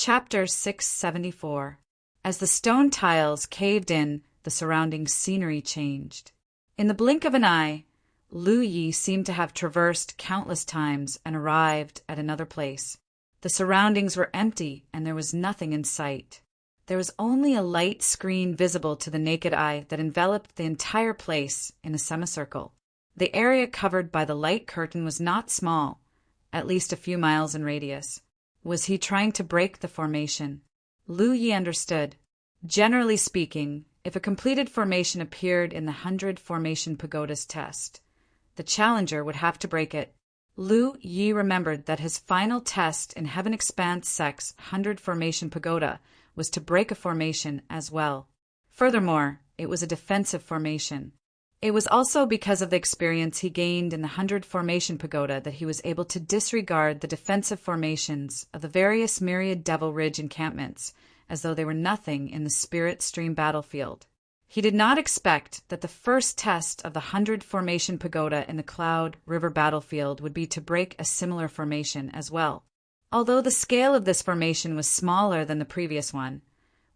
Chapter 674. As the stone tiles caved in, the surrounding scenery changed. In the blink of an eye, Lu Yi seemed to have traversed countless times and arrived at another place. The surroundings were empty, and there was nothing in sight. There was only a light screen visible to the naked eye that enveloped the entire place in a semicircle. The area covered by the light curtain was not small, at least a few miles in radius. Was he trying to break the formation? Lu Yi understood. Generally speaking, if a completed formation appeared in the 100 Formation Pagoda's test, the challenger would have to break it. Lu Yi remembered that his final test in Heaven Expanse Sect's 100 Formation Pagoda was to break a formation as well. Furthermore, it was a defensive formation. It was also because of the experience he gained in the 100 Formation Pagoda that he was able to disregard the defensive formations of the various myriad Devil Ridge encampments as though they were nothing in the Spirit Stream battlefield. He did not expect that the first test of the 100 Formation Pagoda in the Cloud River battlefield would be to break a similar formation as well. Although the scale of this formation was smaller than the previous one,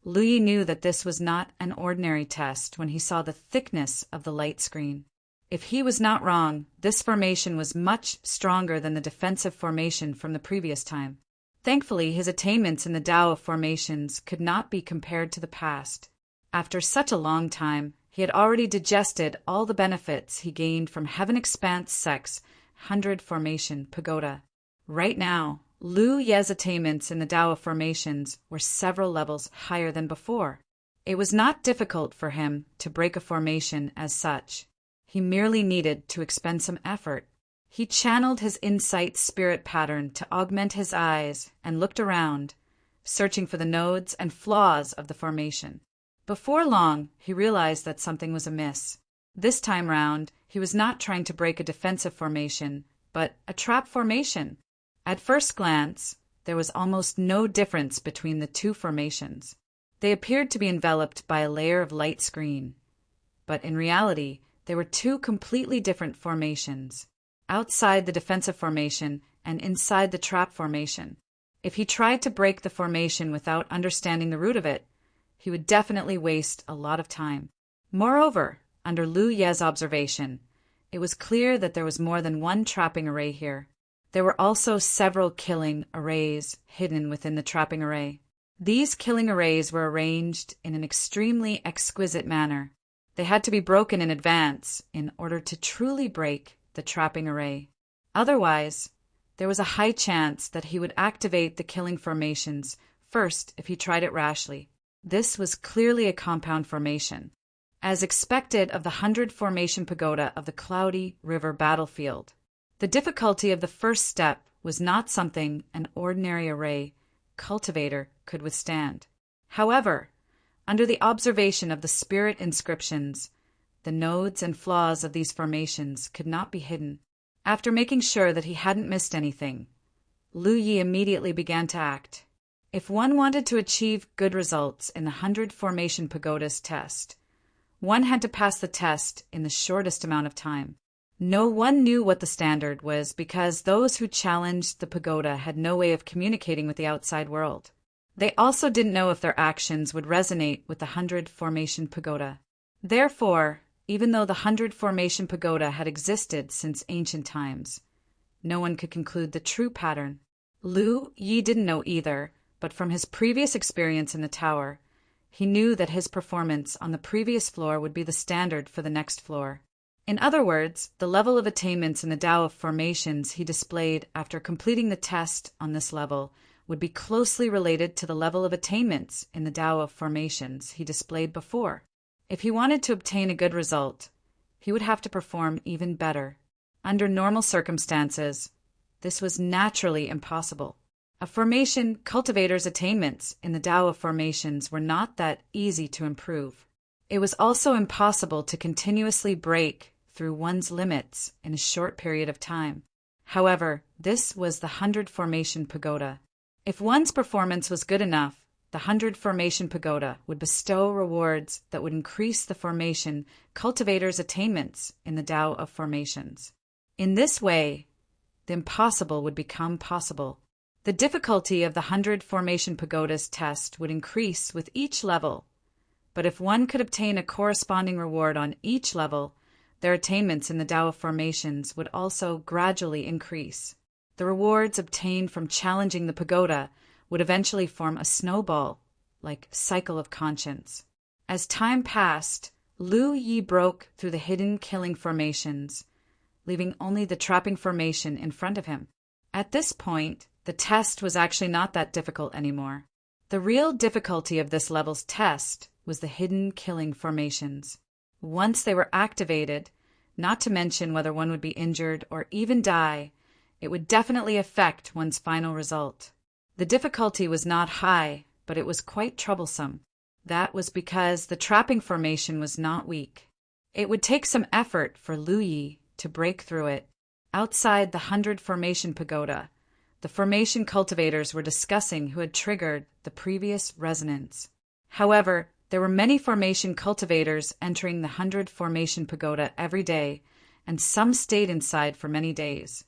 Lu Yi knew that this was not an ordinary test when he saw the thickness of the light screen. If he was not wrong, this formation was much stronger than the defensive formation from the previous time. Thankfully, his attainments in the Tao of formations could not be compared to the past. After such a long time, he had already digested all the benefits he gained from Heaven Expanse Sect's 100 Formation Pagoda. Right now, Lu Ye's attainments in the Tao of formations were several levels higher than before. It was not difficult for him to break a formation as such. He merely needed to expend some effort. He channeled his insight spirit pattern to augment his eyes and looked around, searching for the nodes and flaws of the formation. Before long, he realized that something was amiss. This time round, he was not trying to break a defensive formation, but a trap formation. At first glance, there was almost no difference between the two formations. They appeared to be enveloped by a layer of light screen. But in reality, they were two completely different formations, outside the defensive formation and inside the trap formation. If he tried to break the formation without understanding the root of it, he would definitely waste a lot of time. Moreover, under Lu Ye's observation, it was clear that there was more than one trapping array here. There were also several killing arrays hidden within the trapping array. These killing arrays were arranged in an extremely exquisite manner. They had to be broken in advance in order to truly break the trapping array. Otherwise, there was a high chance that he would activate the killing formations first if he tried it rashly. This was clearly a compound formation, as expected of the 100 Formation Pagoda of the Cloudy River battlefield. The difficulty of the first step was not something an ordinary array cultivator could withstand. However, under the observation of the spirit inscriptions, the nodes and flaws of these formations could not be hidden. After making sure that he hadn't missed anything, Lu Yi immediately began to act. If one wanted to achieve good results in the 100 Formation Pagoda's test, one had to pass the test in the shortest amount of time. No one knew what the standard was because those who challenged the pagoda had no way of communicating with the outside world. They also didn't know if their actions would resonate with the 100 Formation Pagoda. Therefore, even though the 100 Formation Pagoda had existed since ancient times, no one could conclude the true pattern. Lu Yi didn't know either, but from his previous experience in the tower, he knew that his performance on the previous floor would be the standard for the next floor. In other words, the level of attainments in the Tao of formations he displayed after completing the test on this level would be closely related to the level of attainments in the Tao of formations he displayed before. If he wanted to obtain a good result, he would have to perform even better. Under normal circumstances, this was naturally impossible. A formation cultivator's attainments in the Tao of formations were not that easy to improve. It was also impossible to continuously break through one's limits in a short period of time. However, this was the 100 Formation Pagoda. If one's performance was good enough, the 100 Formation Pagoda would bestow rewards that would increase the formation cultivator's attainments in the Tao of formations. In this way, the impossible would become possible. The difficulty of the 100 Formation Pagodas test would increase with each level, but if one could obtain a corresponding reward on each level, their attainments in the Tao of Formations would also gradually increase. The rewards obtained from challenging the pagoda would eventually form a snowball-like cycle of conscience. As time passed, Lu Yi broke through the hidden killing formations, leaving only the trapping formation in front of him. At this point, the test was actually not that difficult anymore. The real difficulty of this level's test was the hidden killing formations. Once they were activated, not to mention whether one would be injured or even die, it would definitely affect one's final result. The difficulty was not high, but it was quite troublesome. That was because the trapping formation was not weak. It would take some effort for Lu Yi to break through it. Outside the 100 Formation Pagoda, the formation cultivators were discussing who had triggered the previous resonance. However, there were many formation cultivators entering the 100 Formation Pagoda every day, and some stayed inside for many days.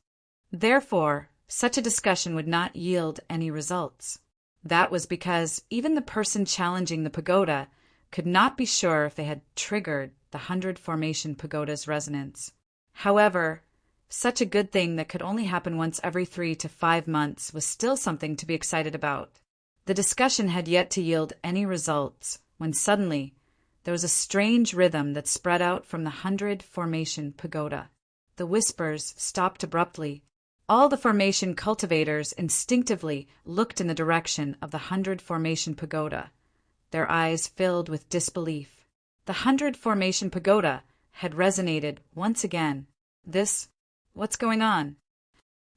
Therefore, such a discussion would not yield any results. That was because even the person challenging the pagoda could not be sure if they had triggered the 100 Formation Pagoda's resonance. However, such a good thing that could only happen once every 3 to 5 months was still something to be excited about. The discussion had yet to yield any results when suddenly there was a strange rhythm that spread out from the 100 Formation Pagoda. The whispers stopped abruptly. All the formation cultivators instinctively looked in the direction of the 100 Formation Pagoda, their eyes filled with disbelief. The 100 Formation Pagoda had resonated once again. What's going on?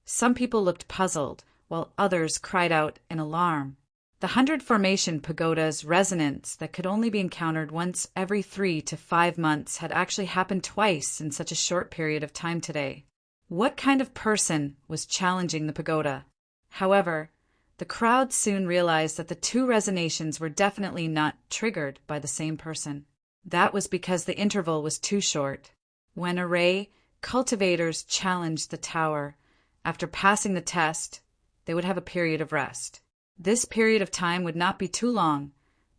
Some people looked puzzled, while others cried out in alarm. The 100 Formation Pagoda's resonance that could only be encountered once every 3 to 5 months had actually happened twice in such a short period of time today. What kind of person was challenging the pagoda? However, the crowd soon realized that the two resonations were definitely not triggered by the same person. That was because the interval was too short. When array cultivators challenged the tower, after passing the test, they would have a period of rest. This period of time would not be too long,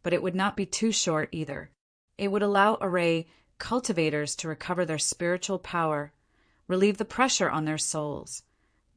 but it would not be too short either. It would allow array cultivators to recover their spiritual power, relieve the pressure on their souls,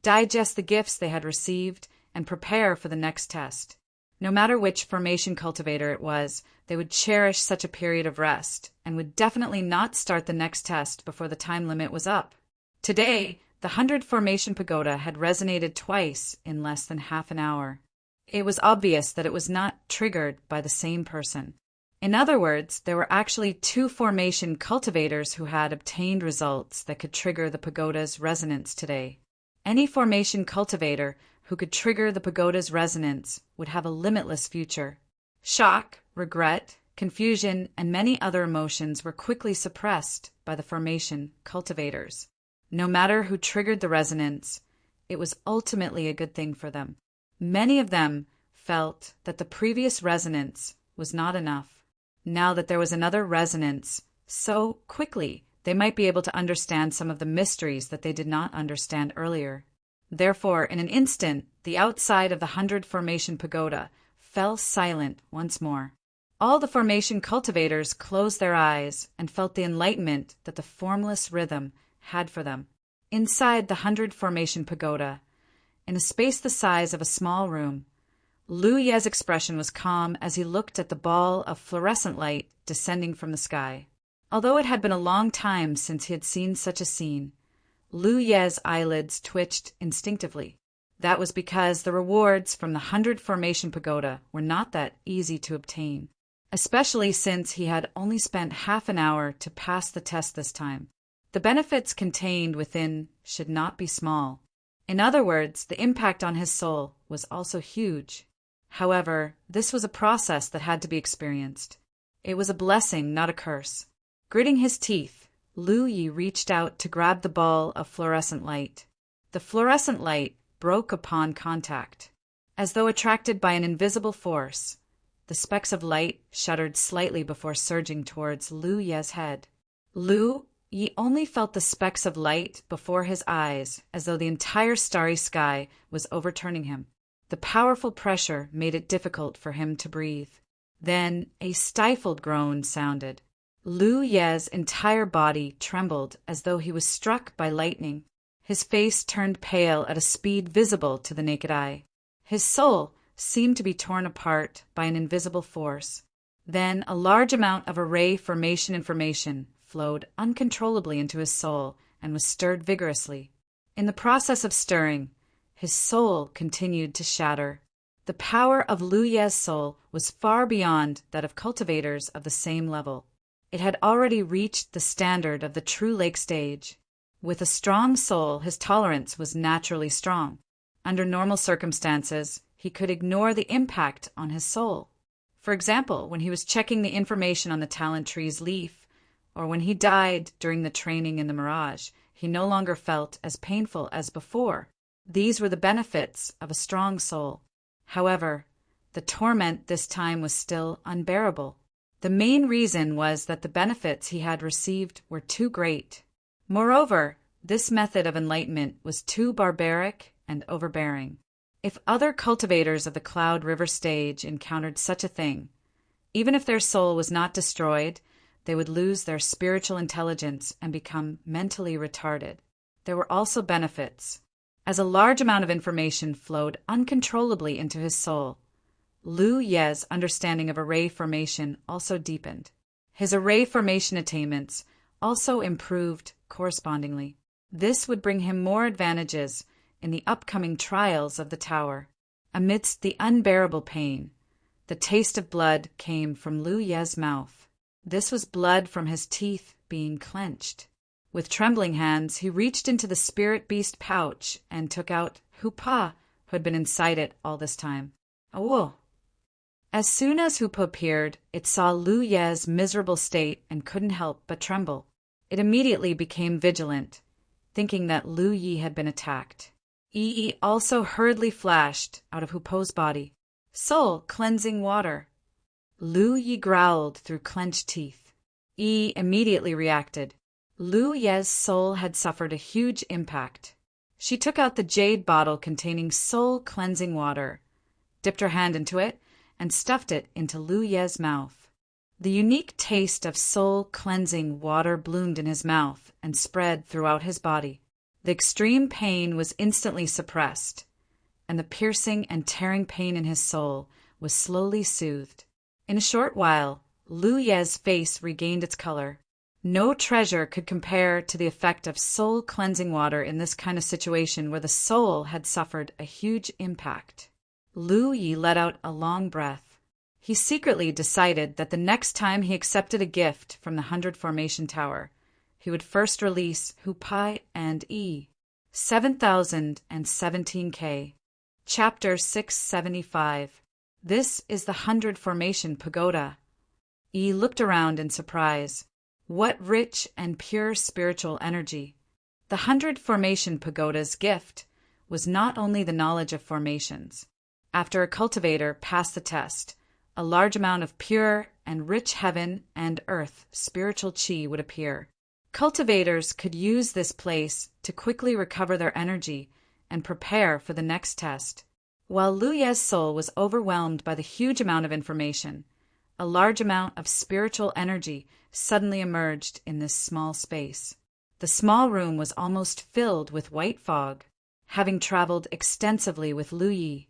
digest the gifts they had received, and prepare for the next test. No matter which formation cultivator it was, they would cherish such a period of rest and would definitely not start the next test before the time limit was up. Today, the 100 Formation Pagoda had resonated twice in less than half an hour. It was obvious that it was not triggered by the same person. In other words, there were actually 2 formation cultivators who had obtained results that could trigger the pagoda's resonance today. Any formation cultivator who could trigger the pagoda's resonance would have a limitless future. Shock, regret, confusion, and many other emotions were quickly suppressed by the formation cultivators. No matter who triggered the resonance, it was ultimately a good thing for them. Many of them felt that the previous resonance was not enough. Now that there was another resonance, so quickly they might be able to understand some of the mysteries that they did not understand earlier. Therefore, in an instant, the outside of the 100 Formation Pagoda fell silent once more. All the formation cultivators closed their eyes and felt the enlightenment that the formless rhythm had for them. Inside the 100 Formation Pagoda, in a space the size of a small room, Lu Ye's expression was calm as he looked at the ball of fluorescent light descending from the sky. Although it had been a long time since he had seen such a scene, Lu Ye's eyelids twitched instinctively. That was because the rewards from the 100 Formation Pagoda were not that easy to obtain, especially since he had only spent half an hour to pass the test this time. The benefits contained within should not be small. In other words, the impact on his soul was also huge. However, this was a process that had to be experienced. It was a blessing, not a curse. Gritting his teeth, Lu Yi reached out to grab the ball of fluorescent light. The fluorescent light broke upon contact. As though attracted by an invisible force, the specks of light shuddered slightly before surging towards Lu Ye's head. Lu Yi only felt the specks of light before his eyes, as though the entire starry sky was overturning him. The powerful pressure made it difficult for him to breathe. Then a stifled groan sounded. Lu Ye's entire body trembled as though he was struck by lightning. His face turned pale at a speed visible to the naked eye. His soul seemed to be torn apart by an invisible force. Then a large amount of array formation information flowed uncontrollably into his soul and was stirred vigorously. In the process of stirring, his soul continued to shatter. The power of Lu Ye's soul was far beyond that of cultivators of the same level. It had already reached the standard of the true lake stage. With a strong soul, his tolerance was naturally strong. Under normal circumstances, he could ignore the impact on his soul. For example, when he was checking the information on the talent tree's leaf, or when he died during the training in the mirage, he no longer felt as painful as before. These were the benefits of a strong soul. However, the torment this time was still unbearable. The main reason was that the benefits he had received were too great. Moreover, this method of enlightenment was too barbaric and overbearing. If other cultivators of the Cloud River stage encountered such a thing, even if their soul was not destroyed, they would lose their spiritual intelligence and become mentally retarded. There were also benefits. As a large amount of information flowed uncontrollably into his soul, Lu Ye's understanding of array formation also deepened. His array formation attainments also improved correspondingly. This would bring him more advantages in the upcoming trials of the tower. Amidst the unbearable pain, the taste of blood came from Lu Ye's mouth. This was blood from his teeth being clenched. With trembling hands, he reached into the spirit beast pouch and took out Hupa, who had been inside it all this time. Oh! As soon as Hupa appeared, it saw Lu Ye's miserable state and couldn't help but tremble. It immediately became vigilant, thinking that Lu Yi had been attacked. Yi also hurriedly flashed out of Hupo's body. Soul cleansing water. Lu Yi growled through clenched teeth. Yi immediately reacted. Lu Ye's soul had suffered a huge impact. She took out the jade bottle containing soul cleansing water, dipped her hand into it, and stuffed it into Lu Ye's mouth. The unique taste of soul cleansing water bloomed in his mouth and spread throughout his body. The extreme pain was instantly suppressed, and the piercing and tearing pain in his soul was slowly soothed. In a short while, Lu Ye's face regained its color. No treasure could compare to the effect of soul cleansing water in this kind of situation where the soul had suffered a huge impact. Lu Yi let out a long breath. He secretly decided that the next time he accepted a gift from the 100 Formation Tower, he would first release Hupai and Yi. 7017K. Chapter 675. This is the 100 Formation Pagoda. Yi looked around in surprise. What rich and pure spiritual energy! The 100 Formation Pagoda's gift was not only the knowledge of formations. After a cultivator passed the test, a large amount of pure and rich heaven and earth spiritual chi would appear. Cultivators could use this place to quickly recover their energy and prepare for the next test. While Lu Ye's soul was overwhelmed by the huge amount of information, a large amount of spiritual energy suddenly emerged in this small space. The small room was almost filled with white fog. Having traveled extensively with Lu Yi,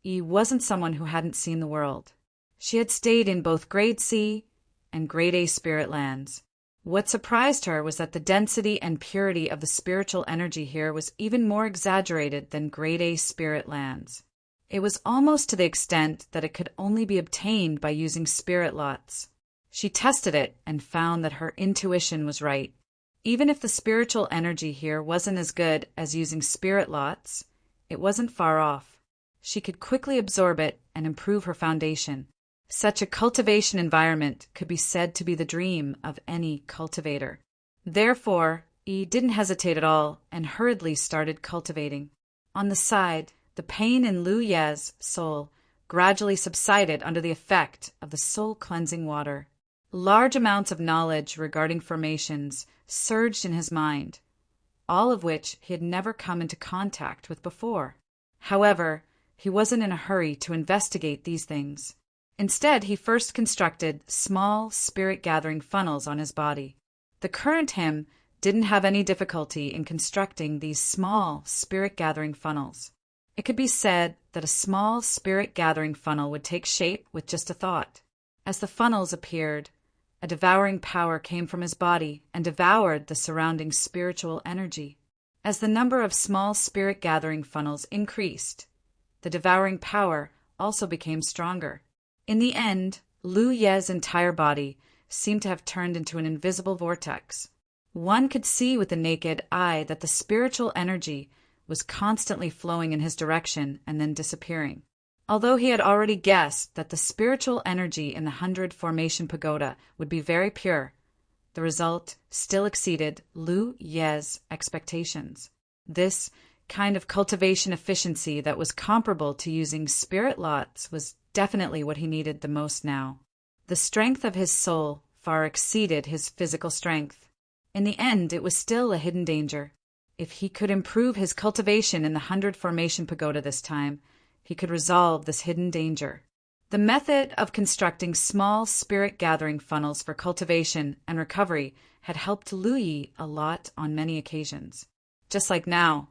Yi wasn't someone who hadn't seen the world. She had stayed in both Grade C and Grade A spirit lands. What surprised her was that the density and purity of the spiritual energy here was even more exaggerated than Grade A spirit lands. It was almost to the extent that it could only be obtained by using spirit lots. She tested it and found that her intuition was right. Even if the spiritual energy here wasn't as good as using spirit lots, it wasn't far off. She could quickly absorb it and improve her foundation. Such a cultivation environment could be said to be the dream of any cultivator. Therefore, Yi didn't hesitate at all and hurriedly started cultivating. On the side, the pain in Lu Ye's soul gradually subsided under the effect of the soul-cleansing water. Large amounts of knowledge regarding formations surged in his mind, all of which he had never come into contact with before. However, he wasn't in a hurry to investigate these things. Instead, he first constructed small spirit-gathering funnels on his body. The current him didn't have any difficulty in constructing these small spirit-gathering funnels. It could be said that a small spirit-gathering funnel would take shape with just a thought. As the funnels appeared, a devouring power came from his body and devoured the surrounding spiritual energy. As the number of small spirit-gathering funnels increased, the devouring power also became stronger. In the end, Lu Ye's entire body seemed to have turned into an invisible vortex. One could see with the naked eye that the spiritual energy was constantly flowing in his direction and then disappearing. Although he had already guessed that the spiritual energy in the 100 Formation Pagoda would be very pure, the result still exceeded Lu Ye's expectations. This kind of cultivation efficiency that was comparable to using spirit lots was definitely what he needed the most now. The strength of his soul far exceeded his physical strength. In the end, it was still a hidden danger. If he could improve his cultivation in the 100 Formation Pagoda this time, he could resolve this hidden danger. The method of constructing small spirit-gathering funnels for cultivation and recovery had helped Lu Yi a lot on many occasions. Just like now,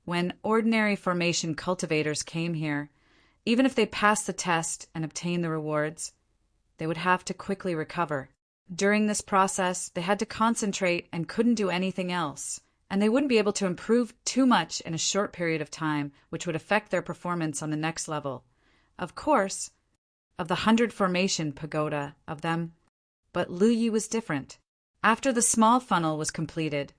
when ordinary formation cultivators came here, even if they passed the test and obtained the rewards, they would have to quickly recover. During this process, they had to concentrate and couldn't do anything else, and they wouldn't be able to improve too much in a short period of time, which would affect their performance on the next level. Of course, of the 100 Formation Pagoda of them, but Lu Yi was different. After the small funnel was completed,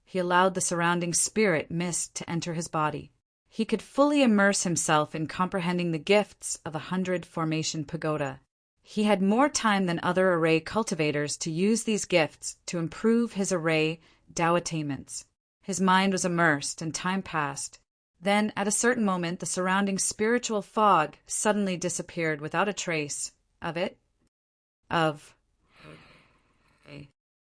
he allowed the surrounding spirit mist to enter his body. He could fully immerse himself in comprehending the gifts of the 100 Formation Pagoda. He had more time than other array cultivators to use these gifts to improve his array Dao attainments. His mind was immersed and time passed. Then, at a certain moment, the surrounding spiritual fog suddenly disappeared without a trace of it.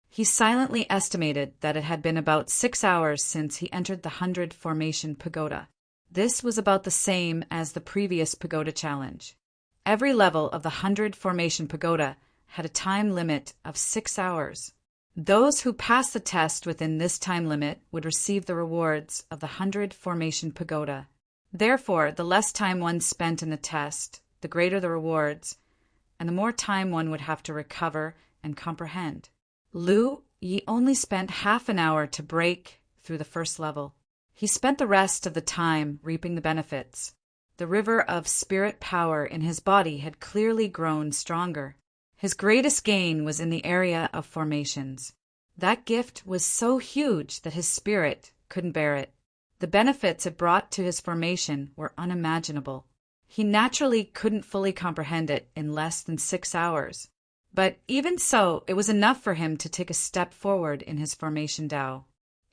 He silently estimated that it had been about 6 hours since he entered the 100 Formation Pagoda. This was about the same as the previous Pagoda challenge. Every level of the 100 Formation Pagoda had a time limit of 6 hours. Those who passed the test within this time limit would receive the rewards of the 100 Formation Pagoda. Therefore, the less time one spent in the test, the greater the rewards, and the more time one would have to recover and comprehend. Lu Yi only spent half an hour to break through the first level. He spent the rest of the time reaping the benefits. The river of spirit power in his body had clearly grown stronger. His greatest gain was in the area of formations. That gift was so huge that his spirit couldn't bear it. The benefits it brought to his formation were unimaginable. He naturally couldn't fully comprehend it in less than 6 hours. But even so, it was enough for him to take a step forward in his formation Dao.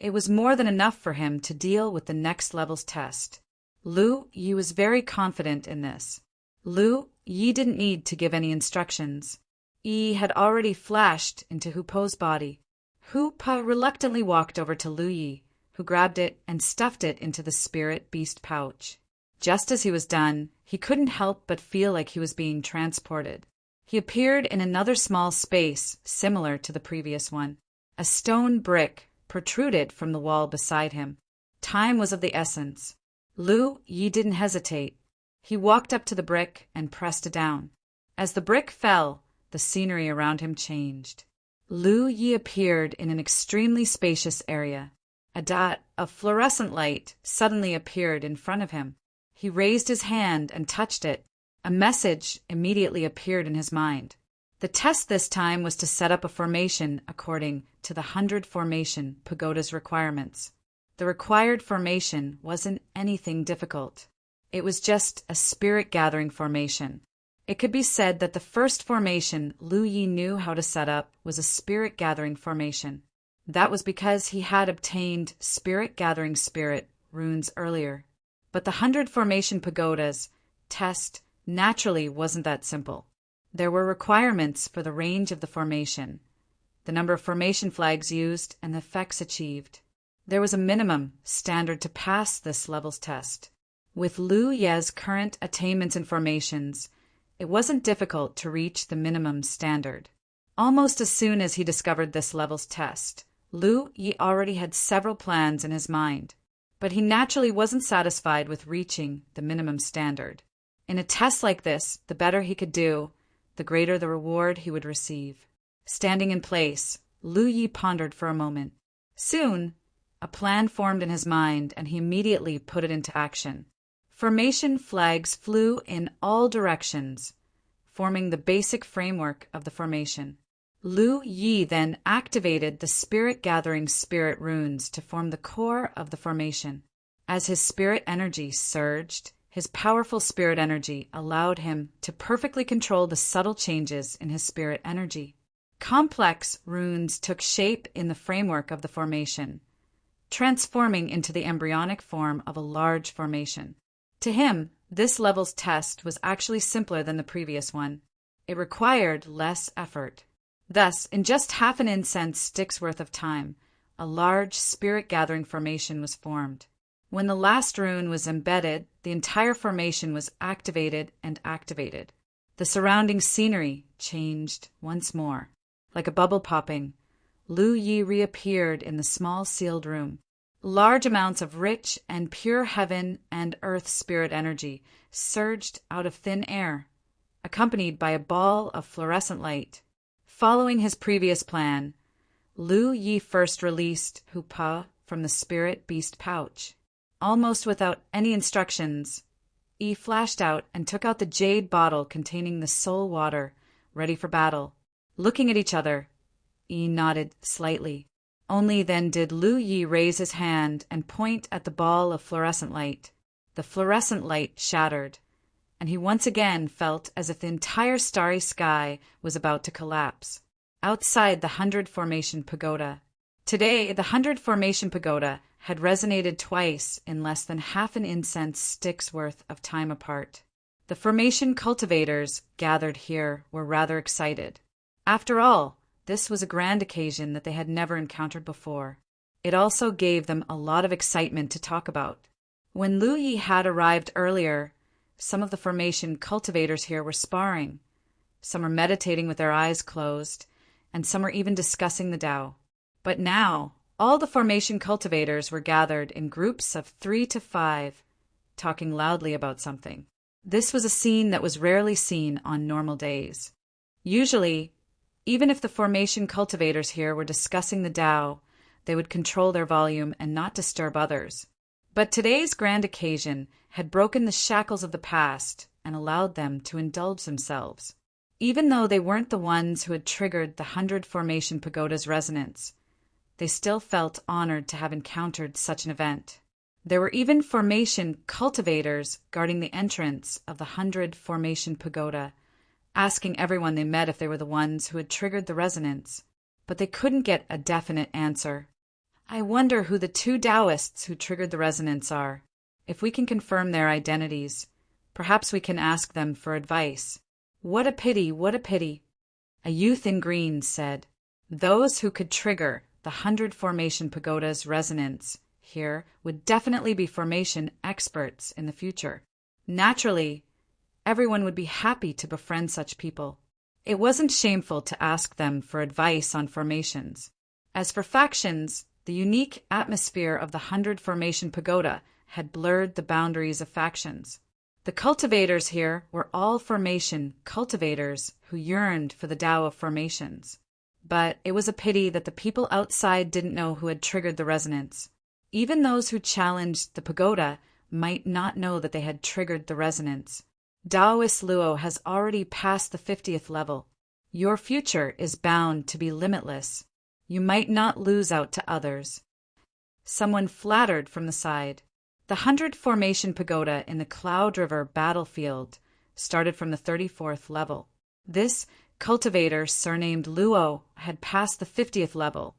It was more than enough for him to deal with the next level's test. Lu Yi was very confident in this. Lu Yi didn't need to give any instructions. Yi had already flashed into Hu Po's body. Hu Po reluctantly walked over to Lu Yi, who grabbed it and stuffed it into the spirit beast pouch. Just as he was done, he couldn't help but feel like he was being transported. He appeared in another small space similar to the previous one. A stone brick protruded from the wall beside him. Time was of the essence. Lu Yi didn't hesitate. He walked up to the brick and pressed it down. As the brick fell, the scenery around him changed. Lu Yi appeared in an extremely spacious area. A dot of fluorescent light suddenly appeared in front of him. He raised his hand and touched it. A message immediately appeared in his mind. The test this time was to set up a formation according to the 100 Formation Pagoda's requirements. The required formation wasn't anything difficult. It was just a spirit-gathering formation. It could be said that the first formation Lu Yi knew how to set up was a spirit-gathering formation. That was because he had obtained spirit-gathering spirit runes earlier. But the 100 Formation Pagoda's test naturally wasn't that simple. There were requirements for the range of the formation, the number of formation flags used, and the effects achieved. There was a minimum standard to pass this level's test. With Lu Ye's current attainments and formations, it wasn't difficult to reach the minimum standard. Almost as soon as he discovered this level's test, Lu Yi already had several plans in his mind, but he naturally wasn't satisfied with reaching the minimum standard. In a test like this, the better he could do, the greater the reward he would receive. Standing in place, Lu Yi pondered for a moment. Soon, a plan formed in his mind, and he immediately put it into action. Formation flags flew in all directions, forming the basic framework of the formation. Lu Yi then activated the spirit-gathering spirit runes to form the core of the formation. As his spirit energy surged, his powerful spirit energy allowed him to perfectly control the subtle changes in his spirit energy. Complex runes took shape in the framework of the formation, transforming into the embryonic form of a large formation. To him, this level's test was actually simpler than the previous one. It required less effort. Thus, in just half an incense stick's worth of time, a large spirit-gathering formation was formed. When the last rune was embedded, the entire formation was activated and activated. The surrounding scenery changed once more. Like a bubble popping, Lu Yi reappeared in the small sealed room. Large amounts of rich and pure heaven and earth spirit energy surged out of thin air, accompanied by a ball of fluorescent light. Following his previous plan, Lu Yi first released Hupa from the spirit beast pouch. Almost without any instructions, Yi flashed out and took out the jade bottle containing the soul water, ready for battle. Looking at each other, Yi nodded slightly. Only then did Lu Yi raise his hand and point at the ball of fluorescent light. The fluorescent light shattered, and he once again felt as if the entire starry sky was about to collapse. Outside the 100 Formation Pagoda. Today, the 100 Formation Pagoda had resonated twice in less than half an incense stick's worth of time apart. The formation cultivators gathered here were rather excited. After all, this was a grand occasion that they had never encountered before. It also gave them a lot of excitement to talk about. When Lu Yi had arrived earlier, some of the formation cultivators here were sparring. Some were meditating with their eyes closed, and some were even discussing the Tao. But now, all the formation cultivators were gathered in groups of 3 to 5, talking loudly about something. This was a scene that was rarely seen on normal days. Usually, even if the formation cultivators here were discussing the Tao, they would control their volume and not disturb others. But today's grand occasion had broken the shackles of the past and allowed them to indulge themselves. Even though they weren't the ones who had triggered the 100 Formation Pagoda's resonance, they still felt honored to have encountered such an event. There were even formation cultivators guarding the entrance of the 100 Formation Pagoda, asking everyone they met if they were the ones who had triggered the resonance, but they couldn't get a definite answer. I wonder who the 2 Taoists who triggered the resonance are. If we can confirm their identities, perhaps we can ask them for advice. What a pity, what a pity. A youth in green said, those who could trigger the 100 Formation Pagoda's resonance here would definitely be formation experts in the future. Naturally, everyone would be happy to befriend such people. It wasn't shameful to ask them for advice on formations. As for factions, the unique atmosphere of the 100 Formation Pagoda had blurred the boundaries of factions. The cultivators here were all formation cultivators who yearned for the Tao of formations. But it was a pity that the people outside didn't know who had triggered the resonance. Even those who challenged the pagoda might not know that they had triggered the resonance. Taoist Luo has already passed the 50th level. Your future is bound to be limitless. You might not lose out to others. Someone flattered from the side. The 100 Formation Pagoda in the Cloud River battlefield started from the 34th level. This cultivator, surnamed Luo, had passed the 50th level,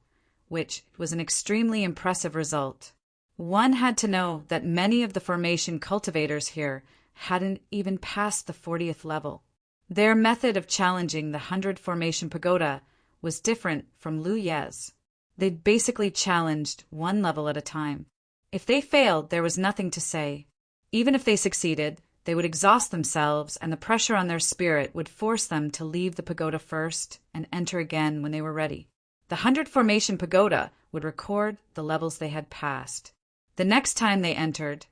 which was an extremely impressive result. One had to know that many of the formation cultivators here hadn't even passed the 40th level. Their method of challenging the 100 Formation Pagoda was different from Lu Ye's. They'd basically challenged one level at a time. If they failed, there was nothing to say. Even if they succeeded, they would exhaust themselves, and the pressure on their spirit would force them to leave the pagoda first and enter again when they were ready. The 100 Formation Pagoda would record the levels they had passed. The next time they entered,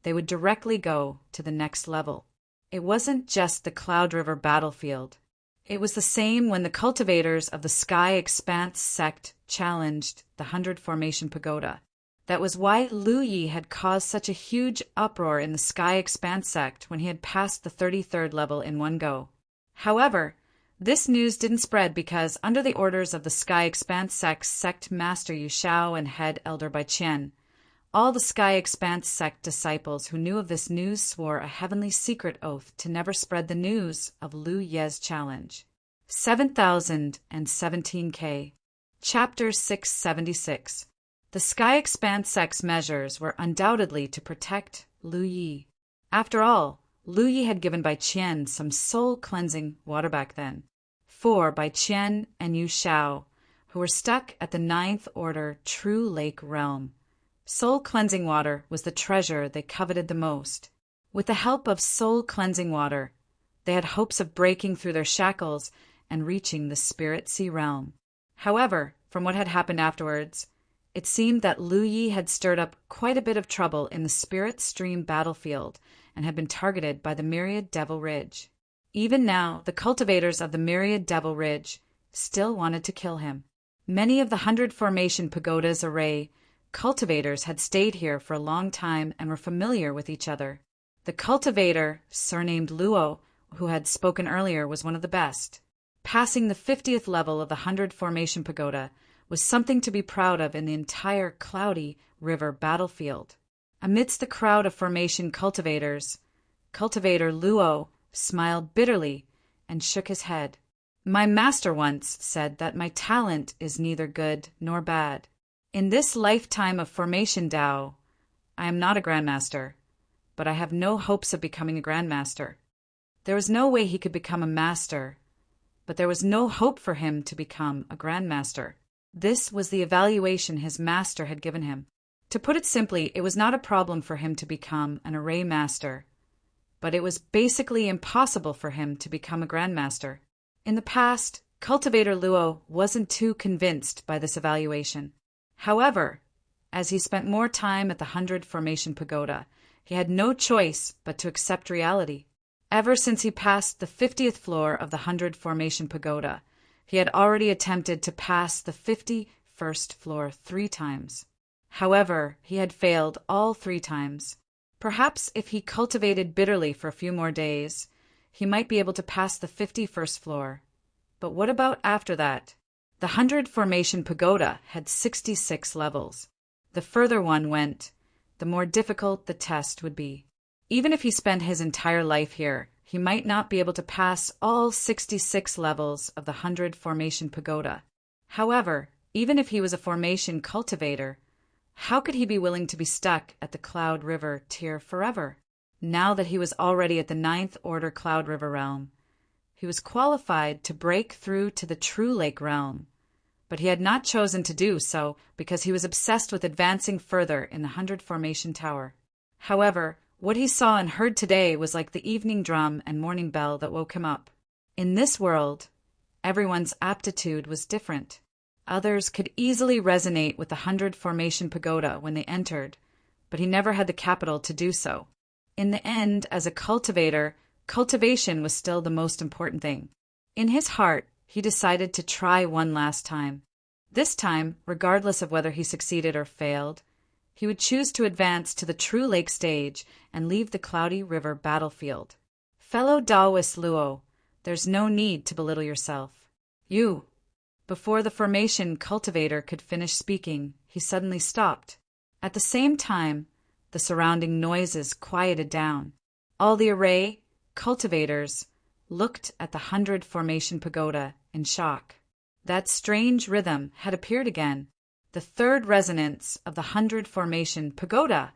they would directly go to the next level. It wasn't just the Cloud River battlefield. It was the same when the cultivators of the Sky Expanse sect challenged the 100 Formation Pagoda. That was why Lu Yi had caused such a huge uproar in the Sky Expanse sect when he had passed the 33rd level in one go. However, this news didn't spread because, under the orders of the Sky Expanse sect's sect master Yu Xiao and head elder Bai Qian, all the Sky Expanse sect disciples who knew of this news swore a heavenly secret oath to never spread the news of Lu Ye's challenge. 7017K. Chapter 676. The Sky Expanse sect's measures were undoubtedly to protect Lu Yi. After all, Lu Yi had given Bai Qian some soul-cleansing water back then. For Bai Qian and Yu Xiao, who were stuck at the 9th Order True Lake realm. Soul-cleansing water was the treasure they coveted the most. With the help of soul-cleansing water, they had hopes of breaking through their shackles and reaching the Spirit Sea realm. However, from what had happened afterwards, it seemed that Lu Yi had stirred up quite a bit of trouble in the Spirit Stream battlefield and had been targeted by the Myriad Devil Ridge. Even now, the cultivators of the Myriad Devil Ridge still wanted to kill him. Many of the 100 Formation Pagoda's array cultivators had stayed here for a long time and were familiar with each other. The cultivator, surnamed Luo, who had spoken earlier, was one of the best. Passing the 50th level of the 100 Formation Pagoda was something to be proud of in the entire Cloudy River battlefield. Amidst the crowd of formation cultivators, cultivator Luo smiled bitterly and shook his head. My master once said that my talent is neither good nor bad. In this lifetime of formation Dao, I am not a grandmaster, but I have no hopes of becoming a grandmaster. There was no way he could become a master, but there was no hope for him to become a grandmaster. This was the evaluation his master had given him. To put it simply, it was not a problem for him to become an array master, but it was basically impossible for him to become a grandmaster. In the past, cultivator Luo wasn't too convinced by this evaluation. However, as he spent more time at the 100 Formation Pagoda, he had no choice but to accept reality. Ever since he passed the 50th floor of the 100 Formation Pagoda, he had already attempted to pass the 51st floor 3 times. However, he had failed all 3 times. Perhaps if he cultivated bitterly for a few more days, he might be able to pass the 51st floor. But what about after that? The 100 Formation Pagoda had 66 levels. The further one went, the more difficult the test would be. Even if he spent his entire life here, he might not be able to pass all 66 levels of the 100 Formation Pagoda. However, even if he was a formation cultivator, how could he be willing to be stuck at the Cloud River tier forever? Now that he was already at the 9th Order Cloud River realm, he was qualified to break through to the True Lake realm, but he had not chosen to do so because he was obsessed with advancing further in the 100 Formation Tower. However, what he saw and heard today was like the evening drum and morning bell that woke him up. In this world, everyone's aptitude was different. Others could easily resonate with the 100 Formation Pagoda when they entered, but he never had the capital to do so. In the end, as a cultivator, cultivation was still the most important thing. In his heart, he decided to try one last time. This time, regardless of whether he succeeded or failed, he would choose to advance to the True Lake stage and leave the Cloudy River battlefield. Fellow Daoist Luo, there's no need to belittle yourself. Before the formation cultivator could finish speaking, he suddenly stopped. At the same time, the surrounding noises quieted down. All the array cultivators looked at the 100 Formation Pagoda in shock. That strange rhythm had appeared again, the third resonance of the 100 Formation Pagoda.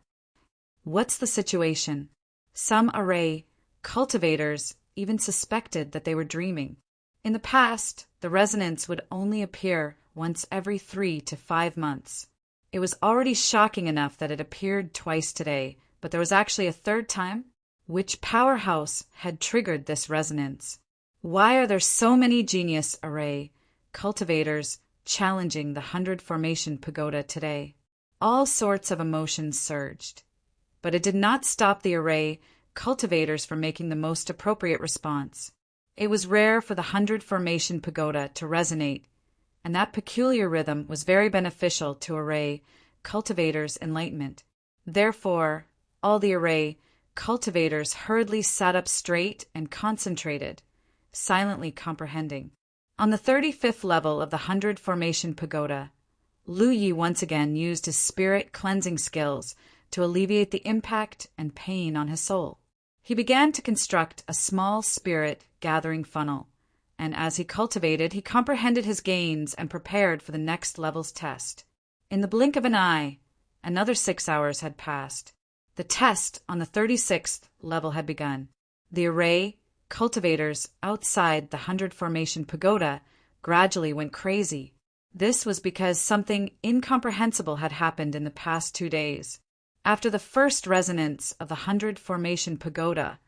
What's the situation? Some array cultivators even suspected that they were dreaming. In the past, the resonance would only appear once every 3 to 5 months. It was already shocking enough that it appeared twice today, But there was actually a third time. Which powerhouse had triggered this resonance? Why are there so many genius array cultivators challenging the 100 Formation Pagoda today? All sorts of emotions surged. But it did not stop the array cultivators from making the most appropriate response. It was rare for the 100 Formation Pagoda to resonate, and that peculiar rhythm was very beneficial to array cultivators' enlightenment. Therefore, all the array cultivators hurriedly sat up straight and concentrated, silently comprehending. On the 35th level of the 100 Formation Pagoda, Lu Yi once again used his spirit cleansing skills to alleviate the impact and pain on his soul. He began to construct a small spirit gathering funnel, and as he cultivated, he comprehended his gains and prepared for the next level's test. In the blink of an eye, another 6 hours had passed. The test on the 36th level had begun. The array cultivators outside the 100 Formation Pagoda gradually went crazy. This was because something incomprehensible had happened in the past 2 days. After the first resonance of the 100 Formation Pagoda,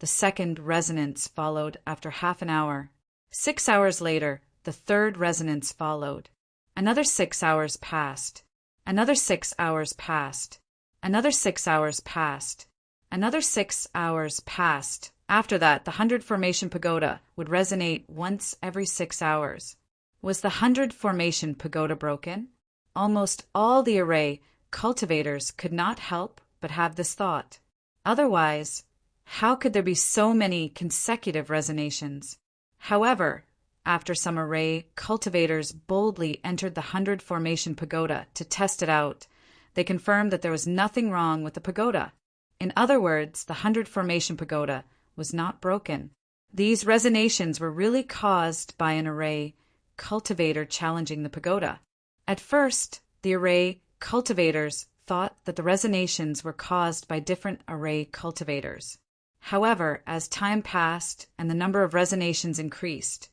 the second resonance followed after half an hour. 6 hours later, the third resonance followed. Another 6 hours passed. Another 6 hours passed. Another 6 hours passed. Another 6 hours passed. After that, the 100 Formation Pagoda would resonate once every 6 hours. Was the 100 Formation Pagoda broken? Almost all the array cultivators could not help but have this thought. Otherwise, how could there be so many consecutive resonations? However, after some array cultivators boldly entered the 100 Formation Pagoda to test it out, they confirmed that there was nothing wrong with the pagoda. In other words, the 100 Formation Pagoda was not broken. These resonations were really caused by an array cultivator challenging the pagoda. At first, the array cultivators thought that the resonations were caused by different array cultivators. However, as time passed and the number of resonations increased,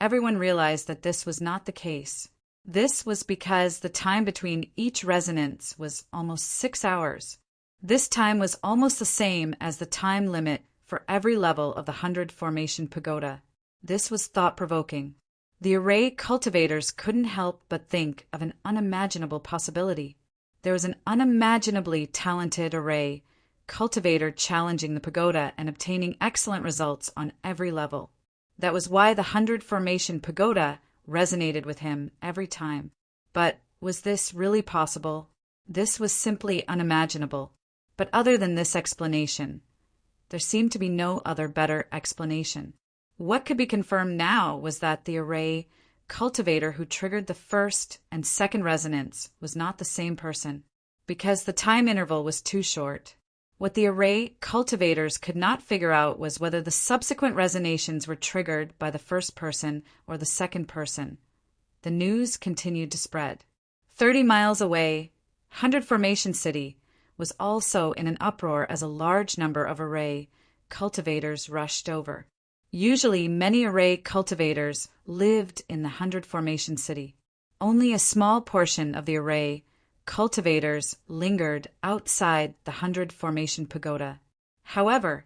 everyone realized that this was not the case. This was because the time between each resonance was almost 6 hours. This time was almost the same as the time limit for every level of the 100 Formation Pagoda. This was thought-provoking. The array cultivators couldn't help but think of an unimaginable possibility. There was an unimaginably talented array cultivator challenging the pagoda and obtaining excellent results on every level. That was why the 100 Formation Pagoda resonated with him every time. But was this really possible? This was simply unimaginable. But other than this explanation, there seemed to be no other better explanation. What could be confirmed now was that the array cultivator who triggered the first and second resonance was not the same person, because the time interval was too short. What the array cultivators could not figure out was whether the subsequent resonations were triggered by the first person or the second person. The news continued to spread. 30 miles away, 100 Formation City was also in an uproar as a large number of array cultivators rushed over. Usually, many array cultivators lived in the 100 Formation City. Only a small portion of the array cultivators lingered outside the 100 Formation Pagoda. However,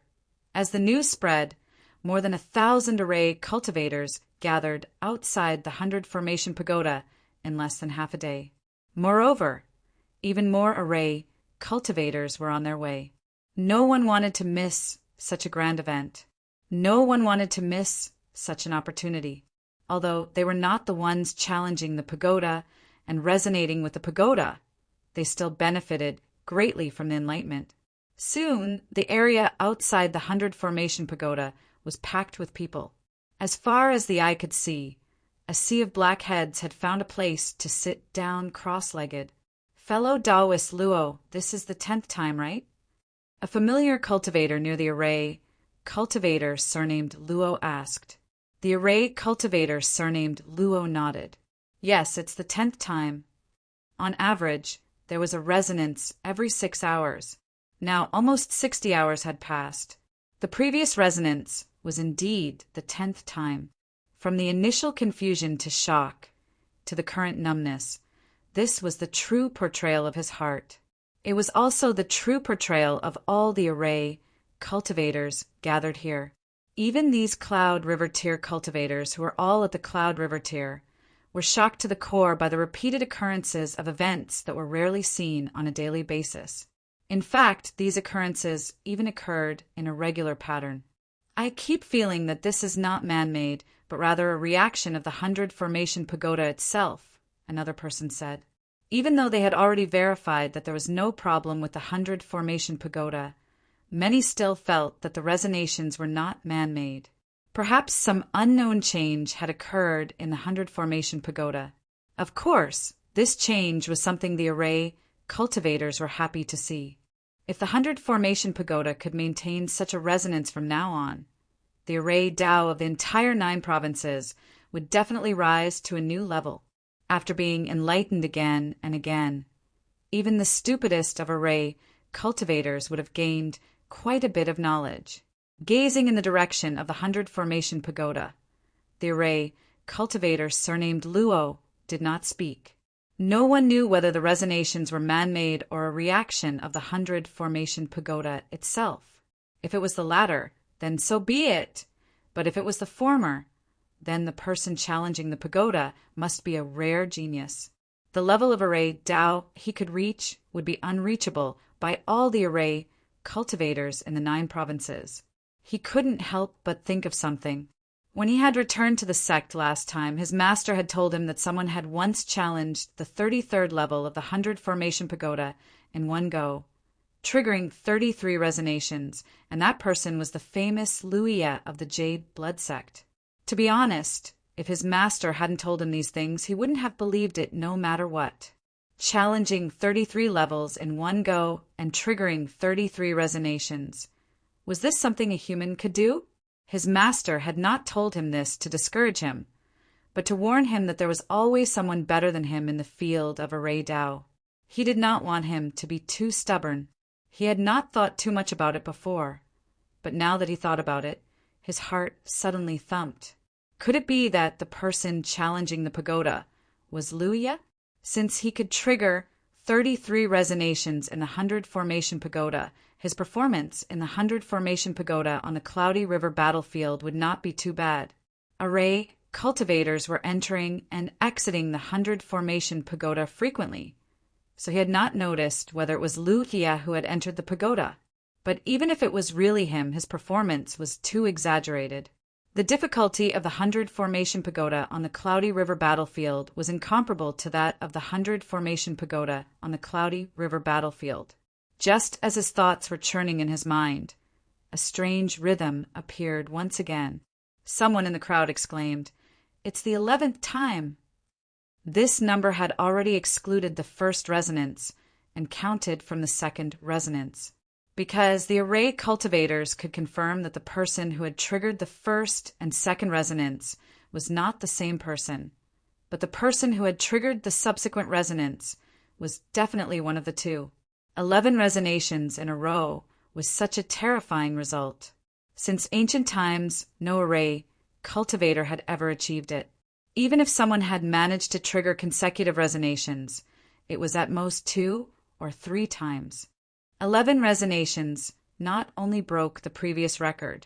as the news spread, more than 1,000 array cultivators gathered outside the 100 Formation Pagoda in less than half a day. Moreover, even more array cultivators were on their way. No one wanted to miss such a grand event. No one wanted to miss such an opportunity. Although they were not the ones challenging the pagoda and resonating with the pagoda, they still benefited greatly from the enlightenment. Soon, the area outside the 100 Formation Pagoda was packed with people. As far as the eye could see, a sea of black heads had found a place to sit down cross-legged. Fellow Taoist Luo, this is the 10th time, right? A familiar cultivator near the array cultivator surnamed Luo asked. The array cultivator surnamed Luo nodded. Yes, it's the 10th time. On average, there was a resonance every 6 hours. Now almost 60 hours had passed. The previous resonance was indeed the 10th time. From the initial confusion to shock, to the current numbness, this was the true portrayal of his heart. It was also the true portrayal of all the array cultivators gathered here. Even these Cloud River Tier cultivators, who were all at the Cloud River Tier, were shocked to the core by the repeated occurrences of events that were rarely seen on a daily basis. In fact, these occurrences even occurred in a regular pattern. I keep feeling that this is not man-made, but rather a reaction of the 100 Formation Pagoda itself, another person said. Even though they had already verified that there was no problem with the 100 Formation Pagoda, many still felt that the resonations were not man-made. Perhaps some unknown change had occurred in the 100 Formation Pagoda. Of course, this change was something the array cultivators were happy to see. If the 100 Formation Pagoda could maintain such a resonance from now on, the array Tao of the entire 9 provinces would definitely rise to a new level. After being enlightened again and again, even the stupidest of array cultivators would have gained quite a bit of knowledge. Gazing in the direction of the 100 Formation Pagoda, the array cultivator surnamed Luo did not speak. No one knew whether the resonations were man-made or a reaction of the 100 Formation Pagoda itself. If it was the latter, then so be it. But if it was the former, then the person challenging the pagoda must be a rare genius. The level of array Tao he could reach would be unreachable by all the array cultivators in the 9 provinces. He couldn't help but think of something. When he had returned to the sect last time, his master had told him that someone had once challenged the 33rd level of the 100 Formation Pagoda in one go, triggering 33 resonations, and that person was the famous Luia of the Jade Blood Sect. To be honest, if his master hadn't told him these things, he wouldn't have believed it no matter what. Challenging 33 levels in one go and triggering 33 resonations. Was this something a human could do? His master had not told him this to discourage him, but to warn him that there was always someone better than him in the field of array Tao. He did not want him to be too stubborn. He had not thought too much about it before, but now that he thought about it, his heart suddenly thumped. Could it be that the person challenging the pagoda was Luia? Since he could trigger 33 resonations in the 100 Formation Pagoda, his performance in the 100 Formation Pagoda on the Cloudy River battlefield would not be too bad. Array cultivators were entering and exiting the 100 Formation Pagoda frequently, so he had not noticed whether it was Luia who had entered the pagoda. But even if it was really him, his performance was too exaggerated. The difficulty of the 100 Formation Pagoda on the Cloudy River battlefield was incomparable to that of the 100 Formation Pagoda on the Cloudy River battlefield. Just as his thoughts were churning in his mind, a strange rhythm appeared once again. Someone in the crowd exclaimed, "It's the 11th time." This number had already excluded the first resonance and counted from the second resonance, because the array cultivators could confirm that the person who had triggered the first and second resonance was not the same person, but the person who had triggered the subsequent resonance was definitely one of the two. 11 resonations in a row was such a terrifying result. Since ancient times, no array cultivator had ever achieved it. Even if someone had managed to trigger consecutive resonations, it was at most 2 or 3 times. 11 resonations not only broke the previous record,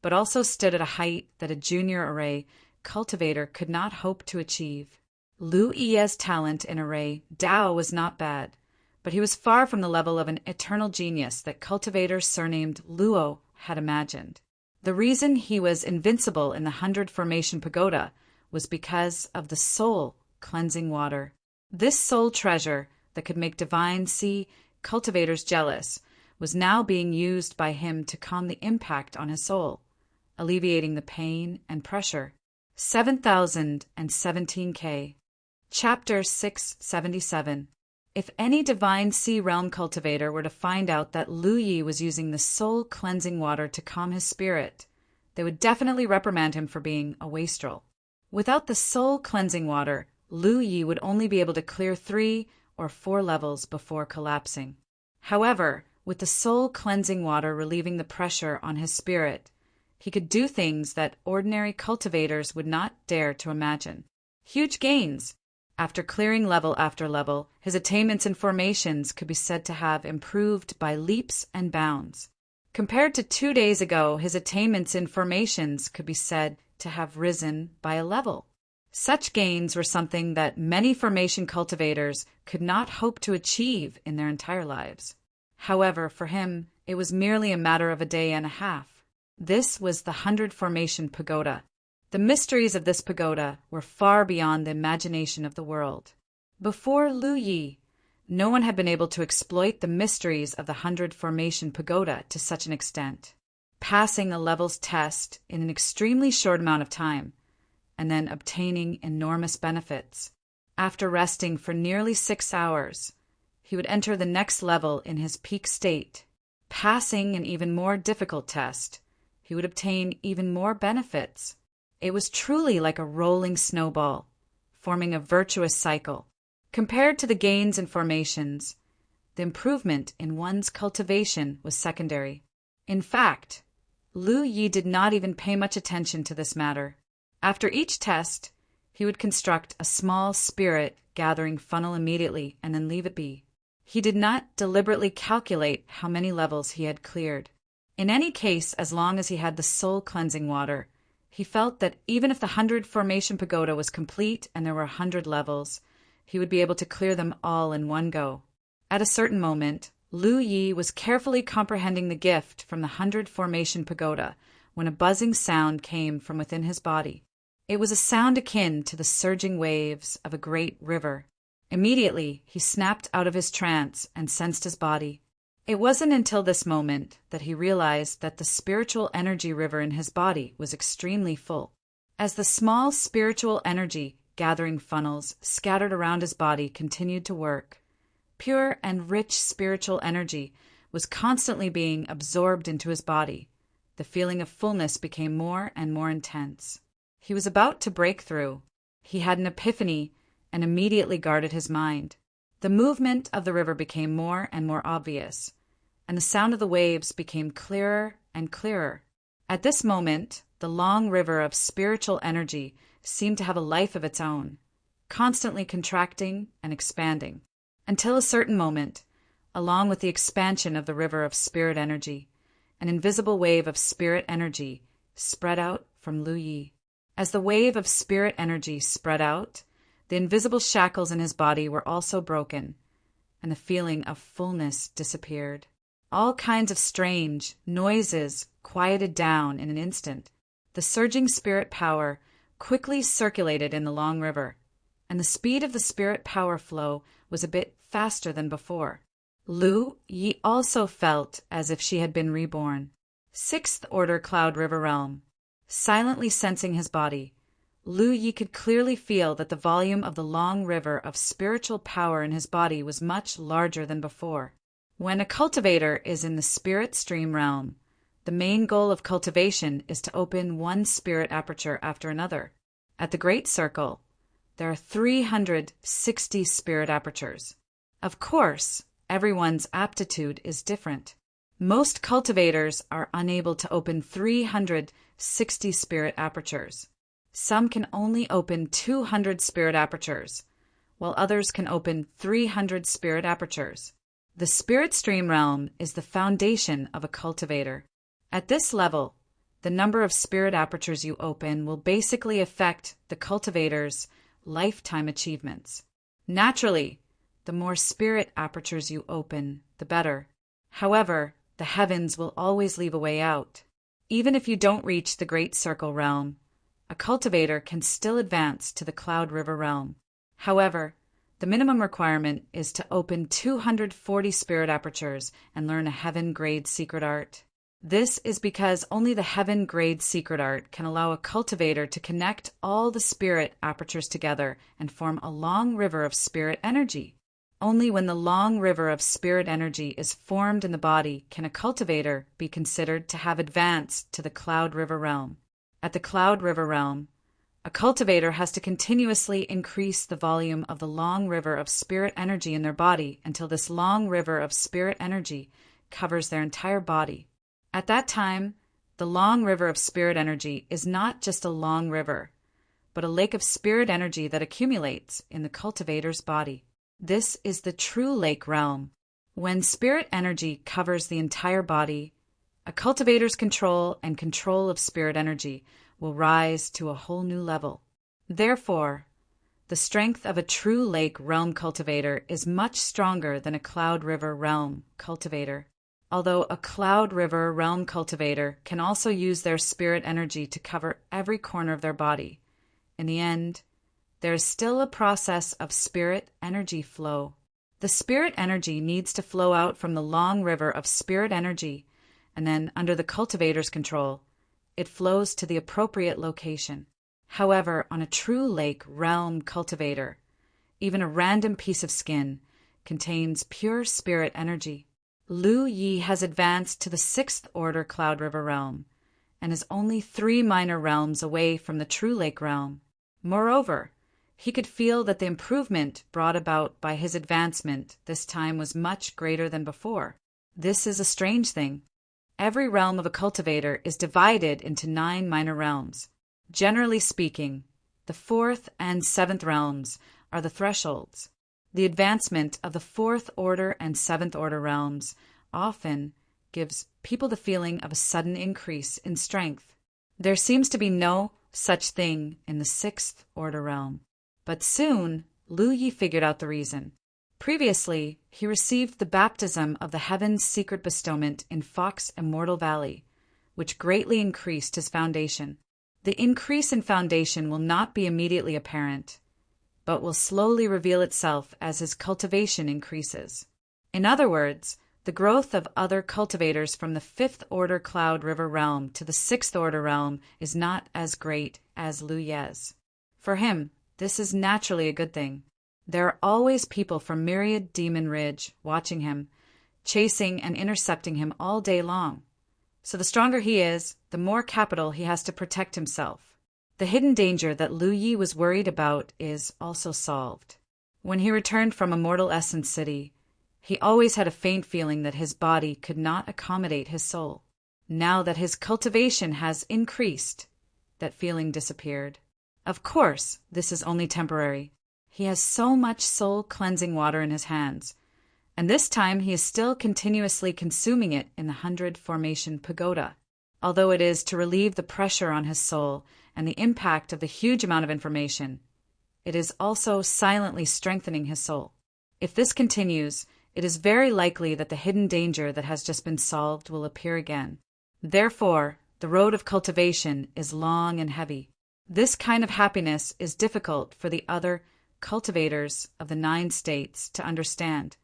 but also stood at a height that a junior array cultivator could not hope to achieve. Lu Yi's talent in array Tao was not bad, but he was far from the level of an eternal genius that cultivators surnamed Luo had imagined. The reason he was invincible in the 100 Formation Pagoda was because of the soul cleansing water. This soul treasure that could make divine sea cultivators jealous was now being used by him to calm the impact on his soul, alleviating the pain and pressure. 7017K. Chapter 677. If any divine sea realm cultivator were to find out that Lu Yi was using the soul cleansing water to calm his spirit, they would definitely reprimand him for being a wastrel. Without the soul cleansing water, Lu Yi would only be able to clear 3 or 4 levels before collapsing. However, with the soul cleansing water relieving the pressure on his spirit, he could do things that ordinary cultivators would not dare to imagine. Huge gains! After clearing level after level, his attainments and formations could be said to have improved by leaps and bounds. Compared to 2 days ago, his attainments and formations could be said to have risen by a level. Such gains were something that many formation cultivators could not hope to achieve in their entire lives. However, for him, it was merely a matter of a day and a half. This was the 100 Formation Pagoda. The mysteries of this pagoda were far beyond the imagination of the world. Before Lu Yi, no one had been able to exploit the mysteries of the 100 Formation Pagoda to such an extent, passing a levels test in an extremely short amount of time, and then obtaining enormous benefits. After resting for nearly 6 hours, he would enter the next level in his peak state. Passing an even more difficult test, he would obtain even more benefits. It was truly like a rolling snowball, forming a virtuous cycle. Compared to the gains and formations, the improvement in one's cultivation was secondary. In fact, Lu Yi did not even pay much attention to this matter. After each test, he would construct a small spirit gathering funnel immediately and then leave it be. He did not deliberately calculate how many levels he had cleared. In any case, as long as he had the soul cleansing water, he felt that even if the 100 Formation Pagoda was complete and there were 100 levels, he would be able to clear them all in one go. At a certain moment, Lu Yi was carefully comprehending the gift from the 100 Formation Pagoda when a buzzing sound came from within his body. It was a sound akin to the surging waves of a great river. Immediately, he snapped out of his trance and sensed his body. It wasn't until this moment that he realized that the spiritual energy river in his body was extremely full. As the small spiritual energy gathering funnels scattered around his body continued to work, pure and rich spiritual energy was constantly being absorbed into his body. The feeling of fullness became more and more intense. He was about to break through. He had an epiphany and immediately guarded his mind. The movement of the river became more and more obvious, and the sound of the waves became clearer and clearer. At this moment, the long river of spiritual energy seemed to have a life of its own, constantly contracting and expanding, until a certain moment, along with the expansion of the river of spirit energy, an invisible wave of spirit energy spread out from Lu Yi. As the wave of spirit energy spread out, the invisible shackles in his body were also broken, and the feeling of fullness disappeared. All kinds of strange noises quieted down in an instant. The surging spirit power quickly circulated in the long river, and the speed of the spirit power flow was a bit faster than before. Lu Yi also felt as if she had been reborn. Sixth Order Cloud River Realm. Silently sensing his body, Lu Yi could clearly feel that the volume of the long river of spiritual power in his body was much larger than before. When a cultivator is in the spirit stream realm, the main goal of cultivation is to open one spirit aperture after another. At the Great Circle, there are 360 spirit apertures. Of course, everyone's aptitude is different. Most cultivators are unable to open 360 spirit apertures. Some can only open 200 spirit apertures, while others can open 300 spirit apertures. The spirit stream realm is the foundation of a cultivator. At this level, the number of spirit apertures you open will basically affect the cultivator's lifetime achievements. Naturally, the more spirit apertures you open, the better. However, the heavens will always leave a way out. Even if you don't reach the Great Circle realm, a cultivator can still advance to the Cloud River realm. However, the minimum requirement is to open 240 spirit apertures and learn a heaven-grade secret art. This is because only the heaven-grade secret art can allow a cultivator to connect all the spirit apertures together and form a long river of spirit energy. Only when the long river of spirit energy is formed in the body can a cultivator be considered to have advanced to the Cloud River realm. At the Cloud River realm, a cultivator has to continuously increase the volume of the long river of spirit energy in their body until this long river of spirit energy covers their entire body. At that time, the long river of spirit energy is not just a long river, but a lake of spirit energy that accumulates in the cultivator's body. This is the true lake realm. When spirit energy covers the entire body, a cultivator's control and control of spirit energy will rise to a whole new level. Therefore, the strength of a true lake realm cultivator is much stronger than a cloud river realm cultivator. Although a cloud river realm cultivator can also use their spirit energy to cover every corner of their body, in the end, there is still a process of spirit energy flow. The spirit energy needs to flow out from the long river of spirit energy, and then, under the cultivator's control, it flows to the appropriate location. However, on a true lake realm cultivator, even a random piece of skin contains pure spirit energy. Lu Yi has advanced to the 6th order Cloud River realm, and is only 3 minor realms away from the true lake realm. Moreover, he could feel that the improvement brought about by his advancement this time was much greater than before. This is a strange thing. Every realm of a cultivator is divided into 9 minor realms. Generally speaking, the 4th and 7th realms are the thresholds. The advancement of the 4th order and 7th order realms often gives people the feeling of a sudden increase in strength. There seems to be no such thing in the 6th order realm. But soon, Lu Yi figured out the reason. Previously, he received the baptism of the Heaven's secret bestowment in Fox Immortal Valley, which greatly increased his foundation. The increase in foundation will not be immediately apparent, but will slowly reveal itself as his cultivation increases. In other words, the growth of other cultivators from the 5th order Cloud River realm to the 6th order realm is not as great as Lu Ye's. For him, this is naturally a good thing. There are always people from Myriad Demon Ridge watching him, chasing and intercepting him all day long. So the stronger he is, the more capital he has to protect himself. The hidden danger that Lu Yi was worried about is also solved. When he returned from Immortal Essence City, he always had a faint feeling that his body could not accommodate his soul. Now that his cultivation has increased, that feeling disappeared. Of course, this is only temporary. He has so much soul-cleansing water in his hands, and this time he is still continuously consuming it in the 100 Formation Pagoda. Although it is to relieve the pressure on his soul and the impact of the huge amount of information, it is also silently strengthening his soul. If this continues, it is very likely that the hidden danger that has just been solved will appear again. Therefore, the road of cultivation is long and heavy. This kind of happiness is difficult for the other cultivators of the 9 states to understand.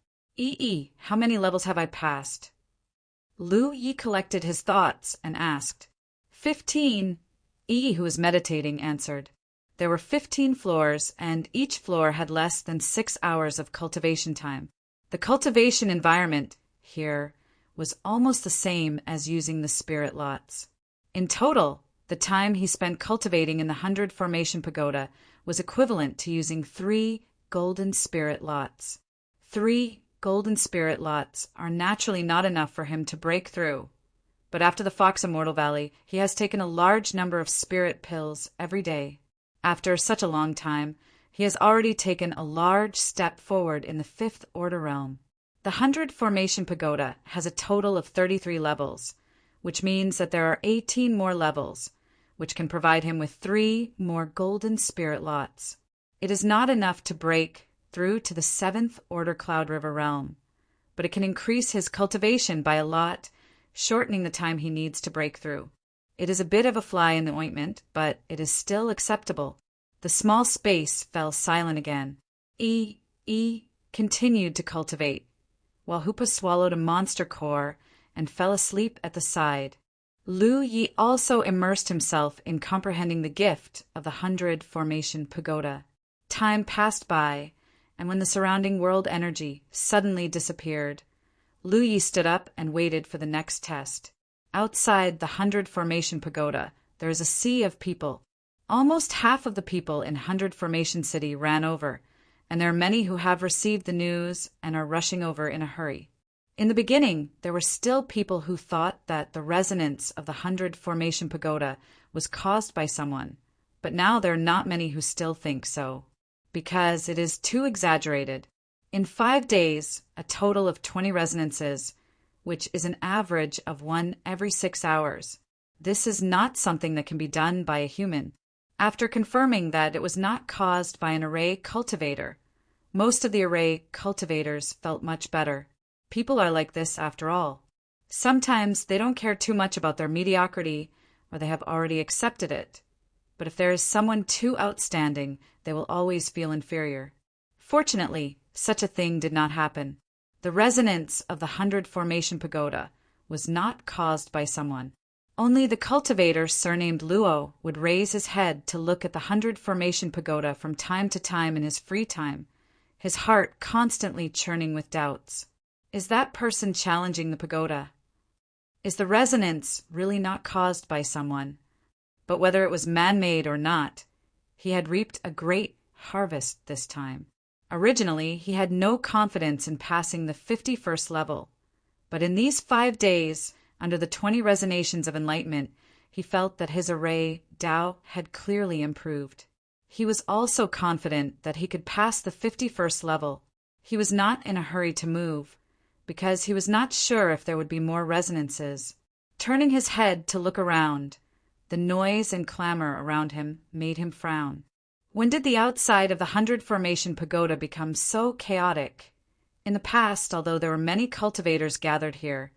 How many levels have I passed? Lu Yi collected his thoughts and asked. 15. Who was meditating, answered. There were 15 floors, and each floor had less than 6 hours of cultivation time. The cultivation environment here was almost the same as using the spirit lots. In total, the time he spent cultivating in the 100 Formation Pagoda was equivalent to using 3 golden spirit lots. 3 golden spirit lots are naturally not enough for him to break through, but after the Fox Immortal Valley, he has taken a large number of spirit pills every day. After such a long time, he has already taken a large step forward in the 5th order realm. The 100 Formation Pagoda has a total of 33 levels, which means that there are 18 more levels, which can provide him with 3 more golden spirit lots. It is not enough to break through to the 7th order Cloud River realm, but it can increase his cultivation by a lot, shortening the time he needs to break through. It is a bit of a fly in the ointment, but it is still acceptable. The small space fell silent again. Continued to cultivate, while Hoopa swallowed a monster core and fell asleep at the side. Lu Yi also immersed himself in comprehending the gift of the 100 Formation Pagoda. Time passed by, and when the surrounding world energy suddenly disappeared, Lu Yi stood up and waited for the next test. Outside the 100 Formation Pagoda, there is a sea of people. Almost half of the people in 100 Formation City ran over, and there are many who have received the news and are rushing over in a hurry. In the beginning, there were still people who thought that the resonance of the 100 Formation Pagoda was caused by someone, But now there are not many who still think so, because it is too exaggerated. In 5 days, a total of 20 resonances, which is an average of one every 6 hours. This is not something that can be done by a human. After confirming that it was not caused by an array cultivator, most of the array cultivators felt much better. People are like this after all. Sometimes they don't care too much about their mediocrity, or they have already accepted it. But if there is someone too outstanding, they will always feel inferior. Fortunately, such a thing did not happen. The resonance of the 100 Formation Pagoda was not caused by someone. Only the cultivator surnamed Luo would raise his head to look at the 100 Formation Pagoda from time to time in his free time, his heart constantly churning with doubts. Is that person challenging the pagoda? Is the resonance really not caused by someone? But whether it was man-made or not, he had reaped a great harvest this time. Originally, he had no confidence in passing the 51st level, but in these 5 days, under the 20 resonations of enlightenment, he felt that his array Tao had clearly improved. He was also confident that he could pass the 51st level. He was not in a hurry to move, because he was not sure if there would be more resonances. Turning his head to look around, the noise and clamor around him made him frown. When did the outside of the 100 Formation Pagoda become so chaotic? In the past, although there were many cultivators gathered here,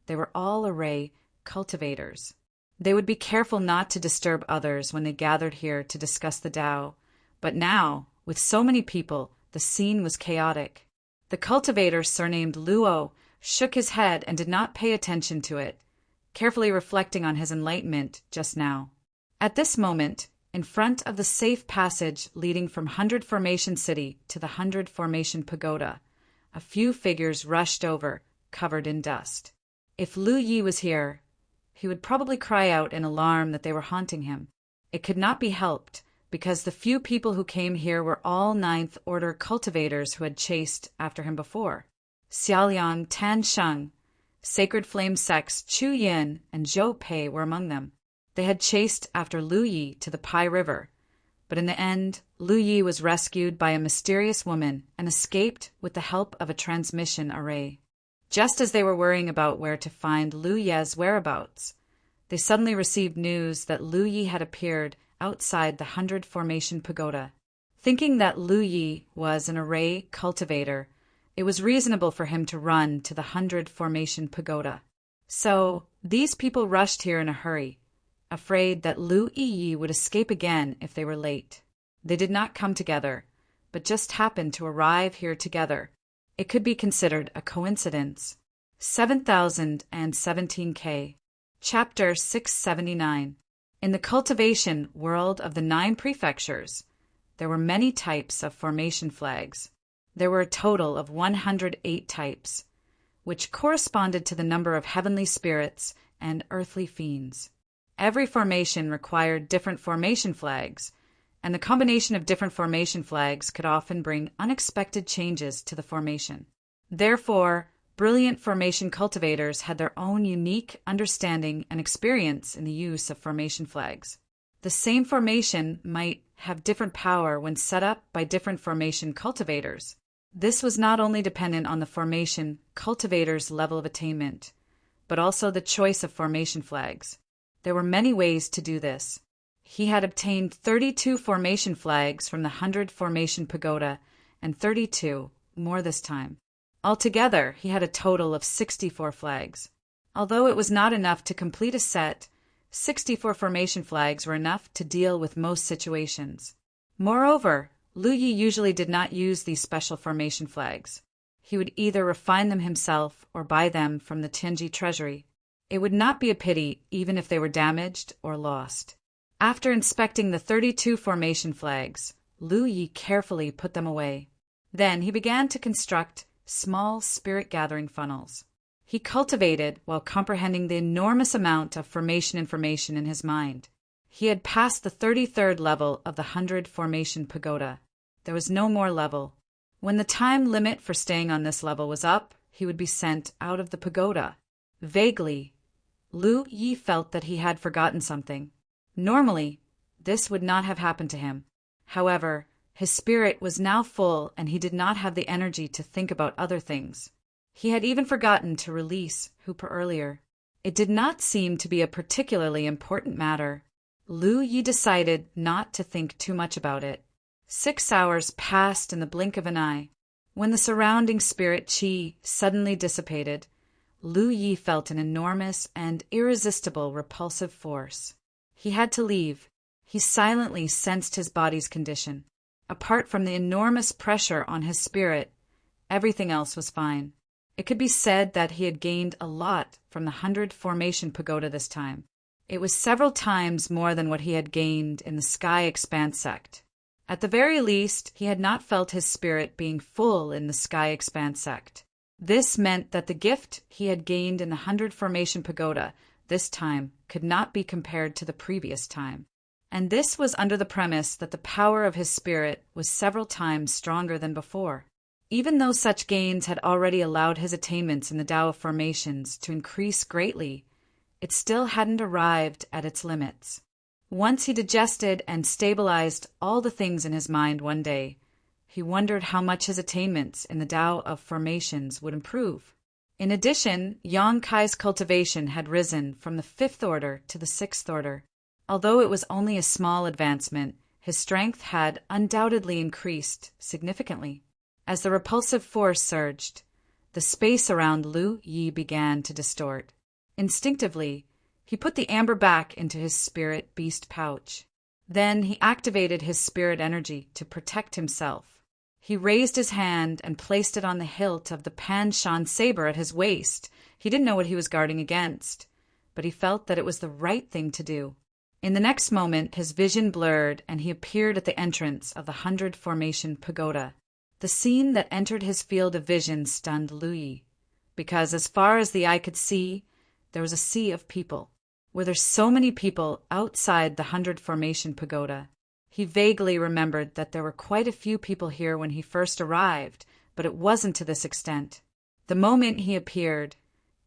they were all array cultivators. They would be careful not to disturb others when they gathered here to discuss the Tao. But now, with so many people, the scene was chaotic. The cultivator surnamed Luo shook his head and did not pay attention to it, carefully reflecting on his enlightenment just now. At this moment, in front of the safe passage leading from 100 Formation City to the 100 Formation Pagoda, a few figures rushed over, covered in dust. If Lu Yi was here, he would probably cry out in alarm that they were haunting him. It could not be helped, because the few people who came here were all Ninth Order cultivators who had chased after him before. Xiaoliang, Tan Sheng, Sacred Flame sects Chu Yin and Zhou Pei were among them. They had chased after Lu Yi to the Pai River, but in the end, Lu Yi was rescued by a mysterious woman and escaped with the help of a transmission array. Just as they were worrying about where to find Lu Ye's whereabouts, they suddenly received news that Lu Yi had appeared outside the 100 Formation Pagoda. Thinking that Lu Yi was an array cultivator, it was reasonable for him to run to the 100 Formation Pagoda. So, these people rushed here in a hurry, afraid that Lu Yi would escape again if they were late. They did not come together, but just happened to arrive here together. It could be considered a coincidence. 7017K. Chapter 679. In the cultivation world of the 9 prefectures, there were many types of formation flags. There were a total of 108 types, which corresponded to the number of heavenly spirits and earthly fiends. Every formation required different formation flags, and the combination of different formation flags could often bring unexpected changes to the formation. Therefore, brilliant formation cultivators had their own unique understanding and experience in the use of formation flags. The same formation might have different power when set up by different formation cultivators. This was not only dependent on the formation cultivator's level of attainment, but also the choice of formation flags. There were many ways to do this. He had obtained 32 formation flags from the 100 Formation Pagoda, and 32 more this time. Altogether, he had a total of 64 flags. Although it was not enough to complete a set, 64 formation flags were enough to deal with most situations. Moreover, Lu Yi usually did not use these special formation flags. He would either refine them himself or buy them from the Tianji treasury. It would not be a pity even if they were damaged or lost. After inspecting the 32 formation flags, Lu Yi carefully put them away. Then he began to construct small spirit-gathering funnels. He cultivated while comprehending the enormous amount of formation information in his mind. He had passed the 33rd level of the 100 Formation Pagoda. There was no more level. When the time limit for staying on this level was up, he would be sent out of the pagoda. Vaguely, Lu Yi felt that he had forgotten something. Normally, this would not have happened to him. However, his spirit was now full and he did not have the energy to think about other things. He had even forgotten to release Hooper earlier. It did not seem to be a particularly important matter. Lu Yi decided not to think too much about it. 6 hours passed in the blink of an eye. When the surrounding spirit qi suddenly dissipated, Lu Yi felt an enormous and irresistible repulsive force. He had to leave. He silently sensed his body's condition. Apart from the enormous pressure on his spirit, everything else was fine. It could be said that he had gained a lot from the 100 Formation Pagoda this time. It was several times more than what he had gained in the Sky Expanse sect. At the very least, he had not felt his spirit being full in the Sky Expanse sect. This meant that the gift he had gained in the 100 Formation Pagoda this time could not be compared to the previous time. And this was under the premise that the power of his spirit was several times stronger than before. Even though such gains had already allowed his attainments in the Tao of Formations to increase greatly, it still hadn't arrived at its limits. Once he digested and stabilized all the things in his mind one day, he wondered how much his attainments in the Tao of Formations would improve. In addition, Yang Kai's cultivation had risen from the 5th order to the 6th order. Although it was only a small advancement, his strength had undoubtedly increased significantly. As the repulsive force surged, the space around Lu Yi began to distort. Instinctively, he put the amber back into his spirit beast pouch. Then he activated his spirit energy to protect himself. He raised his hand and placed it on the hilt of the Pan-Shan saber at his waist. He didn't know what he was guarding against, but he felt that it was the right thing to do. In the next moment, his vision blurred and he appeared at the entrance of the 100 Formation Pagoda. The scene that entered his field of vision stunned Lu Yi, because as far as the eye could see, there was a sea of people. Were there so many people outside the 100 Formation Pagoda? He vaguely remembered that there were quite a few people here when he first arrived, but it wasn't to this extent. The moment he appeared,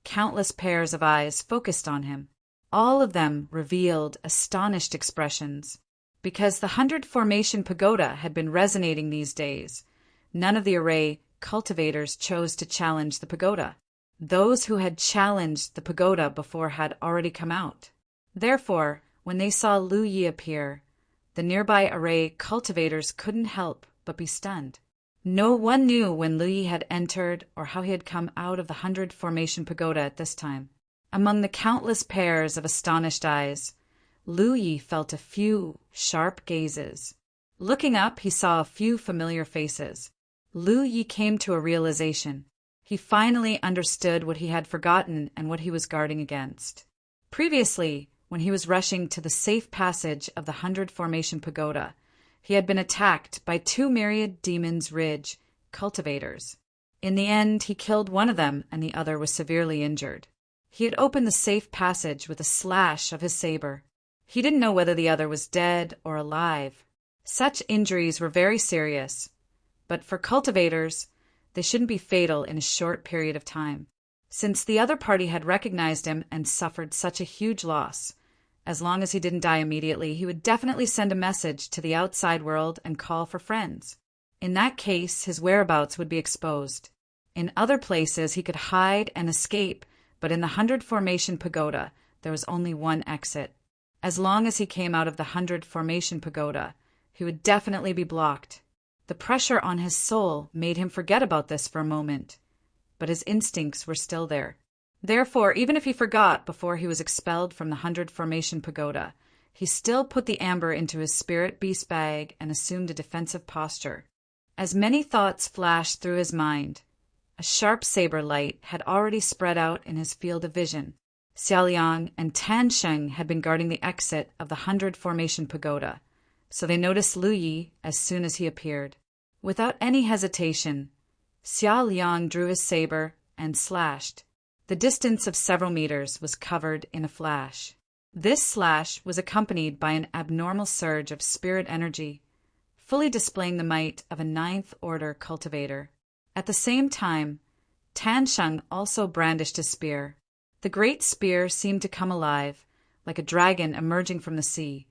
countless pairs of eyes focused on him. All of them revealed astonished expressions. Because the 100 Formation Pagoda had been resonating these days, none of the array cultivators chose to challenge the pagoda. Those who had challenged the pagoda before had already come out. Therefore, when they saw Lu Yi appear, the nearby array cultivators couldn't help but be stunned. No one knew when Lu Yi had entered or how he had come out of the 100 Formation Pagoda at this time. Among the countless pairs of astonished eyes, Lu Yi felt a few sharp gazes. Looking up, he saw a few familiar faces. Lu Yi came to a realization. He finally understood what he had forgotten and what he was guarding against. Previously, when he was rushing to the safe passage of the 100 Formation Pagoda, he had been attacked by 2 Myriad Demons Ridge cultivators. In the end, he killed one of them and the other was severely injured. He had opened the safe passage with a slash of his saber. He didn't know whether the other was dead or alive. Such injuries were very serious, but for cultivators, they shouldn't be fatal in a short period of time. Since the other party had recognized him and suffered such a huge loss, as long as he didn't die immediately, he would definitely send a message to the outside world and call for friends. In that case, his whereabouts would be exposed. In other places, he could hide and escape, but in the 100 Formation Pagoda, there was only one exit. As long as he came out of the 100 Formation Pagoda, he would definitely be blocked. The pressure on his soul made him forget about this for a moment, but his instincts were still there. Therefore, even if he forgot before he was expelled from the 100 Formation Pagoda, he still put the amber into his spirit beast bag and assumed a defensive posture. As many thoughts flashed through his mind, a sharp saber light had already spread out in his field of vision. Xiaoliang and Tan Sheng had been guarding the exit of the 100 Formation Pagoda, so they noticed Lu Yi as soon as he appeared. Without any hesitation, Xiao Liang drew his saber and slashed. The distance of several meters was covered in a flash. This slash was accompanied by an abnormal surge of spirit energy, fully displaying the might of a 9th order cultivator. At the same time, Tan Sheng also brandished his spear. The great spear seemed to come alive, like a dragon emerging from the sea.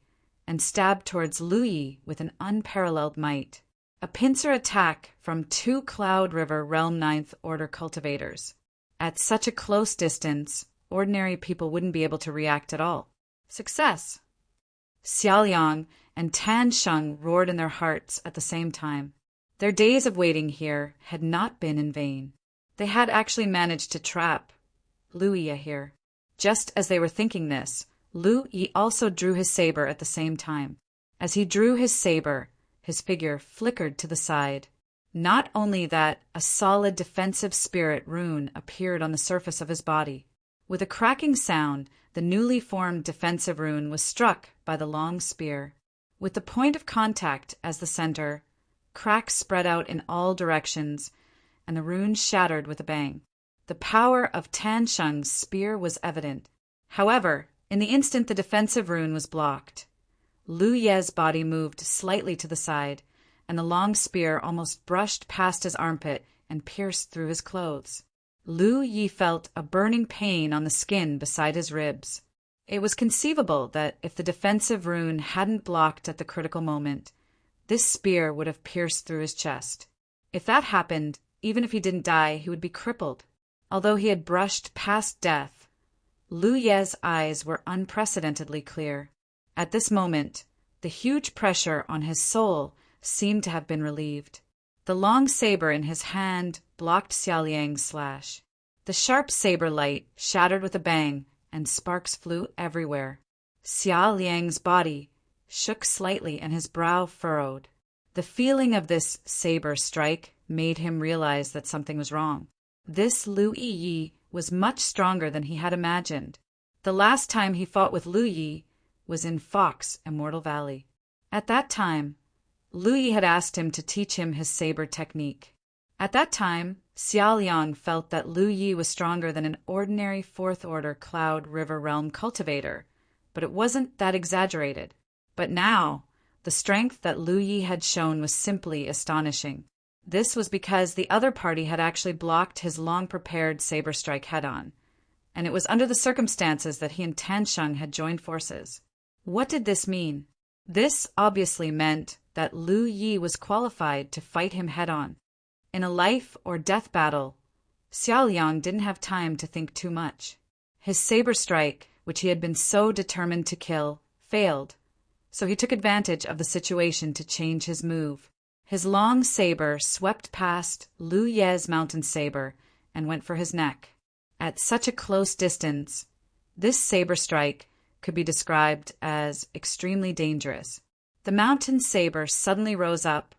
and stabbed towards Lu Yi with an unparalleled might. A pincer attack from two Cloud River Realm Ninth Order cultivators. At such a close distance, ordinary people wouldn't be able to react at all. Success! Xiaoliang and Tan Sheng roared in their hearts at the same time. Their days of waiting here had not been in vain. They had actually managed to trap Lu Yi here. Just as they were thinking this, Lu Yi also drew his saber at the same time. As he drew his saber, his figure flickered to the side. Not only that, a solid defensive spirit rune appeared on the surface of his body. With a cracking sound, the newly formed defensive rune was struck by the long spear. With the point of contact as the center, cracks spread out in all directions, and the rune shattered with a bang. The power of Tan Sheng's spear was evident. However, in the instant the defensive rune was blocked, Lu Ye's body moved slightly to the side, and the long spear almost brushed past his armpit and pierced through his clothes. Lu Yi felt a burning pain on the skin beside his ribs. It was conceivable that if the defensive rune hadn't blocked at the critical moment, this spear would have pierced through his chest. If that happened, even if he didn't die, he would be crippled. Although he had brushed past death, Lu Ye's eyes were unprecedentedly clear. At this moment, the huge pressure on his soul seemed to have been relieved. The long saber in his hand blocked Xiaoliang's slash. The sharp saber light shattered with a bang, and sparks flew everywhere. Xiaoliang's body shook slightly and his brow furrowed. The feeling of this saber strike made him realize that something was wrong. This Lu Yi was much stronger than he had imagined. The last time he fought with Lu Yi was in Fox Immortal Valley. At that time, Lu Yi had asked him to teach him his saber technique. At that time, Xiaoliang felt that Lu Yi was stronger than an ordinary Fourth Order Cloud River Realm cultivator, but it wasn't that exaggerated. But now, the strength that Lu Yi had shown was simply astonishing. This was because the other party had actually blocked his long-prepared saber strike head-on, and it was under the circumstances that he and Tan Sheng had joined forces. What did this mean? This obviously meant that Lu Yi was qualified to fight him head-on. In a life-or-death battle, Xiaoliang didn't have time to think too much. His saber strike, which he had been so determined to kill, failed, so he took advantage of the situation to change his move. His long saber swept past Lu Ye's mountain saber and went for his neck. At such a close distance, this saber strike could be described as extremely dangerous. The mountain saber suddenly rose up,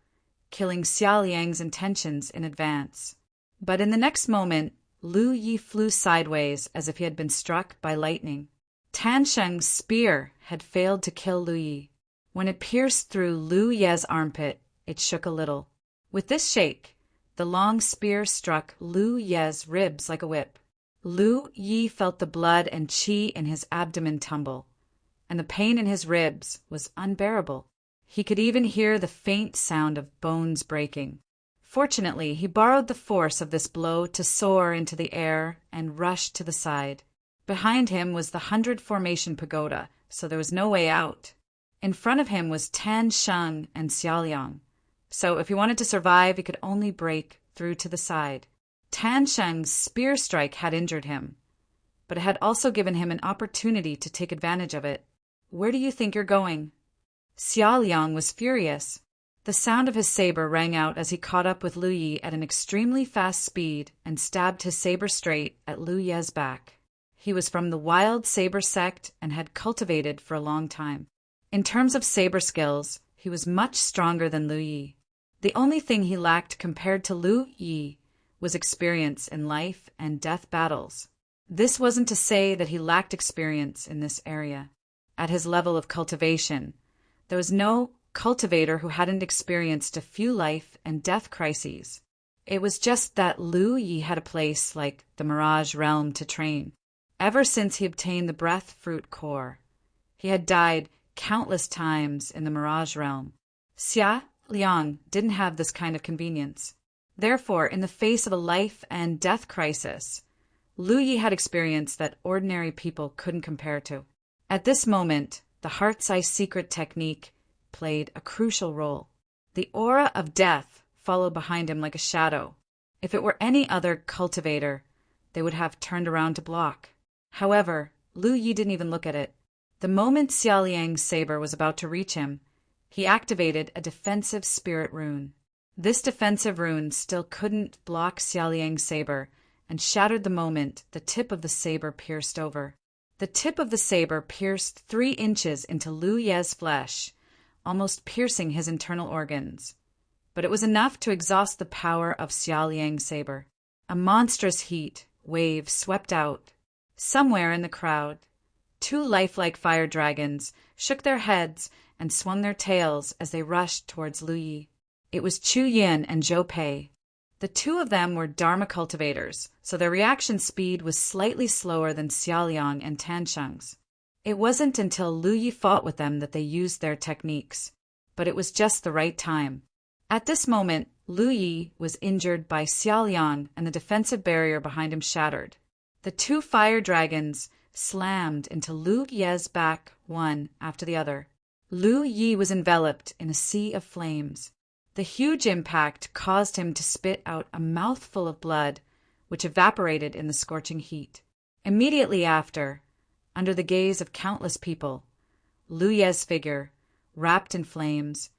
killing Xiaoliang's intentions in advance. But in the next moment, Lu Yi flew sideways as if he had been struck by lightning. Tan Sheng's spear had failed to kill Lu Yi. When it pierced through Lu Ye's armpit, it shook a little. With this shake, the long spear struck Lu Ye's ribs like a whip. Lu Yi felt the blood and qi in his abdomen tumble, and the pain in his ribs was unbearable. He could even hear the faint sound of bones breaking. Fortunately, he borrowed the force of this blow to soar into the air and rush to the side. Behind him was the 100 Formation Pagoda, so there was no way out. In front of him was Tan Sheng and Xiaoliang, so if he wanted to survive, he could only break through to the side. Tan Sheng's spear strike had injured him, but it had also given him an opportunity to take advantage of it. "Where do you think you're going?" Xiaoliang was furious. The sound of his saber rang out as he caught up with Lu Yi at an extremely fast speed and stabbed his saber straight at Lu Ye's back. He was from the Wild Saber sect and had cultivated for a long time. In terms of saber skills, he was much stronger than Lu Yi. The only thing he lacked compared to Lu Yi was experience in life and death battles. This wasn't to say that he lacked experience in this area. At his level of cultivation, there was no cultivator who hadn't experienced a few life and death crises. It was just that Lu Yi had a place like the Mirage Realm to train. Ever since he obtained the Breath Fruit Core, he had died countless times in the Mirage Realm. Xia Liang didn't have this kind of convenience. Therefore, in the face of a life and death crisis, Lu Yi had experience that ordinary people couldn't compare to. At this moment, the Heart's Eye secret technique played a crucial role. The aura of death followed behind him like a shadow. If it were any other cultivator, they would have turned around to block. However, Lu Yi didn't even look at it. The moment Xiaoliang's saber was about to reach him, he activated a defensive spirit rune. This defensive rune still couldn't block Xiaoliang's saber and shattered the moment the tip of the saber pierced over. The tip of the saber pierced 3 inches into Lu Ye's flesh, almost piercing his internal organs. But it was enough to exhaust the power of Xiaoliang's saber. A monstrous heat wave swept out. Somewhere in the crowd, 2 lifelike fire dragons shook their heads and swung their tails as they rushed towards Lu Yi. It was Chu Yin and Zhou Pei. The 2 of them were Dharma cultivators, so their reaction speed was slightly slower than Xiaoliang and Tansheng's. It wasn't until Lu Yi fought with them that they used their techniques, but it was just the right time. At this moment, Lu Yi was injured by Xiaoliang and the defensive barrier behind him shattered. The 2 fire dragons slammed into Lu Ye's back one after the other. Lu Yi was enveloped in a sea of flames. The huge impact caused him to spit out a mouthful of blood, which evaporated in the scorching heat. Immediately after, under the gaze of countless people, Lu Ye's figure, wrapped in flames,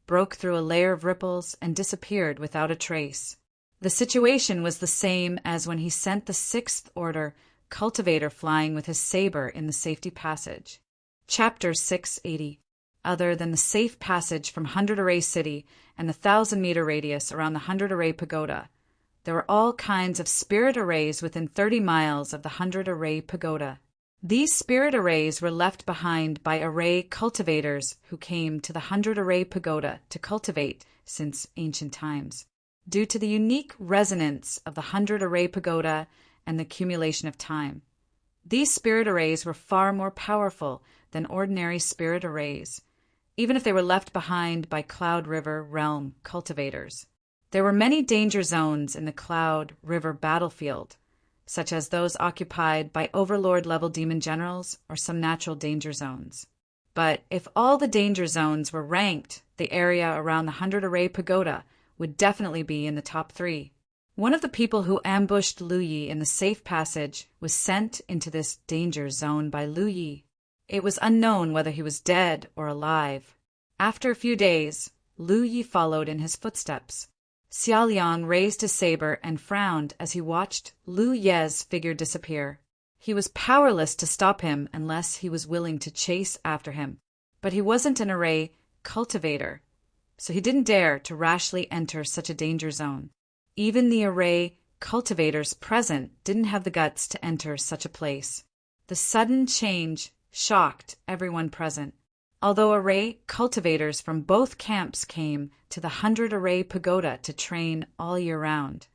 broke through a layer of ripples and disappeared without a trace. The situation was the same as when he sent the 6th Order cultivator flying with his saber in the safety passage. Chapter 680. Other than the safe passage from 100 Array City and the 1,000-meter radius around the 100 Array Pagoda, there were all kinds of spirit arrays within 30 miles of the 100 Array Pagoda. These spirit arrays were left behind by array cultivators who came to the 100 Array Pagoda to cultivate since ancient times. Due to the unique resonance of the 100 Array Pagoda and the accumulation of time, these spirit arrays were far more powerful than ordinary spirit arrays, even if they were left behind by Cloud River realm cultivators. There were many danger zones in the Cloud River battlefield, such as those occupied by Overlord-level demon generals or some natural danger zones. But if all the danger zones were ranked, the area around the 100 Array Pagoda would definitely be in the top 3. One of the people who ambushed Lu Yi in the safe passage was sent into this danger zone by Lu Yi. It was unknown whether he was dead or alive. After a few days, Lu Yi followed in his footsteps. Xiaoliang raised his saber and frowned as he watched Lu Ye's figure disappear. He was powerless to stop him unless he was willing to chase after him. But he wasn't an array cultivator, so he didn't dare to rashly enter such a danger zone. Even the array cultivators present didn't have the guts to enter such a place. The sudden change shocked everyone present. Although array cultivators from both camps came to the 100 Array Pagoda to train all year round,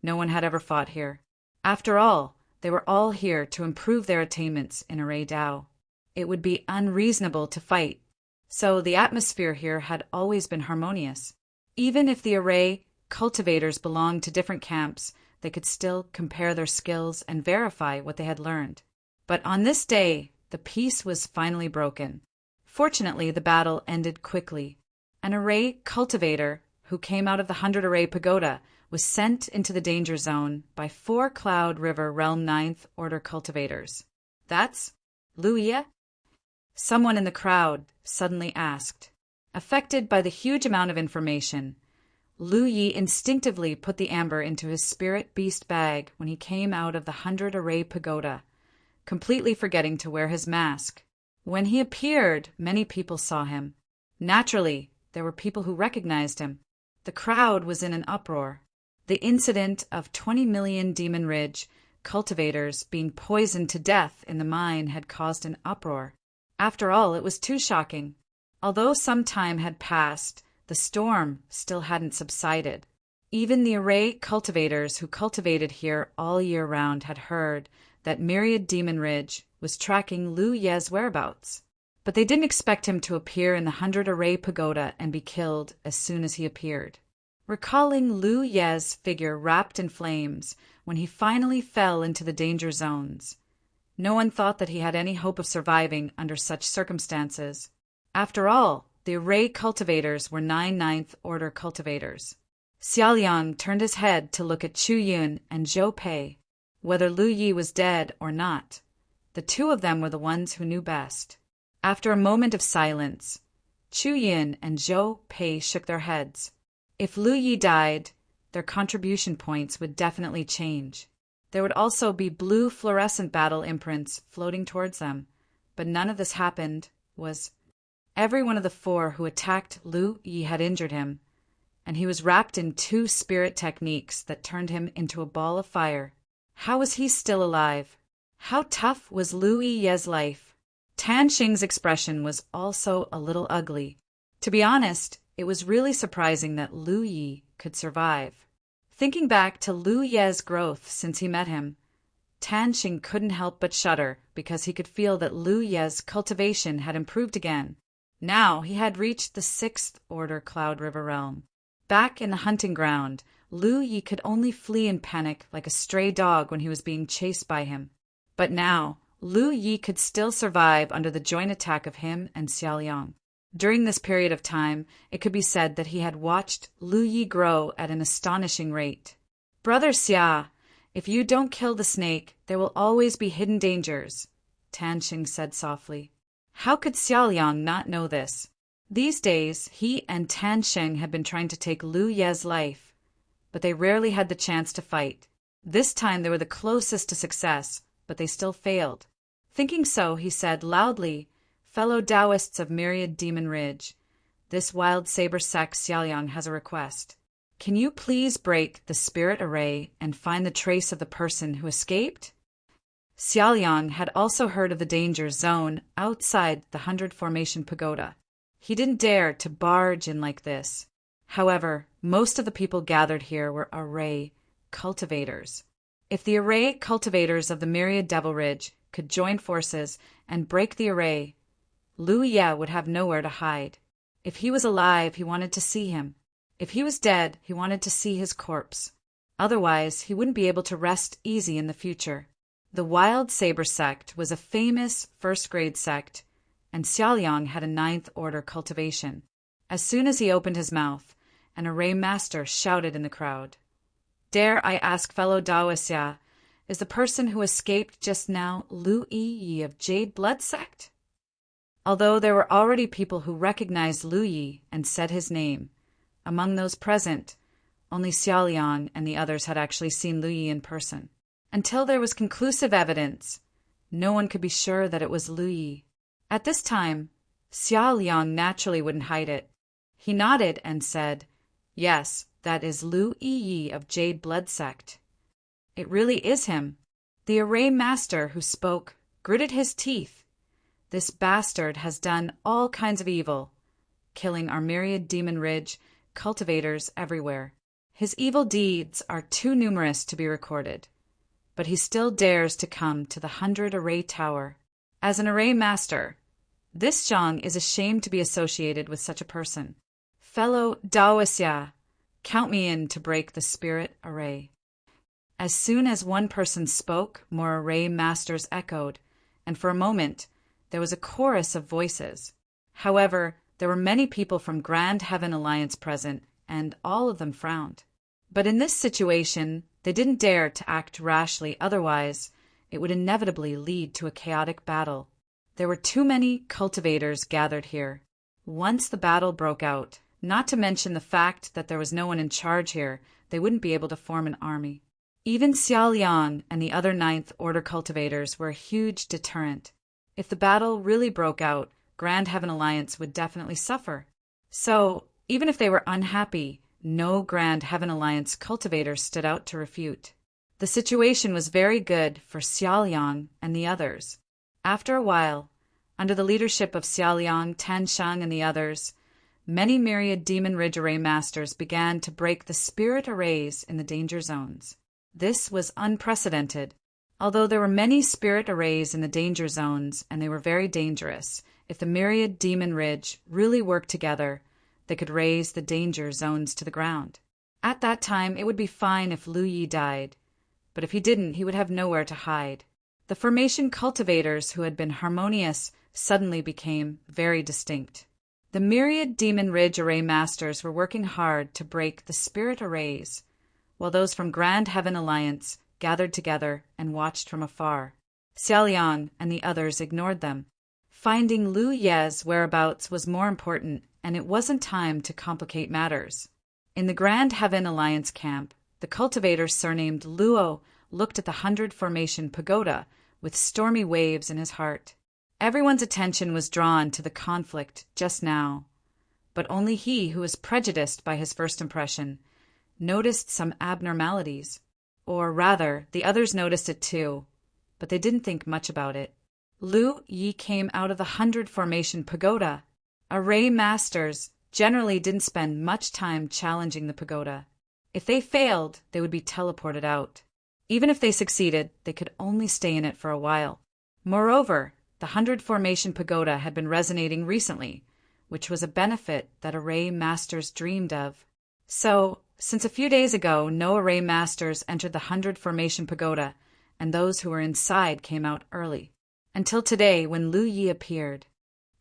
no one had ever fought here. After all, they were all here to improve their attainments in Array Dao. It would be unreasonable to fight, so the atmosphere here had always been harmonious. Even if the array cultivators belonged to different camps, they could still compare their skills and verify what they had learned. But on this day, the peace was finally broken. Fortunately, the battle ended quickly. An array cultivator who came out of the 100 Array Pagoda was sent into the danger zone by 4 Cloud River Realm 9th Order cultivators. That's Lu Yi? Someone in the crowd suddenly asked. Affected by the huge amount of information, Lu Yi instinctively put the amber into his spirit beast bag when he came out of the 100 Array Pagoda, completely forgetting to wear his mask. When he appeared, many people saw him. Naturally, there were people who recognized him. The crowd was in an uproar. The incident of 20 million Demon Ridge cultivators being poisoned to death in the mine had caused an uproar. After all, it was too shocking. Although some time had passed, the storm still hadn't subsided. Even the array cultivators who cultivated here all year round had heard that Myriad Demon Ridge was tracking Lu Ye's whereabouts. But they didn't expect him to appear in the 100 Array Pagoda and be killed as soon as he appeared. Recalling Lu Ye's figure wrapped in flames when he finally fell into the danger zones, No one thought that he had any hope of surviving under such circumstances. After all, the array cultivators were 9 ninth order cultivators. Xiaoliang turned his head to look at Chu Yun and Zhou Pei. Whether Lu Yi was dead or not, the two of them were the ones who knew best. After a moment of silence, Chu Yun and Zhou Pei shook their heads. If Lu Yi died, their contribution points would definitely change. There would also be blue fluorescent battle imprints floating towards them, but none of this happened. Every one of the four who attacked Lu Yi had injured him, and he was wrapped in 2 spirit techniques that turned him into a ball of fire. How was he still alive? How tough was Lu Yi's life? Tan Xing's expression was also a little ugly. To be honest, it was really surprising that Lu Yi could survive. Thinking back to Lu Yi's growth since he met him, Tan Xing couldn't help but shudder because he could feel that Lu Yi's cultivation had improved again. Now he had reached the 6th order Cloud River realm. Back in the hunting ground, Lu Yi could only flee in panic like a stray dog when he was being chased by him. But now, Lu Yi could still survive under the joint attack of him and Xiaoliang. During this period of time, it could be said that he had watched Lu Yi grow at an astonishing rate. "Brother Xia, if you don't kill the snake, there will always be hidden dangers," Tan Xing said softly. How could Xiaoliang not know this? These days, he and Tan Xing had been trying to take Lu Yi's life, but they rarely had the chance to fight. This time they were the closest to success, but they still failed. Thinking so, he said loudly, "Fellow Taoists of Myriad Demon Ridge, this wild saber sect Xiaoliang has a request. Can you please break the spirit array and find the trace of the person who escaped?" Xiaoliang had also heard of the danger zone outside the 100 Formation Pagoda. He didn't dare to barge in like this. However, most of the people gathered here were array cultivators. If the array cultivators of the Myriad Devil Ridge could join forces and break the array, Lu Yi would have nowhere to hide. If he was alive, he wanted to see him. If he was dead, he wanted to see his corpse. Otherwise, he wouldn't be able to rest easy in the future. The Wild Saber sect was a famous first-grade sect, and Xiaoliang had a 9th order cultivation. As soon as he opened his mouth, an array master shouted in the crowd, "Dare I ask fellow Taoists, is the person who escaped just now Lu Yi of Jade Blood sect?" Although there were already people who recognized Lu Yi and said his name, among those present, only Xiaoliang and the others had actually seen Lu Yi in person. Until there was conclusive evidence, no one could be sure that it was Lu Yi. At this time, Xiaoliang naturally wouldn't hide it. He nodded and said, "Yes, that is Lu Yi of Jade Blood sect. It really is him." The array master who spoke gritted his teeth. "This bastard has done all kinds of evil, killing our Myriad Demon Ridge cultivators everywhere. His evil deeds are too numerous to be recorded, but he still dares to come to the 100 Array Tower. As an array master, this Zhang is ashamed to be associated with such a person. Fellow Taoists, count me in to break the spirit array." As soon as one person spoke, more array masters echoed, and for a moment there was a chorus of voices. However, there were many people from Grand Heaven Alliance present, and all of them frowned. But in this situation, they didn't dare to act rashly, otherwise it would inevitably lead to a chaotic battle. There were too many cultivators gathered here. Once the battle broke out, not to mention the fact that there was no one in charge here, they wouldn't be able to form an army. Even Xiaoliang and the other 9th Order cultivators were a huge deterrent. If the battle really broke out, Grand Heaven Alliance would definitely suffer. So, even if they were unhappy, no Grand Heaven Alliance cultivators stood out to refute. The situation was very good for Xiaoliang and the others. After a while, under the leadership of Xiaoliang, Tan Shang, and the others, many Myriad Demon Ridge Array Masters began to break the spirit arrays in the danger zones. This was unprecedented. Although there were many spirit arrays in the danger zones, and they were very dangerous, if the Myriad Demon Ridge really worked together, they could raise the danger zones to the ground. At that time, it would be fine if Lu Yi died, but if he didn't, he would have nowhere to hide. The formation cultivators who had been harmonious suddenly became very distinct. The myriad Demon Ridge array masters were working hard to break the spirit arrays, while those from Grand Heaven Alliance gathered together and watched from afar. Xiaoliang and the others ignored them. Finding Lu Ye's whereabouts was more important, and it wasn't time to complicate matters. In the Grand Heaven Alliance camp, the cultivator surnamed Luo looked at the 100 Formation Pagoda with stormy waves in his heart. Everyone's attention was drawn to the conflict just now, but only he, who was prejudiced by his first impression, noticed some abnormalities. Or rather, the others noticed it too, but they didn't think much about it. Lu Yi came out of the 100 Formation Pagoda. Array masters generally didn't spend much time challenging the pagoda. If they failed, they would be teleported out. Even if they succeeded, they could only stay in it for a while. Moreover, the 100 Formation Pagoda had been resonating recently, which was a benefit that array masters dreamed of. So, since a few days ago no array masters entered the 100 Formation Pagoda, and those who were inside came out early, until today when Lu Yi appeared.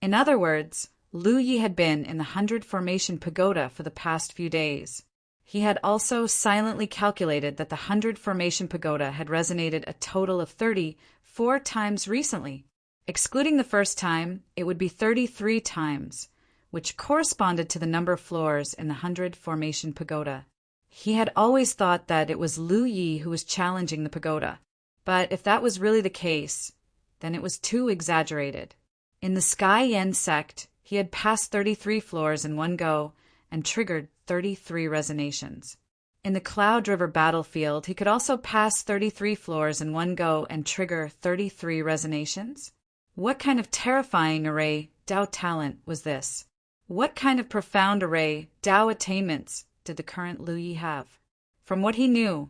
In other words, Lu Yi had been in the 100 Formation Pagoda for the past few days. He had also silently calculated that the 100 Formation Pagoda had resonated a total of 34 times recently. Excluding the first time, it would be 33 times, which corresponded to the number of floors in the 100 Formation Pagoda. He had always thought that it was Lu Yi who was challenging the pagoda, but if that was really the case, then it was too exaggerated. In the Sky Yen sect, he had passed 33 floors in one go and triggered 33 resonations. In the Cloud River battlefield, he could also pass 33 floors in one go and trigger 33 resonations. What kind of terrifying array Dao talent was this? What kind of profound array Dao attainments did the current Lu Yi have? From what he knew,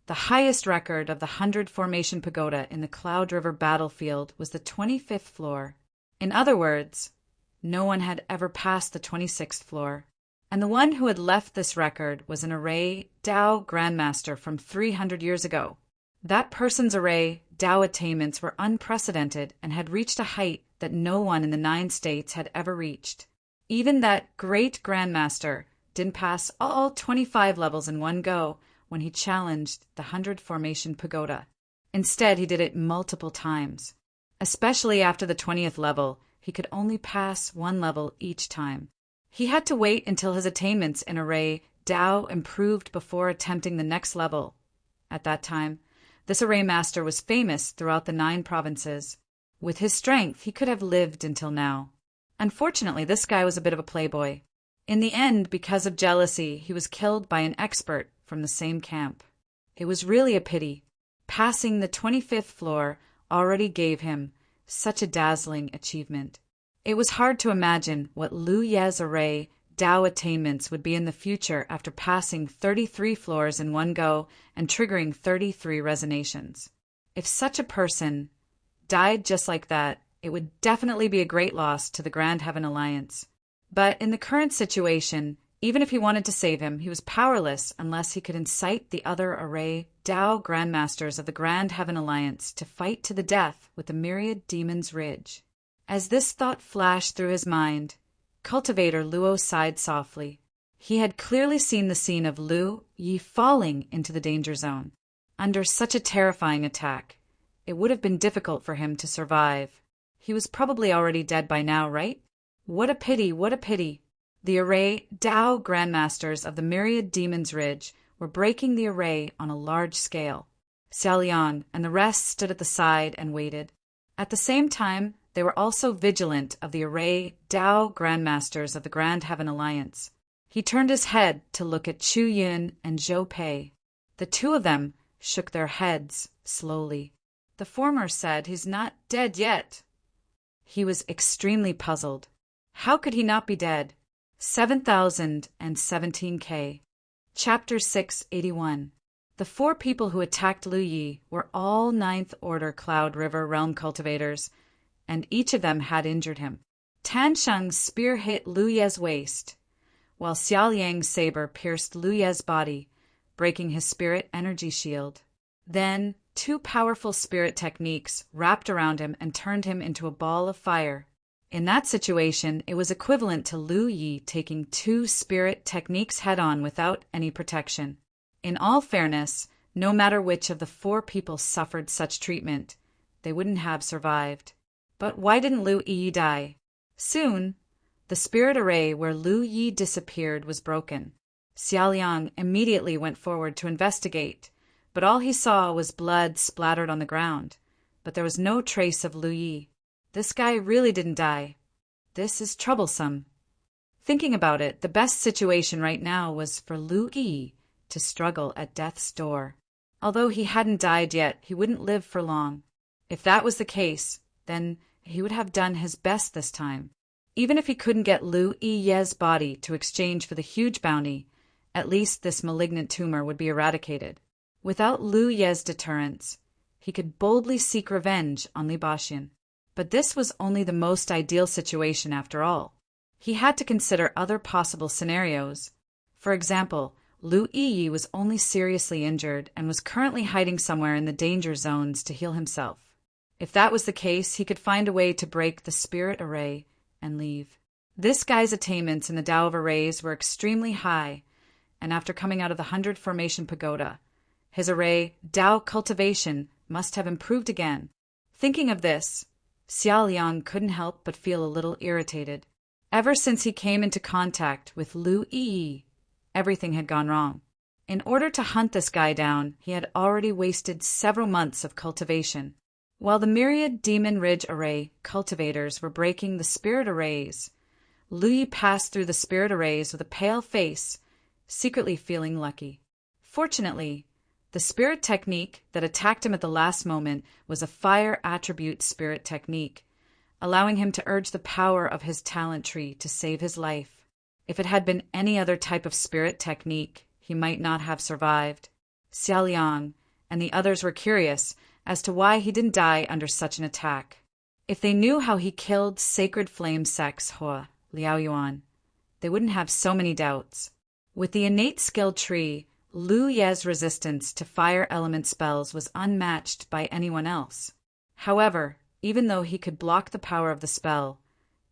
the highest record of the 100 Formation Pagoda in the Cloud River battlefield was the 25th floor. In other words, no one had ever passed the 26th floor. And the one who had left this record was an array Dao Grandmaster from 300 years ago. That person's array Dao attainments were unprecedented and had reached a height that no one in the 9 states had ever reached. Even that great Grandmaster didn't pass all 25 levels in one go when he challenged the 100 Formation Pagoda. Instead, he did it multiple times. Especially after the 20th level, he could only pass one level each time. He had to wait until his attainments in array Dao improved before attempting the next level. At that time, this array master was famous throughout the 9 provinces. With his strength, he could have lived until now. Unfortunately, this guy was a bit of a playboy. In the end, because of jealousy, he was killed by an expert from the same camp. It was really a pity. Passing the 25th floor already gave him such a dazzling achievement. It was hard to imagine what Lu Ye's array Dao attainments would be in the future after passing 33 floors in one go and triggering 33 resonations. If such a person died just like that, it would definitely be a great loss to the Grand Heaven Alliance. But in the current situation, even if he wanted to save him, he was powerless unless he could incite the other array Dao Grandmasters of the Grand Heaven Alliance to fight to the death with the myriad Demon's Ridge. As this thought flashed through his mind, Cultivator Luo sighed softly. He had clearly seen the scene of Lu Yi falling into the danger zone. Under such a terrifying attack, it would have been difficult for him to survive. He was probably already dead by now, right? What a pity, what a pity. The array Dao Grandmasters of the myriad Demon's Ridge were breaking the array on a large scale. Xiaoliang and the rest stood at the side and waited. At the same time, they were also vigilant of the array Dao Grandmasters of the Grand Heaven Alliance. He turned his head to look at Chu Yun and Zhou Pei. The two of them shook their heads slowly. The former said, "He's not dead yet." He was extremely puzzled. How could he not be dead? 7017K. Chapter 681. The 4 people who attacked Lu Yi were all 9th Order Cloud River Realm cultivators, and each of them had injured him. Tan Sheng's spear hit Lu Ye's waist, while Xiaoliang's saber pierced Lu Ye's body, breaking his spirit energy shield. Then, Two powerful spirit techniques wrapped around him and turned him into a ball of fire. In that situation, it was equivalent to Lu Yi taking two spirit techniques head-on without any protection. In all fairness, no matter which of the four people suffered such treatment, they wouldn't have survived. But why didn't Lu Yi die? Soon, the spirit array where Lu Yi disappeared was broken. Xiaoliang immediately went forward to investigate, but all he saw was blood splattered on the ground. But there was no trace of Lu Yi. This guy really didn't die. This is troublesome. Thinking about it, the best situation right now was for Lu Yi to struggle at death's door. Although he hadn't died yet, he wouldn't live for long. If that was the case, then he would have done his best this time. Even if he couldn't get Lu Yi's body to exchange for the huge bounty, at least this malignant tumor would be eradicated. Without Lu Yi's deterrence, he could boldly seek revenge on Li Baxian. But this was only the most ideal situation after all. He had to consider other possible scenarios. For example, Lu Yi was only seriously injured and was currently hiding somewhere in the danger zones to heal himself. If that was the case, he could find a way to break the spirit array and leave. This guy's attainments in the Tao of Arrays were extremely high, and after coming out of the 100 Formation Pagoda, his array Tao cultivation must have improved again. Thinking of this, Xiaoliang couldn't help but feel a little irritated. Ever since he came into contact with Lu Yi, everything had gone wrong. In order to hunt this guy down, he had already wasted several months of cultivation. While the myriad Demon Ridge Array cultivators were breaking the spirit arrays, Lu Yi passed through the spirit arrays with a pale face, secretly feeling lucky. Fortunately, the spirit technique that attacked him at the last moment was a fire attribute spirit technique, allowing him to urge the power of his talent tree to save his life. If it had been any other type of spirit technique, he might not have survived. Xiaoliang and the others were curious as to why he didn't die under such an attack. If they knew how he killed Sacred Flame Sex Hua Liao Yuan, they wouldn't have so many doubts. With the innate skill tree, Lu Yi's resistance to fire element spells was unmatched by anyone else. However, even though he could block the power of the spell,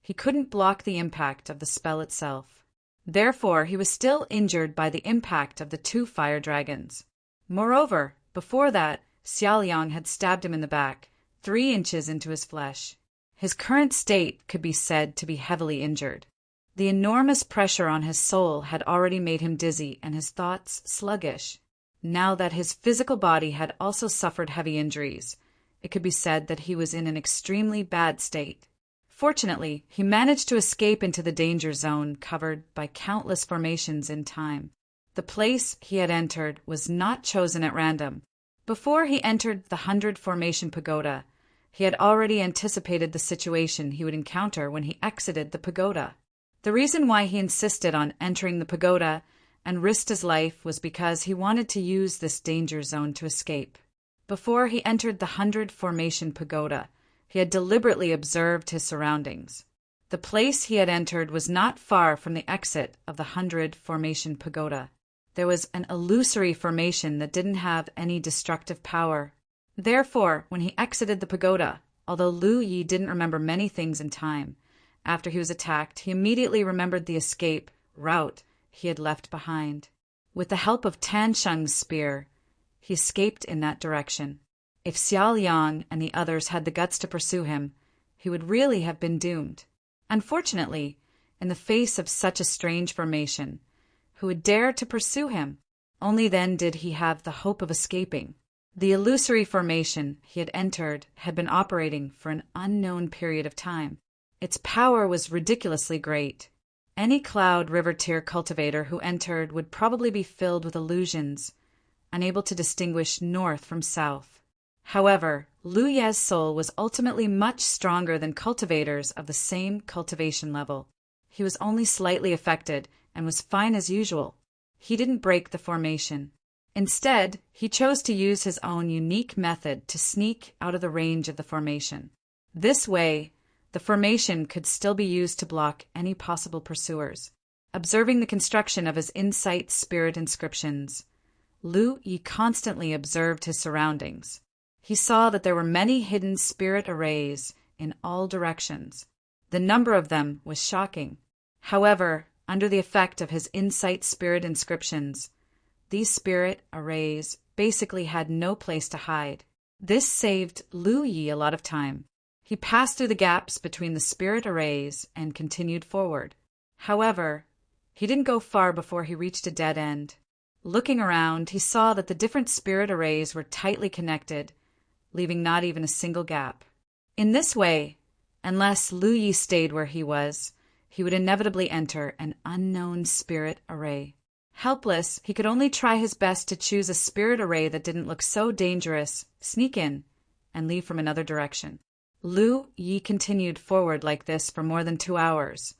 he couldn't block the impact of the spell itself. Therefore, he was still injured by the impact of the two fire dragons. Moreover, before that, Xiaoliang had stabbed him in the back, 3 inches into his flesh. His current state could be said to be heavily injured. The enormous pressure on his soul had already made him dizzy and his thoughts sluggish. Now that his physical body had also suffered heavy injuries, it could be said that he was in an extremely bad state. Fortunately, he managed to escape into the danger zone covered by countless formations in time. The place he had entered was not chosen at random. Before he entered the 100 Formation Pagoda, he had already anticipated the situation he would encounter when he exited the pagoda. The reason why he insisted on entering the pagoda and risked his life was because he wanted to use this danger zone to escape. Before he entered the 100 Formation Pagoda, he had deliberately observed his surroundings. The place he had entered was not far from the exit of the 100 Formation Pagoda. There was an illusory formation that didn't have any destructive power. Therefore, when he exited the pagoda, although Lu Yi didn't remember many things in time, after he was attacked, he immediately remembered the escape route he had left behind. With the help of Tan Sheng's spear, he escaped in that direction. If Xiaoliang and the others had the guts to pursue him, he would really have been doomed. Unfortunately, in the face of such a strange formation, who would dare to pursue him? Only then did he have the hope of escaping. The illusory formation he had entered had been operating for an unknown period of time. Its power was ridiculously great. Any Cloud River tier cultivator who entered would probably be filled with illusions, unable to distinguish north from south. However, Lu Ye's soul was ultimately much stronger than cultivators of the same cultivation level. He was only slightly affected and was fine as usual. He didn't break the formation. Instead, he chose to use his own unique method to sneak out of the range of the formation. This way, the formation could still be used to block any possible pursuers. Observing the construction of his insight spirit inscriptions, Lu Yi constantly observed his surroundings. He saw that there were many hidden spirit arrays in all directions. The number of them was shocking. However, under the effect of his insight spirit inscriptions, these spirit arrays basically had no place to hide. This saved Lu Yi a lot of time. He passed through the gaps between the spirit arrays and continued forward. However, he didn't go far before he reached a dead end. Looking around, he saw that the different spirit arrays were tightly connected, leaving not even a single gap. In this way, unless Lu Yi stayed where he was, he would inevitably enter an unknown spirit array. Helpless, he could only try his best to choose a spirit array that didn't look so dangerous, sneak in, and leave from another direction. Lu Yi continued forward like this for more than 2 hours,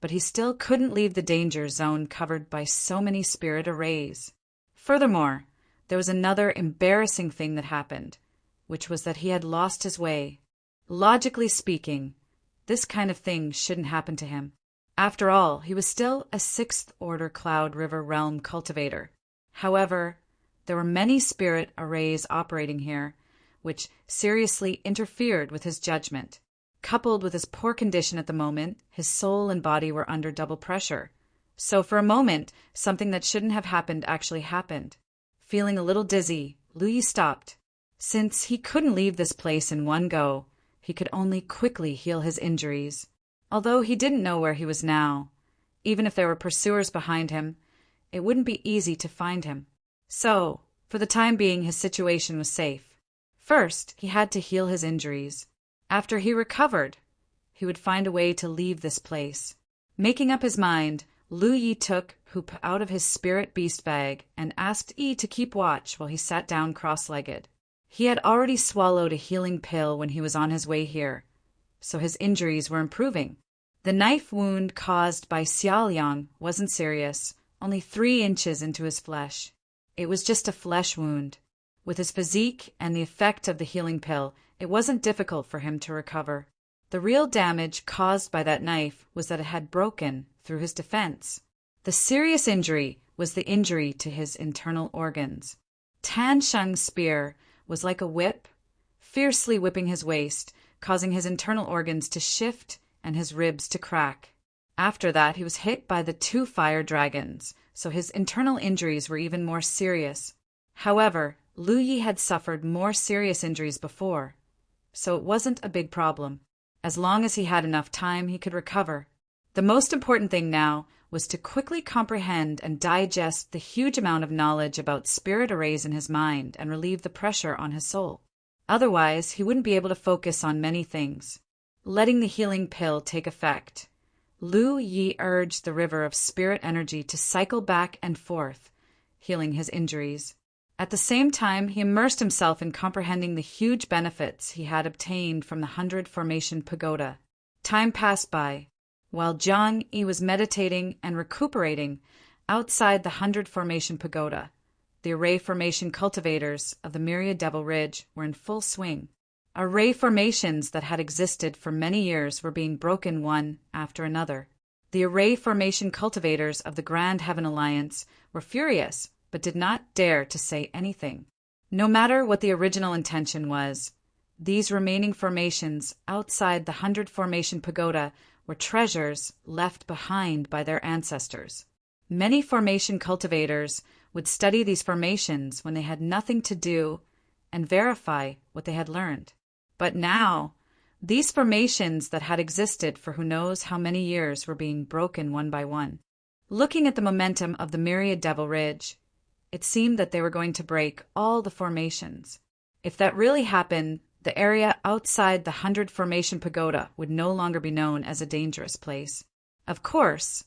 but he still couldn't leave the danger zone covered by so many spirit arrays. Furthermore, there was another embarrassing thing that happened, which was that he had lost his way. Logically speaking, this kind of thing shouldn't happen to him. After all, he was still a 6th-order Cloud River Realm cultivator. However, there were many spirit arrays operating here, which seriously interfered with his judgment. Coupled with his poor condition at the moment, his soul and body were under double pressure. So for a moment, something that shouldn't have happened actually happened. Feeling a little dizzy, Lu Yi stopped. Since he couldn't leave this place in one go, he could only quickly heal his injuries. Although he didn't know where he was now, even if there were pursuers behind him, it wouldn't be easy to find him. So, for the time being, his situation was safe. First, he had to heal his injuries. After he recovered, he would find a way to leave this place. Making up his mind, Lu Yi took Hoop out of his spirit beast bag and asked Yi to keep watch while he sat down cross-legged. He had already swallowed a healing pill when he was on his way here, so his injuries were improving. The knife wound caused by Xiaoliang wasn't serious, only 3 inches into his flesh. It was just a flesh wound. With his physique and the effect of the healing pill, it wasn't difficult for him to recover. The real damage caused by that knife was that it had broken through his defense. The serious injury was the injury to his internal organs. Tan Sheng's spear was like a whip, fiercely whipping his waist, causing his internal organs to shift and his ribs to crack. After that, he was hit by the 2 fire dragons, so his internal injuries were even more serious. However, Lu Yi had suffered more serious injuries before, so it wasn't a big problem. As long as he had enough time, he could recover. The most important thing now was to quickly comprehend and digest the huge amount of knowledge about spirit arrays in his mind and relieve the pressure on his soul. Otherwise, he wouldn't be able to focus on many things. Letting the healing pill take effect, Lu Yi urged the river of spirit energy to cycle back and forth, healing his injuries. At the same time, he immersed himself in comprehending the huge benefits he had obtained from the 100 Formation Pagoda. Time passed by. While Zhang Yi was meditating and recuperating outside the 100 Formation Pagoda, the array formation cultivators of the Myriad Devil Ridge were in full swing. Array formations that had existed for many years were being broken one after another. The array formation cultivators of the Grand Heaven Alliance were furious, but did not dare to say anything. No matter what the original intention was, these remaining formations outside the 100 Formation Pagoda were treasures left behind by their ancestors. Many formation cultivators would study these formations when they had nothing to do and verify what they had learned. But now, these formations that had existed for who knows how many years were being broken one by one. Looking at the momentum of the Myriad Devil Ridge, it seemed that they were going to break all the formations. If that really happened, the area outside the 100 Formation Pagoda would no longer be known as a dangerous place. Of course,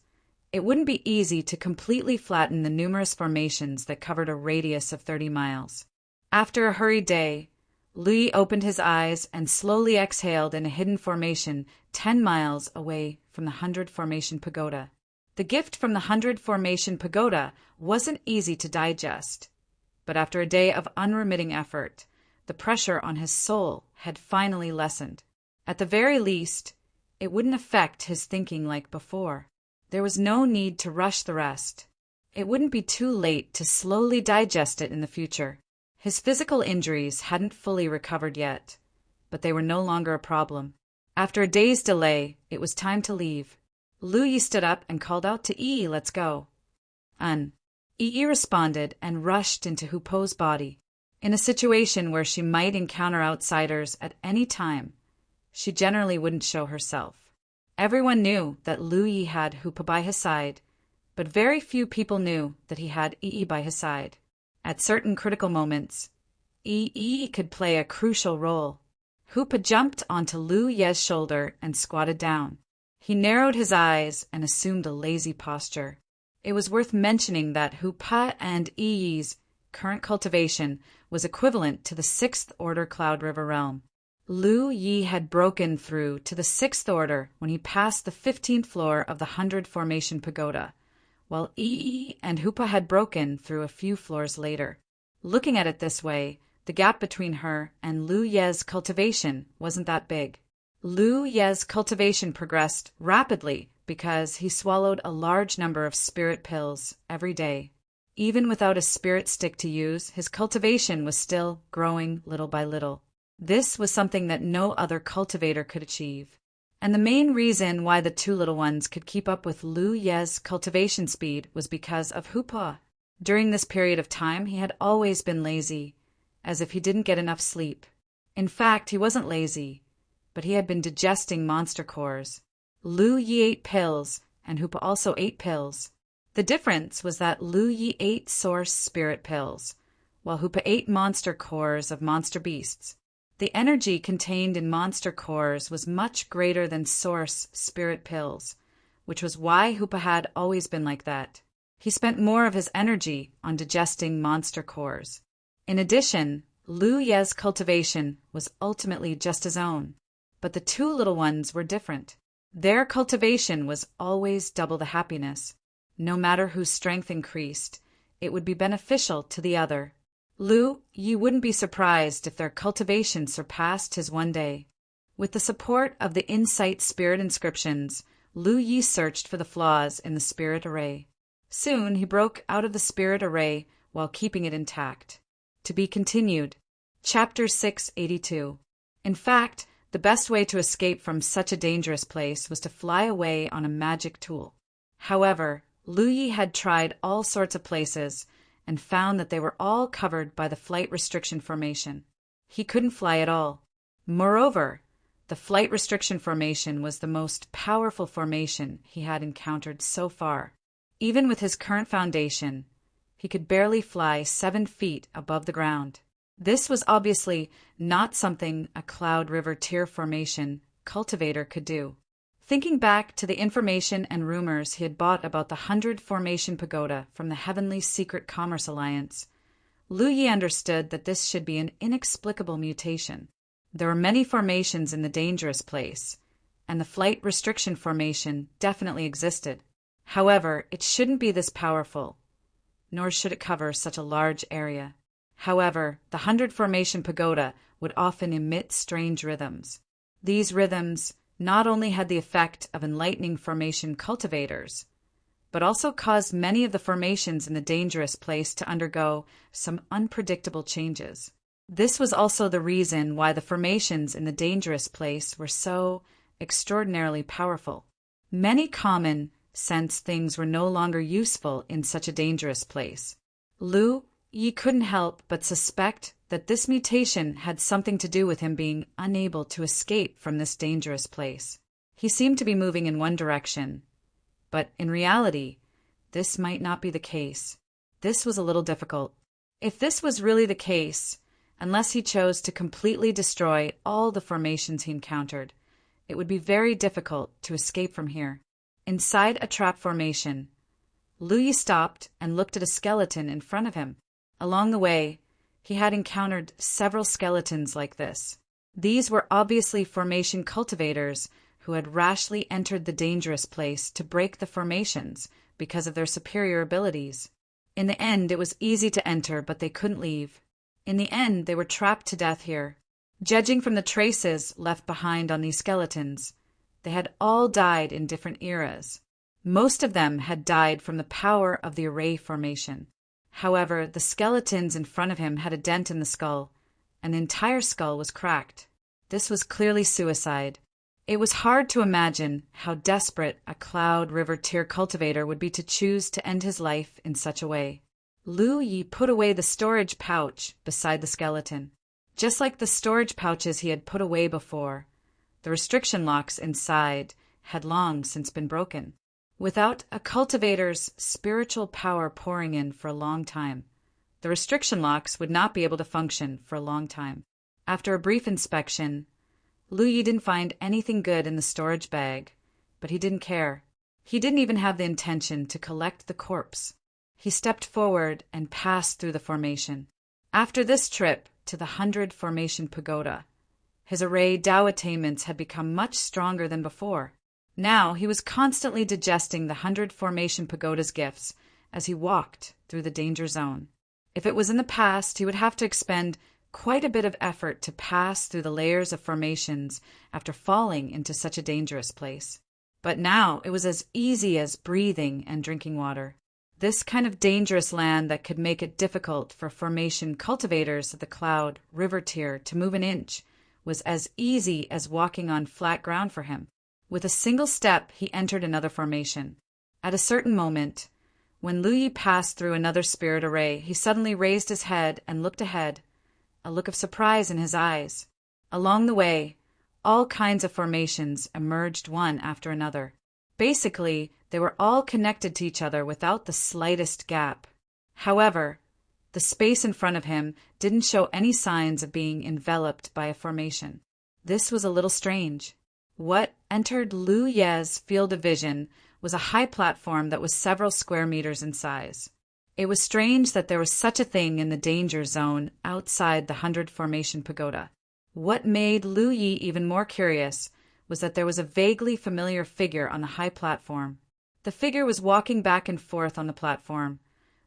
it wouldn't be easy to completely flatten the numerous formations that covered a radius of 30 miles. After a hurried day, Lu Yi opened his eyes and slowly exhaled in a hidden formation 10 miles away from the 100 Formation Pagoda. The gift from the 100 Formation Pagoda wasn't easy to digest, but after a day of unremitting effort, the pressure on his soul had finally lessened. At the very least, it wouldn't affect his thinking like before. There was no need to rush the rest. It wouldn't be too late to slowly digest it in the future. His physical injuries hadn't fully recovered yet, but they were no longer a problem. After a day's delay, it was time to leave. Lu Yi stood up and called out to Yi, "Let's go." Yi responded and rushed into Hupo's body. In a situation where she might encounter outsiders at any time, she generally wouldn't show herself. Everyone knew that Lu Yi had Hupo by his side, but very few people knew that he had Yi by his side. At certain critical moments, Yi could play a crucial role. Hupo jumped onto Lu Ye's shoulder and squatted down. He narrowed his eyes and assumed a lazy posture. It was worth mentioning that Hupa and Yi's current cultivation was equivalent to the 6th Order Cloud River realm. Lu Yi had broken through to the 6th Order when he passed the 15th floor of the 100 Formation Pagoda, while Yi and Hupa had broken through a few floors later. Looking at it this way, the gap between her and Lu Ye's cultivation wasn't that big. Lu Ye's cultivation progressed rapidly because he swallowed a large number of spirit pills every day. Even without a spirit stick to use, his cultivation was still growing little by little. This was something that no other cultivator could achieve. And the main reason why the two little ones could keep up with Lu Ye's cultivation speed was because of Hupa. During this period of time, he had always been lazy, as if he didn't get enough sleep. In fact, he wasn't lazy, but he had been digesting monster cores. Lu Yi ate pills, and Hupa also ate pills. The difference was that Lu Yi ate source spirit pills, while Hupa ate monster cores of monster beasts. The energy contained in monster cores was much greater than source spirit pills, which was why Hupa had always been like that. He spent more of his energy on digesting monster cores. In addition, Lu Ye's cultivation was ultimately just his own, but the two little ones were different. Their cultivation was always double the happiness. No matter whose strength increased, it would be beneficial to the other. Lu Yi wouldn't be surprised if their cultivation surpassed his one day. With the support of the Insight Spirit inscriptions, Lu Yi searched for the flaws in the spirit array. Soon he broke out of the spirit array while keeping it intact. To be continued. Chapter 682. In fact, the best way to escape from such a dangerous place was to fly away on a magic tool. However, Lu Yi had tried all sorts of places and found that they were all covered by the flight restriction formation. He couldn't fly at all. Moreover, the flight restriction formation was the most powerful formation he had encountered so far. Even with his current foundation, he could barely fly 7 feet above the ground. This was obviously not something a Cloud River tier formation cultivator could do. Thinking back to the information and rumors he had bought about the 100 Formation Pagoda from the Heavenly Secret Commerce Alliance, Lu Yi understood that this should be an inexplicable mutation. There were many formations in the dangerous place, and the flight restriction formation definitely existed. However, it shouldn't be this powerful, nor should it cover such a large area. However, the 100 Formation Pagoda would often emit strange rhythms. These rhythms not only had the effect of enlightening formation cultivators, but also caused many of the formations in the dangerous place to undergo some unpredictable changes. This was also the reason why the formations in the dangerous place were so extraordinarily powerful. Many common sense things were no longer useful in such a dangerous place. Lu Yi couldn't help but suspect that this mutation had something to do with him being unable to escape from this dangerous place. He seemed to be moving in one direction, but in reality, this might not be the case. This was a little difficult. If this was really the case, unless he chose to completely destroy all the formations he encountered, it would be very difficult to escape from here. Inside a trap formation, Lu Yi stopped and looked at a skeleton in front of him. Along the way, he had encountered several skeletons like this. These were obviously formation cultivators who had rashly entered the dangerous place to break the formations because of their superior abilities. In the end, it was easy to enter, but they couldn't leave. In the end, they were trapped to death here. Judging from the traces left behind on these skeletons, they had all died in different eras. Most of them had died from the power of the array formation. However, the skeletons in front of him had a dent in the skull, and the entire skull was cracked. This was clearly suicide. It was hard to imagine how desperate a Cloud River Tier cultivator would be to choose to end his life in such a way. Lu Yi put away the storage pouch beside the skeleton. Just like the storage pouches he had put away before, the restriction locks inside had long since been broken. Without a cultivator's spiritual power pouring in for a long time, the restriction locks would not be able to function for a long time. After a brief inspection, Lu Yi didn't find anything good in the storage bag, but he didn't care. He didn't even have the intention to collect the corpse. He stepped forward and passed through the formation. After this trip to the 100 Formation Pagoda, his array Dao attainments had become much stronger than before. Now he was constantly digesting the 100 Formation Pagoda's gifts as he walked through the danger zone. If it was in the past, he would have to expend quite a bit of effort to pass through the layers of formations after falling into such a dangerous place. But now it was as easy as breathing and drinking water. This kind of dangerous land that could make it difficult for formation cultivators of the Cloud River Tier to move an inch was as easy as walking on flat ground for him. With a single step, he entered another formation. At a certain moment, when Lu Yi passed through another spirit array, he suddenly raised his head and looked ahead, a look of surprise in his eyes. Along the way, all kinds of formations emerged one after another. Basically, they were all connected to each other without the slightest gap. However, the space in front of him didn't show any signs of being enveloped by a formation. This was a little strange. What entered Lu Ye's field of vision was a high platform that was several square meters in size. It was strange that there was such a thing in the danger zone outside the 100 Formation Pagoda. What made Lu Yi even more curious was that there was a vaguely familiar figure on the high platform. The figure was walking back and forth on the platform,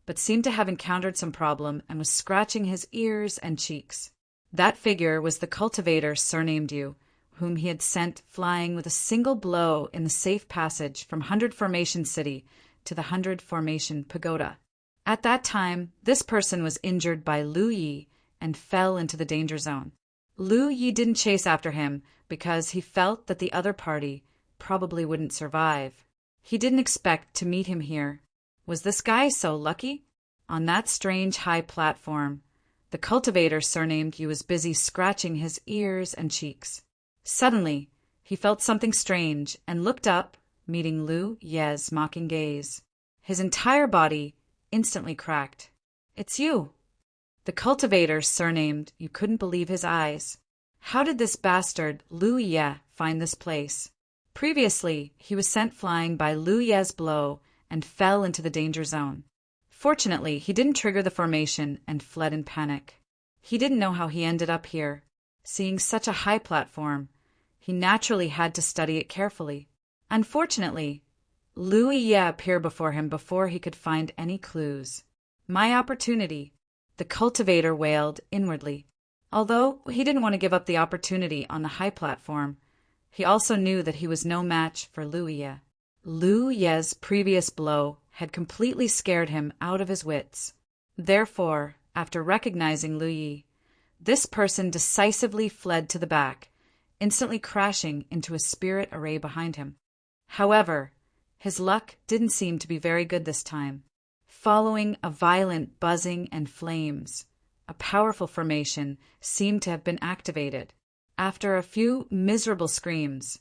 but seemed to have encountered some problem and was scratching his ears and cheeks. That figure was the cultivator surnamed Yu, whom he had sent flying with a single blow in the safe passage from 100 Formation City to the 100 Formation Pagoda. At that time, this person was injured by Lu Yi and fell into the danger zone. Lu Yi didn't chase after him because he felt that the other party probably wouldn't survive. He didn't expect to meet him here. Was this guy so lucky? On that strange high platform, the cultivator surnamed Yu was busy scratching his ears and cheeks. Suddenly, he felt something strange and looked up, meeting Lu Ye's mocking gaze. His entire body instantly cracked. "It's you!" The cultivator surnamed Yu couldn't believe his eyes. How did this bastard Lu Ye find this place? Previously, he was sent flying by Lu Ye's blow and fell into the danger zone. Fortunately, he didn't trigger the formation and fled in panic. He didn't know how he ended up here. Seeing such a high platform, he naturally had to study it carefully. Unfortunately, Lu Ye appeared before him before he could find any clues. "My opportunity," the cultivator wailed inwardly. Although he didn't want to give up the opportunity on the high platform, he also knew that he was no match for Lu Ye. Lu Ye's previous blow had completely scared him out of his wits. Therefore, after recognizing Lu Yi, this person decisively fled to the back, instantly crashing into a spirit array behind him. However, his luck didn't seem to be very good this time. Following a violent buzzing and flames, a powerful formation seemed to have been activated. After a few miserable screams,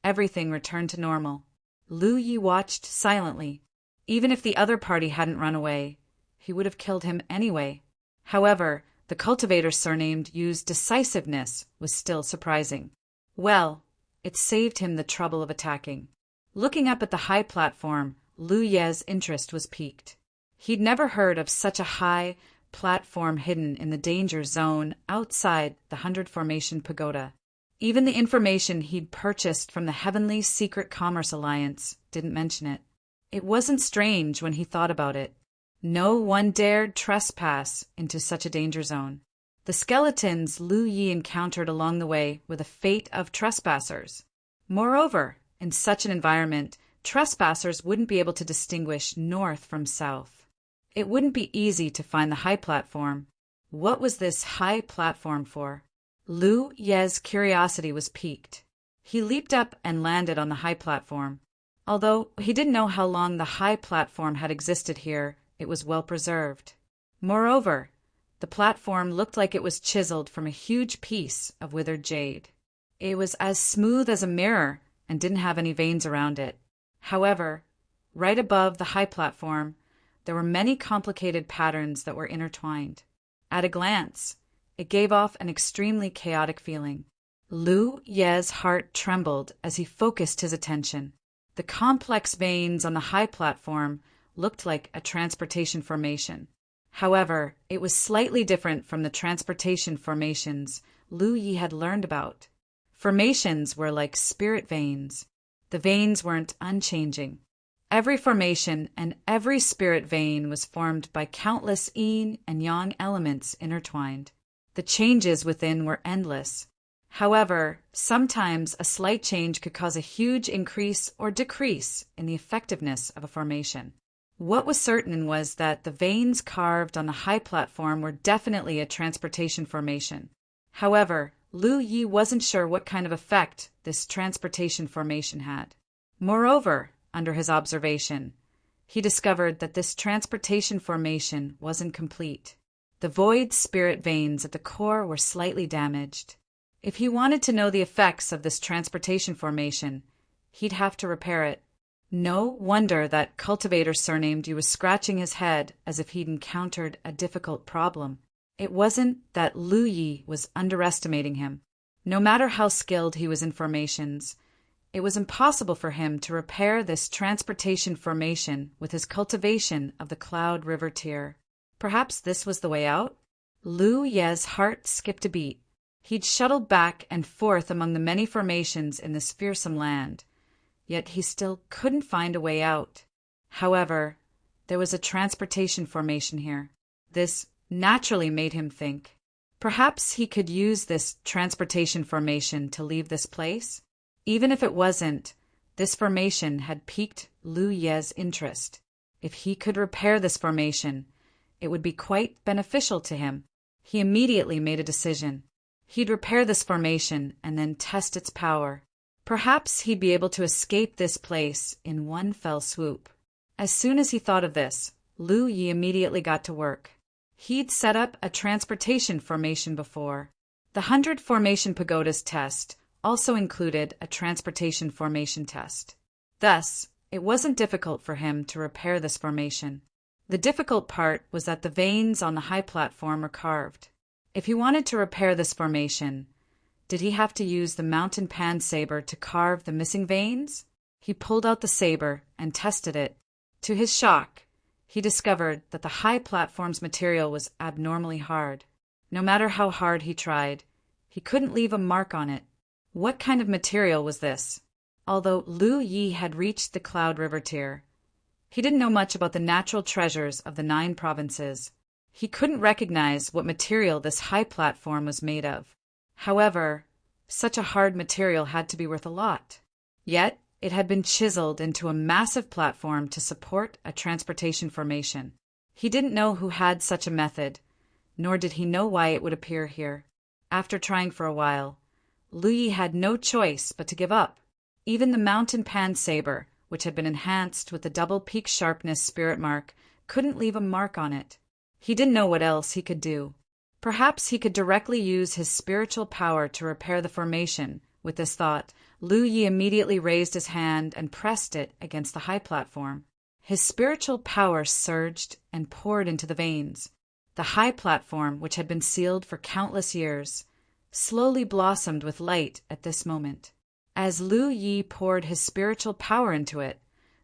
everything returned to normal. Lu Yi watched silently. Even if the other party hadn't run away, he would have killed him anyway. However, the cultivator surnamed Yu's decisiveness was still surprising. Well, it saved him the trouble of attacking. Looking up at the high platform, Lu Ye's interest was piqued. He'd never heard of such a high platform hidden in the danger zone outside the 100 Formation Pagoda. Even the information he'd purchased from the Heavenly Secret Commerce Alliance didn't mention it. It wasn't strange when he thought about it. No one dared trespass into such a danger zone. The skeletons Lu Yi encountered along the way were the fate of trespassers. Moreover, in such an environment, trespassers wouldn't be able to distinguish north from south. It wouldn't be easy to find the high platform. What was this high platform for? Lu Ye's curiosity was piqued. He leaped up and landed on the high platform. Although he didn't know how long the high platform had existed here, it was well preserved. Moreover, the platform looked like it was chiseled from a huge piece of withered jade. It was as smooth as a mirror and didn't have any veins around it. However, right above the high platform, there were many complicated patterns that were intertwined. At a glance, it gave off an extremely chaotic feeling. Lu Ye's heart trembled as he focused his attention. The complex veins on the high platform looked like a transportation formation. However, it was slightly different from the transportation formations Lu Yi had learned about. Formations were like spirit veins. The veins weren't unchanging. Every formation and every spirit vein was formed by countless yin and yang elements intertwined. The changes within were endless. However, sometimes a slight change could cause a huge increase or decrease in the effectiveness of a formation. What was certain was that the veins carved on the high platform were definitely a transportation formation. However, Lu Yi wasn't sure what kind of effect this transportation formation had. Moreover, under his observation, he discovered that this transportation formation wasn't complete. The void spirit veins at the core were slightly damaged. If he wanted to know the effects of this transportation formation, he'd have to repair it. No wonder that cultivator surnamed you was scratching his head as if he'd encountered a difficult problem. It wasn't that Lu Yi was underestimating him. No matter how skilled he was in formations, it was impossible for him to repair this transportation formation with his cultivation of the Cloud River tier. Perhaps this was the way out? Lu Ye's heart skipped a beat. He'd shuttled back and forth among the many formations in this fearsome land, yet he still couldn't find a way out. However, there was a transportation formation here. This naturally made him think. Perhaps he could use this transportation formation to leave this place? Even if it wasn't, this formation had piqued Lu Ye's interest. If he could repair this formation, it would be quite beneficial to him. He immediately made a decision. He'd repair this formation and then test its power. Perhaps he'd be able to escape this place in one fell swoop. As soon as he thought of this, Lu Yi immediately got to work. He'd set up a transportation formation before. The 100 Formation Pagodas test also included a transportation formation test. Thus, it wasn't difficult for him to repair this formation. The difficult part was that the veins on the high platform were carved. If he wanted to repair this formation, did he have to use the mountain pan saber to carve the missing veins? He pulled out the saber and tested it. To his shock, he discovered that the high platform's material was abnormally hard. No matter how hard he tried, he couldn't leave a mark on it. What kind of material was this? Although Lu Yi had reached the Cloud River tier, he didn't know much about the natural treasures of the 9 provinces. He couldn't recognize what material this high platform was made of. However, such a hard material had to be worth a lot. Yet, it had been chiseled into a massive platform to support a transportation formation. He didn't know who had such a method, nor did he know why it would appear here. After trying for a while, Lu Yi had no choice but to give up. Even the mountain pan saber, which had been enhanced with the double peak sharpness spirit mark, couldn't leave a mark on it. He didn't know what else he could do. Perhaps he could directly use his spiritual power to repair the formation. With this thought, Lu Yi immediately raised his hand and pressed it against the high platform. His spiritual power surged and poured into the veins. The high platform, which had been sealed for countless years, slowly blossomed with light at this moment. As Lu Yi poured his spiritual power into it,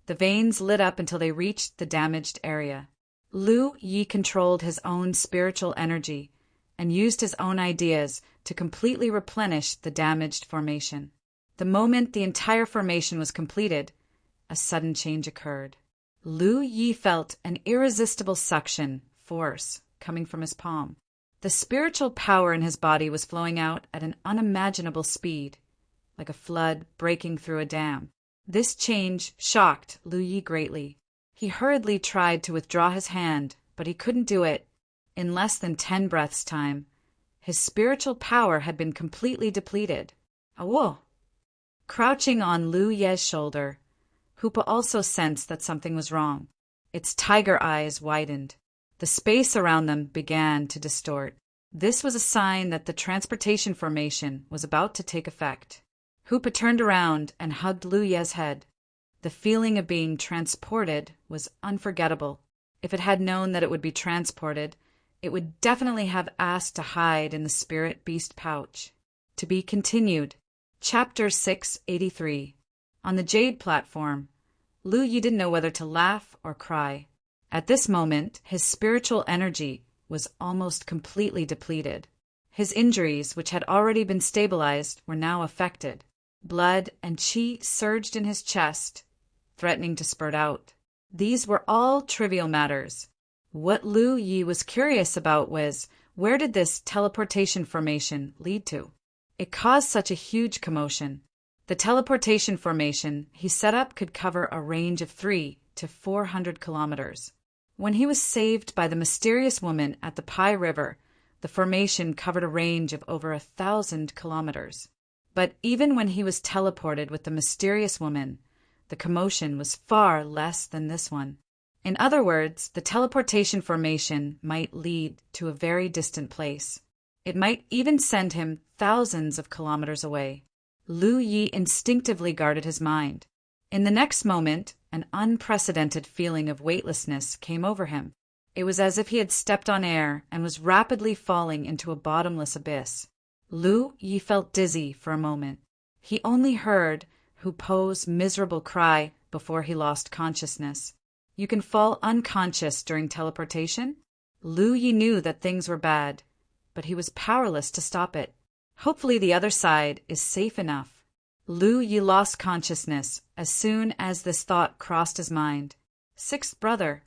the veins lit up until they reached the damaged area. Lu Yi controlled his own spiritual energy and used his own ideas to completely replenish the damaged formation. The moment the entire formation was completed, a sudden change occurred. Lu Yi felt an irresistible suction force coming from his palm. The spiritual power in his body was flowing out at an unimaginable speed, like a flood breaking through a dam. This change shocked Lu Yi greatly. He hurriedly tried to withdraw his hand, but he couldn't do it. In less than 10 breaths' time, his spiritual power had been completely depleted. Awo! Crouching on Lu Ye's shoulder, Hoopa also sensed that something was wrong. Its tiger eyes widened. The space around them began to distort. This was a sign that the transportation formation was about to take effect. Hoopa turned around and hugged Lu Ye's head. The feeling of being transported was unforgettable. If it had known that it would be transported, it would definitely have asked to hide in the spirit beast pouch. To be continued. Chapter 683. On the jade platform, Lu Yi didn't know whether to laugh or cry. At this moment, his spiritual energy was almost completely depleted. His injuries, which had already been stabilized, were now affected. Blood and qi surged in his chest, threatening to spurt out. These were all trivial matters. What Lu Yi was curious about was, where did this teleportation formation lead to? It caused such a huge commotion. The teleportation formation he set up could cover a range of 300 to 400 kilometers. When he was saved by the mysterious woman at the Pai River, the formation covered a range of over 1,000 kilometers. But even when he was teleported with the mysterious woman, the commotion was far less than this one. In other words, the teleportation formation might lead to a very distant place. It might even send him thousands of kilometers away. Lu Yi instinctively guarded his mind. In the next moment, an unprecedented feeling of weightlessness came over him. It was as if he had stepped on air and was rapidly falling into a bottomless abyss. Lu Yi felt dizzy for a moment. He only heard Hoopa's miserable cry before he lost consciousness. You can fall unconscious during teleportation? Lu Yi knew that things were bad, but he was powerless to stop it. Hopefully the other side is safe enough. Lu Yi lost consciousness as soon as this thought crossed his mind. Sixth brother,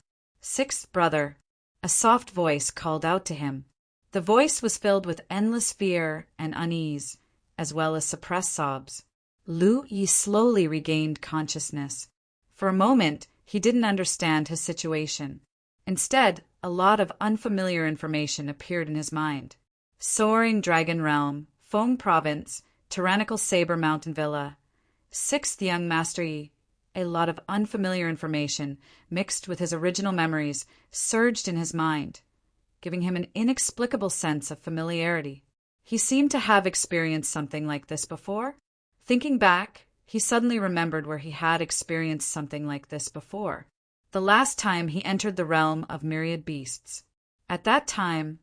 a soft voice called out to him. The voice was filled with endless fear and unease, as well as suppressed sobs. Lu Yi slowly regained consciousness. For a moment, he didn't understand his situation. Instead, a lot of unfamiliar information appeared in his mind. Soaring Dragon Realm, Feng Province, Tyrannical Saber Mountain Villa, Sixth Young Master Yi. A lot of unfamiliar information, mixed with his original memories, surged in his mind, giving him an inexplicable sense of familiarity. He seemed to have experienced something like this before. Thinking back, he suddenly remembered where he had experienced something like this before. The last time he entered the realm of myriad beasts. At that time,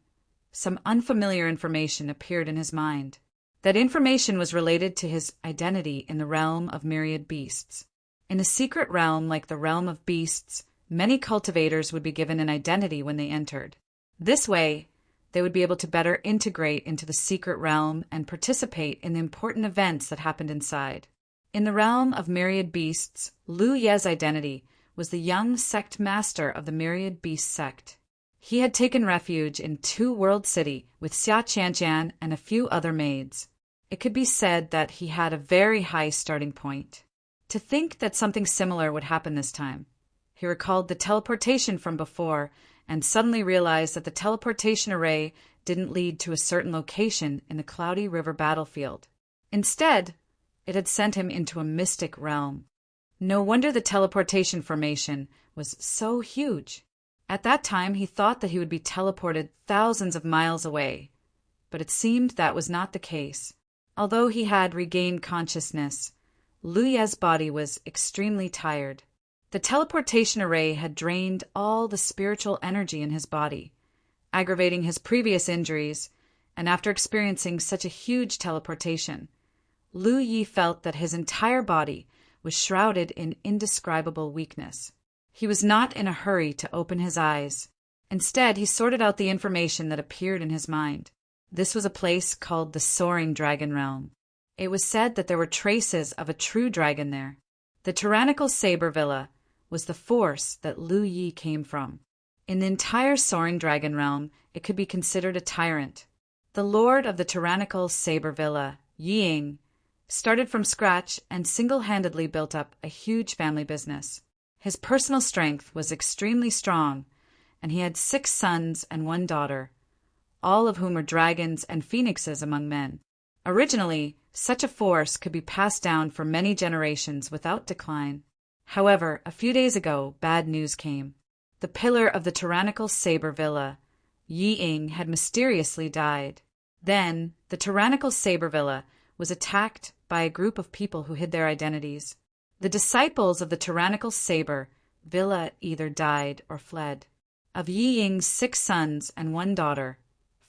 some unfamiliar information appeared in his mind. That information was related to his identity in the realm of myriad beasts. In a secret realm like the realm of beasts, many cultivators would be given an identity when they entered. This way, they would be able to better integrate into the secret realm and participate in the important events that happened inside. In the realm of myriad beasts, Lu Ye's identity was the young sect master of the myriad beast sect. He had taken refuge in Two World City with Xia Qianqian and a few other maids. It could be said that he had a very high starting point. To think that something similar would happen this time. He recalled the teleportation from before and suddenly realized that the teleportation array didn't lead to a certain location in the Cloudy River battlefield. Instead, it had sent him into a mystic realm. No wonder the teleportation formation was so huge. At that time, he thought that he would be teleported thousands of miles away, but it seemed that was not the case. Although he had regained consciousness, Lu Ye's body was extremely tired. The teleportation array had drained all the spiritual energy in his body, aggravating his previous injuries, and after experiencing such a huge teleportation, Lu Yi felt that his entire body was shrouded in indescribable weakness. He was not in a hurry to open his eyes. Instead, he sorted out the information that appeared in his mind. This was a place called the Soaring Dragon Realm. It was said that there were traces of a true dragon there. The Tyrannical Saber Villa was the force that Lu Yi came from. In the entire Soaring Dragon Realm, it could be considered a tyrant. The lord of the Tyrannical Saber Villa, Ying, started from scratch and single-handedly built up a huge family business. His personal strength was extremely strong, and he had 6 sons and 1 daughter, all of whom were dragons and phoenixes among men. Originally, such a force could be passed down for many generations without decline. However, a few days ago, bad news came. The pillar of the tyrannical saber villa, Yi Ying, had mysteriously died. Then, the tyrannical saber villa was attacked by a group of people who hid their identities. The disciples of the tyrannical saber villa either died or fled. Of Yi Ying's 6 sons and 1 daughter,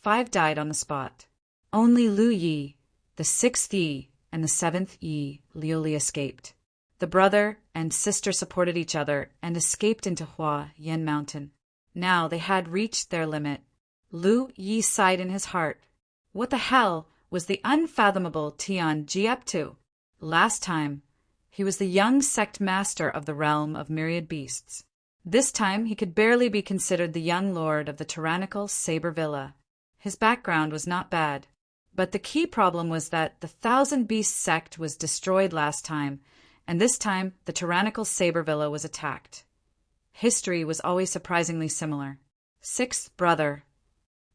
5 died on the spot. Only Lu Yi, the 6th Yi, and the 7th Yi Liuli escaped. The brother and sister supported each other and escaped into Hua Yen Mountain. Now they had reached their limit. Lu Yi sighed in his heart. What the hell was the unfathomable Tian Ji up to? Last time, he was the young sect master of the realm of myriad beasts. This time he could barely be considered the young lord of the tyrannical saber villa. His background was not bad, but the key problem was that the Thousand Beasts sect was destroyed last time, and this time the tyrannical saber villa was attacked. History was always surprisingly similar. 6th brother.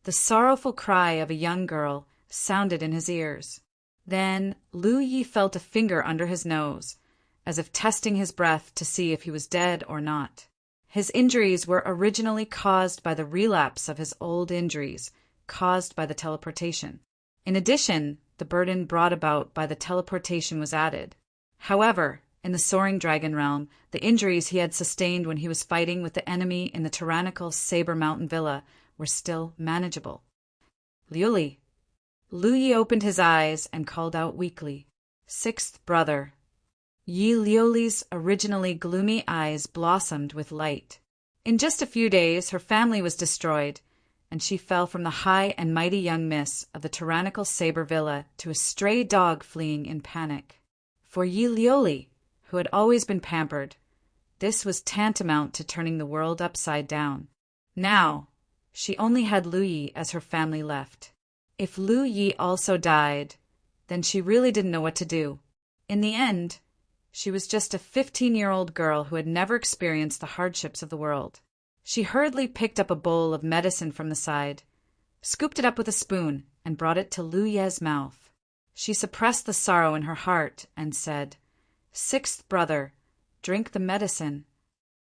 The sorrowful cry of a young girl sounded in his ears. Then Lu Yi felt a finger under his nose, as if testing his breath to see if he was dead or not. His injuries were originally caused by the relapse of his old injuries, caused by the teleportation. In addition, the burden brought about by the teleportation was added. However, in the soaring dragon realm, the injuries he had sustained when he was fighting with the enemy in the tyrannical Saber Mountain Villa were still manageable. Liuli. Lu Yi opened his eyes and called out weakly, 6th brother. Yi Liuli's originally gloomy eyes blossomed with light. In just a few days, her family was destroyed, and she fell from the high and mighty young miss of the tyrannical Saber Villa to a stray dog fleeing in panic. For Yi Liuli, who had always been pampered, this was tantamount to turning the world upside down. Now, she only had Lu Yi as her family left. If Lu Yi also died, then she really didn't know what to do. In the end, she was just a 15-year-old girl who had never experienced the hardships of the world. She hurriedly picked up a bowl of medicine from the side, scooped it up with a spoon, and brought it to Lu Ye's mouth. She suppressed the sorrow in her heart and said, 6th brother, drink the medicine.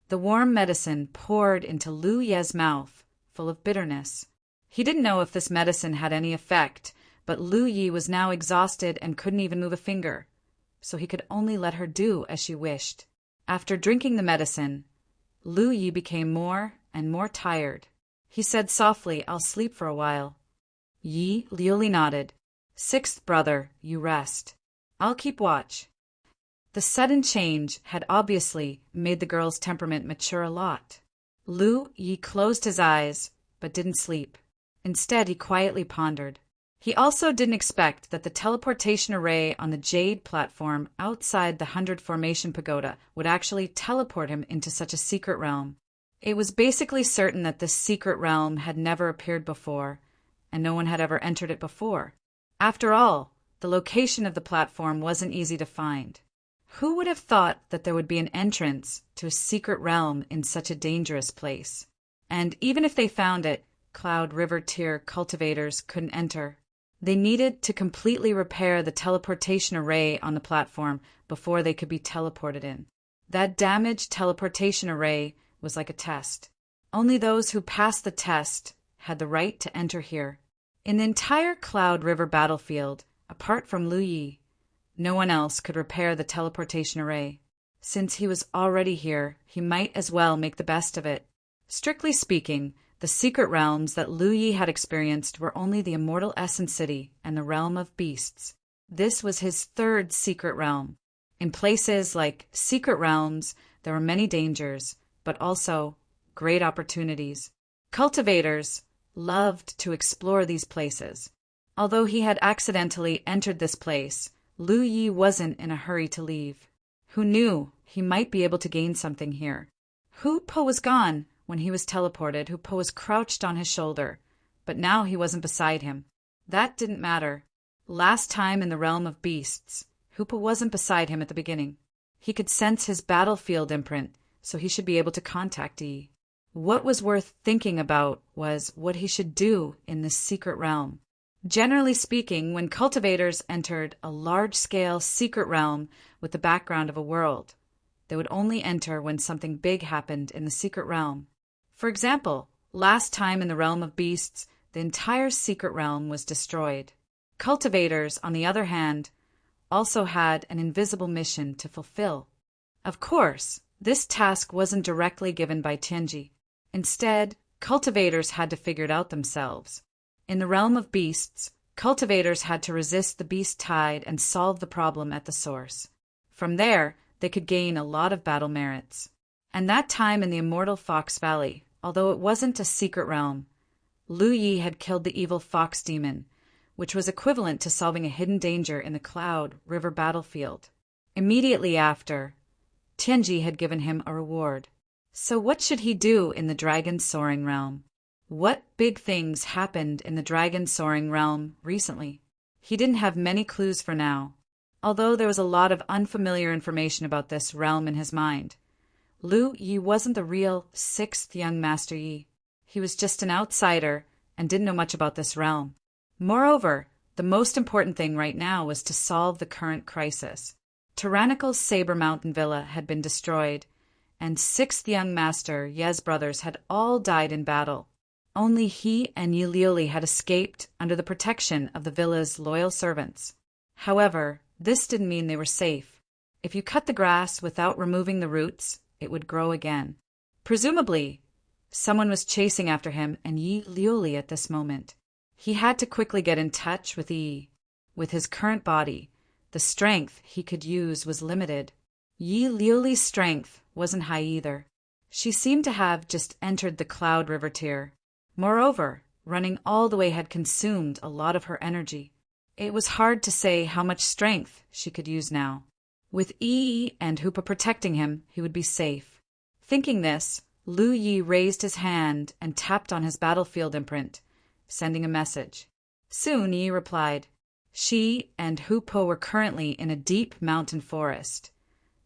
The warm medicine poured into Lu Ye's mouth, full of bitterness. He didn't know if this medicine had any effect, but Lu Yi was now exhausted and couldn't even move a finger, so he could only let her do as she wished. After drinking the medicine, Lu Yi became more and more tired. He said softly, I'll sleep for a while. Yi Liuli nodded. 6th brother, you rest. I'll keep watch. The sudden change had obviously made the girl's temperament mature a lot. Lu Yi closed his eyes, but didn't sleep. Instead, he quietly pondered. He also didn't expect that the teleportation array on the Jade platform outside the 100 Formation Pagoda would actually teleport him into such a secret realm. It was basically certain that this secret realm had never appeared before, and no one had ever entered it before. After all, the location of the platform wasn't easy to find. Who would have thought that there would be an entrance to a secret realm in such a dangerous place? And even if they found it, Cloud River tier cultivators couldn't enter. They needed to completely repair the teleportation array on the platform before they could be teleported in. That damaged teleportation array was like a test. Only those who passed the test had the right to enter here. In the entire Cloud River battlefield, apart from Lu Yi, no one else could repair the teleportation array. Since he was already here, he might as well make the best of it. Strictly speaking, the secret realms that Lu Yi had experienced were only the Immortal Essence City and the Realm of Beasts. This was his 3rd secret realm. In places like secret realms, there were many dangers, but also great opportunities. Cultivators loved to explore these places. Although he had accidentally entered this place, Lu Yi wasn't in a hurry to leave. Who knew he might be able to gain something here? Hoopa was gone when he was teleported. Hoopa was crouched on his shoulder, but now he wasn't beside him. That didn't matter. Last time in the Realm of Beasts, Hoopa wasn't beside him at the beginning. He could sense his battlefield imprint, so he should be able to contact Yi. What was worth thinking about was what he should do in this secret realm. Generally speaking, when cultivators entered a large-scale secret realm with the background of a world, they would only enter when something big happened in the secret realm. For example, last time in the realm of beasts, the entire secret realm was destroyed. Cultivators, on the other hand, also had an invisible mission to fulfill. Of course, this task wasn't directly given by Tianji. Instead, cultivators had to figure it out themselves. In the realm of beasts, cultivators had to resist the beast tide and solve the problem at the source. From there, they could gain a lot of battle merits. And that time in the immortal Fox Valley, although it wasn't a secret realm, Lu Yi had killed the evil fox demon, which was equivalent to solving a hidden danger in the Cloud River battlefield. Immediately after, Tianji had given him a reward. So what should he do in the dragon soaring realm? What big things happened in the dragon soaring realm recently? He didn't have many clues for now, although there was a lot of unfamiliar information about this realm in his mind. Lu Yi wasn't the real sixth young Master Yi. He was just an outsider and didn't know much about this realm. Moreover, the most important thing right now was to solve the current crisis. Tyrannical Saber Mountain Villa had been destroyed, and sixth young Master Ye's brothers had all died in battle. Only he and Yi Liuli had escaped under the protection of the villa's loyal servants. However, this didn't mean they were safe. If you cut the grass without removing the roots, it would grow again. Presumably, someone was chasing after him and Yi Liuli at this moment. He had to quickly get in touch with Yi. With his current body, the strength he could use was limited. Yi Liuli's strength wasn't high either. She seemed to have just entered the Cloud River tier. Moreover, running all the way had consumed a lot of her energy. It was hard to say how much strength she could use now. With Yi and Hoopa protecting him, he would be safe. Thinking this, Lu Yi raised his hand and tapped on his battlefield imprint, sending a message. Soon Yi replied. She and Hoopa were currently in a deep mountain forest,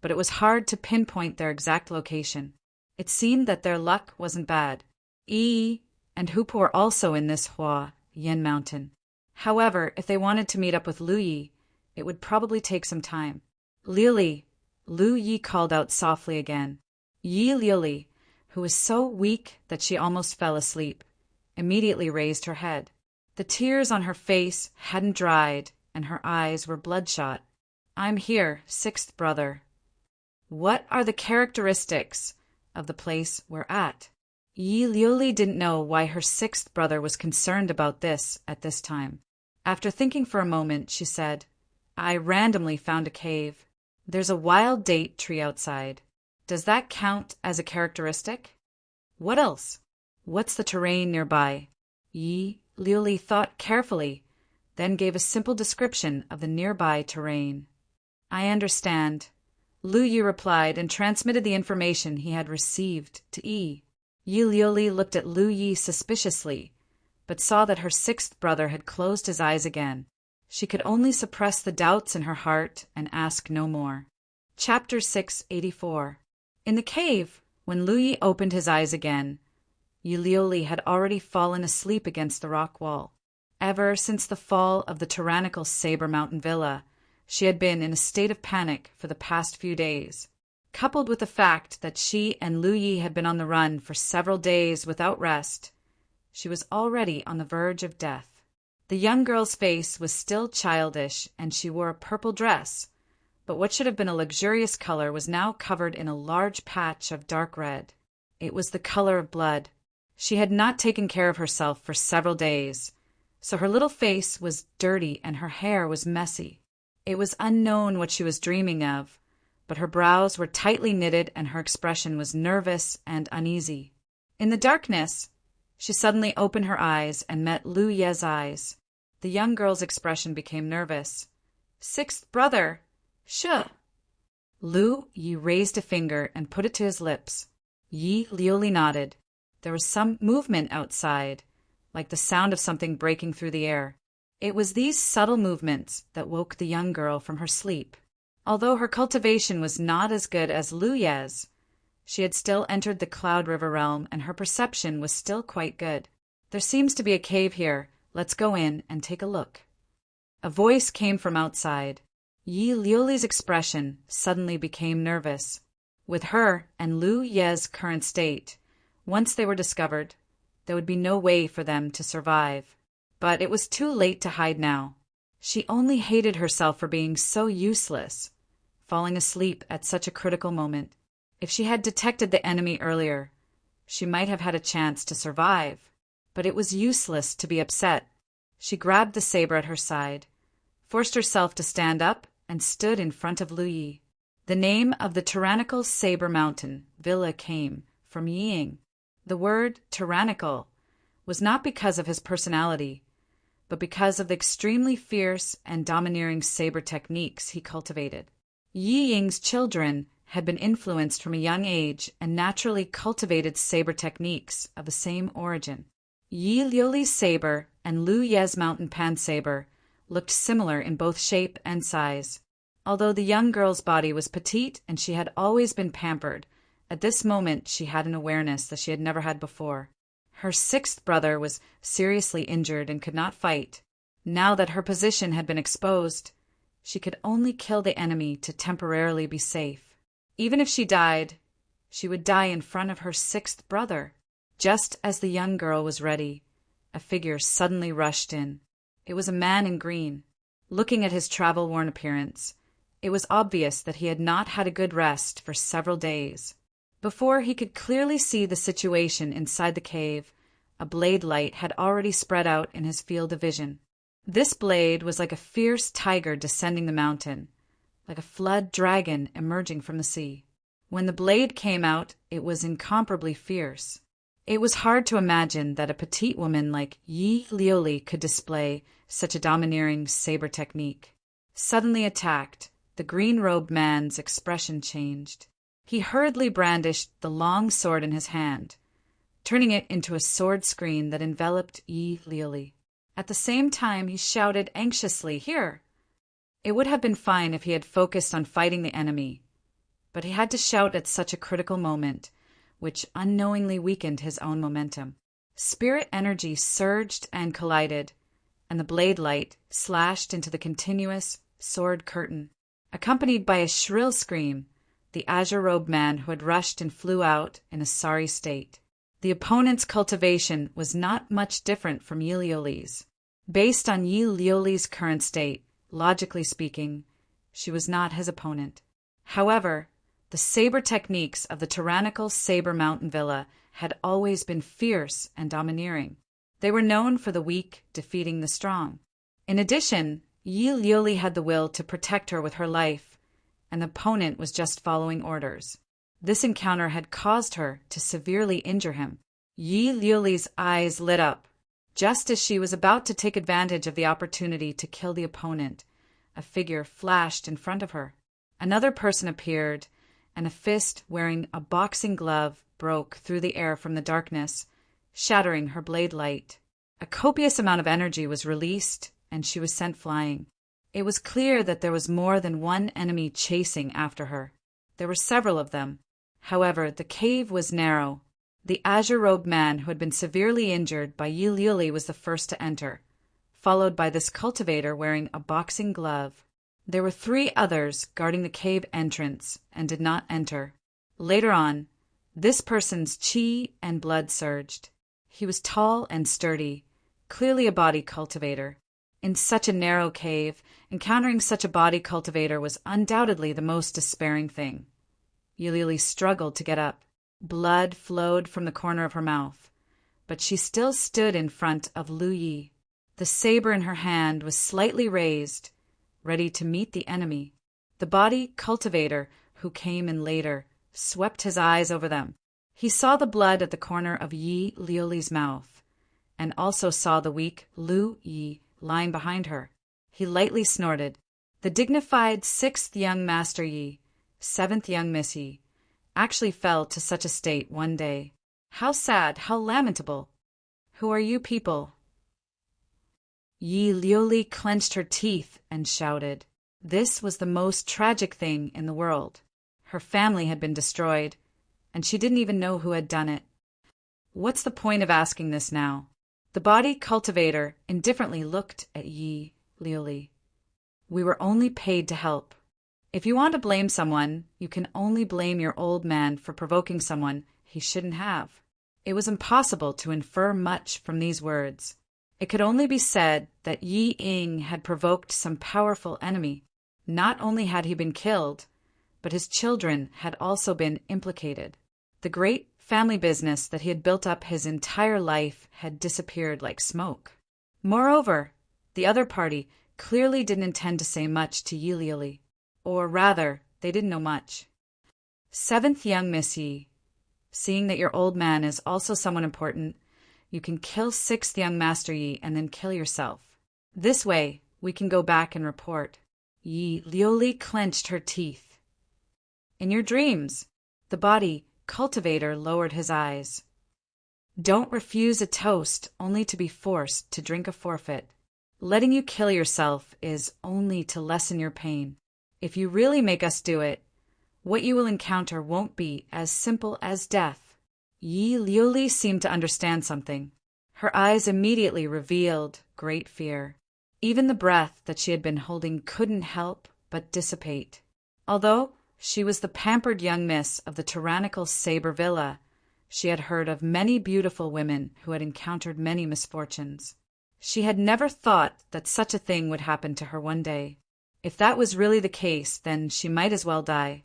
but it was hard to pinpoint their exact location. It seemed that their luck wasn't bad. Yi and Hoopa were also in this Hua Yin mountain. However, if they wanted to meet up with Lu Yi, it would probably take some time. Liuli, Lu Yi called out softly again. Yi Liuli, who was so weak that she almost fell asleep, immediately raised her head. The tears on her face hadn't dried, and her eyes were bloodshot. I'm here, sixth brother. What are the characteristics of the place we're at? Yi Liuli didn't know why her sixth brother was concerned about this at this time. After thinking for a moment, she said, I randomly found a cave. There's a wild date tree outside. Does that count as a characteristic? What else? What's the terrain nearby? Yi Liuli thought carefully, then gave a simple description of the nearby terrain. I understand. Lu Yi replied and transmitted the information he had received to Yi. Yi Liuli looked at Lu Yi suspiciously, but saw that her sixth brother had closed his eyes again. She could only suppress the doubts in her heart and ask no more. Chapter 684. In the cave, when Lu Yi opened his eyes again, Yi Liuli had already fallen asleep against the rock wall. Ever since the fall of the tyrannical Saber Mountain Villa, she had been in a state of panic for the past few days. Coupled with the fact that she and Lu Yi had been on the run for several days without rest, she was already on the verge of death. The young girl's face was still childish, and she wore a purple dress, but what should have been a luxurious color was now covered in a large patch of dark red. It was the color of blood. She had not taken care of herself for several days, so her little face was dirty and her hair was messy. It was unknown what she was dreaming of, but her brows were tightly knitted and her expression was nervous and uneasy. In the darkness, she suddenly opened her eyes and met Lu Ye's eyes. The young girl's expression became nervous. Sixth brother, Shuh! Lu Yi raised a finger and put it to his lips. Yi Liuli nodded. There was some movement outside, like the sound of something breaking through the air. It was these subtle movements that woke the young girl from her sleep. Although her cultivation was not as good as Lu Ye's, She had still entered the Cloud River realm, and her perception was still quite good. "There seems to be a cave here. Let's go in and take a look." A voice came from outside. Yi Liuli's expression suddenly became nervous. With her and Lu Ye's current state, once they were discovered, there would be no way for them to survive. But it was too late to hide now. She only hated herself for being so useless, falling asleep at such a critical moment. If she had detected the enemy earlier, she might have had a chance to survive. But it was useless to be upset. She grabbed the saber at her side, forced herself to stand up, and stood in front of Lu Yi. The name of the tyrannical Saber Mountain villa came from Ying. The word tyrannical was not because of his personality, but because of the extremely fierce and domineering saber techniques he cultivated. Yi Ying's children had been influenced from a young age and naturally cultivated saber techniques of the same origin. Yi Liuli's saber and Lu Ye's mountain pan saber looked similar in both shape and size. Although the young girl's body was petite and she had always been pampered, at this moment she had an awareness that she had never had before. Her sixth brother was seriously injured and could not fight. Now that her position had been exposed, she could only kill the enemy to temporarily be safe. Even if she died, she would die in front of her sixth brother. Just as the young girl was ready, a figure suddenly rushed in. It was a man in green. Looking at his travel-worn appearance, it was obvious that he had not had a good rest for several days. Before he could clearly see the situation inside the cave, a blade light had already spread out in his field of vision. This blade was like a fierce tiger descending the mountain, like a flood dragon emerging from the sea. When the blade came out, it was incomparably fierce. It was hard to imagine that a petite woman like Yi Liuli could display such a domineering saber technique. Suddenly attacked, the green-robed man's expression changed. He hurriedly brandished the long sword in his hand, turning it into a sword screen that enveloped Yi Liuli. At the same time, he shouted anxiously, "Here!" It would have been fine if he had focused on fighting the enemy, but he had to shout at such a critical moment, which unknowingly weakened his own momentum. Spirit energy surged and collided, and the blade light slashed into the continuous sword curtain. Accompanied by a shrill scream, the azure-robed man who had rushed and flew out in a sorry state. The opponent's cultivation was not much different from Yi Liuli's. Based on Yi Liuli's current state, logically speaking, she was not his opponent. However, the saber techniques of the tyrannical Saber Mountain Villa had always been fierce and domineering. They were known for the weak defeating the strong. In addition, Yi Liuli had the will to protect her with her life, and the opponent was just following orders. This encounter had caused her to severely injure him. Yi Liuli's eyes lit up. Just as she was about to take advantage of the opportunity to kill the opponent, a figure flashed in front of her. Another person appeared, and a fist wearing a boxing glove broke through the air from the darkness, shattering her blade light. A copious amount of energy was released, and she was sent flying. It was clear that there was more than one enemy chasing after her. There were several of them. However, the cave was narrow. The azure-robed man who had been severely injured by Yi Liuli was the first to enter, followed by this cultivator wearing a boxing glove. There were 3 others guarding the cave entrance and did not enter. Later on, this person's chi and blood surged. He was tall and sturdy, clearly a body cultivator. In such a narrow cave, encountering such a body cultivator was undoubtedly the most despairing thing. Yi Liuli struggled to get up. Blood flowed from the corner of her mouth, but she still stood in front of Lu Yi. The saber in her hand was slightly raised, ready to meet the enemy. The body cultivator, who came in later, swept his eyes over them. He saw the blood at the corner of Yi Liuli's mouth, and also saw the weak Lu Yi lying behind her. He lightly snorted. The dignified 6th young Master Yi, 7th young Miss Yi, actually fell to such a state one day. How sad, how lamentable. Who are you people? Yi Liuli clenched her teeth and shouted. This was the most tragic thing in the world. Her family had been destroyed, and she didn't even know who had done it. What's the point of asking this now? The body cultivator indifferently looked at Yi Liuli. We were only paid to help. If you want to blame someone, you can only blame your old man for provoking someone he shouldn't have. It was impossible to infer much from these words. It could only be said that Yi Ying had provoked some powerful enemy. Not only had he been killed, but his children had also been implicated. The great family business that he had built up his entire life had disappeared like smoke. Moreover, the other party clearly didn't intend to say much to Yi Liuli. Or rather, they didn't know much. Seventh young Miss Yi, seeing that your old man is also someone important, you can kill sixth young Master Yi and then kill yourself. This way, we can go back and report. Yi Liuli clenched her teeth. In your dreams, the body cultivator lowered his eyes. Don't refuse a toast only to be forced to drink a forfeit. Letting you kill yourself is only to lessen your pain. If you really make us do it, what you will encounter won't be as simple as death. Yi Liuli seemed to understand something. Her eyes immediately revealed great fear. Even the breath that she had been holding couldn't help but dissipate. Although she was the pampered young miss of the tyrannical Saber Villa, she had heard of many beautiful women who had encountered many misfortunes. She had never thought that such a thing would happen to her one day. If that was really the case, then she might as well die.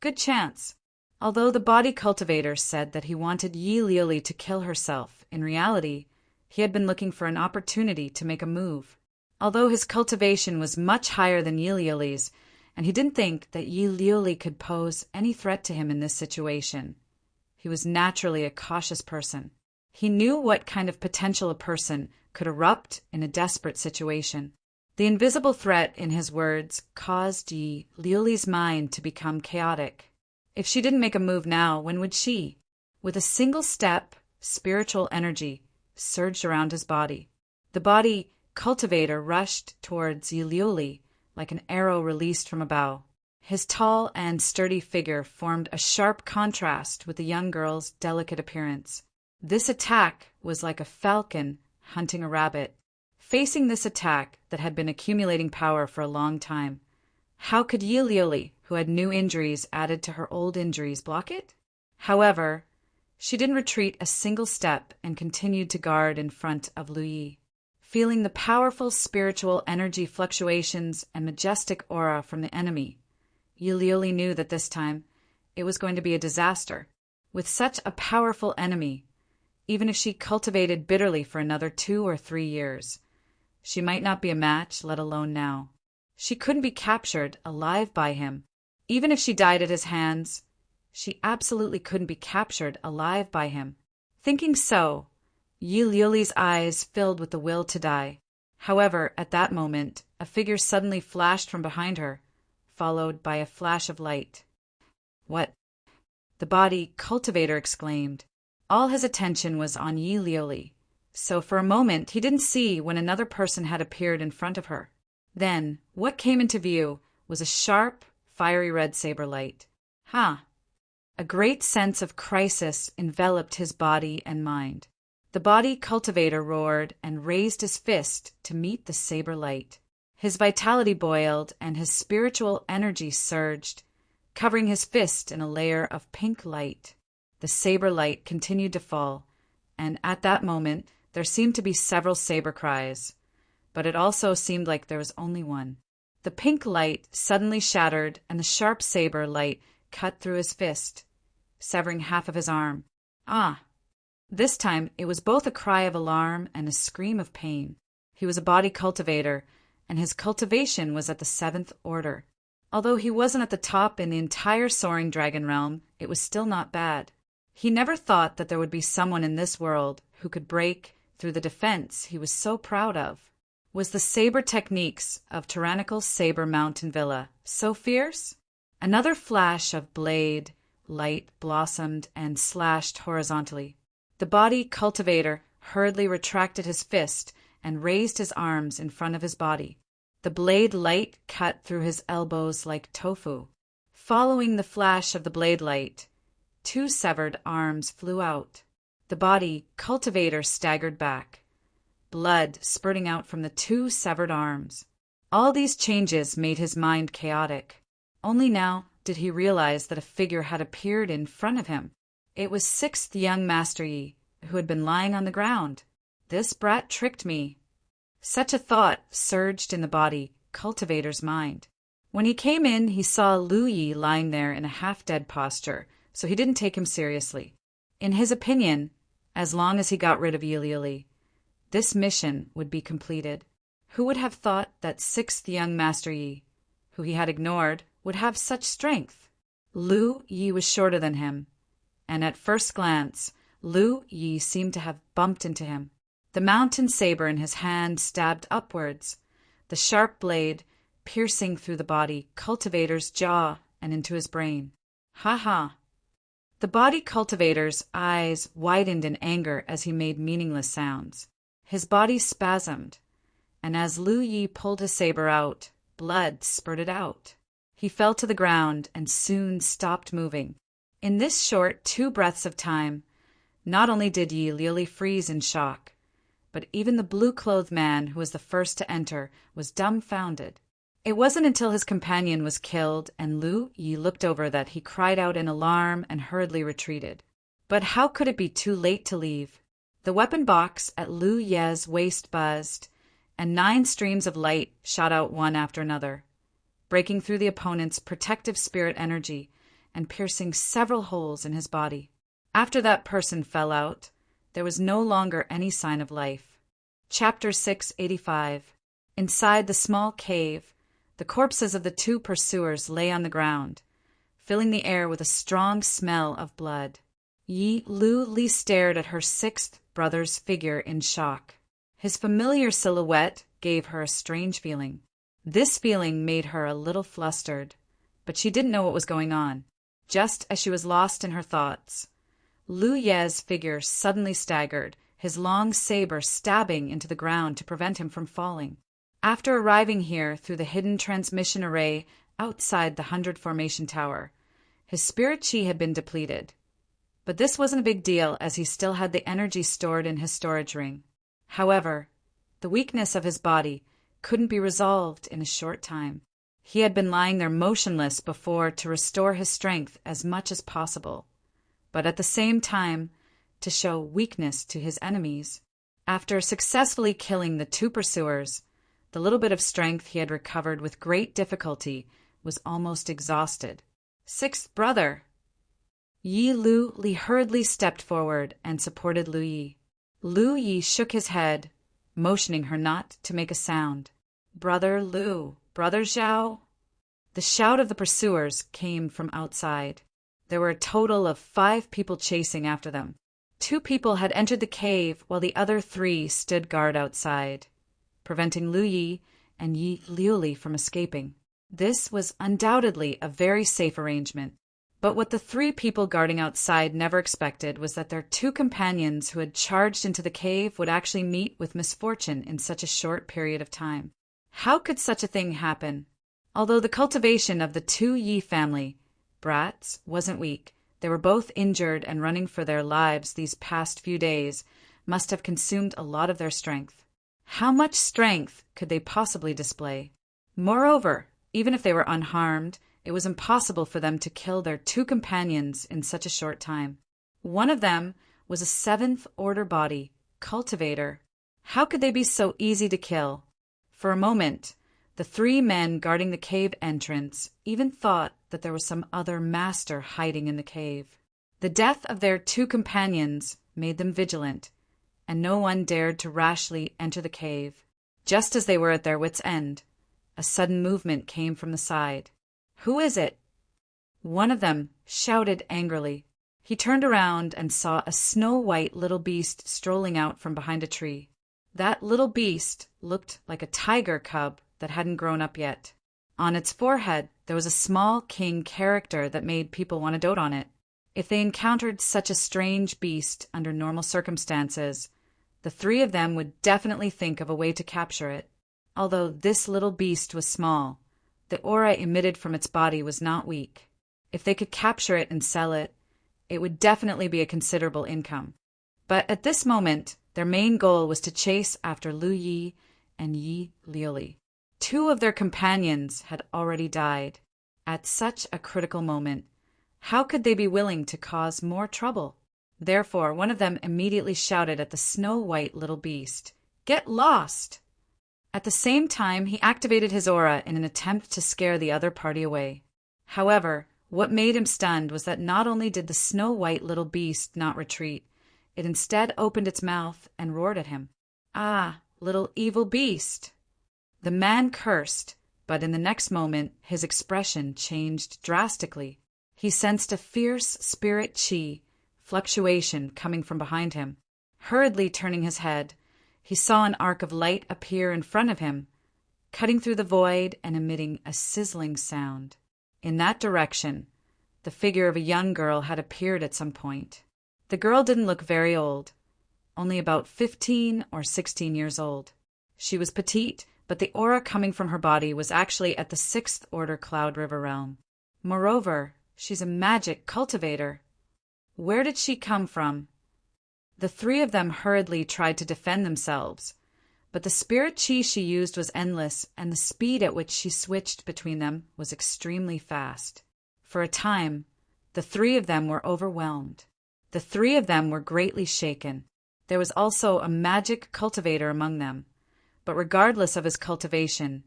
Good chance. Although the body cultivator said that he wanted Yi Liuli to kill herself, in reality, he had been looking for an opportunity to make a move. Although his cultivation was much higher than Yi Liuli's, and he didn't think that Yi Liuli could pose any threat to him in this situation, he was naturally a cautious person. He knew what kind of potential a person could erupt in a desperate situation. The invisible threat in his words caused Yi Liuli's mind to become chaotic. If she didn't make a move now, when would she? With a single step, spiritual energy surged around his body. The body cultivator rushed towards Yi Liuli like an arrow released from a bow. His tall and sturdy figure formed a sharp contrast with the young girl's delicate appearance. This attack was like a falcon hunting a rabbit. Facing this attack that had been accumulating power for a long time, how could Yi Liuli, who had new injuries added to her old injuries, block it? However, she didn't retreat a single step and continued to guard in front of Lu Yi. Feeling the powerful spiritual energy fluctuations and majestic aura from the enemy, Yi Liuli knew that this time it was going to be a disaster. With such a powerful enemy, even if she cultivated bitterly for another 2 or 3 years, she might not be a match, let alone now. She couldn't be captured alive by him. Even if she died at his hands, she absolutely couldn't be captured alive by him. Thinking so, Yi Liuli's eyes filled with the will to die. However, at that moment, a figure suddenly flashed from behind her, followed by a flash of light. What? The body cultivator exclaimed. All his attention was on Yi Liuli, so for a moment he didn't see when another person had appeared in front of her. Then, what came into view was a sharp, fiery red saber light. A great sense of crisis enveloped his body and mind. The body cultivator roared and raised his fist to meet the saber light. His vitality boiled and his spiritual energy surged, covering his fist in a layer of pink light. The saber light continued to fall, and at that moment there seemed to be several saber cries, but it also seemed like there was only one. The pink light suddenly shattered, and the sharp saber light cut through his fist, severing half of his arm. This time it was both a cry of alarm and a scream of pain. He was a body cultivator, and his cultivation was at the 7th order. Although he wasn't at the top in the entire soaring dragon realm, it was still not bad. He never thought that there would be someone in this world who could break through the defense he was so proud of. Was the saber techniques of tyrannical Saber Mountain Villa so fierce? Another flash of blade light blossomed and slashed horizontally. The body cultivator hurriedly retracted his fist and raised his arms in front of his body. The blade light cut through his elbows like tofu. Following the flash of the blade light 2 severed arms flew out. The body cultivator staggered back, blood spurting out from the 2 severed arms. All these changes made his mind chaotic. Only now did he realize that a figure had appeared in front of him. It was 6th young Master Yi, who had been lying on the ground. This brat tricked me. Such a thought surged in the body cultivator's mind. When he came in, he saw Lu Yi lying there in a half-dead posture, so he didn't take him seriously. In his opinion, as long as he got rid of Yi, this mission would be completed. Who would have thought that 6th young Master Yi, who he had ignored, would have such strength? Lu Yi was shorter than him, and at first glance, Lu Yi seemed to have bumped into him. The mountain saber in his hand stabbed upwards, the sharp blade piercing through the body cultivator's jaw and into his brain. Ha ha! The body cultivator's eyes widened in anger as he made meaningless sounds. His body spasmed, and as Lu Yi pulled his saber out, blood spurted out. He fell to the ground and soon stopped moving. In this short 2 breaths of time, not only did Yi freeze in shock, but even the blue-clothed man who was the first to enter was dumbfounded. It wasn't until his companion was killed and Lu Yi looked over that he cried out in alarm and hurriedly retreated. But how could it be too late to leave? The weapon box at Lu Ye's waist buzzed, and 9 streams of light shot out one after another, breaking through the opponent's protective spirit energy and piercing several holes in his body. After that person fell out, there was no longer any sign of life. Chapter 685. Inside the small cave, the corpses of the 2 pursuers lay on the ground, filling the air with a strong smell of blood. Lu Li stared at her 6th brother's figure in shock. His familiar silhouette gave her a strange feeling. This feeling made her a little flustered, but she didn't know what was going on. Just as she was lost in her thoughts, Lu Ye's figure suddenly staggered, his long saber stabbing into the ground to prevent him from falling. After arriving here through the hidden transmission array outside the 100 Formation Tower, his spirit chi had been depleted. But this wasn't a big deal as he still had the energy stored in his storage ring. However, the weakness of his body couldn't be resolved in a short time. He had been lying there motionless before to restore his strength as much as possible, but at the same time to show weakness to his enemies. After successfully killing the 2 pursuers, the little bit of strength he had recovered with great difficulty was almost exhausted. 6th brother! Lu Li hurriedly stepped forward and supported Lu Yi. Lu Yi shook his head, motioning her not to make a sound. Brother Lu, Brother Zhao. The shout of the pursuers came from outside. There were a total of 5 people chasing after them. 2 people had entered the cave while the other 3 stood guard outside, preventing Lu Yi and Li from escaping. This was undoubtedly a very safe arrangement. But what the 3 people guarding outside never expected was that their 2 companions who had charged into the cave would actually meet with misfortune in such a short period of time. How could such a thing happen? Although the cultivation of the 2 Yi family, brats, wasn't weak, they were both injured and running for their lives these past few days must have consumed a lot of their strength. How much strength could they possibly display? Moreover, even if they were unharmed, it was impossible for them to kill their 2 companions in such a short time. One of them was a 7th order body, cultivator. How could they be so easy to kill? For a moment, the 3 men guarding the cave entrance even thought that there was some other master hiding in the cave. The death of their 2 companions made them vigilant, and no one dared to rashly enter the cave. Just as they were at their wits' end, a sudden movement came from the side. Who is it? One of them shouted angrily. He turned around and saw a snow-white little beast strolling out from behind a tree. That little beast looked like a tiger cub that hadn't grown up yet. On its forehead, there was a small king character that made people want to dote on it. If they encountered such a strange beast under normal circumstances, the 3 of them would definitely think of a way to capture it. Although this little beast was small, the aura emitted from its body was not weak. If they could capture it and sell it, it would definitely be a considerable income. But at this moment, their main goal was to chase after Lu Yi and Yi Liuli. Two of their companions had already died. At such a critical moment, how could they be willing to cause more trouble? Therefore, one of them immediately shouted at the snow-white little beast, "Get lost!" At the same time, he activated his aura in an attempt to scare the other party away. However, what made him stunned was that not only did the snow-white little beast not retreat, it instead opened its mouth and roared at him. "Ah, little evil beast!" The man cursed, but in the next moment his expression changed drastically. He sensed a fierce spirit chi fluctuation coming from behind him. Hurriedly turning his head, he saw an arc of light appear in front of him, cutting through the void and emitting a sizzling sound. In that direction, the figure of a young girl had appeared at some point. The girl didn't look very old, only about 15 or 16 years old. She was petite, but the aura coming from her body was actually at the 6th order Cloud River realm. Moreover, she's a magic cultivator. Where did she come from? The three of them hurriedly tried to defend themselves, but the spirit chi she used was endless, and the speed at which she switched between them was extremely fast. For a time, the three of them were overwhelmed. The three of them were greatly shaken. There was also a magic cultivator among them, but regardless of his cultivation,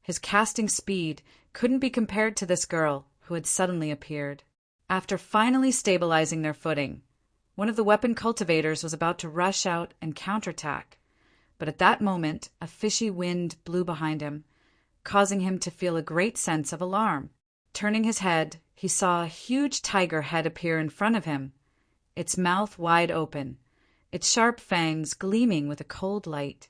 his casting speed couldn't be compared to this girl who had suddenly appeared. After finally stabilizing their footing, one of the weapon cultivators was about to rush out and counterattack, but at that moment a fishy wind blew behind him, causing him to feel a great sense of alarm. Turning his head, he saw a huge tiger head appear in front of him, its mouth wide open, its sharp fangs gleaming with a cold light.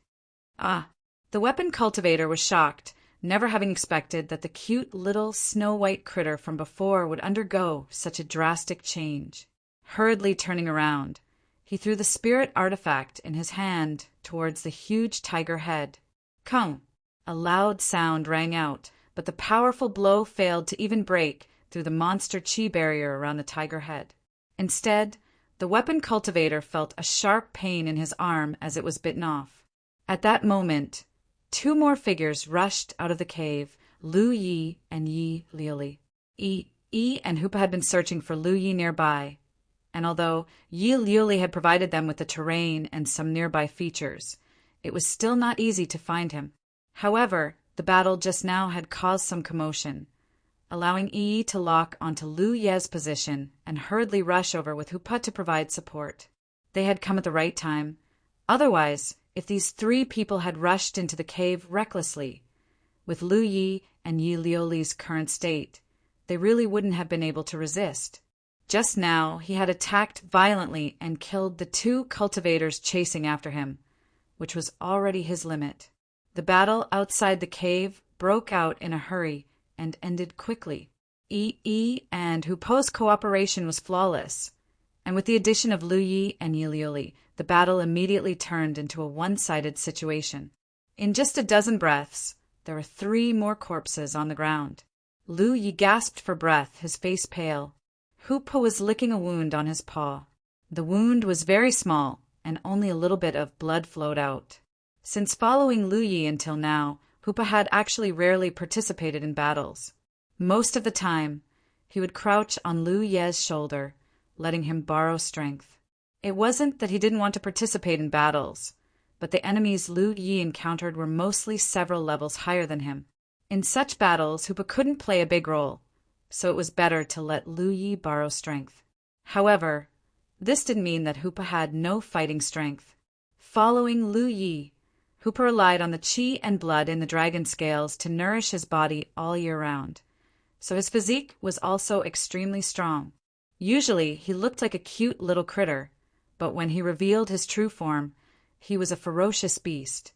Ah! The weapon cultivator was shocked, never having expected that the cute little snow-white critter from before would undergo such a drastic change. Hurriedly turning around, he threw the spirit artifact in his hand towards the huge tiger head. "Kung!" A loud sound rang out, but the powerful blow failed to even break through the monster chi barrier around the tiger head. Instead, the weapon cultivator felt a sharp pain in his arm as it was bitten off. At that moment, two more figures rushed out of the cave, Lu Yi and Yi Liuli. Yi and Hoopa had been searching for Lu Yi nearby, and although Yi Liuli had provided them with the terrain and some nearby features, it was still not easy to find him. However, the battle just now had caused some commotion, allowing Yi to lock onto Lu Ye's position and hurriedly rush over with Hoopa to provide support. They had come at the right time. Otherwise, if these three people had rushed into the cave recklessly, with Lu Yi and Yi Liuli's current state, they really wouldn't have been able to resist. Just now, he had attacked violently and killed the two cultivators chasing after him, which was already his limit. The battle outside the cave broke out in a hurry and ended quickly. Yi and Hoopa's cooperation was flawless, and with the addition of Lu Yi and Yi Liuli, the battle immediately turned into a one-sided situation. In just a dozen breaths, there were 3 more corpses on the ground. Lu Yi gasped for breath, his face pale. Hoopa was licking a wound on his paw. The wound was very small, and only a little bit of blood flowed out. Since following Lu Yi until now, Hoopa had actually rarely participated in battles. Most of the time, he would crouch on Lu Ye's shoulder, letting him borrow strength. It wasn't that he didn't want to participate in battles, but the enemies Lu Yi encountered were mostly several levels higher than him. In such battles, Hoopa couldn't play a big role, so it was better to let Lu Yi borrow strength. However, this didn't mean that Hoopa had no fighting strength. Following Lu Yi, Hoopa relied on the chi and blood in the dragon scales to nourish his body all year round, so his physique was also extremely strong. Usually, he looked like a cute little critter, but when he revealed his true form, he was a ferocious beast.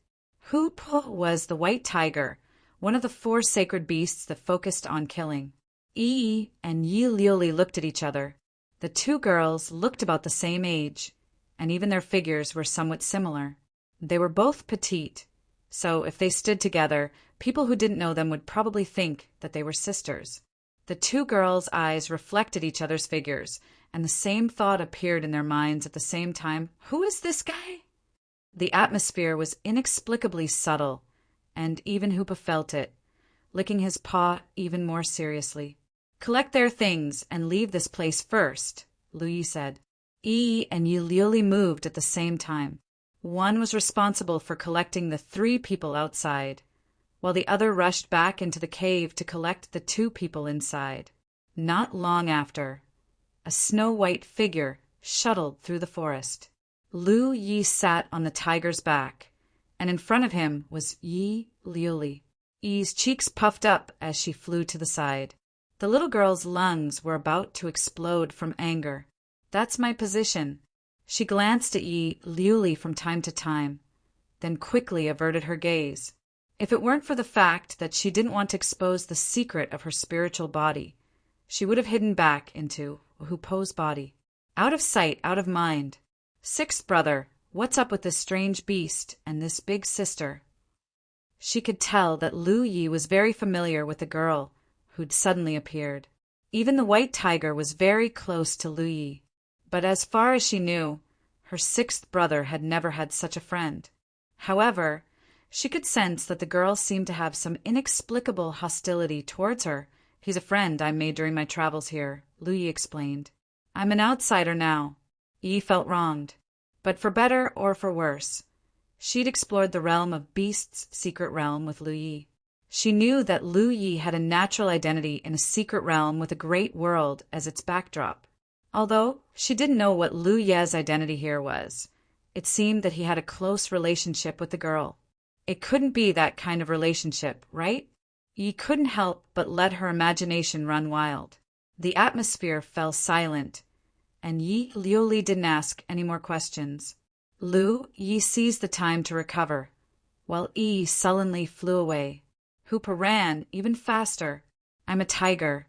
Hoopa was the white tiger, one of the 4 sacred beasts that focused on killing. Yi and Yi Liuli looked at each other. The 2 girls looked about the same age, and even their figures were somewhat similar. They were both petite, so if they stood together, people who didn't know them would probably think that they were sisters. The 2 girls' eyes reflected each other's figures, and the same thought appeared in their minds at the same time. Who is this guy? The atmosphere was inexplicably subtle, and even Hoopa felt it, licking his paw even more seriously. Collect their things and leave this place first, Lu Yi said. Yi and Yuli moved at the same time. One was responsible for collecting the 3 people outside, while the other rushed back into the cave to collect the 2 people inside. Not long after, a snow-white figure shuttled through the forest. Lu Yi sat on the tiger's back, and in front of him was Yi Liuli. Yi's cheeks puffed up as she flew to the side. The little girl's lungs were about to explode from anger. That's my position. She glanced at Yi Liuli from time to time, then quickly averted her gaze. If it weren't for the fact that she didn't want to expose the secret of her spiritual body, she would have hidden back into Hoopo's body. Out of sight, out of mind. 6th brother, what's up with this strange beast and this big sister? She could tell that Lu Yi was very familiar with the girl who'd suddenly appeared. Even the white tiger was very close to Lu Yi, but as far as she knew, her 6th brother had never had such a friend. However, she could sense that the girl seemed to have some inexplicable hostility towards her. He's a friend I made during my travels here, Lu Yi explained. I'm an outsider now. Yi felt wronged, but for better or for worse, she'd explored the realm of beasts' secret realm with Lu Yi. She knew that Lu Yi had a natural identity in a secret realm with a great world as its backdrop. Although she didn't know what Lu Ye's identity here was, it seemed that he had a close relationship with the girl. It couldn't be that kind of relationship, right? Yi couldn't help but let her imagination run wild. The atmosphere fell silent, and Yi Liuli didn't ask any more questions. Lu Yi seized the time to recover, while Yi sullenly flew away. Hoopa ran even faster. I'm a tiger,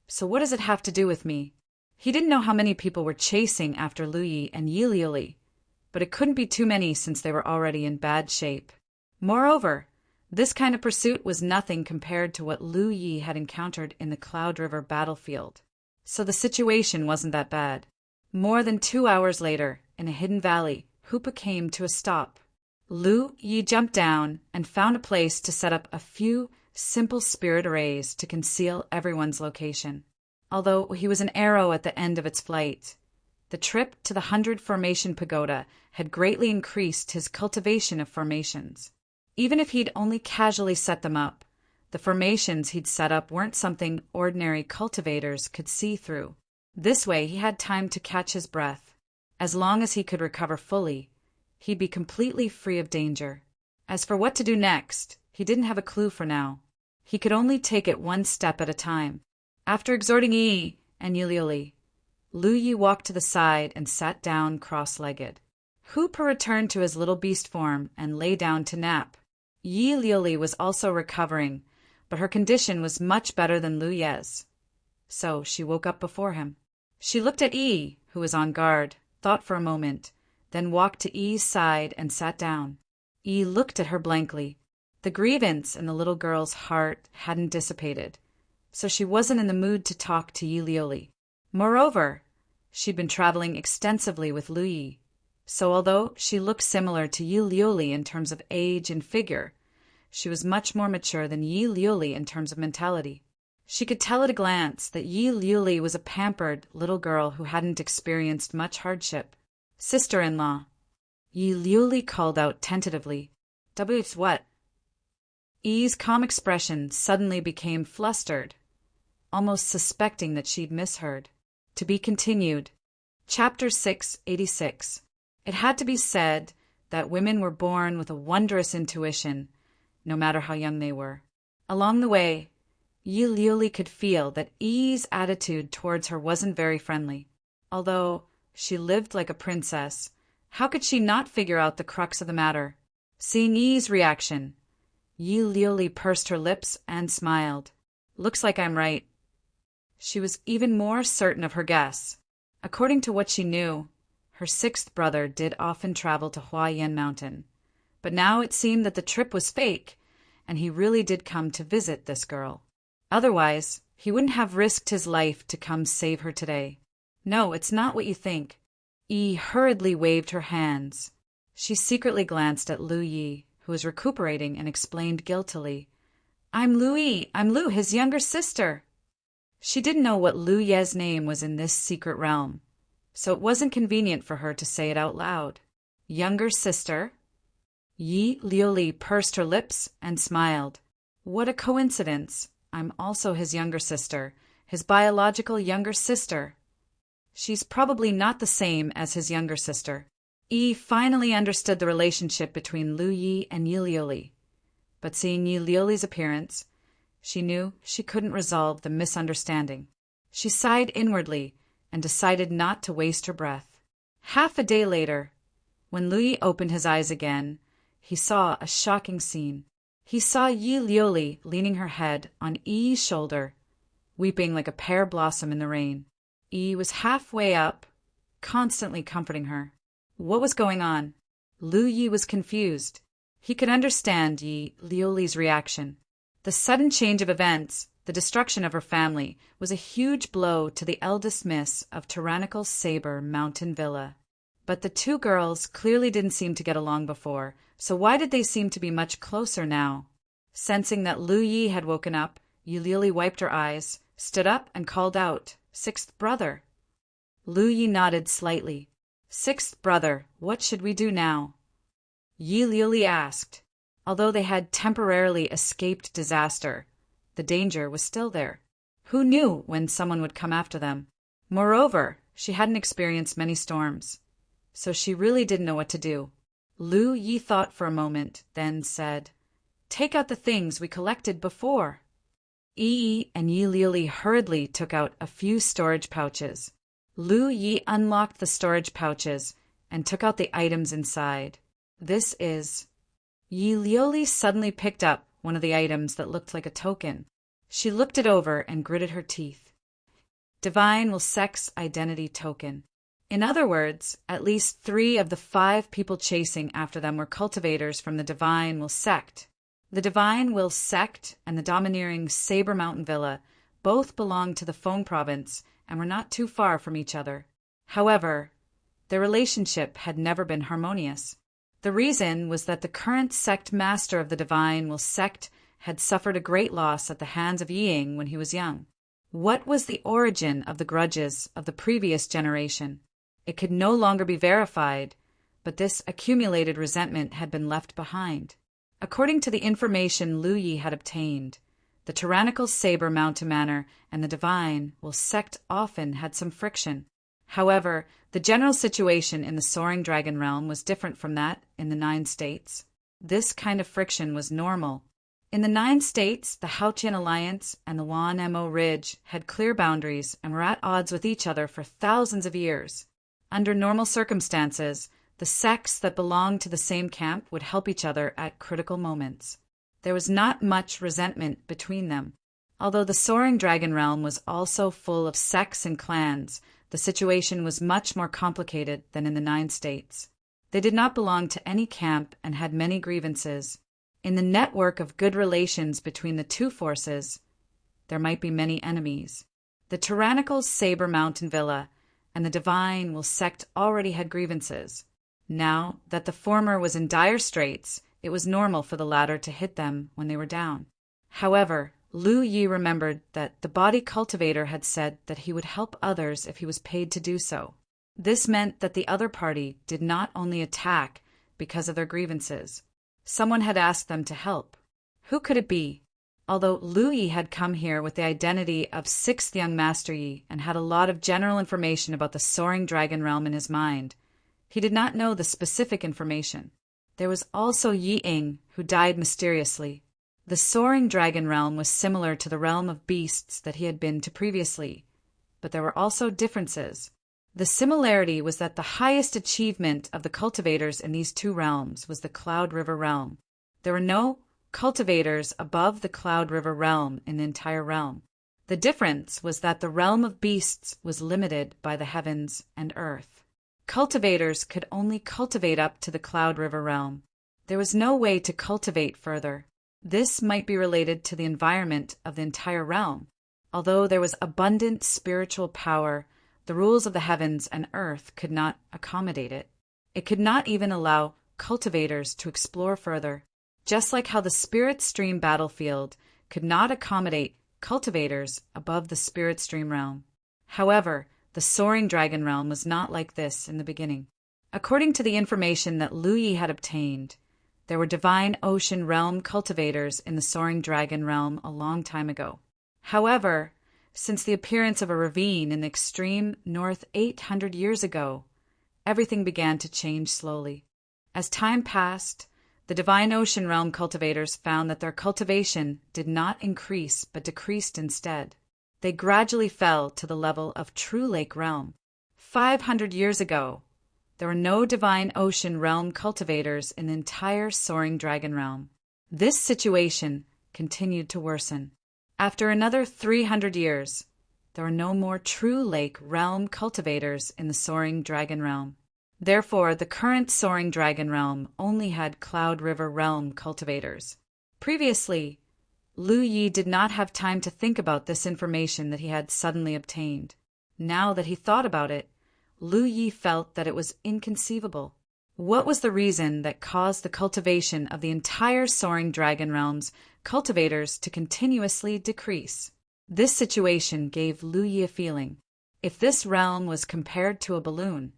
so what does it have to do with me? He didn't know how many people were chasing after Lu Yi and Yi Liuli, but it couldn't be too many since they were already in bad shape. Moreover, this kind of pursuit was nothing compared to what Lu Yi had encountered in the Cloud River battlefield, so the situation wasn't that bad. More than 2 hours later, in a hidden valley, Hoopa came to a stop. Lu Yi jumped down and found a place to set up a few simple spirit arrays to conceal everyone's location. Although he was an arrow at the end of its flight, the trip to the 100 Formation Pagoda had greatly increased his cultivation of formations. Even if he'd only casually set them up, the formations he'd set up weren't something ordinary cultivators could see through. This way he had time to catch his breath. As long as he could recover fully, he'd be completely free of danger. As for what to do next, he didn't have a clue for now. He could only take it one step at a time. After exhorting Yi and Yuli, Lu Yi walked to the side and sat down cross-legged. Hoopa returned to his little beast form and lay down to nap. Yi Liuli was also recovering, but her condition was much better than Lu Ye's, so she woke up before him. She looked at Yi, who was on guard, thought for a moment, then walked to Yi's side and sat down. Yi looked at her blankly. The grievance in the little girl's heart hadn't dissipated, so she wasn't in the mood to talk to Yi Liuli. Moreover, she'd been traveling extensively with Lu Yi, so although she looked similar to Yi Liuli in terms of age and figure, she was much more mature than Yi Liuli in terms of mentality. She could tell at a glance that Yi Liuli was a pampered little girl who hadn't experienced much hardship. Sister-in-law, Yi Liuli called out tentatively. "W's what?" Yi's calm expression suddenly became flustered, almost suspecting that she'd misheard. To be continued. Chapter 686. It had to be said that women were born with a wondrous intuition, no matter how young they were. Along the way, Yi Liuli could feel that Yi's attitude towards her wasn't very friendly. Although she lived like a princess, how could she not figure out the crux of the matter? Seeing Yi's reaction, Yi Liuli pursed her lips and smiled. "Looks like I'm right." She was even more certain of her guess. According to what she knew, her 6th brother did often travel to Huayan Mountain, but now it seemed that the trip was fake, and he really did come to visit this girl. Otherwise, he wouldn't have risked his life to come save her today. No, it's not what you think. Yi hurriedly waved her hands. She secretly glanced at Lu Yi, who was recuperating, and explained guiltily, I'm Lu Yi. I'm Lu, his younger sister. She didn't know what Lu Ye's name was in this secret realm, so it wasn't convenient for her to say it out loud. Younger sister? Yi Liuli pursed her lips and smiled. What a coincidence. I'm also his younger sister, his biological younger sister. She's probably not the same as his younger sister. Yi finally understood the relationship between Lu Yi and Yi Liuli. But seeing Yi Liuli's appearance, she knew she couldn't resolve the misunderstanding. She sighed inwardly and decided not to waste her breath. Half a day later, when Lu Yi opened his eyes again, he saw a shocking scene. He saw Yi Liuli leaning her head on Yi's shoulder, weeping like a pear blossom in the rain. Yi was halfway up, constantly comforting her. What was going on? Lu Yi was confused. He could understand Yi Liuli's reaction. The sudden change of events, the destruction of her family, was a huge blow to the eldest miss of tyrannical Saber Mountain Villa. But the two girls clearly didn't seem to get along before, so why did they seem to be much closer now? Sensing that Lu Yi had woken up, Yi Liuli wiped her eyes, stood up, and called out, Sixth brother. Lu Yi nodded slightly. Sixth brother, what should we do now? Yi Liuli asked. Although they had temporarily escaped disaster, the danger was still there. Who knew when someone would come after them? Moreover, she hadn't experienced many storms, so she really didn't know what to do. Lu Yi thought for a moment, then said, Take out the things we collected before. Yi and Yi Liuli hurriedly took out a few storage pouches. Lu Yi unlocked the storage pouches and took out the items inside. This is... Yi Liuli suddenly picked up one of the items that looked like a token. She looked it over and gritted her teeth. Divine will sex identity token. In other words, at least 3 of the 5 people chasing after them were cultivators from the Divine Will sect. The Divine Will sect and the domineering Saber Mountain Villa both belonged to the Feng province and were not too far from each other. However, their relationship had never been harmonious. The reason was that the current sect master of the Divine Will sect had suffered a great loss at the hands of Ying when he was young. What was the origin of the grudges of the previous generation? It could no longer be verified, but this accumulated resentment had been left behind. According to the information Lu Yi had obtained, the tyrannical Saber Mountain Manor and the Divine Will sect often had some friction. However, the general situation in the Soaring Dragon Realm was different from that in the 9 states. This kind of friction was normal. In the 9 states, the Haotian Alliance and the Wan Mo Ridge had clear boundaries and were at odds with each other for thousands of years. Under normal circumstances, the sects that belonged to the same camp would help each other at critical moments. There was not much resentment between them. Although the Soaring Dragon Realm was also full of sects and clans, the situation was much more complicated than in the 9 states. They did not belong to any camp and had many grievances. In the network of good relations between the 2 forces, there might be many enemies. The tyrannical Saber Mountain Villa and the Divine Will sect already had grievances. Now that the former was in dire straits, it was normal for the latter to hit them when they were down. However, Lu Yi remembered that the body cultivator had said that he would help others if he was paid to do so. This meant that the other party did not only attack because of their grievances. Someone had asked them to help. Who could it be? Although Lu Yi had come here with the identity of 6th Young Master Yi and had a lot of general information about the Soaring Dragon Realm in his mind, he did not know the specific information. There was also Yi Ying, who died mysteriously. The Soaring Dragon Realm was similar to the realm of beasts that he had been to previously, but there were also differences. The similarity was that the highest achievement of the cultivators in these 2 realms was the Cloud River Realm. There were no cultivators above the Cloud River Realm in the entire realm. The difference was that the realm of beasts was limited by the heavens and earth. Cultivators could only cultivate up to the Cloud River Realm. There was no way to cultivate further. This might be related to the environment of the entire realm. Although there was abundant spiritual power, The rules of the heavens and earth could not accommodate it. It could not even allow cultivators to explore further, just like how the spirit stream battlefield could not accommodate cultivators above the spirit stream realm. However, the soaring dragon realm was not like this in the beginning. According to the information that Lu Yi had obtained, there were divine ocean realm cultivators in the soaring dragon realm a long time ago. However, since the appearance of a ravine in the extreme north 800 years ago, everything began to change slowly. As time passed, the divine ocean realm cultivators found that their cultivation did not increase but decreased instead. They gradually fell to the level of true lake realm. 500 years ago, there were no divine ocean realm cultivators in the entire soaring dragon realm. This situation continued to worsen. After another 300 years, there were no more true lake realm cultivators in the soaring dragon realm. Therefore, the current soaring dragon realm only had Cloud River realm cultivators. Previously, Lu Yi did not have time to think about this information that he had suddenly obtained. Now that he thought about it, Lu Yi felt that it was inconceivable. What was the reason that caused the cultivation of the entire soaring dragon realm's cultivators to continuously decrease? This situation gave Lu Yi a feeling. If this realm was compared to a balloon,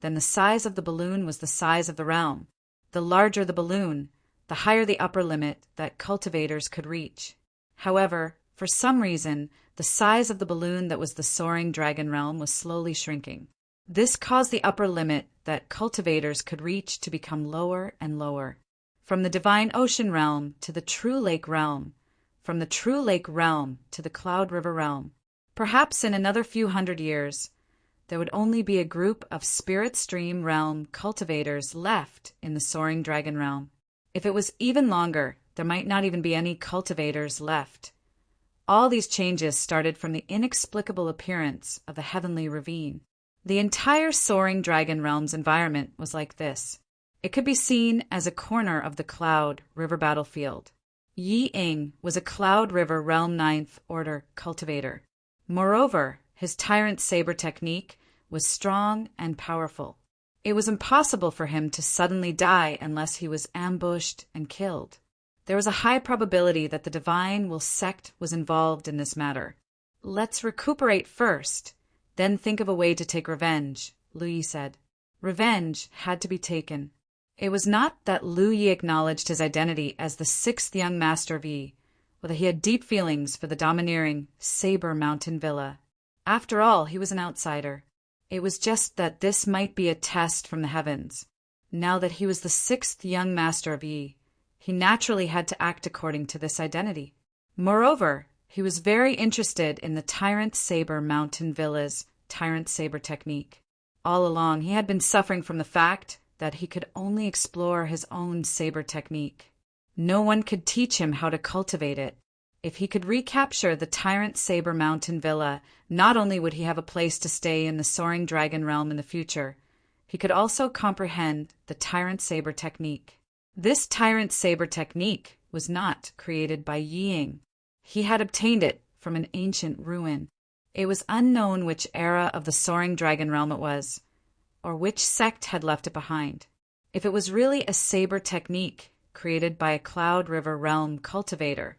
then the size of the balloon was the size of the realm. The larger the balloon, the higher the upper limit that cultivators could reach. However, for some reason, the size of the balloon that was the soaring dragon realm was slowly shrinking. This caused the upper limit that cultivators could reach to become lower and lower. From the divine ocean realm to the true lake realm, from the true lake realm to the Cloud River realm. Perhaps in another few hundred years, there would only be a group of spirit stream realm cultivators left in the soaring dragon realm. If it was even longer, there might not even be any cultivators left. All these changes started from the inexplicable appearance of the heavenly ravine. The entire soaring dragon realm's environment was like this. It could be seen as a corner of the Cloud River battlefield. Yi Ying was a Cloud River Realm 9th Order cultivator. Moreover, his tyrant saber technique was strong and powerful. It was impossible for him to suddenly die unless he was ambushed and killed. There was a high probability that the divine will sect was involved in this matter. Let's recuperate first, then think of a way to take revenge, Lu Yi said. Revenge had to be taken. It was not that Lu Yi acknowledged his identity as the sixth young master of Yi, or that he had deep feelings for the domineering Saber Mountain Villa. After all, he was an outsider. It was just that this might be a test from the heavens. Now that he was the sixth young master of Yi, he naturally had to act according to this identity. Moreover, he was very interested in the Tyrant Saber Mountain Villa's Tyrant Saber technique. All along, he had been suffering from the fact that he could only explore his own saber technique. No one could teach him how to cultivate it. If he could recapture the Tyrant Saber Mountain Villa, not only would he have a place to stay in the Soaring Dragon Realm in the future, he could also comprehend the Tyrant Saber technique. This Tyrant Saber technique was not created by Yi Ying. He had obtained it from an ancient ruin. It was unknown which era of the Soaring Dragon Realm it was, or which sect had left it behind. If it was really a saber technique created by a Cloud River Realm cultivator,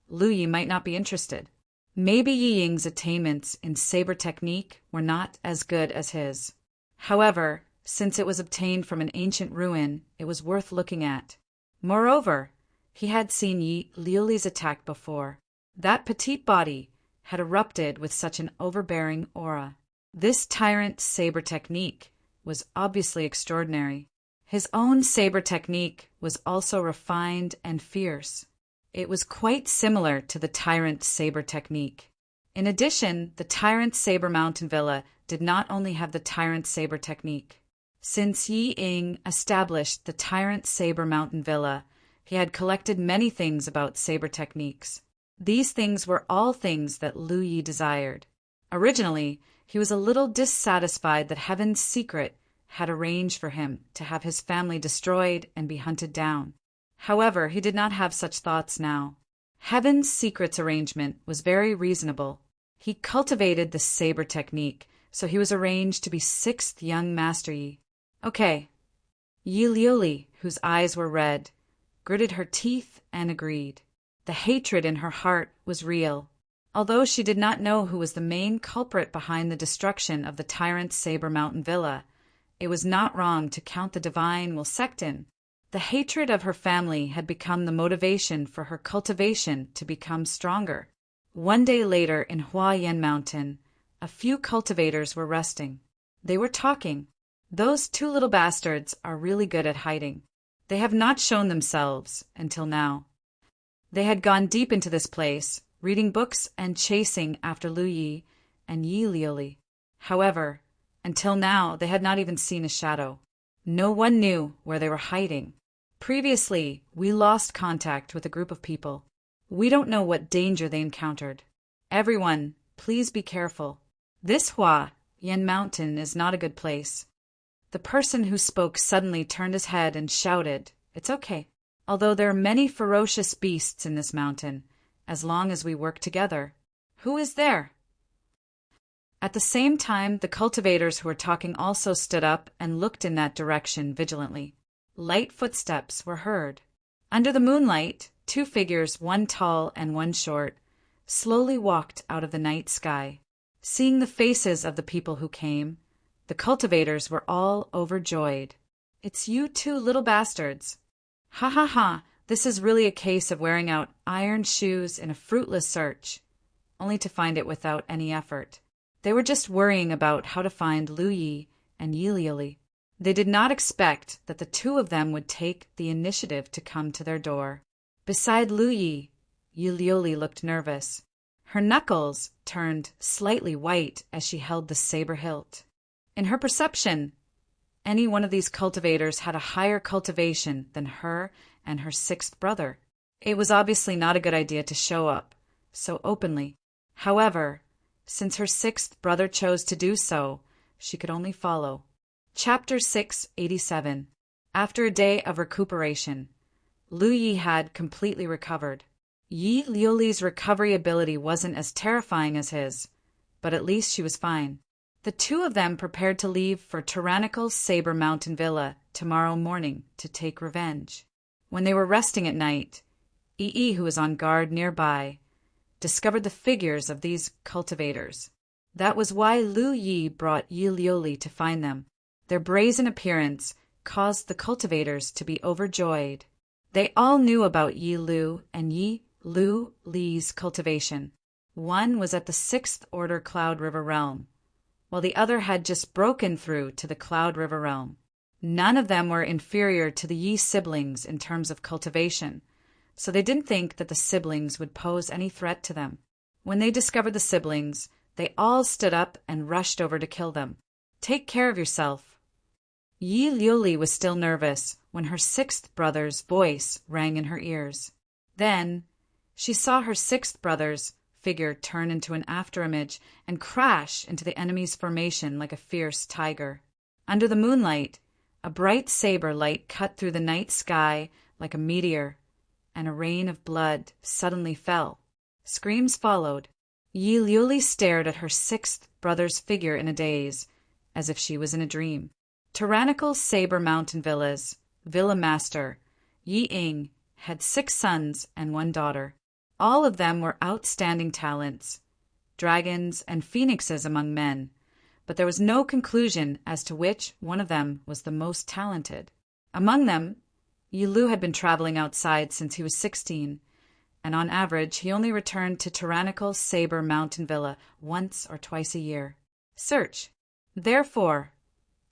Lu Yi might not be interested. Maybe Yi Ying's attainments in saber technique were not as good as his. However, since it was obtained from an ancient ruin, it was worth looking at. Moreover, he had seen Yi Liuli's attack before. That petite body had erupted with such an overbearing aura. This tyrant saber technique was obviously extraordinary. His own saber technique was also refined and fierce. It was quite similar to the tyrant saber technique. In addition, the Tyrant Saber Mountain Villa did not only have the Tyrant Saber technique. Since Yi Ying established the Tyrant Saber Mountain Villa, he had collected many things about saber techniques. These things were all things that Lu Yi desired. Originally, he was a little dissatisfied that Heaven's Secret had arranged for him to have his family destroyed and be hunted down. However, he did not have such thoughts now. Heaven's Secret's arrangement was very reasonable. He cultivated the saber technique so he was arranged to be sixth young Master Yi. Okay. Yi Liuli, whose eyes were red, gritted her teeth and agreed. The hatred in her heart was real. Although she did not know who was the main culprit behind the destruction of the tyrant's Saber Mountain villa, it was not wrong to count the divine Wilsectin. The hatred of her family had become the motivation for her cultivation to become stronger. One day later in Huayan Mountain, a few cultivators were resting. They were talking. Those two little bastards are really good at hiding. They have not shown themselves until now. They had gone deep into this place, reading books and chasing after Lu Yi and Yi Liuli. However, until now they had not even seen a shadow. No one knew where they were hiding. Previously, we lost contact with a group of people. We don't know what danger they encountered. Everyone, please be careful. This Huayan Mountain is not a good place. The person who spoke suddenly turned his head and shouted, "It's okay. Although there are many ferocious beasts in this mountain, as long as we work together." "Who is there?" At the same time, the cultivators who were talking also stood up and looked in that direction vigilantly. Light footsteps were heard. Under the moonlight, two figures, one tall and one short, slowly walked out of the night sky. Seeing the faces of the people who came, the cultivators were all overjoyed. "It's you two little bastards. Ha ha ha, this is really a case of wearing out iron shoes in a fruitless search, only to find it without any effort." They were just worrying about how to find Lu Yi and Yi Liuli. They did not expect that the two of them would take the initiative to come to their door. Beside Lu Yi, Yi Liuli looked nervous. Her knuckles turned slightly white as she held the saber hilt. In her perception, any one of these cultivators had a higher cultivation than her and her sixth brother. It was obviously not a good idea to show up so openly. However, since her sixth brother chose to do so, she could only follow. Chapter 687. After a day of recuperation, Lu Yi had completely recovered. Yi Liuli's recovery ability wasn't as terrifying as his, but at least she was fine. The two of them prepared to leave for tyrannical Saber Mountain Villa tomorrow morning to take revenge. When they were resting at night, Yi, who was on guard nearby, discovered the figures of these cultivators. That was why Lu Yi brought Yi Liuli to find them. Their brazen appearance caused the cultivators to be overjoyed. They all knew about Yi Lu and Yi Li's cultivation. One was at the Sixth Order Cloud River Realm, while the other had just broken through to the Cloud River Realm. None of them were inferior to the Yi siblings in terms of cultivation, so they didn't think that the siblings would pose any threat to them. When they discovered the siblings, they all stood up and rushed over to kill them. "Take care of yourself." Yi Liuli was still nervous when her sixth brother's voice rang in her ears. Then she saw her sixth brother's figure turn into an afterimage and crash into the enemy's formation like a fierce tiger. Under the moonlight, a bright saber light cut through the night sky like a meteor, and a rain of blood suddenly fell. Screams followed. Yi Liuli stared at her sixth brother's figure in a daze, as if she was in a dream. Tyrannical Saber Mountain Villa's Villa Master, Yi Ying, had 6 sons and 1 daughter. All of them were outstanding talents, dragons and phoenixes among men, but there was no conclusion as to which one of them was the most talented. Among them, Yi Lu had been traveling outside since he was 16, and on average he only returned to tyrannical Saber Mountain Villa once or twice a year. Search. Therefore,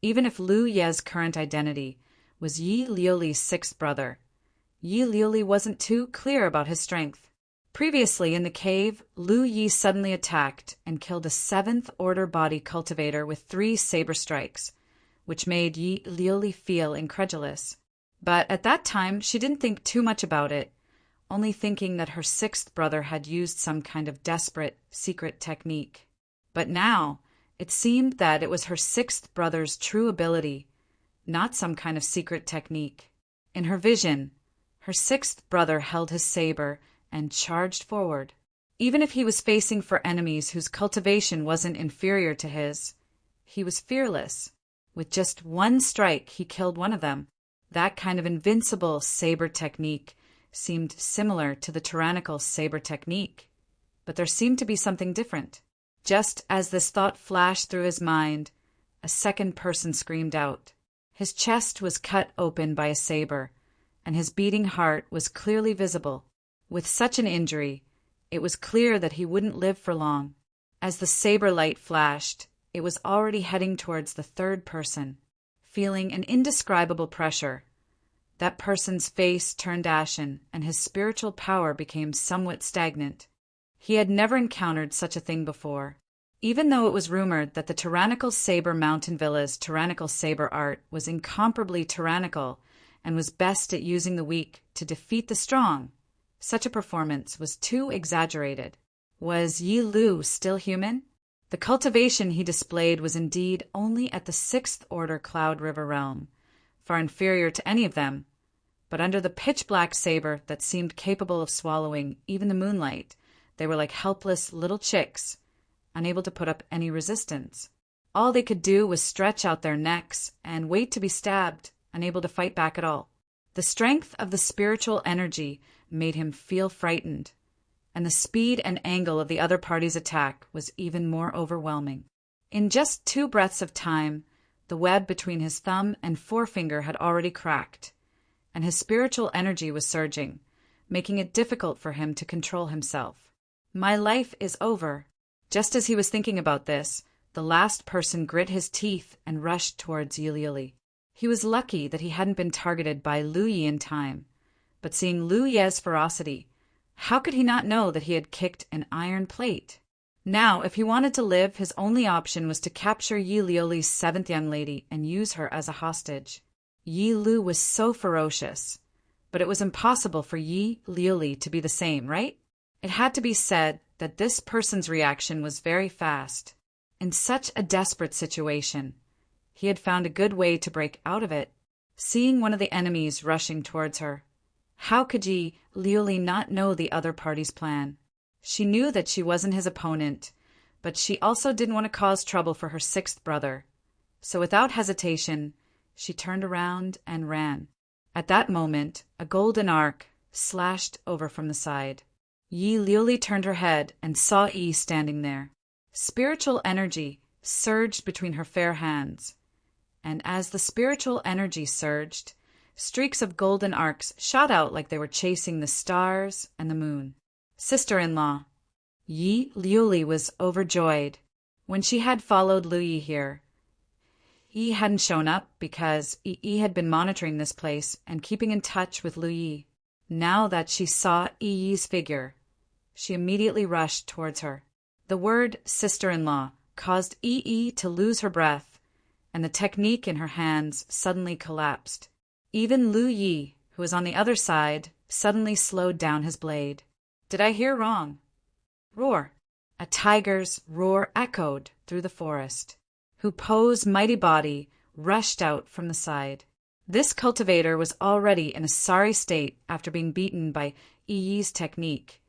even if Lu Ye's current identity was Yi Liuli's 6th brother, Yi Liuli wasn't too clear about his strength. Previously in the cave, Lu Yi suddenly attacked and killed a 7th Order body cultivator with 3 saber strikes, which made Yi Liuli feel incredulous. But at that time, she didn't think too much about it, only thinking that her 6th brother had used some kind of desperate, secret technique. But now, it seemed that it was her 6th brother's true ability, not some kind of secret technique. In her vision, her 6th brother held his saber and charged forward. Even if he was facing for enemies whose cultivation wasn't inferior to his, He was fearless. With just one strike, he killed one of them. That kind of invincible saber technique seemed similar to the tyrannical saber technique. But there seemed to be something different. Just as this thought flashed through his mind, a second person screamed out. His chest was cut open by a saber, and his beating heart was clearly visible. With such an injury, it was clear that he wouldn't live for long. As the saber light flashed, it was already heading towards the third person. Feeling an indescribable pressure, that person's face turned ashen, and his spiritual power became somewhat stagnant. He had never encountered such a thing before. Even though it was rumored that the tyrannical Saber Mountain Villa's tyrannical saber art was incomparably tyrannical and was best at using the weak to defeat the strong, such a performance was too exaggerated. Was Yi Lu still human? The cultivation he displayed was indeed only at the 6th Order Cloud River realm, far inferior to any of them, but under the pitch-black saber that seemed capable of swallowing even the moonlight, they were like helpless little chicks, unable to put up any resistance. All they could do was stretch out their necks and wait to be stabbed, unable to fight back at all. The strength of the spiritual energy made him feel frightened, and the speed and angle of the other party's attack was even more overwhelming. In just 2 breaths of time, the web between his thumb and forefinger had already cracked, and his spiritual energy was surging, making it difficult for him to control himself. My life is over. Just as he was thinking about this, the last person grit his teeth and rushed towards Yi. He was lucky that he hadn't been targeted by Lu Yi in time, but seeing Lu Ye's ferocity, how could he not know that he had kicked an iron plate? Now, if he wanted to live, his only option was to capture Yi Liuli's 7th young lady and use her as a hostage. Yi Lu was so ferocious, but it was impossible for Yi Liuli to be the same, right? It had to be said that this person's reaction was very fast. In such a desperate situation, he had found a good way to break out of it. Seeing one of the enemies rushing towards her, how could Yi Liuli not know the other party's plan? She knew that she wasn't his opponent, but she also didn't want to cause trouble for her 6th brother. So without hesitation, she turned around and ran. At that moment, a golden arc slashed over from the side. Yi Liuli turned her head and saw Yi standing there. Spiritual energy surged between her fair hands, and as the spiritual energy surged, streaks of golden arcs shot out like they were chasing the stars and the moon. Sister-in-law. Yi Liuli was overjoyed. When she had followed Lu Yi here, Yi hadn't shown up because Yi had been monitoring this place and keeping in touch with Lu Yi. Now that she saw Yi's figure, she immediately rushed towards her. The word sister-in-law caused Yi to lose her breath, and the technique in her hands suddenly collapsed. Even Lu Yi, who was on the other side, suddenly slowed down his blade. Did I hear wrong? Roar. A tiger's roar echoed through the forest. Hu Po's mighty body rushed out from the side. This cultivator was already in a sorry state after being beaten by Yi's technique,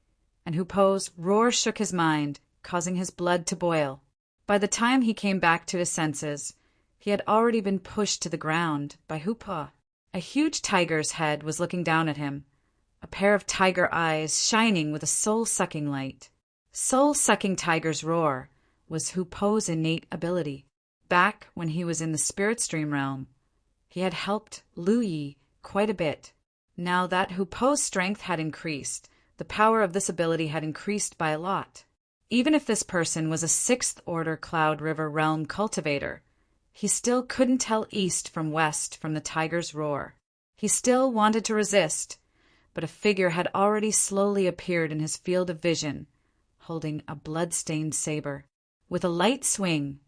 and Hu Po's roar shook his mind, causing his blood to boil. By the time he came back to his senses, he had already been pushed to the ground by Hu Po. A huge tiger's head was looking down at him, a pair of tiger eyes shining with a soul-sucking light. Soul-sucking tiger's roar was Hu Po's innate ability. Back when he was in the spirit stream realm, he had helped Lu Yi quite a bit. Now that Hu Po's strength had increased, the power of this ability had increased by a lot. Even if this person was a 6th Order Cloud River realm cultivator, he still couldn't tell east from west from the tiger's roar. He still wanted to resist, but a figure had already slowly appeared in his field of vision, holding a blood-stained saber. With a light swing,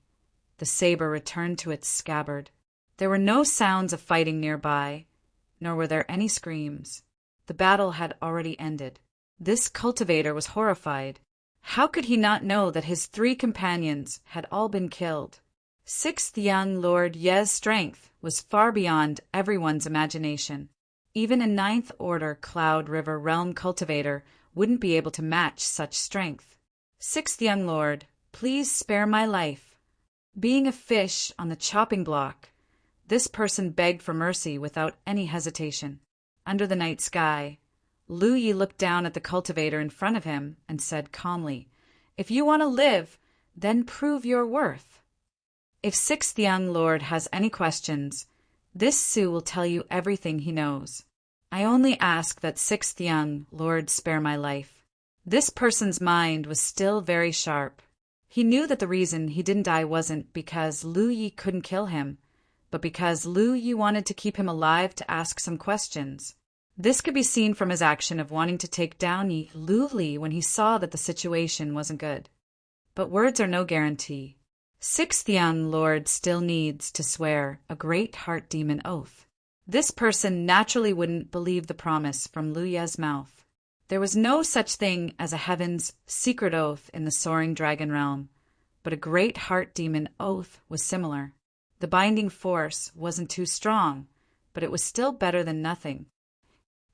the saber returned to its scabbard. There were no sounds of fighting nearby, nor were there any screams. The battle had already ended. This cultivator was horrified. How could he not know that his 3 companions had all been killed? 6th young Lord Ye's strength was far beyond everyone's imagination. Even a 9th Order Cloud River realm cultivator wouldn't be able to match such strength. 6th young Lord, please spare my life. Being a fish on the chopping block, this person begged for mercy without any hesitation. Under the night sky, Lu Yi looked down at the cultivator in front of him and said calmly, "If you want to live, then prove your worth. If Sixth Young Lord has any questions, this Su will tell you everything he knows. I only ask that Sixth Young Lord spare my life." This person's mind was still very sharp. He knew that the reason he didn't die wasn't because Lu Yi couldn't kill him, but because Lu Yi wanted to keep him alive to ask some questions. This could be seen from his action of wanting to take down Lu Li when he saw that the situation wasn't good. But words are no guarantee. Sixth Young Lord still needs to swear a great heart demon oath. This person naturally wouldn't believe the promise from Lu Ye's mouth. There was no such thing as a heaven's secret oath in the soaring dragon realm, but a great heart demon oath was similar. The binding force wasn't too strong, but it was still better than nothing.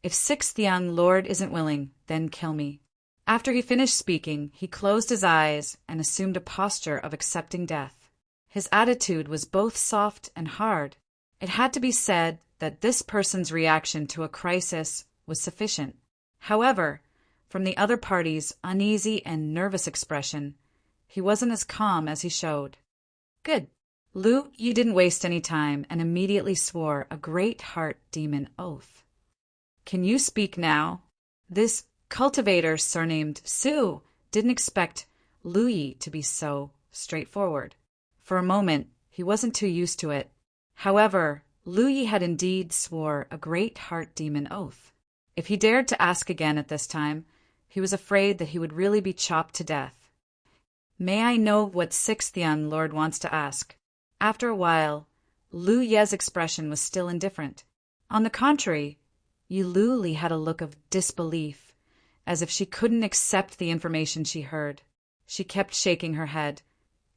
If Sixth Young Lord isn't willing, then kill me. After he finished speaking, he closed his eyes and assumed a posture of accepting death. His attitude was both soft and hard. It had to be said that this person's reaction to a crisis was sufficient. However, from the other party's uneasy and nervous expression, he wasn't as calm as he showed. Good. Lu Yi didn't waste any time and immediately swore a great heart demon oath. Can you speak now? This cultivator surnamed Su didn't expect Lu Yi to be so straightforward. For a moment, he wasn't too used to it. However, Lu Yi had indeed swore a great heart demon oath. If he dared to ask again at this time, he was afraid that he would really be chopped to death. May I know what Sixth Young Lord wants to ask? After a while, Lu Ye's expression was still indifferent. On the contrary, Yi Lu Li had a look of disbelief, as if she couldn't accept the information she heard. She kept shaking her head.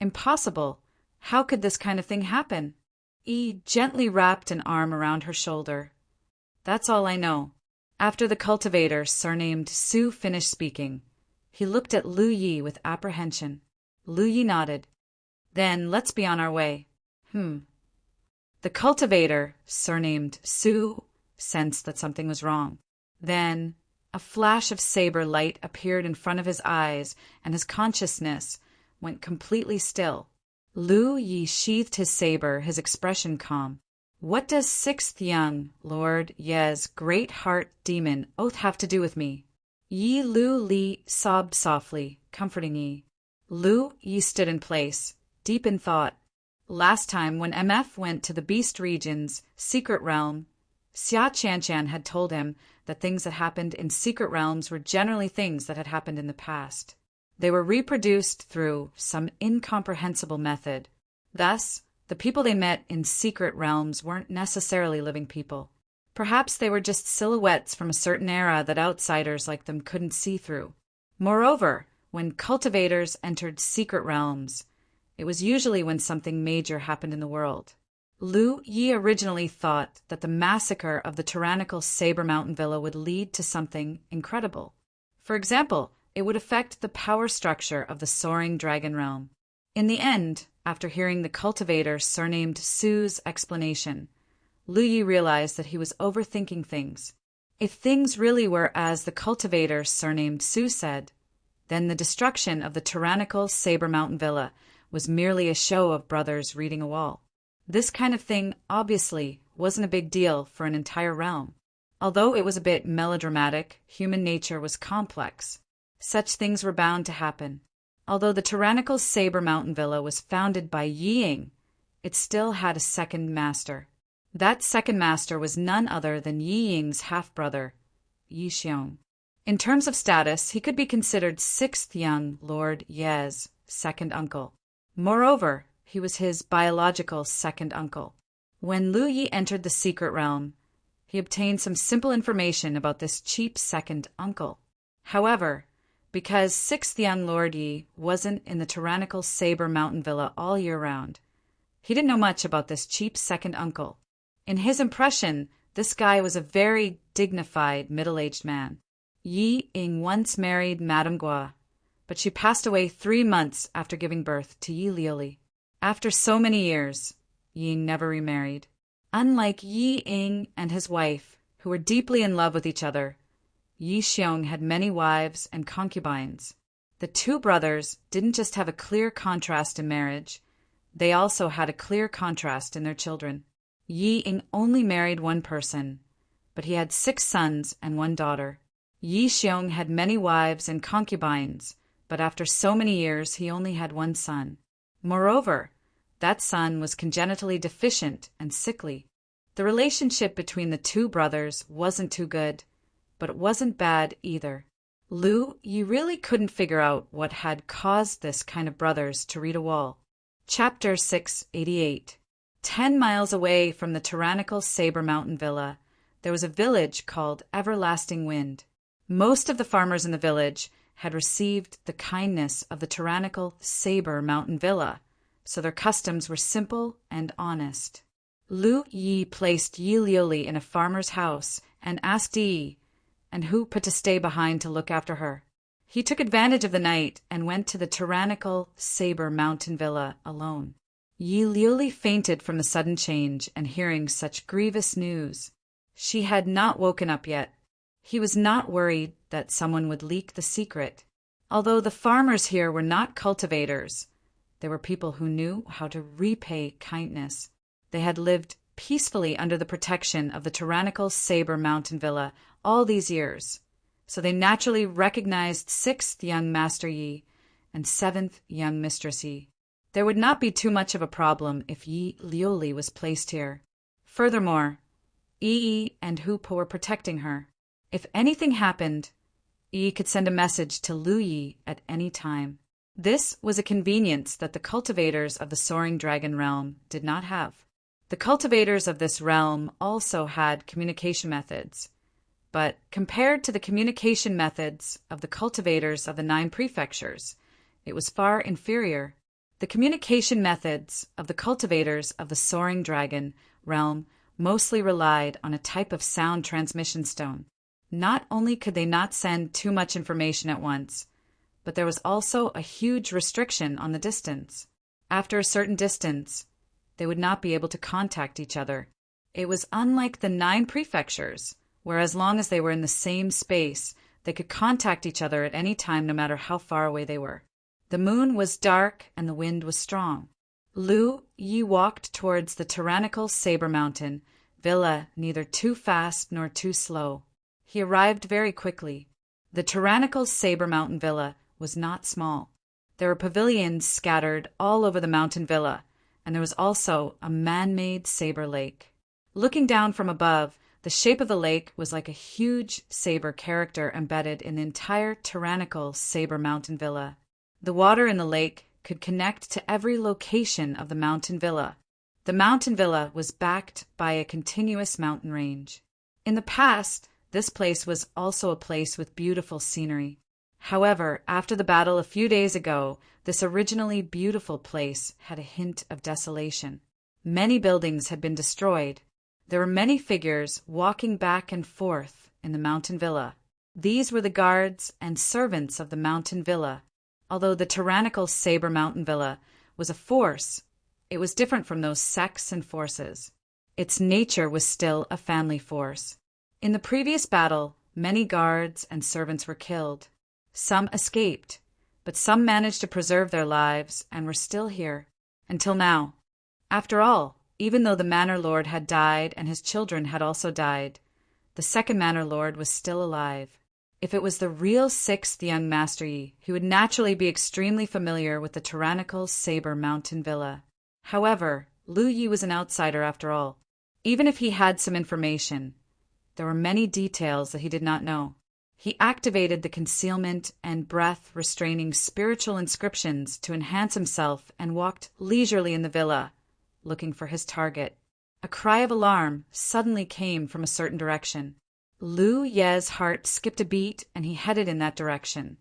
Impossible! How could this kind of thing happen? Yi gently wrapped an arm around her shoulder. That's all I know. After the cultivator surnamed Su finished speaking, he looked at Lu Yi with apprehension. Lu Yi nodded. Then let's be on our way. The cultivator, surnamed Su, sensed that something was wrong. Then a flash of saber light appeared in front of his eyes, and his consciousness went completely still. Lu Yi sheathed his saber, his expression calm. What does Sixth Young Lord Ye's great heart demon oath have to do with me? Yi Lu Li sobbed softly, comforting Yi. Lu Yi stood in place, deep in thought. Last time, when MF went to the Beast Region's secret realm, Xia Qianshan had told him that things that happened in secret realms were generally things that had happened in the past. They were reproduced through some incomprehensible method. Thus, the people they met in secret realms weren't necessarily living people. Perhaps they were just silhouettes from a certain era that outsiders like them couldn't see through. Moreover, when cultivators entered secret realms, it was usually when something major happened in the world. Lu Yi originally thought that the massacre of the tyrannical Saber Mountain Villa would lead to something incredible. For example, it would affect the power structure of the soaring dragon realm. In the end, after hearing the cultivator surnamed Su's explanation, Lu Yi realized that he was overthinking things. If things really were as the cultivator surnamed Su said, then the destruction of the tyrannical Saber Mountain Villa was merely a show of brothers reading a wall. This kind of thing obviously wasn't a big deal for an entire realm. Although it was a bit melodramatic, human nature was complex. Such things were bound to happen. Although the tyrannical Saber Mountain Villa was founded by Yiying, it still had a second master. That second master was none other than Yiying's half-brother, Yi Xiong. In terms of status, he could be considered Sixth Young Lord Ye's second uncle. Moreover, he was his biological second uncle. When Lu Yi entered the secret realm, he obtained some simple information about this cheap second uncle. However, because Sixth Young Lord Yi wasn't in the tyrannical Saber Mountain Villa all year round, he didn't know much about this cheap second uncle. In his impression, this guy was a very dignified middle-aged man. Yi Ying once married Madame Gua, but she passed away 3 months after giving birth to Yi Liuli. After so many years, Ying never remarried. Unlike Yi Ying and his wife, who were deeply in love with each other, Yi Xiong had many wives and concubines. The two brothers didn't just have a clear contrast in marriage, they also had a clear contrast in their children. Yi Ying only married one person, but he had 6 sons and 1 daughter. Yi Xiong had many wives and concubines, but after so many years he only had 1 son. Moreover, that son was congenitally deficient and sickly. The relationship between the 2 brothers wasn't too good, but it wasn't bad either. Lu Yi really couldn't figure out what had caused this kind of brothers to read a wall. Chapter 688. 10 miles away from the tyrannical Saber Mountain Villa, there was a village called Everlasting Wind. Most of the farmers in the village had received the kindness of the tyrannical Saber Mountain Villa, so their customs were simple and honest. Lu Yi placed Yi Liuli in a farmer's house and asked Yi and Hu to stay behind to look after her. He took advantage of the night and went to the tyrannical Saber Mountain Villa alone. Yi Liuli fainted from the sudden change and hearing such grievous news. She had not woken up yet. He was not worried that someone would leak the secret. Although the farmers here were not cultivators, they were people who knew how to repay kindness. They had lived peacefully under the protection of the tyrannical Saber Mountain Villa all these years, so they naturally recognized 6th young Master Yi and 7th young Mistress Yi. There would not be too much of a problem if Yi Liuli was placed here. Furthermore, Yi and Hu were protecting her. If anything happened, Yi could send a message to Lu Yi at any time. This was a convenience that the cultivators of the Soaring Dragon realm did not have. The cultivators of this realm also had communication methods, but compared to the communication methods of the cultivators of the 9 prefectures, it was far inferior. The communication methods of the cultivators of the Soaring Dragon realm mostly relied on a type of sound transmission stone. Not only could they not send too much information at once, but there was also a huge restriction on the distance. After a certain distance, they would not be able to contact each other. It was unlike the 9 prefectures, where as long as they were in the same space, they could contact each other at any time no matter how far away they were. The moon was dark and the wind was strong. Lu Yi walked towards the tyrannical Saber Mountain Villa, neither too fast nor too slow. He arrived very quickly. The tyrannical Saber Mountain Villa was not small. There were pavilions scattered all over the mountain villa, and there was also a man-made saber lake. Looking down from above, the shape of the lake was like a huge saber character embedded in the entire tyrannical Saber Mountain Villa. The water in the lake could connect to every location of the mountain villa. The mountain villa was backed by a continuous mountain range. In the past, this place was also a place with beautiful scenery. However, after the battle a few days ago, this originally beautiful place had a hint of desolation. Many buildings had been destroyed. There were many figures walking back and forth in the mountain villa. These were the guards and servants of the mountain villa. Although the tyrannical Saber Mountain Villa was a force, it was different from those sects and forces. Its nature was still a family force. In the previous battle, many guards and servants were killed. Some escaped, but some managed to preserve their lives and were still here, until now. After all, even though the Manor Lord had died and his children had also died, the second Manor Lord was still alive. If it was the real 6th young Master Yi, he would naturally be extremely familiar with the tyrannical Saber Mountain Villa. However, Lu Yi was an outsider after all. Even if he had some information, there were many details that he did not know. He activated the concealment and breath-restraining spiritual inscriptions to enhance himself and walked leisurely in the villa, looking for his target. A cry of alarm suddenly came from a certain direction. Lu Ye's heart skipped a beat and he headed in that direction,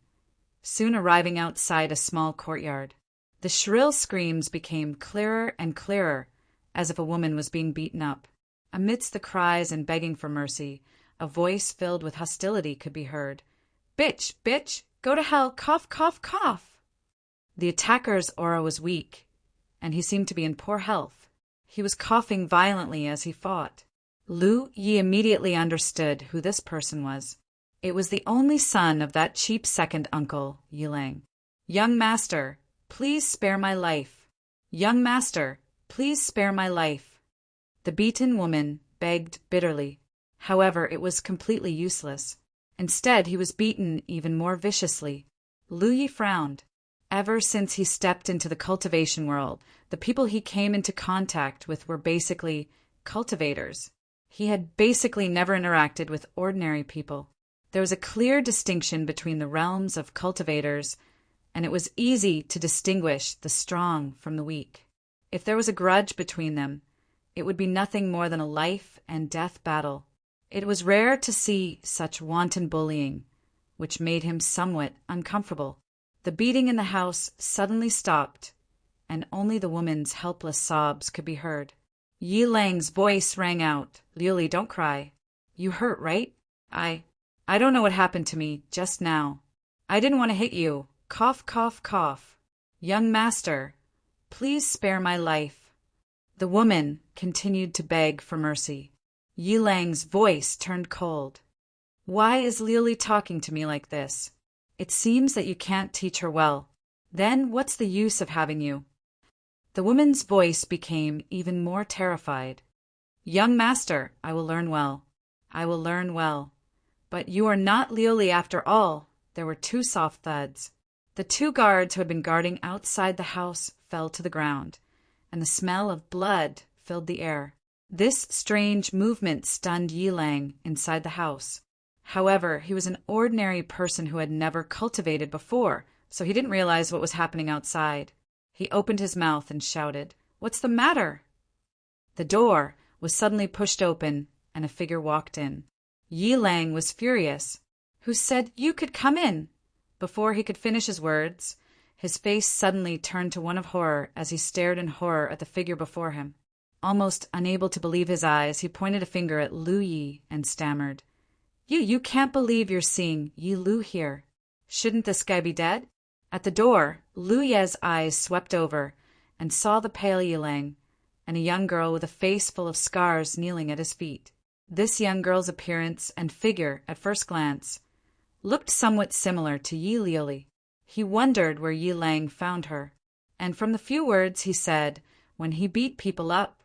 soon arriving outside a small courtyard. The shrill screams became clearer and clearer, as if a woman was being beaten up. Amidst the cries and begging for mercy, a voice filled with hostility could be heard. "Bitch, bitch, go to hell, cough, cough, cough." The attacker's aura was weak, and he seemed to be in poor health. He was coughing violently as he fought. Lu Yi immediately understood who this person was. It was the only son of that cheap second uncle, Yi Lang. "Young master, please spare my life. Young master, please spare my life." The beaten woman begged bitterly. However, it was completely useless. Instead, he was beaten even more viciously. Lu Yi frowned. Ever since he stepped into the cultivation world, the people he came into contact with were basically cultivators. He had basically never interacted with ordinary people. There was a clear distinction between the realms of cultivators, and it was easy to distinguish the strong from the weak. If there was a grudge between them, it would be nothing more than a life and death battle. It was rare to see such wanton bullying, which made him somewhat uncomfortable. The beating in the house suddenly stopped, and only the woman's helpless sobs could be heard. Yi Lang's voice rang out. "Liuli, don't cry. You hurt, right? I don't know what happened to me just now. I didn't want to hit you. Cough, cough, cough. Young master, please spare my life." The woman continued to beg for mercy. Yi Lang's voice turned cold. "Why is Liuli talking to me like this? It seems that you can't teach her well. Then what's the use of having you?" The woman's voice became even more terrified. "Young master, I will learn well. I will learn well. But you are not Liuli after all." There were two soft thuds. The two guards who had been guarding outside the house fell to the ground, and the smell of blood filled the air. This strange movement stunned Yi Lang inside the house. However, he was an ordinary person who had never cultivated before, so he didn't realize what was happening outside. He opened his mouth and shouted, "What's the matter?" The door was suddenly pushed open, and a figure walked in. Yi Lang was furious. "Who said you could come in?" Before he could finish his words, his face suddenly turned to one of horror as he stared in horror at the figure before him. Almost unable to believe his eyes, he pointed a finger at Lu Yi and stammered, You can't believe you're seeing Yi Lu here. Shouldn't this guy be dead?" At the door, Lu Ye's eyes swept over and saw the pale Yi Lang and a young girl with a face full of scars kneeling at his feet. This young girl's appearance and figure, at first glance, looked somewhat similar to Yi Liuli. He wondered where Yi Lang found her, and from the few words he said when he beat people up,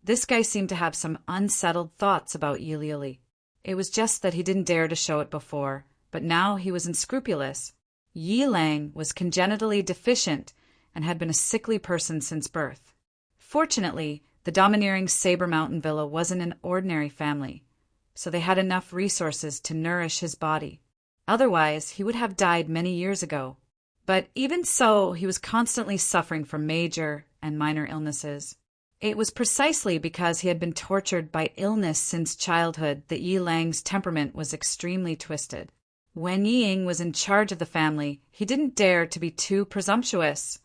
this guy seemed to have some unsettled thoughts about Yi Liuli. It was just that he didn't dare to show it before, but now he was unscrupulous. Yi Lang was congenitally deficient and had been a sickly person since birth. Fortunately, the domineering Saber Mountain Villa wasn't an ordinary family, so they had enough resources to nourish his body. Otherwise, he would have died many years ago. But even so, he was constantly suffering from major and minor illnesses. It was precisely because he had been tortured by illness since childhood that Yi Lang's temperament was extremely twisted. When Yi Ying was in charge of the family, he didn't dare to be too presumptuous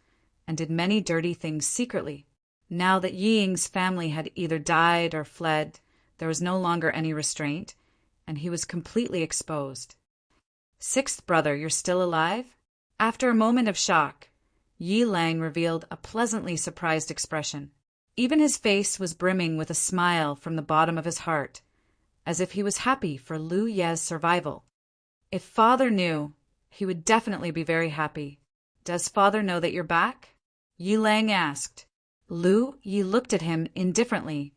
and did many dirty things secretly. Now that Yi Ying's family had either died or fled, there was no longer any restraint, and he was completely exposed. "Sixth brother, you're still alive?" After a moment of shock, Yi Lang revealed a pleasantly surprised expression. Even his face was brimming with a smile from the bottom of his heart, as if he was happy for Lu Ye's survival. If father knew, he would definitely be very happy. "Does father know that you're back?" Yi Lang asked. Lu Yi looked at him indifferently,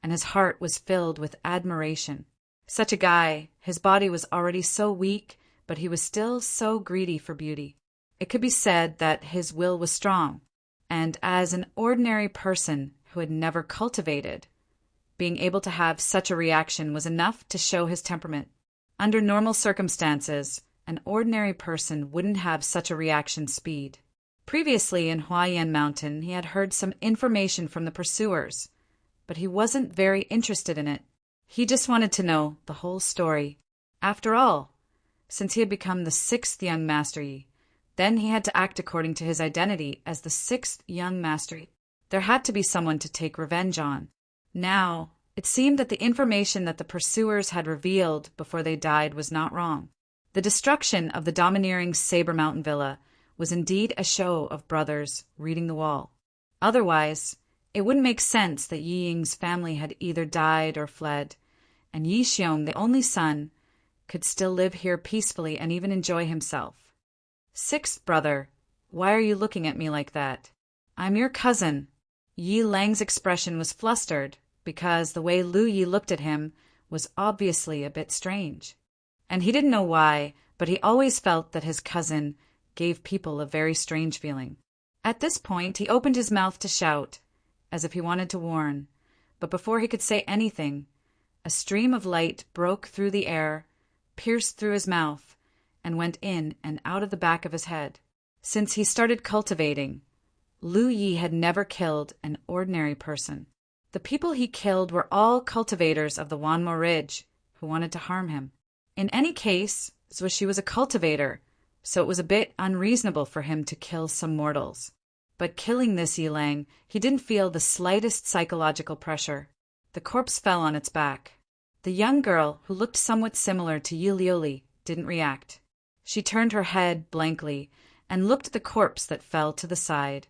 and his heart was filled with admiration. Such a guy, his body was already so weak, but he was still so greedy for beauty. It could be said that his will was strong, and as an ordinary person who had never cultivated, being able to have such a reaction was enough to show his temperament. Under normal circumstances, an ordinary person wouldn't have such a reaction speed. Previously in Huayan Mountain, he had heard some information from the pursuers, but he wasn't very interested in it. He just wanted to know the whole story. After all, since he had become the sixth young Master Yi, then he had to act according to his identity as the sixth young Master Yi. There had to be someone to take revenge on. Now, it seemed that the information that the pursuers had revealed before they died was not wrong. The destruction of the domineering Saber Mountain Villa was indeed a show of brothers reading the wall. Otherwise, it wouldn't make sense that Yi Ying's family had either died or fled, and Yi Xiong, the only son, could still live here peacefully and even enjoy himself. Sixth brother, why are you looking at me like that? I'm your cousin. Yi Lang's expression was flustered because the way Lu Yi looked at him was obviously a bit strange. And he didn't know why, but he always felt that his cousin gave people a very strange feeling. At this point, he opened his mouth to shout, as if he wanted to warn, but before he could say anything, a stream of light broke through the air, pierced through his mouth, and went in and out of the back of his head. Since he started cultivating, Lu Yi had never killed an ordinary person. The people he killed were all cultivators of the Wanmo Ridge who wanted to harm him. In any case, Zuoshi was a cultivator, so it was a bit unreasonable for him to kill some mortals. But killing this Yi Lang, he didn't feel the slightest psychological pressure. The corpse fell on its back. The young girl, who looked somewhat similar to Yi Liuli, didn't react. She turned her head blankly and looked at the corpse that fell to the side,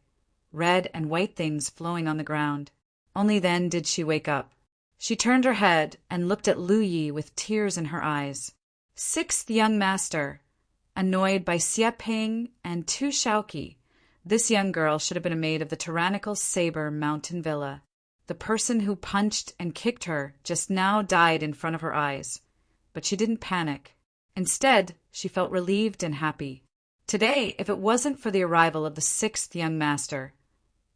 red and white things flowing on the ground. Only then did she wake up. She turned her head and looked at Lu Yi with tears in her eyes. Sixth young master, annoyed by Xie Ping and Tu Shaoqi, this young girl should have been a maid of the tyrannical Saber Mountain Villa. The person who punched and kicked her just now died in front of her eyes, but she didn't panic. Instead, she felt relieved and happy. Today, if it wasn't for the arrival of the sixth young master,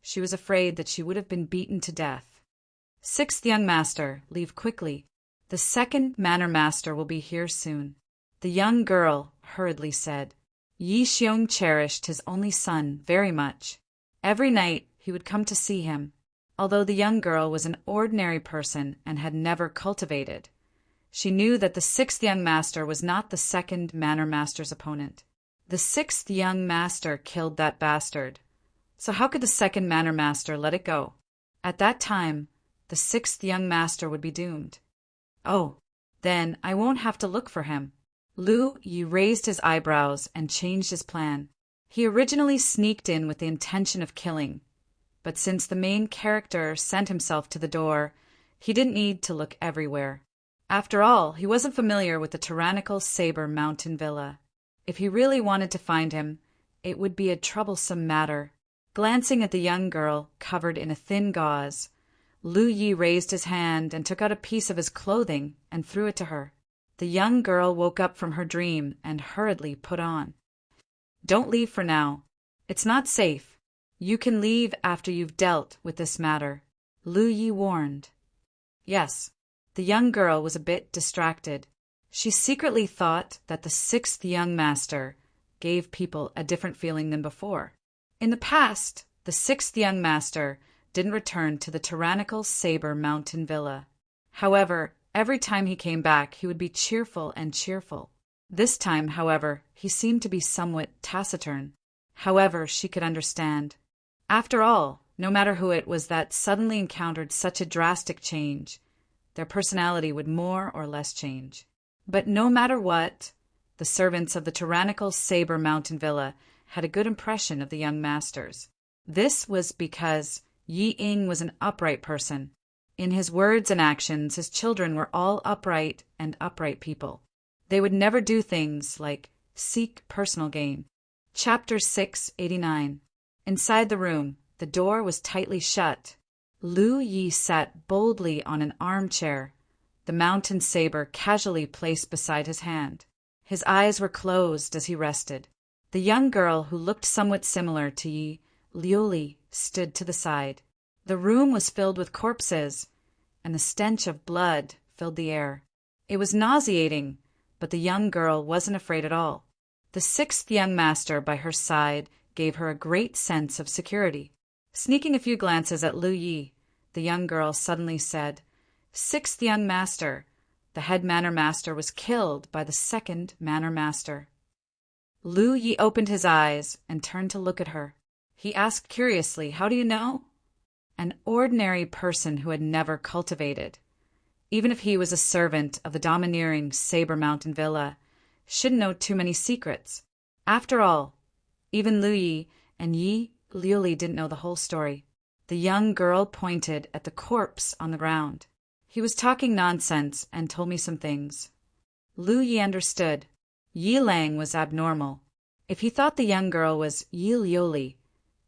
she was afraid that she would have been beaten to death. Sixth young master, leave quickly. The second manor master will be here soon. The young girl hurriedly said. Yi Xiong cherished his only son very much. Every night he would come to see him. Although the young girl was an ordinary person and had never cultivated, she knew that the sixth young master was not the second manor master's opponent. The sixth young master killed that bastard. So how could the second manor master let it go? At that time, the sixth young master would be doomed. Oh, then I won't have to look for him. Lu Yi raised his eyebrows and changed his plan. He originally sneaked in with the intention of killing, but since the main character sent himself to the door, he didn't need to look everywhere. After all, he wasn't familiar with the tyrannical Saber Mountain Villa. If he really wanted to find him, it would be a troublesome matter. Glancing at the young girl covered in a thin gauze, Lu Yi raised his hand and took out a piece of his clothing and threw it to her. The young girl woke up from her dream and hurriedly put on. Don't leave for now. It's not safe. You can leave after you've dealt with this matter, Lu Yi warned. Yes, the young girl was a bit distracted. She secretly thought that the sixth young master gave people a different feeling than before. In the past, the sixth young master didn't return to the tyrannical Saber Mountain Villa. However, every time he came back, he would be cheerful and cheerful. This time, however, he seemed to be somewhat taciturn. However, she could understand. After all, no matter who it was that suddenly encountered such a drastic change, their personality would more or less change. But no matter what, the servants of the tyrannical Saber Mountain Villa had a good impression of the young masters. This was because Yi Ying was an upright person. In his words and actions, his children were all upright people. They would never do things like seek personal gain. Chapter 689. Inside the room, the door was tightly shut. Lu Yi sat boldly on an armchair, the mountain saber casually placed beside his hand. His eyes were closed as he rested. The young girl, who looked somewhat similar to Yi Liuli, stood to the side. The room was filled with corpses, and the stench of blood filled the air. It was nauseating, but the young girl wasn't afraid at all. The sixth young master by her side gave her a great sense of security. Sneaking a few glances at Lu Yi, the young girl suddenly said, "Sixth young master, the head manor master was killed by the second manor master." Lu Yi opened his eyes and turned to look at her. He asked curiously, "How do you know?" An ordinary person who had never cultivated, even if he was a servant of the domineering Saber Mountain Villa, shouldn't know too many secrets. After all, even Lu Yi and Yi Liuli didn't know the whole story. The young girl pointed at the corpse on the ground. He was talking nonsense and told me some things. Lu Yi understood. Yi Lang was abnormal. If he thought the young girl was Yi Liuli,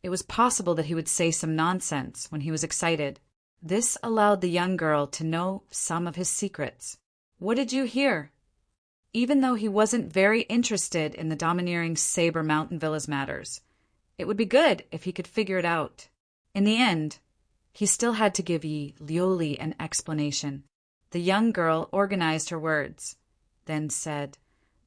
it was possible that he would say some nonsense when he was excited. This allowed the young girl to know some of his secrets. What did you hear? Even though he wasn't very interested in the domineering Saber Mountain Villa's matters, it would be good if he could figure it out. In the end, he still had to give Yi Liuli an explanation. The young girl organized her words, then said,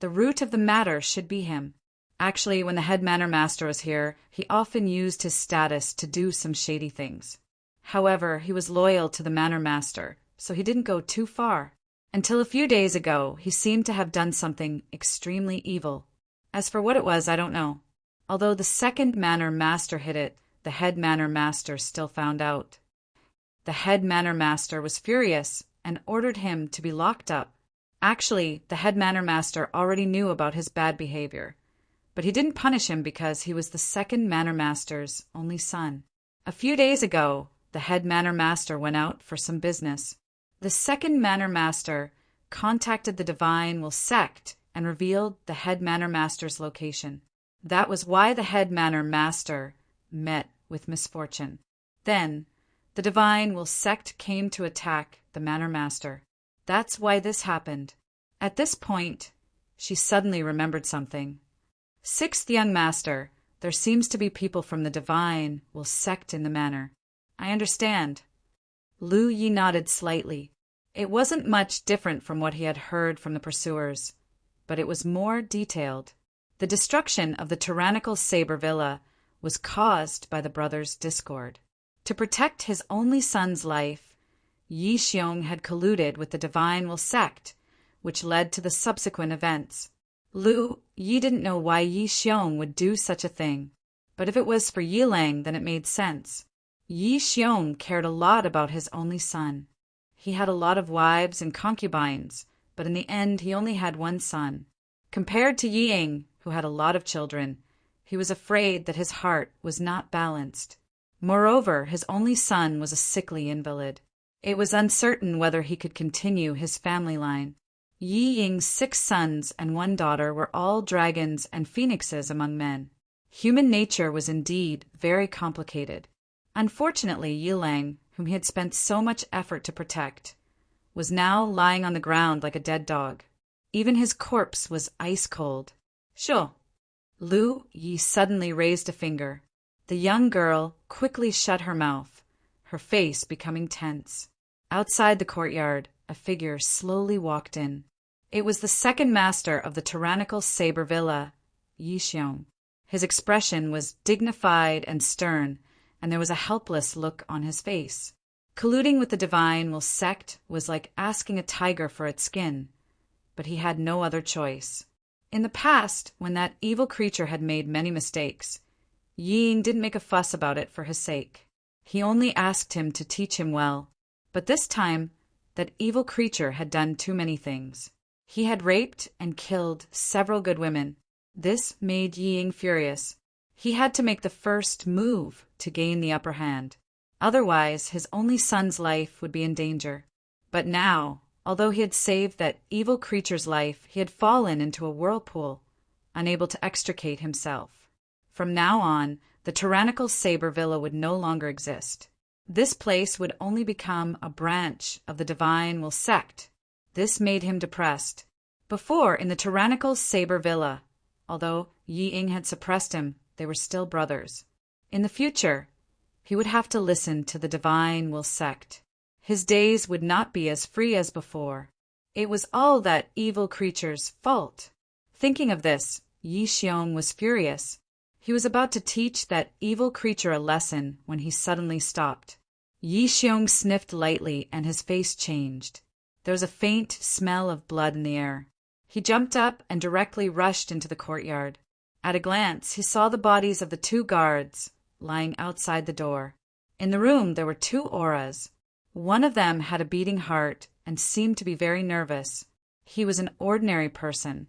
"The root of the matter should be him. Actually, when the head manor master was here, he often used his status to do some shady things. However, he was loyal to the manor master, so he didn't go too far. Until a few days ago, he seemed to have done something extremely evil. As for what it was, I don't know. Although the second manor master hid it, the head manor master still found out. The head manor master was furious and ordered him to be locked up. Actually, the head manor master already knew about his bad behavior, but he didn't punish him because he was the second manor master's only son. A few days ago, the head manor master went out for some business. The second manor master contacted the Divine Will sect and revealed the head manor master's location. That was why the head manor master met with misfortune. Then, the Divine Will sect came to attack the manor master. That's why this happened." At this point, she suddenly remembered something. "Sixth young master, there seems to be people from the Divine Will sect in the manor." "I understand." Lu Yi nodded slightly. It wasn't much different from what he had heard from the pursuers, but it was more detailed. The destruction of the tyrannical Saber Villa was caused by the brothers' discord. To protect his only son's life, Yi Xiong had colluded with the Divine Will sect, which led to the subsequent events. Lu Yi didn't know why Yi Xiong would do such a thing, but if it was for Yi Lang, then it made sense. Yi Xiong cared a lot about his only son. He had a lot of wives and concubines, but in the end he only had one son. Compared to Yi Ying, who had a lot of children, he was afraid that his heart was not balanced. Moreover, his only son was a sickly invalid. It was uncertain whether he could continue his family line. Yi Ying's 6 sons and 1 daughter were all dragons and phoenixes among men. Human nature was indeed very complicated. Unfortunately, Yi Lang, whom he had spent so much effort to protect, was now lying on the ground like a dead dog. Even his corpse was ice cold. "Sure." Lu Yi suddenly raised a finger. The young girl quickly shut her mouth, her face becoming tense. Outside the courtyard, a figure slowly walked in. It was the second master of the tyrannical Saber Villa, Yi Xiong. His expression was dignified and stern, and there was a helpless look on his face. Colluding with the Divine Will sect was like asking a tiger for its skin, but he had no other choice. In the past, when that evil creature had made many mistakes, Yi Ying didn't make a fuss about it for his sake. He only asked him to teach him well. But this time, that evil creature had done too many things. He had raped and killed several good women. This made Yi Ying furious. He had to make the first move to gain the upper hand. Otherwise, his only son's life would be in danger. But now, although he had saved that evil creature's life, he had fallen into a whirlpool, unable to extricate himself. From now on, the tyrannical Saber Villa would no longer exist. This place would only become a branch of the Divine Will sect. This made him depressed. Before, in the tyrannical Saber Villa, although Yi Ying had suppressed him, they were still brothers. In the future, he would have to listen to the Divine Will sect. His days would not be as free as before. It was all that evil creature's fault. Thinking of this, Yi Xiong was furious. He was about to teach that evil creature a lesson when he suddenly stopped. Yi Xiong sniffed lightly and his face changed. There was a faint smell of blood in the air. He jumped up and directly rushed into the courtyard. At a glance, he saw the bodies of the 2 guards lying outside the door. In the room, there were 2 auras. One of them had a beating heart and seemed to be very nervous. He was an ordinary person,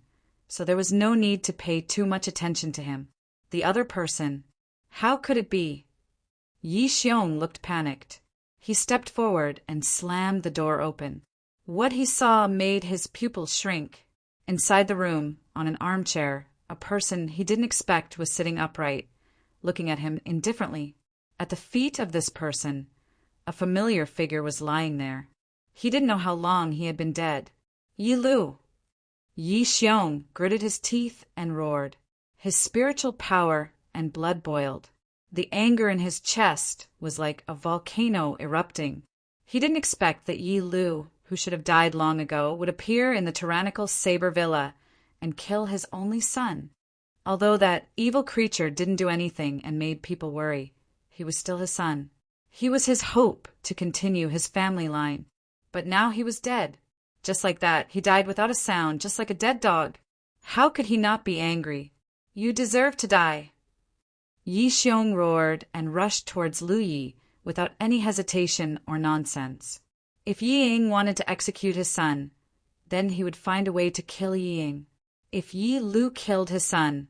so there was no need to pay too much attention to him. The other person, how could it be? Yi Xiong looked panicked. He stepped forward and slammed the door open. What he saw made his pupils shrink. Inside the room, on an armchair, a person he didn't expect was sitting upright, looking at him indifferently. At the feet of this person, a familiar figure was lying there. He didn't know how long he had been dead. Yi Lu! Yi Xiong gritted his teeth and roared. His spiritual power and blood boiled. The anger in his chest was like a volcano erupting. He didn't expect that Yi Lu, who should have died long ago, would appear in the tyrannical Saber Villa and kill his only son. Although that evil creature didn't do anything and made people worry, he was still his son. He was his hope to continue his family line. But now he was dead. Just like that, he died without a sound, just like a dead dog. How could he not be angry? You deserve to die. Yi Xiong roared and rushed towards Lu Yi without any hesitation or nonsense. If Yi Ying wanted to execute his son, then he would find a way to kill Yi Ying. If Yi Lu killed his son,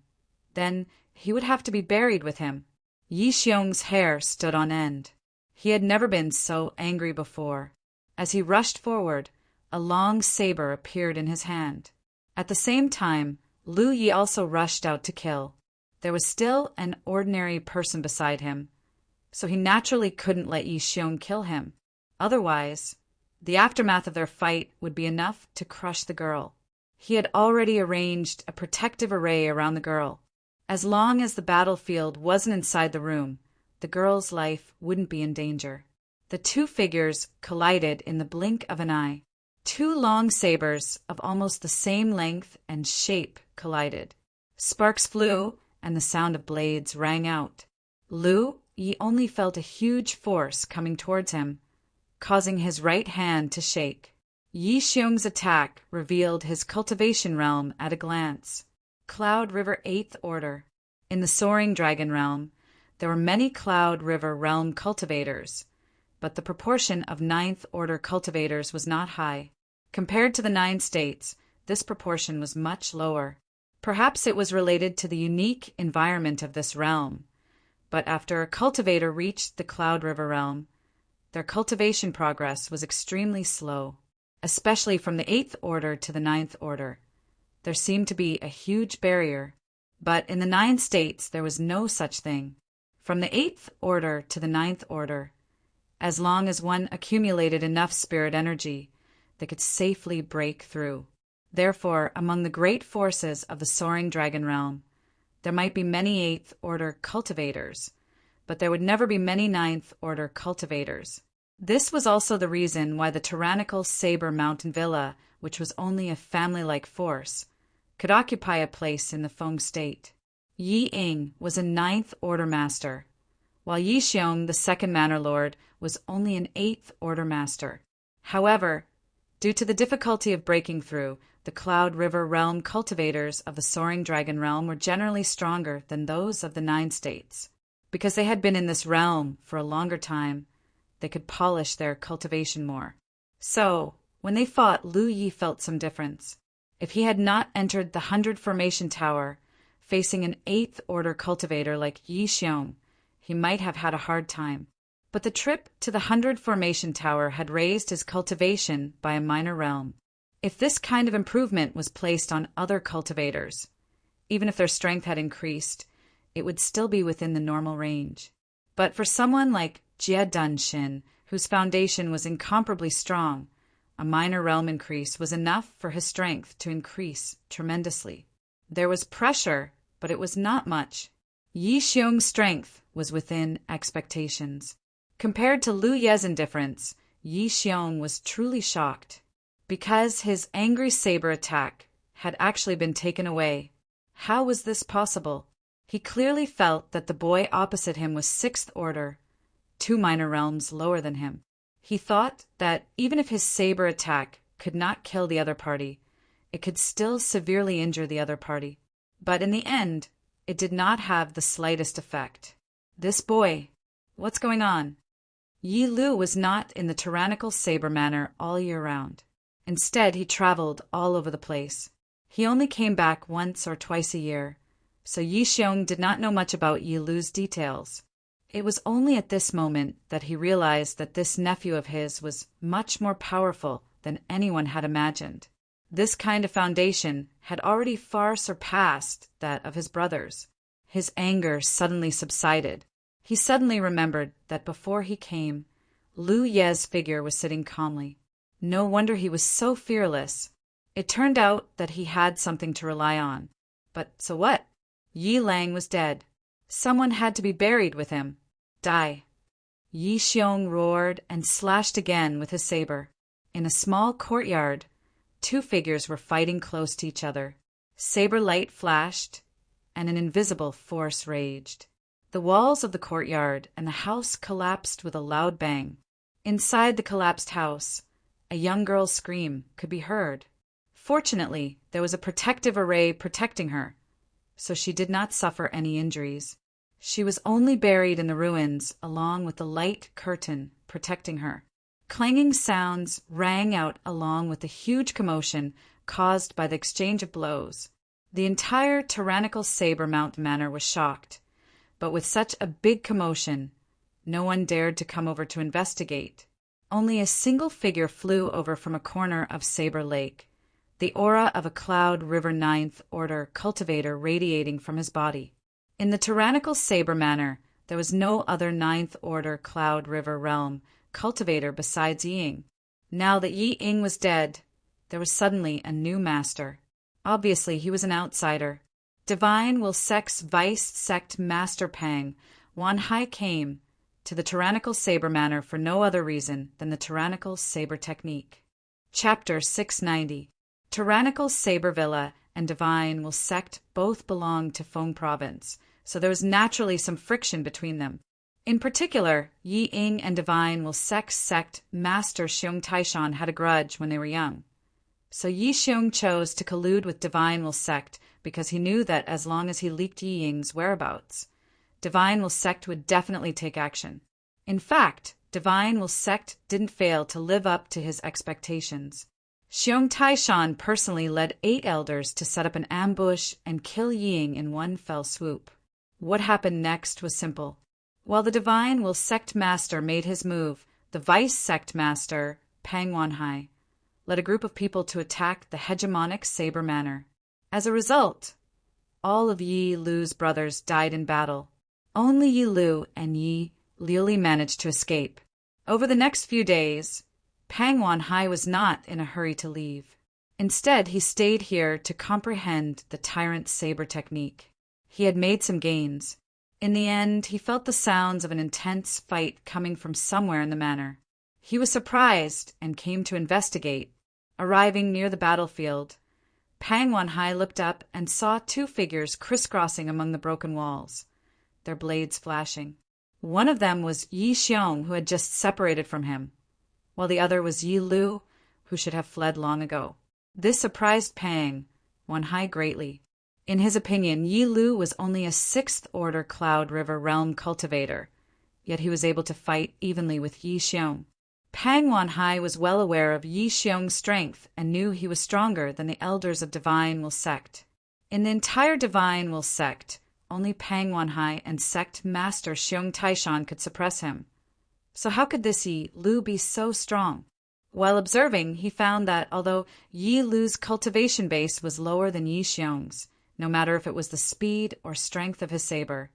then he would have to be buried with him. Yi Xiong's hair stood on end. He had never been so angry before. As he rushed forward, a long saber appeared in his hand. At the same time, Lu Yi also rushed out to kill. There was still an ordinary person beside him, so he naturally couldn't let Yi Xiong kill him. Otherwise, the aftermath of their fight would be enough to crush the girl. He had already arranged a protective array around the girl. As long as the battlefield wasn't inside the room, the girl's life wouldn't be in danger. The two figures collided in the blink of an eye. Two long sabers of almost the same length and shape collided. Sparks flew, and the sound of blades rang out. Lu Yi only felt a huge force coming towards him, causing his right hand to shake. Yi Xiong's attack revealed his cultivation realm at a glance. Cloud River 8th Order. In the Soaring Dragon Realm, there were many Cloud River Realm cultivators, but the proportion of 9th Order cultivators was not high. Compared to the 9 states, this proportion was much lower. Perhaps it was related to the unique environment of this realm, but after a cultivator reached the Cloud River realm, their cultivation progress was extremely slow, especially from the 8th Order to the 9th Order. There seemed to be a huge barrier, but in the 9 states there was no such thing. From the 8th Order to the 9th Order, as long as one accumulated enough spirit energy, they could safely break through. Therefore, among the great forces of the Soaring Dragon Realm, there might be many 8th Order cultivators, but there would never be many 9th Order cultivators. This was also the reason why the tyrannical Saber Mountain Villa, which was only a family-like force, could occupy a place in the Feng state. Yi Ying was a 9th Order master, while Yi Xiong, the second Manor Lord, was only an 8th Order master. However, due to the difficulty of breaking through, the Cloud River Realm cultivators of the Soaring Dragon Realm were generally stronger than those of the 9 states. Because they had been in this realm for a longer time, they could polish their cultivation more. So, when they fought, Lu Yi felt some difference. If he had not entered the 100 Formation Tower, facing an 8th Order cultivator like Yi Xiong, he might have had a hard time. But the trip to the 100 Formation Tower had raised his cultivation by a minor realm. If this kind of improvement was placed on other cultivators, even if their strength had increased, it would still be within the normal range. But for someone like Jie Dunshin, whose foundation was incomparably strong, a minor realm increase was enough for his strength to increase tremendously. There was pressure, but it was not much. Yi Xiong's strength was within expectations. Compared to Lu Ye's indifference, Yi Xiong was truly shocked. Because his angry saber attack had actually been taken away. How was this possible? He clearly felt that the boy opposite him was 6th Order, 2 minor realms lower than him. He thought that even if his saber attack could not kill the other party, it could still severely injure the other party. But in the end, it did not have the slightest effect. This boy, what's going on? Yi Lu was not in the tyrannical Saber Manor all year round. Instead, he traveled all over the place. He only came back once or twice a year, so Yi Xiong did not know much about Yi Lu's details. It was only at this moment that he realized that this nephew of his was much more powerful than anyone had imagined. This kind of foundation had already far surpassed that of his brothers. His anger suddenly subsided. He suddenly remembered that before he came, Lu Ye's figure was sitting calmly. No wonder he was so fearless. It turned out that he had something to rely on. But so what? Yi Lang was dead. Someone had to be buried with him. Die. Yi Xiong roared and slashed again with his saber. In a small courtyard, two figures were fighting close to each other. Saber light flashed, and an invisible force raged. The walls of the courtyard and the house collapsed with a loud bang. Inside the collapsed house, a young girl's scream could be heard. Fortunately, there was a protective array protecting her, so she did not suffer any injuries. She was only buried in the ruins along with the light curtain protecting her. Clanging sounds rang out along with the huge commotion caused by the exchange of blows. The entire tyrannical Sabermount manor was shocked, but with such a big commotion, no one dared to come over to investigate. Only a single figure flew over from a corner of Saber Lake, the aura of a Cloud River Ninth Order cultivator radiating from his body. In the tyrannical Saber Manor, there was no other Ninth Order Cloud River realm cultivator besides Ying. Now that Yi Ying was dead, there was suddenly a new master. Obviously, he was an outsider. Divine Will Sect's Vice Sect Master Pang Wanhai came to the tyrannical Saber Manor for no other reason than the tyrannical Saber technique. Chapter 690. Tyrannical Saber Villa and Divine Will Sect both belonged to Feng Province, so there was naturally some friction between them. In particular, Yi Ying and Divine Will Sect's sect Master Xiong Taishan had a grudge when they were young. So Yi Xiong chose to collude with Divine Will Sect because he knew that as long as he leaked Yi Ying's whereabouts, Divine Will Sect would definitely take action. In fact, Divine Will Sect didn't fail to live up to his expectations. Xiong Taishan personally led 8 elders to set up an ambush and kill Yi Ying in one fell swoop. What happened next was simple. While the Divine Will Sect Master made his move, the Vice Sect Master, Pang Wanhai, led a group of people to attack the hegemonic Saber Manor. As a result, all of Yi Lu's brothers died in battle. Only Yi Lu and Yi Liuli managed to escape. Over the next few days, Pang Wanhai was not in a hurry to leave. Instead, he stayed here to comprehend the tyrant saber technique. He had made some gains. In the end, he felt the sounds of an intense fight coming from somewhere in the manor. He was surprised and came to investigate. Arriving near the battlefield, Pang Wanhai looked up and saw 2 figures crisscrossing among the broken walls, their blades flashing. One of them was Yi Xiong, who had just separated from him, while the other was Yi Lu, who should have fled long ago. This surprised Pang Wanhai greatly. In his opinion, Yi Lu was only a 6th Order Cloud River Realm cultivator, yet he was able to fight evenly with Yi Xiong. Pang Wanhai was well aware of Yi Xiong's strength and knew he was stronger than the elders of Divine Will Sect. In the entire Divine Will Sect, only Pang Wanhai and Sect Master Xiong Taishan could suppress him. So how could this Yi Lu be so strong? While observing, he found that although Yi Lu's cultivation base was lower than Yi Xiong's, no matter if it was the speed or strength of his saber,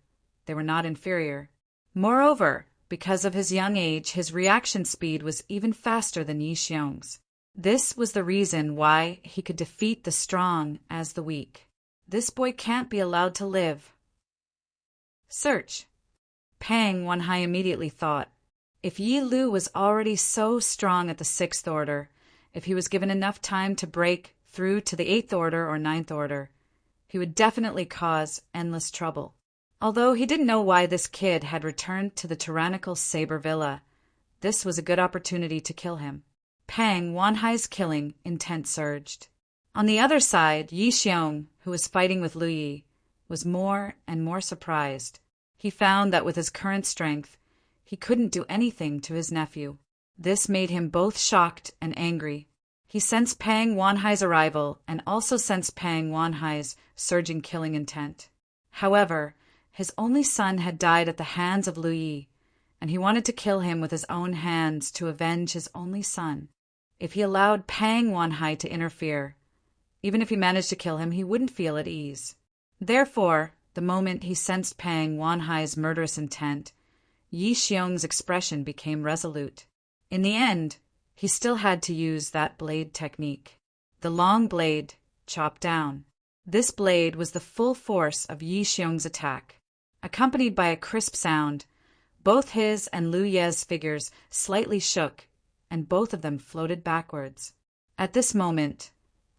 they were not inferior. Moreover, because of his young age, his reaction speed was even faster than Yi Xiong's. This was the reason why he could defeat the strong as the weak. This boy can't be allowed to live. Search. Pang Wanhai immediately thought, if Yi Lu was already so strong at the 6th Order, if he was given enough time to break through to the 8th Order or 9th Order, he would definitely cause endless trouble. Although he didn't know why this kid had returned to the tyrannical Saber Villa, this was a good opportunity to kill him. Pang Wanhai's killing intent surged. On the other side, Yi Xiong, who was fighting with Lu Yi, was more and more surprised. He found that with his current strength, he couldn't do anything to his nephew. This made him both shocked and angry. He sensed Pang Wanhai's arrival and also sensed Pang Wanhai's surging killing intent. However, His only son had died at the hands of Lu Yi, and he wanted to kill him with his own hands to avenge his only son. If he allowed Pang Wanhai to interfere, even if he managed to kill him, he wouldn't feel at ease. Therefore, the moment he sensed Pang Wanhai's murderous intent, Yi Xiong's expression became resolute. In the end, he still had to use that blade technique. The long blade chopped down. This blade was the full force of Yi Xiong's attack. Accompanied by a crisp sound, both his and Lu Ye's figures slightly shook, and both of them floated backwards. At this moment,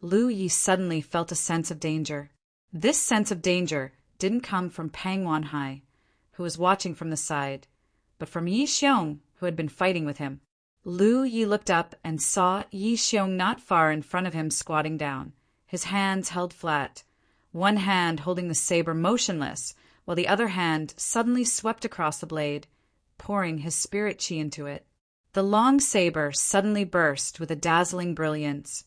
Lu Yi suddenly felt a sense of danger. This sense of danger didn't come from Pang Wanhai, who was watching from the side, but from Yi Xiong, who had been fighting with him. Lu Yi looked up and saw Yi Xiong not far in front of him squatting down, his hands held flat, one hand holding the saber motionless, while the other hand suddenly swept across the blade, pouring his spirit chi into it. The long saber suddenly burst with a dazzling brilliance,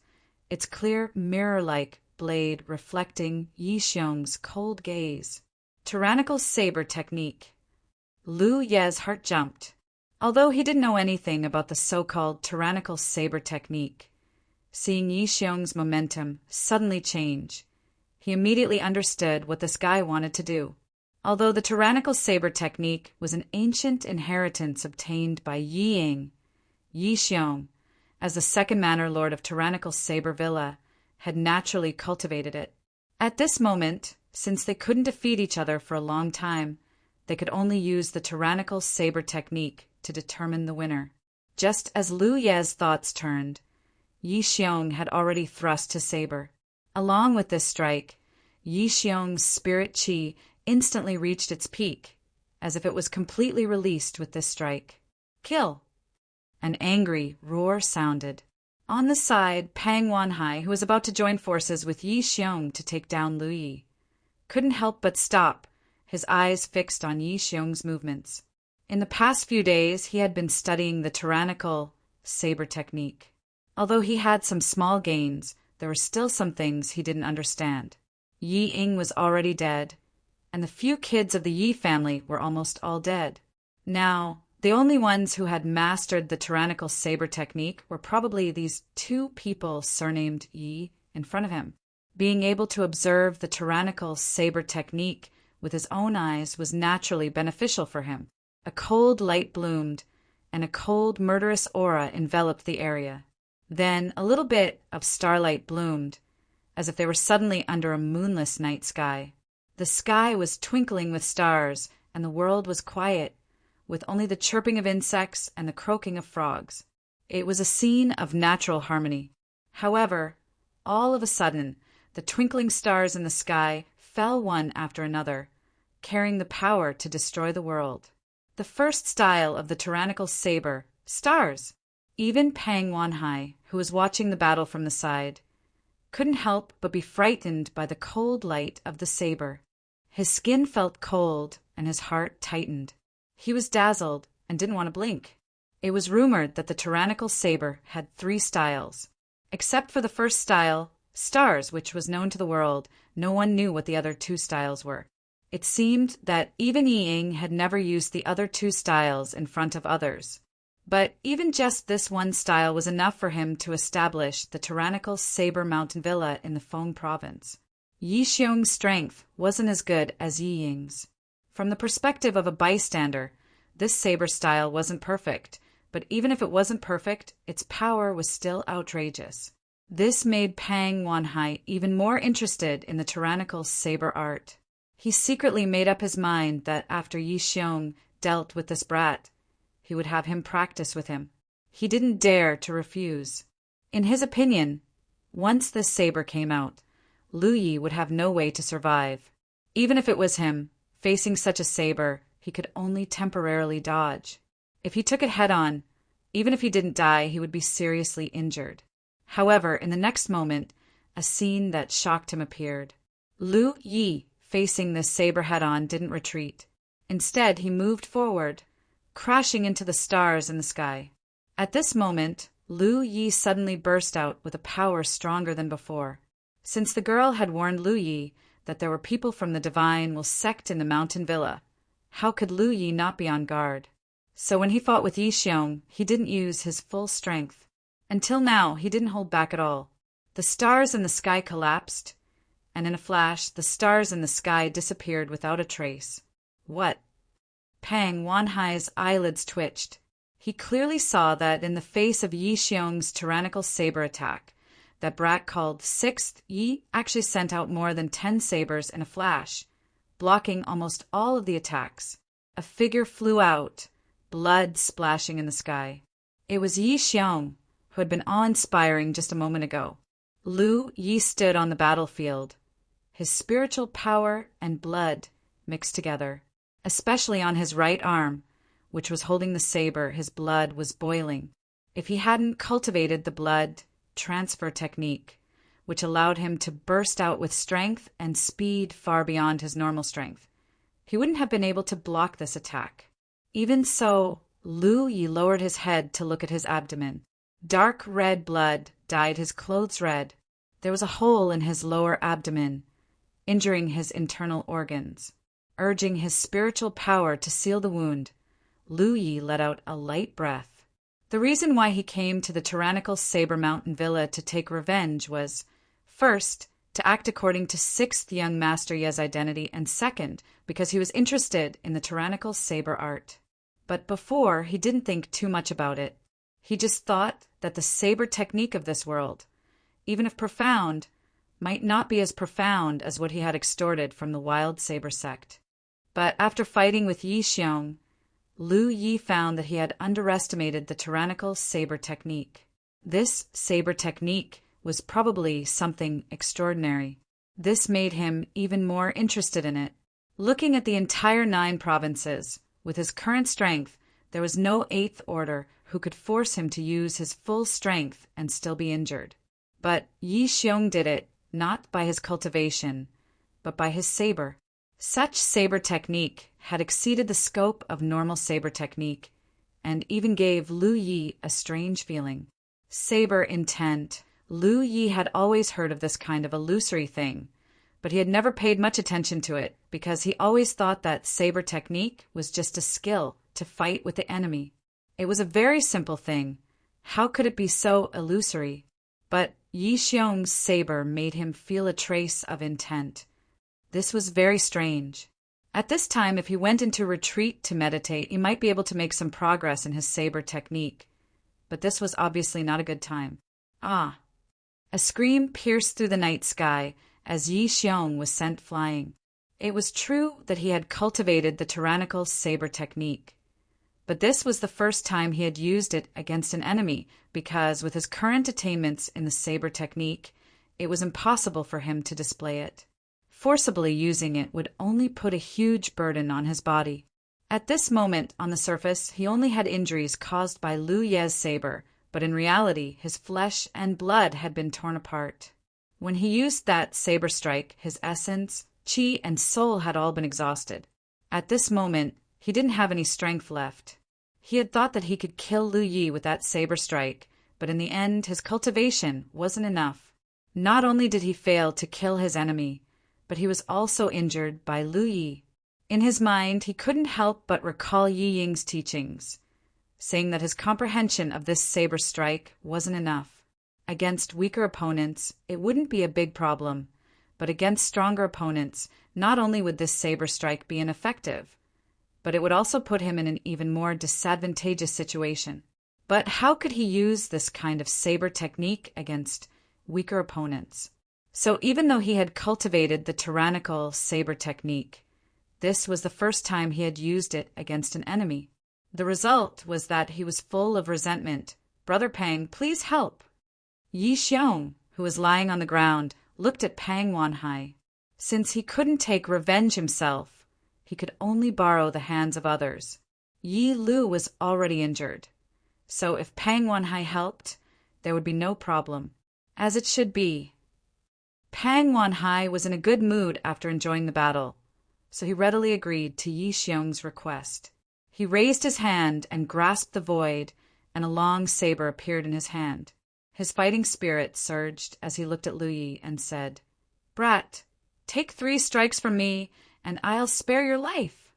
its clear mirror-like blade reflecting Yi Xiong's cold gaze. Tyrannical saber technique. Lu Ye's heart jumped. Although he didn't know anything about the so-called tyrannical saber technique, seeing Yi Xiong's momentum suddenly change, he immediately understood what this guy wanted to do. Although the tyrannical saber technique was an ancient inheritance obtained by Yi Ying, Yi Xiong, as the second manor lord of tyrannical saber villa, had naturally cultivated it. At this moment, since they couldn't defeat each other for a long time, they could only use the tyrannical saber technique to determine the winner. Just as Lu Ye's thoughts turned, Yi Xiong had already thrust his saber. Along with this strike, Yi Xiong's spirit chi instantly reached its peak, as if it was completely released with this strike. Kill! An angry roar sounded. On the side, Pang Wanhai, who was about to join forces with Yi Xiong to take down Lu Yi, couldn't help but stop, his eyes fixed on Yi Xiong's movements. In the past few days, he had been studying the tyrannical saber technique. Although he had some small gains, there were still some things he didn't understand. Yi Ying was already dead, and the few kids of the Yi family were almost all dead. Now, the only ones who had mastered the tyrannical saber technique were probably these two people surnamed Yi in front of him. Being able to observe the tyrannical saber technique with his own eyes was naturally beneficial for him. A cold light bloomed, and a cold, murderous aura enveloped the area. Then a little bit of starlight bloomed, as if they were suddenly under a moonless night sky. The sky was twinkling with stars, and the world was quiet, with only the chirping of insects and the croaking of frogs. It was a scene of natural harmony. However, all of a sudden, the twinkling stars in the sky fell one after another, carrying the power to destroy the world. The first style of the tyrannical saber, stars! Even Pang Wanhai, who was watching the battle from the side, couldn't help but be frightened by the cold light of the saber. His skin felt cold, and his heart tightened. He was dazzled and didn't want to blink. It was rumored that the tyrannical saber had 3 styles. Except for the first style, stars, which was known to the world, no one knew what the other 2 styles were. It seemed that even Yi Ying had never used the other 2 styles in front of others. But even just this one style was enough for him to establish the tyrannical saber mountain villa in the Feng province. Yi Xiong's strength wasn't as good as Yi Ying's. From the perspective of a bystander, this saber style wasn't perfect, but even if it wasn't perfect, its power was still outrageous. This made Pang Wanhai even more interested in the tyrannical saber art. He secretly made up his mind that after Yi Xiong dealt with this brat, he would have him practice with him. He didn't dare to refuse. In his opinion, once this saber came out, Lu Yi would have no way to survive. Even if it was him, facing such a saber, he could only temporarily dodge. If he took it head-on, even if he didn't die, he would be seriously injured. However, in the next moment, a scene that shocked him appeared. Lu Yi, facing this saber head-on, didn't retreat. Instead, he moved forward, crashing into the stars in the sky. At this moment, Lu Yi suddenly burst out with a power stronger than before. Since the girl had warned Lu Yi that there were people from the divine sect in the mountain villa. How could Lu Yi not be on guard? So when he fought with Yi Xiong, he didn't use his full strength. Until now, he didn't hold back at all. The stars in the sky collapsed, and in a flash, the stars in the sky disappeared without a trace. What? Pang Wanhai's eyelids twitched. He clearly saw that in the face of Yi Xiong's tyrannical saber attack, that brat called Sixth Yi actually sent out more than 10 sabers in a flash, blocking almost all of the attacks. A figure flew out, blood splashing in the sky. It was Yi Xiong, who had been awe-inspiring just a moment ago. Lu Yi stood on the battlefield, his spiritual power and blood mixed together. Especially on his right arm, which was holding the saber, his blood was boiling. If he hadn't cultivated the blood transfer technique, which allowed him to burst out with strength and speed far beyond his normal strength, he wouldn't have been able to block this attack. Even so, Lu Yi lowered his head to look at his abdomen. Dark red blood dyed his clothes red. There was a hole in his lower abdomen, injuring his internal organs. Urging his spiritual power to seal the wound, Lu Yi let out a light breath. The reason why he came to the tyrannical Saber Mountain Villa to take revenge was, first, to act according to Sixth Young Master Ye's identity, and second, because he was interested in the tyrannical saber art. But before, he didn't think too much about it. He just thought that the saber technique of this world, even if profound, might not be as profound as what he had extorted from the wild saber sect. But after fighting with Yi Xiong, Lu Yi found that he had underestimated the tyrannical saber technique. This saber technique was probably something extraordinary. This made him even more interested in it. Looking at the entire 9 provinces, with his current strength, there was no 8th order who could force him to use his full strength and still be injured. But Yi Xiong did it, not by his cultivation, but by his saber. Such saber technique had exceeded the scope of normal saber technique, and even gave Lu Yi a strange feeling. Saber intent. Lu Yi had always heard of this kind of illusory thing, but he had never paid much attention to it because he always thought that saber technique was just a skill to fight with the enemy. It was a very simple thing. How could it be so illusory? But Yi Xiong's saber made him feel a trace of intent. This was very strange. At this time, if he went into retreat to meditate, he might be able to make some progress in his saber technique. But this was obviously not a good time. Ah! A scream pierced through the night sky as Yi Xiong was sent flying. It was true that he had cultivated the tyrannical saber technique. But this was the first time he had used it against an enemy because, with his current attainments in the saber technique, it was impossible for him to display it. Forcibly using it would only put a huge burden on his body. At this moment, on the surface, he only had injuries caused by Lu Ye's saber, but in reality, his flesh and blood had been torn apart. When he used that saber strike, his essence, qi, and soul had all been exhausted. At this moment, he didn't have any strength left. He had thought that he could kill Lu Yi with that saber strike, but in the end, his cultivation wasn't enough. Not only did he fail to kill his enemy, but he was also injured by Lu Yi. In his mind, he couldn't help but recall Yi Ying's teachings, saying that his comprehension of this saber strike wasn't enough. Against weaker opponents, it wouldn't be a big problem, but against stronger opponents, not only would this saber strike be ineffective, but it would also put him in an even more disadvantageous situation. But how could he use this kind of saber technique against weaker opponents? So even though he had cultivated the tyrannical saber technique, this was the first time he had used it against an enemy. The result was that he was full of resentment. "Brother Pang, please help." Yi Xiong, who was lying on the ground, looked at Pang Wanhai. Since he couldn't take revenge himself, he could only borrow the hands of others. Yi Lu was already injured, so if Pang Wanhai helped, there would be no problem. As it should be. Pang Wanhai was in a good mood after enjoying the battle, so he readily agreed to Yi Xiong's request. He raised his hand and grasped the void, and a long saber appeared in his hand. His fighting spirit surged as he looked at Lu Yi and said, "Brat, Take 3 strikes from me, and I'll spare your life."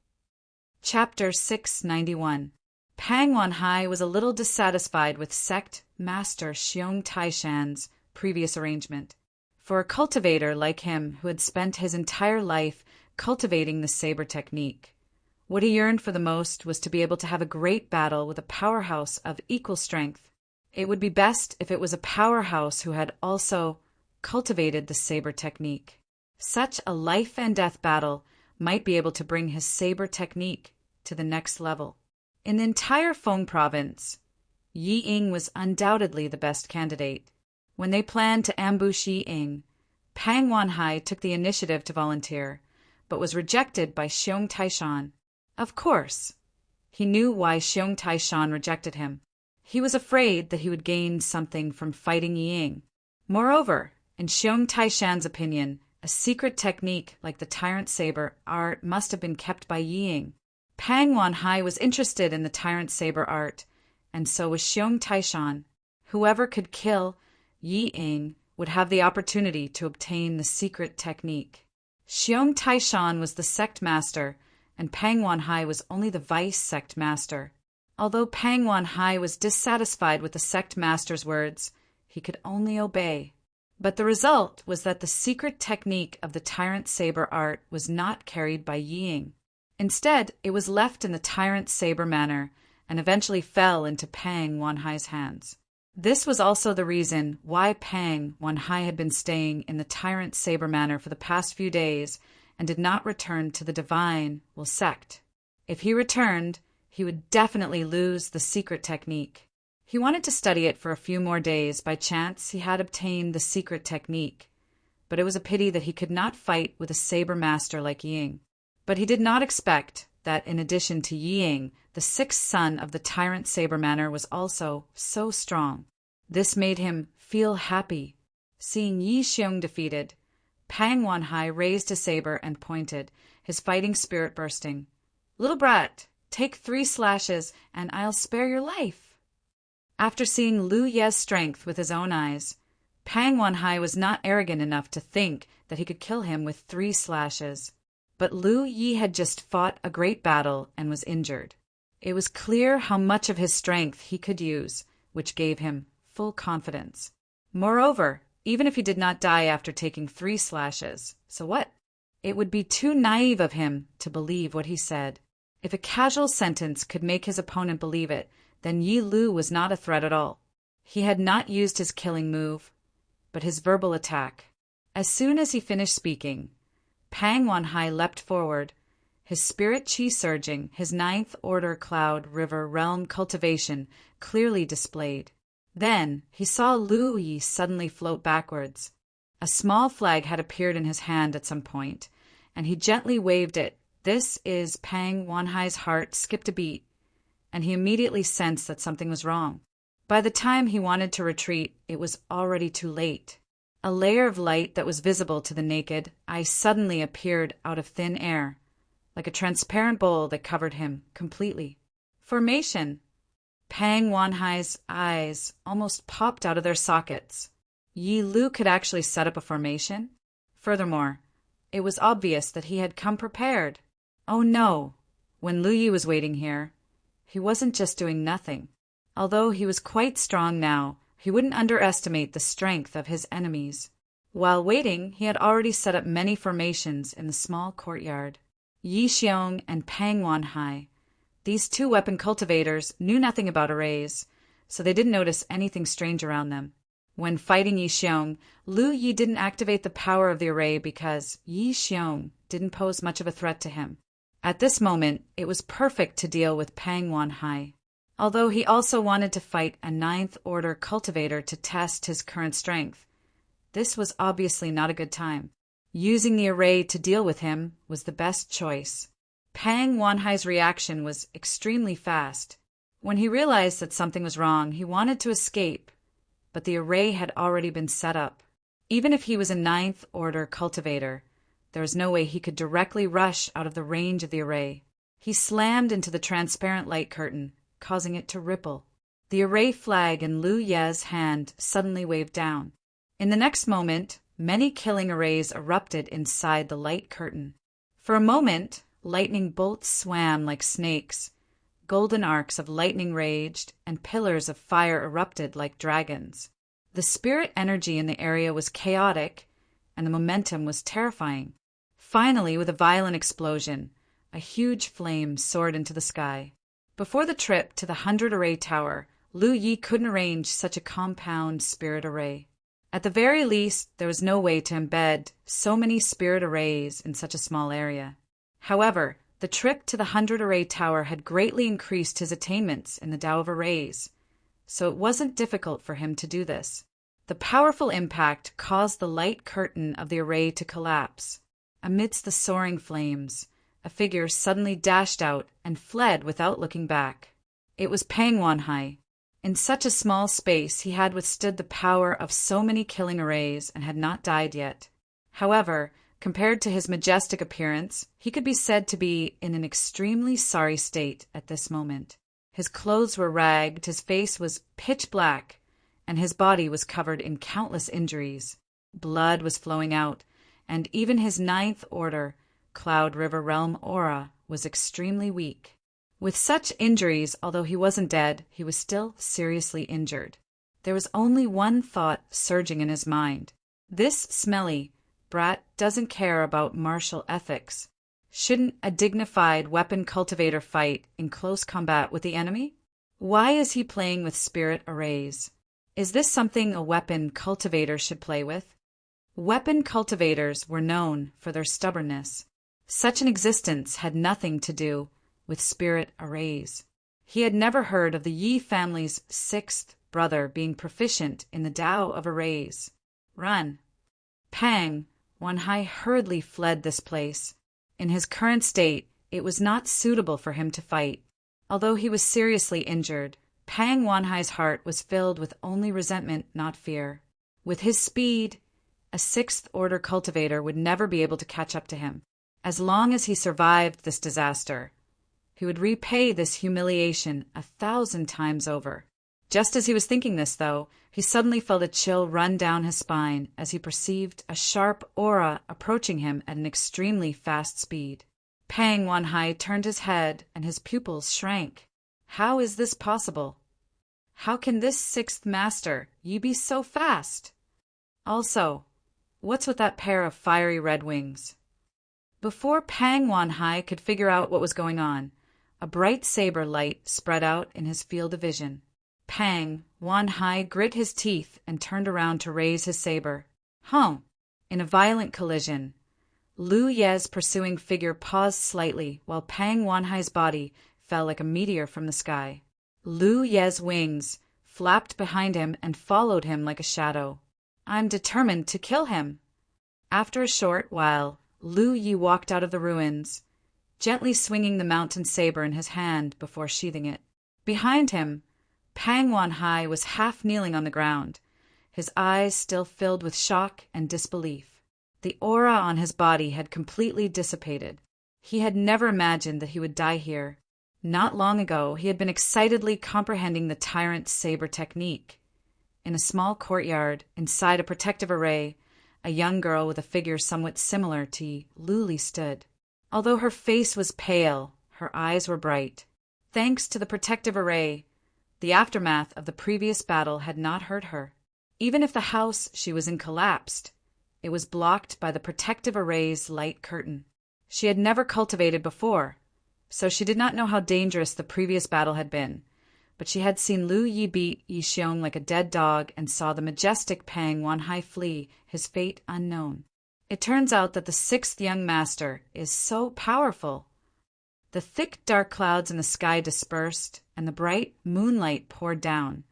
Chapter 691. Pang Wanhai was a little dissatisfied with sect master Xiong Taishan's previous arrangement. For a cultivator like him who had spent his entire life cultivating the saber technique, what he yearned for the most was to be able to have a great battle with a powerhouse of equal strength. It would be best if it was a powerhouse who had also cultivated the saber technique. Such a life and death battle might be able to bring his saber technique to the next level. In the entire Feng province, Yi Ying was undoubtedly the best candidate. When they planned to ambush Yi Ying, Pang Wanhai took the initiative to volunteer, but was rejected by Xiong Taishan. Of course, he knew why Xiong Taishan rejected him. He was afraid that he would gain something from fighting Yi Ying. Moreover, in Xiong Taishan's opinion, a secret technique like the Tyrant Saber art must have been kept by Yi Ying. Pang Wanhai was interested in the Tyrant Saber art, and so was Xiong Taishan. Whoever could kill Yi Ying would have the opportunity to obtain the secret technique. Xiong Taishan was the sect master, and Pang Wanhai was only the vice sect master. Although Pang Wanhai was dissatisfied with the sect master's words, he could only obey. But the result was that the secret technique of the Tyrant Saber art was not carried by Yi Ying. Instead, it was left in the Tyrant Saber manor and eventually fell into Pang Wanhai's hands. This was also the reason why Pang Wanhai had been staying in the Tyrant Saber manor for the past few days and did not return to the divine sect. If he returned, he would definitely lose the secret technique. He wanted to study it for a few more days. By chance, he had obtained the secret technique, but it was a pity that he could not fight with a saber master like Yi Ying. But he did not expect that in addition to Yi Ying, the 6th son of the Tyrant Saber manor was also so strong. This made him feel happy. Seeing Yi Xiong defeated, Pang Wanhai raised his saber and pointed, his fighting spirit bursting. "Little brat, take 3 slashes, and I'll spare your life." After seeing Lu Ye's strength with his own eyes, Pang Wanhai was not arrogant enough to think that he could kill him with 3 slashes. But Lu Yi had just fought a great battle and was injured. It was clear how much of his strength he could use, which gave him full confidence. Moreover, even if he did not die after taking 3 slashes, so what? It would be too naive of him to believe what he said. If a casual sentence could make his opponent believe it, then Yi Lu was not a threat at all. He had not used his killing move, but his verbal attack. As soon as he finished speaking, Pang Wanhai leapt forward, his spirit chi surging, his 9th order cloud river realm cultivation clearly displayed. Then he saw Lu Yi suddenly float backwards. A small flag had appeared in his hand at some point, and he gently waved it. This is Pang Wanhai's heart skipped a beat, and he immediately sensed that something was wrong. By the time he wanted to retreat, it was already too late. A layer of light that was visible to the naked eye suddenly appeared out of thin air, like a transparent bowl that covered him completely. Formation! Pang Wanhai's eyes almost popped out of their sockets. Yi Lu could actually set up a formation? Furthermore, it was obvious that he had come prepared. Oh no! When Lu Yi was waiting here, he wasn't just doing nothing. Although he was quite strong now, he wouldn't underestimate the strength of his enemies. While waiting, he had already set up many formations in the small courtyard. Yi Xiong and Pang Wanhai, these 2 weapon cultivators, knew nothing about arrays, so they didn't notice anything strange around them. When fighting Yi Xiong, Lu Yi didn't activate the power of the array because Yi Xiong didn't pose much of a threat to him. At this moment, it was perfect to deal with Pang Wanhai. Although he also wanted to fight a 9th order cultivator to test his current strength, this was obviously not a good time. Using the array to deal with him was the best choice. Pang Wanhai's reaction was extremely fast. When he realized that something was wrong, he wanted to escape, but the array had already been set up. Even if he was a 9th order cultivator, there was no way he could directly rush out of the range of the array. He slammed into the transparent light curtain, causing it to ripple. The array flag in Lu Ye's hand suddenly waved down. In the next moment, many killing arrays erupted inside the light curtain. For a moment, lightning bolts swam like snakes, golden arcs of lightning raged, and pillars of fire erupted like dragons. The spirit energy in the area was chaotic, and the momentum was terrifying. Finally, with a violent explosion, a huge flame soared into the sky. Before the trip to the 100-array tower, Lu Yi couldn't arrange such a compound spirit array. At the very least, there was no way to embed so many spirit arrays in such a small area. However, the trip to the 100-array tower had greatly increased his attainments in the Tao of Arrays, so it wasn't difficult for him to do this. The powerful impact caused the light curtain of the array to collapse. Amidst the soaring flames, a figure suddenly dashed out and fled without looking back. It was Pang Wanhai. In such a small space, he had withstood the power of so many killing arrays and had not died yet. However, compared to his majestic appearance, he could be said to be in an extremely sorry state at this moment. His clothes were ragged, his face was pitch black, and his body was covered in countless injuries. Blood was flowing out, and even his 9th order, Cloud River Realm aura, was extremely weak. With such injuries, although he wasn't dead, he was still seriously injured. There was only one thought surging in his mind. This smelly brat doesn't care about martial ethics. Shouldn't a dignified weapon cultivator fight in close combat with the enemy? Why is he playing with spirit arrays? Is this something a weapon cultivator should play with? Weapon cultivators were known for their stubbornness. Such an existence had nothing to do with spirit arrays. He had never heard of the Yi family's 6th brother being proficient in the Tao of Arrays. Run! Pang Wanhai hurriedly fled this place. In his current state, it was not suitable for him to fight. Although he was seriously injured, Pang Wanhai's heart was filled with only resentment, not fear. With his speed, a 6th order cultivator would never be able to catch up to him. As long as he survived this disaster, he would repay this humiliation 1,000 times over. Just as he was thinking this, though, he suddenly felt a chill run down his spine as he perceived a sharp aura approaching him at an extremely fast speed. Pang Wanhai turned his head and his pupils shrank. How is this possible? How can this 6th master, Yi, be so fast? Also, what's with that pair of fiery red wings? Before Pang Wanhai could figure out what was going on, a bright saber light spread out in his field of vision. Pang Wanhai grit his teeth and turned around to raise his saber. In a violent collision, Lu Ye's pursuing figure paused slightly while Pang Wanhai's body fell like a meteor from the sky. Lu Ye's wings flapped behind him and followed him like a shadow. I'm determined to kill him. After a short while, Lu Yi walked out of the ruins, gently swinging the mountain saber in his hand before sheathing it. Behind him, Pang Wanhai was half kneeling on the ground, his eyes still filled with shock and disbelief. The aura on his body had completely dissipated. He had never imagined that he would die here. Not long ago, he had been excitedly comprehending the tyrant's saber technique. In a small courtyard, inside a protective array, a young girl with a figure somewhat similar to Luli stood. Although her face was pale, her eyes were bright. Thanks to the protective array, the aftermath of the previous battle had not hurt her. Even if the house she was in collapsed, it was blocked by the protective array's light curtain. She had never cultivated before, so she did not know how dangerous the previous battle had been, but she had seen Lu Yi beat Yi Xiong like a dead dog and saw the majestic Pang Wanhai flee, his fate unknown. It turns out that the 6th young master is so powerful. The thick dark clouds in the sky dispersed, and the bright moonlight poured down,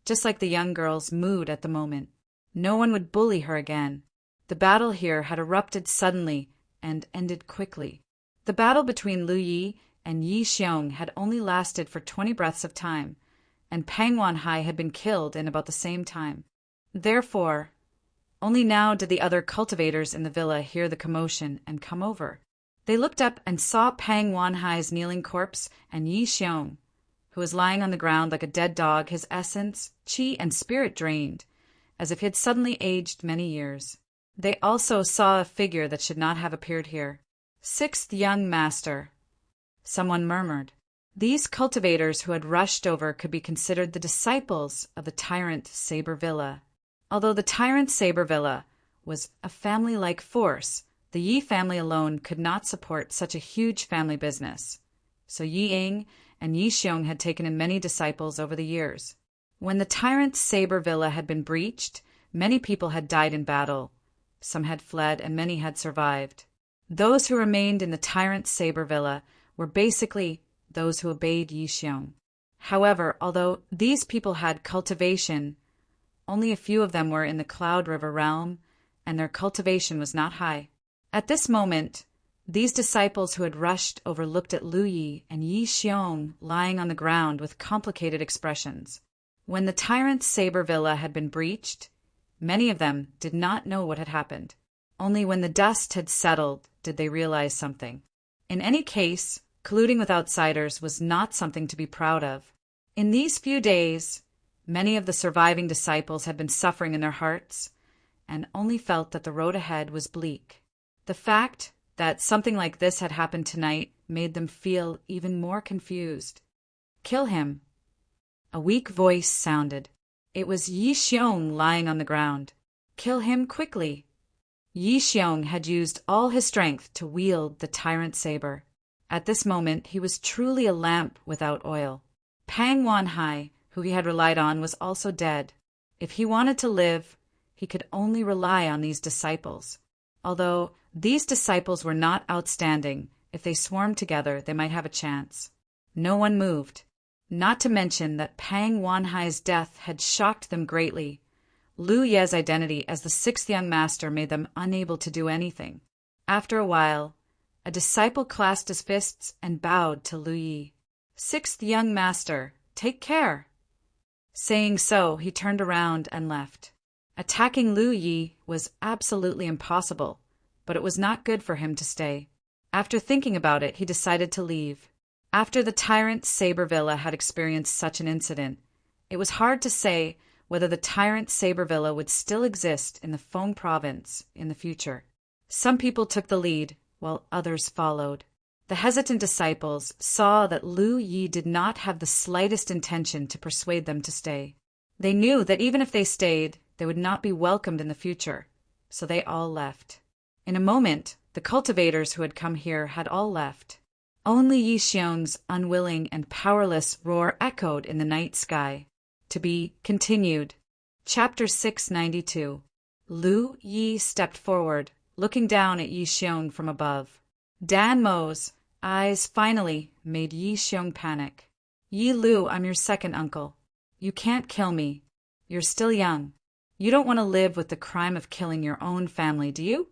just like the young girl's mood at the moment. No one would bully her again. The battle here had erupted suddenly and ended quickly. The battle between Lu Yi and Yi Xiong had only lasted for 20 breaths of time, and Pang Wanhai had been killed in about the same time. Therefore, only now did the other cultivators in the villa hear the commotion and come over. They looked up and saw Pang Wanhai's kneeling corpse and Yi Xiong, who was lying on the ground like a dead dog, his essence, qi, and spirit drained, as if he had suddenly aged many years. They also saw a figure that should not have appeared here. Sixth young master, someone murmured. These cultivators who had rushed over could be considered the disciples of the tyrant Sabervilla. Although the tyrant Sabervilla was a family-like force, the Yi family alone could not support such a huge family business. So Yi Ying and Yi Xiong had taken in many disciples over the years. When the tyrant Sabervilla had been breached, many people had died in battle. Some had fled and many had survived. Those who remained in the tyrant Sabervilla were basically those who obeyed Yi Xiong. However, although these people had cultivation, only a few of them were in the Cloud River realm, and their cultivation was not high. At this moment, these disciples who had rushed over looked at Lu Yi and Yi Xiong lying on the ground with complicated expressions. When the tyrant Sabervilla had been breached, many of them did not know what had happened. Only when the dust had settled did they realize something. In any case, colluding with outsiders was not something to be proud of. In these few days, many of the surviving disciples had been suffering in their hearts and only felt that the road ahead was bleak. The fact that something like this had happened tonight made them feel even more confused. Kill him. A weak voice sounded. It was Yi Xiong lying on the ground. Kill him quickly. Yi Xiong had used all his strength to wield the tyrant saber. At this moment, he was truly a lamp without oil. Pang Wanhai, who he had relied on, was also dead. If he wanted to live, he could only rely on these disciples. Although these disciples were not outstanding, if they swarmed together, they might have a chance. No one moved. Not to mention that Pang Wanhai's death had shocked them greatly. Lu Ye's identity as the sixth young master made them unable to do anything. After a while, a disciple clasped his fists and bowed to Lu Yi. "Sixth young master, take care." Saying so, he turned around and left. Attacking Lu Yi was absolutely impossible, but it was not good for him to stay. After thinking about it, he decided to leave. After the tyrant Sabervilla had experienced such an incident, it was hard to say whether the tyrant Sabervilla would still exist in the Feng province in the future. Some people took the lead, while others followed. The hesitant disciples saw that Lu Yi did not have the slightest intention to persuade them to stay. They knew that even if they stayed, they would not be welcomed in the future, so they all left. In a moment, the cultivators who had come here had all left. Only Yi Xiong's unwilling and powerless roar echoed in the night sky. To be continued. Chapter 692. Lu Yi stepped forward, looking down at Yi Xiong from above. Dan Mo's eyes finally made Yi Xiong panic. "Yi Lu, I'm your second uncle. You can't kill me. You're still young. You don't want to live with the crime of killing your own family, do you?"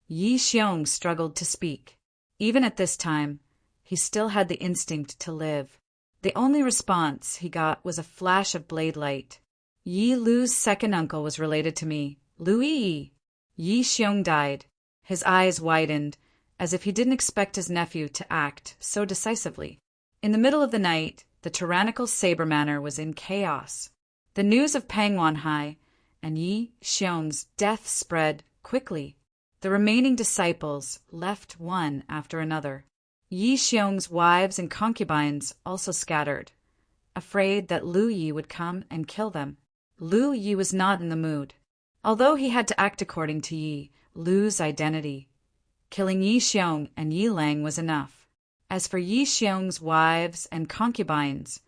Yi Xiong struggled to speak. Even at this time, he still had the instinct to live. The only response he got was a flash of blade light. "Yi Lu's second uncle was related to me, Lu Yi." Yi Xiong died. His eyes widened, as if he didn't expect his nephew to act so decisively. In the middle of the night, the tyrannical Saber Manor was in chaos. The news of Pang Wanhai and Yi Xiong's death spread quickly. The remaining disciples left one after another. Yi Xiong's wives and concubines also scattered, afraid that Lu Yi would come and kill them. Lu Yi was not in the mood. Although he had to act according to Yi Lu's identity, killing Yi Xiong and Yi Lang was enough. As for Yi Xiong's wives and concubines,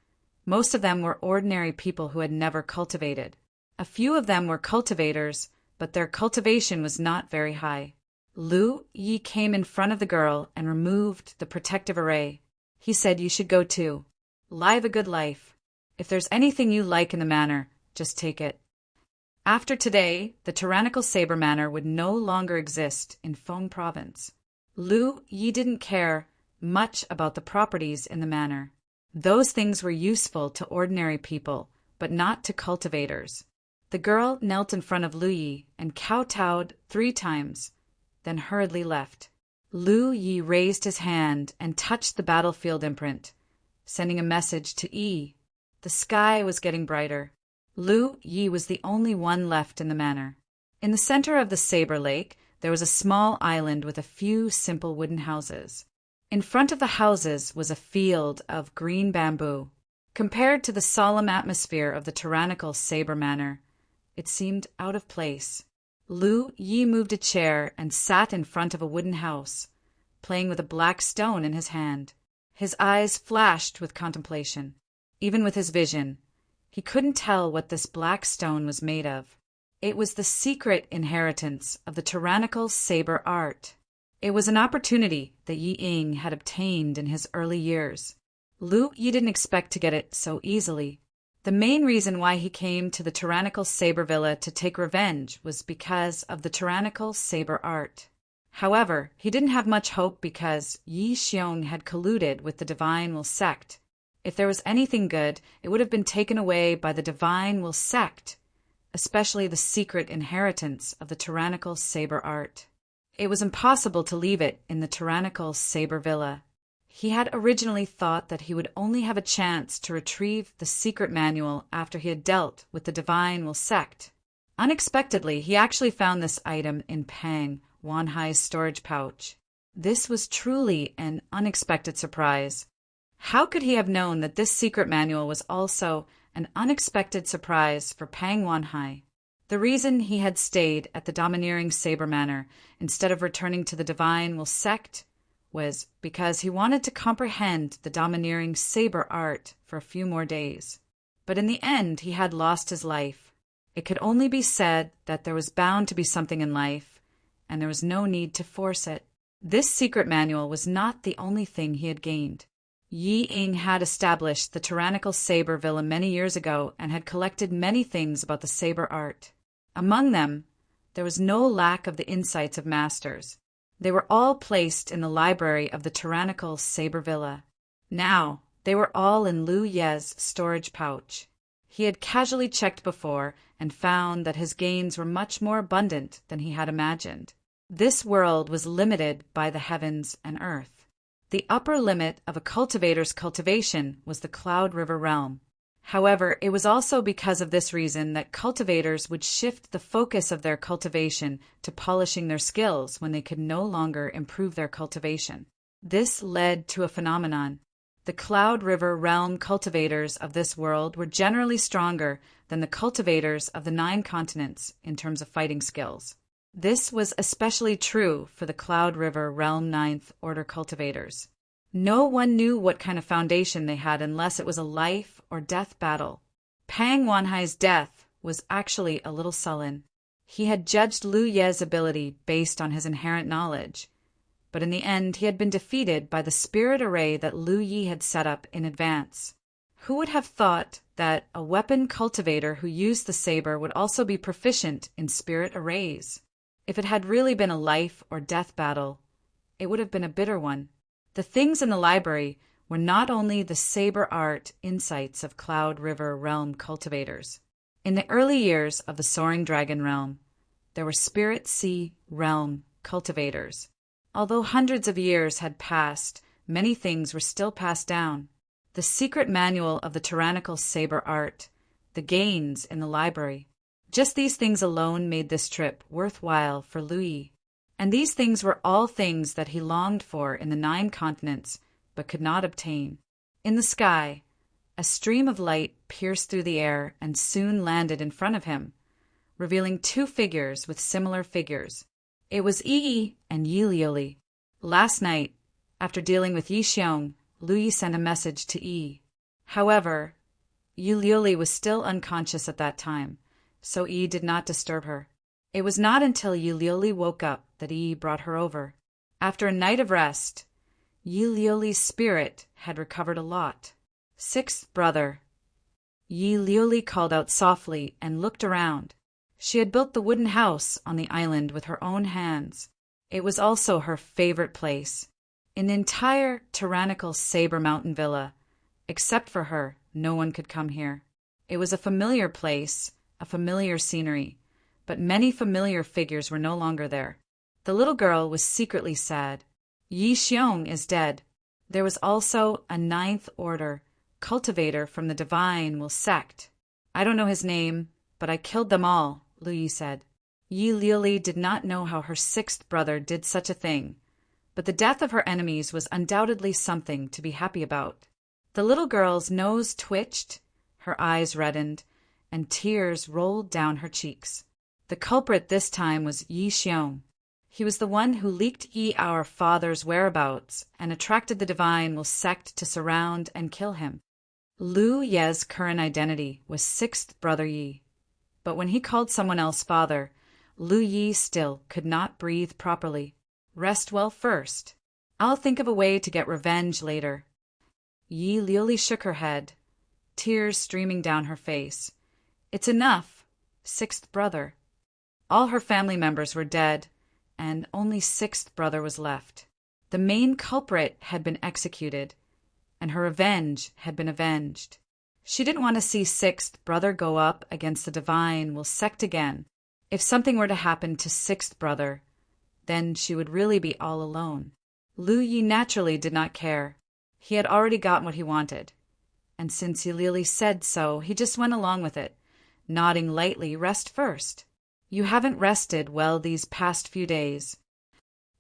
most of them were ordinary people who had never cultivated. A few of them were cultivators, but their cultivation was not very high. Lu Yi came in front of the girl and removed the protective array. He said, "You should go too. Live a good life. If there's anything you like in the manor, just take it." After today, the tyrannical Saber Manor would no longer exist in Feng province. Lu Yi didn't care much about the properties in the manor. Those things were useful to ordinary people, but not to cultivators. The girl knelt in front of Lu Yi and kowtowed 3 times, then hurriedly left. Lu Yi raised his hand and touched the battlefield imprint, sending a message to Yi. The sky was getting brighter. Lu Yi was the only one left in the manor. In the center of the Saber Lake, there was a small island with a few simple wooden houses. In front of the houses was a field of green bamboo. Compared to the solemn atmosphere of the tyrannical Saber Manor, it seemed out of place. Lu Yi moved a chair and sat in front of a wooden house, playing with a black stone in his hand. His eyes flashed with contemplation. Even with his vision, he couldn't tell what this black stone was made of. It was the secret inheritance of the tyrannical saber art. It was an opportunity that Yi Ying had obtained in his early years. Lu Yi didn't expect to get it so easily. The main reason why he came to the tyrannical saber villa to take revenge was because of the tyrannical saber art. However, he didn't have much hope because Yi Xiong had colluded with the Divine Will sect. If there was anything good, it would have been taken away by the Divine Will sect, especially the secret inheritance of the tyrannical saber art. It was impossible to leave it in the tyrannical saber villa. He had originally thought that he would only have a chance to retrieve the secret manual after he had dealt with the Divine Will sect. Unexpectedly, he actually found this item in Pang Wanhai's storage pouch. This was truly an unexpected surprise. How could he have known that this secret manual was also an unexpected surprise for Pang Wanhai? The reason he had stayed at the domineering Saber Manor instead of returning to the Divine Will sect was because he wanted to comprehend the domineering saber art for a few more days. But in the end, he had lost his life. It could only be said that there was bound to be something in life, and there was no need to force it. This secret manual was not the only thing he had gained. Yi Ying had established the tyrannical saber villa many years ago and had collected many things about the saber art. Among them, there was no lack of the insights of masters. They were all placed in the library of the tyrannical saber villa. Now, they were all in Lu Ye's storage pouch. He had casually checked before and found that his gains were much more abundant than he had imagined. This world was limited by the heavens and earth. The upper limit of a cultivator's cultivation was the Cloud River realm. However, it was also because of this reason that cultivators would shift the focus of their cultivation to polishing their skills when they could no longer improve their cultivation. This led to a phenomenon. The Cloud River realm cultivators of this world were generally stronger than the cultivators of the 9 continents in terms of fighting skills. This was especially true for the Cloud River realm 9th order cultivators. No one knew what kind of foundation they had unless it was a life or death battle. Pang Wanhai's death was actually a little sullen. He had judged Lu Ye's ability based on his inherent knowledge, but in the end he had been defeated by the spirit array that Lu Yi had set up in advance. Who would have thought that a weapon cultivator who used the saber would also be proficient in spirit arrays? If it had really been a life or death battle, it would have been a bitter one. The things in the library were not only the saber art insights of Cloud River realm cultivators. In the early years of the Soaring Dragon realm, there were Spirit Sea realm cultivators. Although hundreds of years had passed, many things were still passed down. The secret manual of the tyrannical saber art, the gains in the library. Just these things alone made this trip worthwhile for Lu Yi. And these things were all things that he longed for in the 9 continents, but could not obtain. In the sky, a stream of light pierced through the air and soon landed in front of him, revealing 2 figures with similar figures. It was Yi and Yi Liuli. Last night, after dealing with Yi Xiong, Lu Yi sent a message to Yi. However, Yi Liuli was still unconscious at that time, so Yi did not disturb her. It was not until Yi Liuli woke up that Yi brought her over. After a night of rest, Yi Liuli's spirit had recovered a lot. 6th brother. Yi Liuli called out softly and looked around. She had built the wooden house on the island with her own hands. It was also her favorite place. In the entire tyrannical Saber Mountain Villa, except for her, no one could come here. It was a familiar place, a familiar scenery, but many familiar figures were no longer there. The little girl was secretly sad. Yi Xiong is dead. There was also a 9th order cultivator from the Divine Will sect. I don't know his name, but I killed them all, Lu Yi said. Yi Liuli did not know how her sixth brother did such a thing, but the death of her enemies was undoubtedly something to be happy about. The little girl's nose twitched, her eyes reddened, and tears rolled down her cheeks. The culprit this time was Yi Xiong. He was the one who leaked Yi our father's whereabouts and attracted the Divine Will sect to surround and kill him. Lu Ye's current identity was sixth brother Yi, but when he called someone else father, Lu Yi still could not breathe properly. Rest well first. I'll think of a way to get revenge later. Yi Liuli shook her head, tears streaming down her face. It's enough, sixth brother. All her family members were dead, and only sixth brother was left. The main culprit had been executed, and her revenge had been avenged. She didn't want to see sixth brother go up against the Divine Will sect again. If something were to happen to sixth brother, then she would really be all alone. Lu Yi naturally did not care. He had already gotten what he wanted, and since Yi Liuli said so, he just went along with it, nodding lightly. Rest first. You haven't rested well these past few days.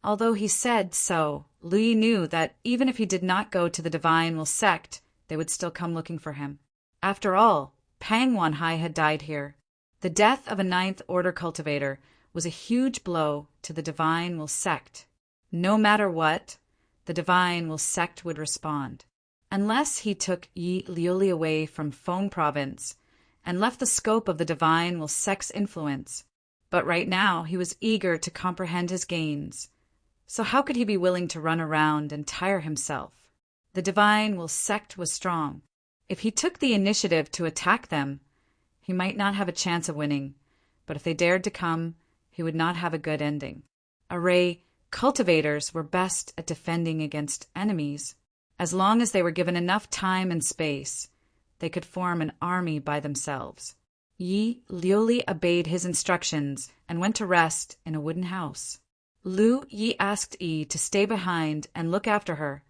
Although he said so, Lu Yi knew that even if he did not go to the Divine Will sect, they would still come looking for him. After all, Pang Wanhai had died here. The death of a ninth order cultivator was a huge blow to the Divine Will sect. No matter what, the Divine Will sect would respond. Unless he took Yi Liuli away from Feng province and left the scope of the Divine Will sect's influence. But right now he was eager to comprehend his gains. So how could he be willing to run around and tire himself? The Divine Will sect was strong. If he took the initiative to attack them, he might not have a chance of winning, but if they dared to come, he would not have a good ending. Array cultivators were best at defending against enemies. As long as they were given enough time and space, they could form an army by themselves. Yi Liuli obeyed his instructions and went to rest in a wooden house. Lu Yi asked Yi to stay behind and look after her,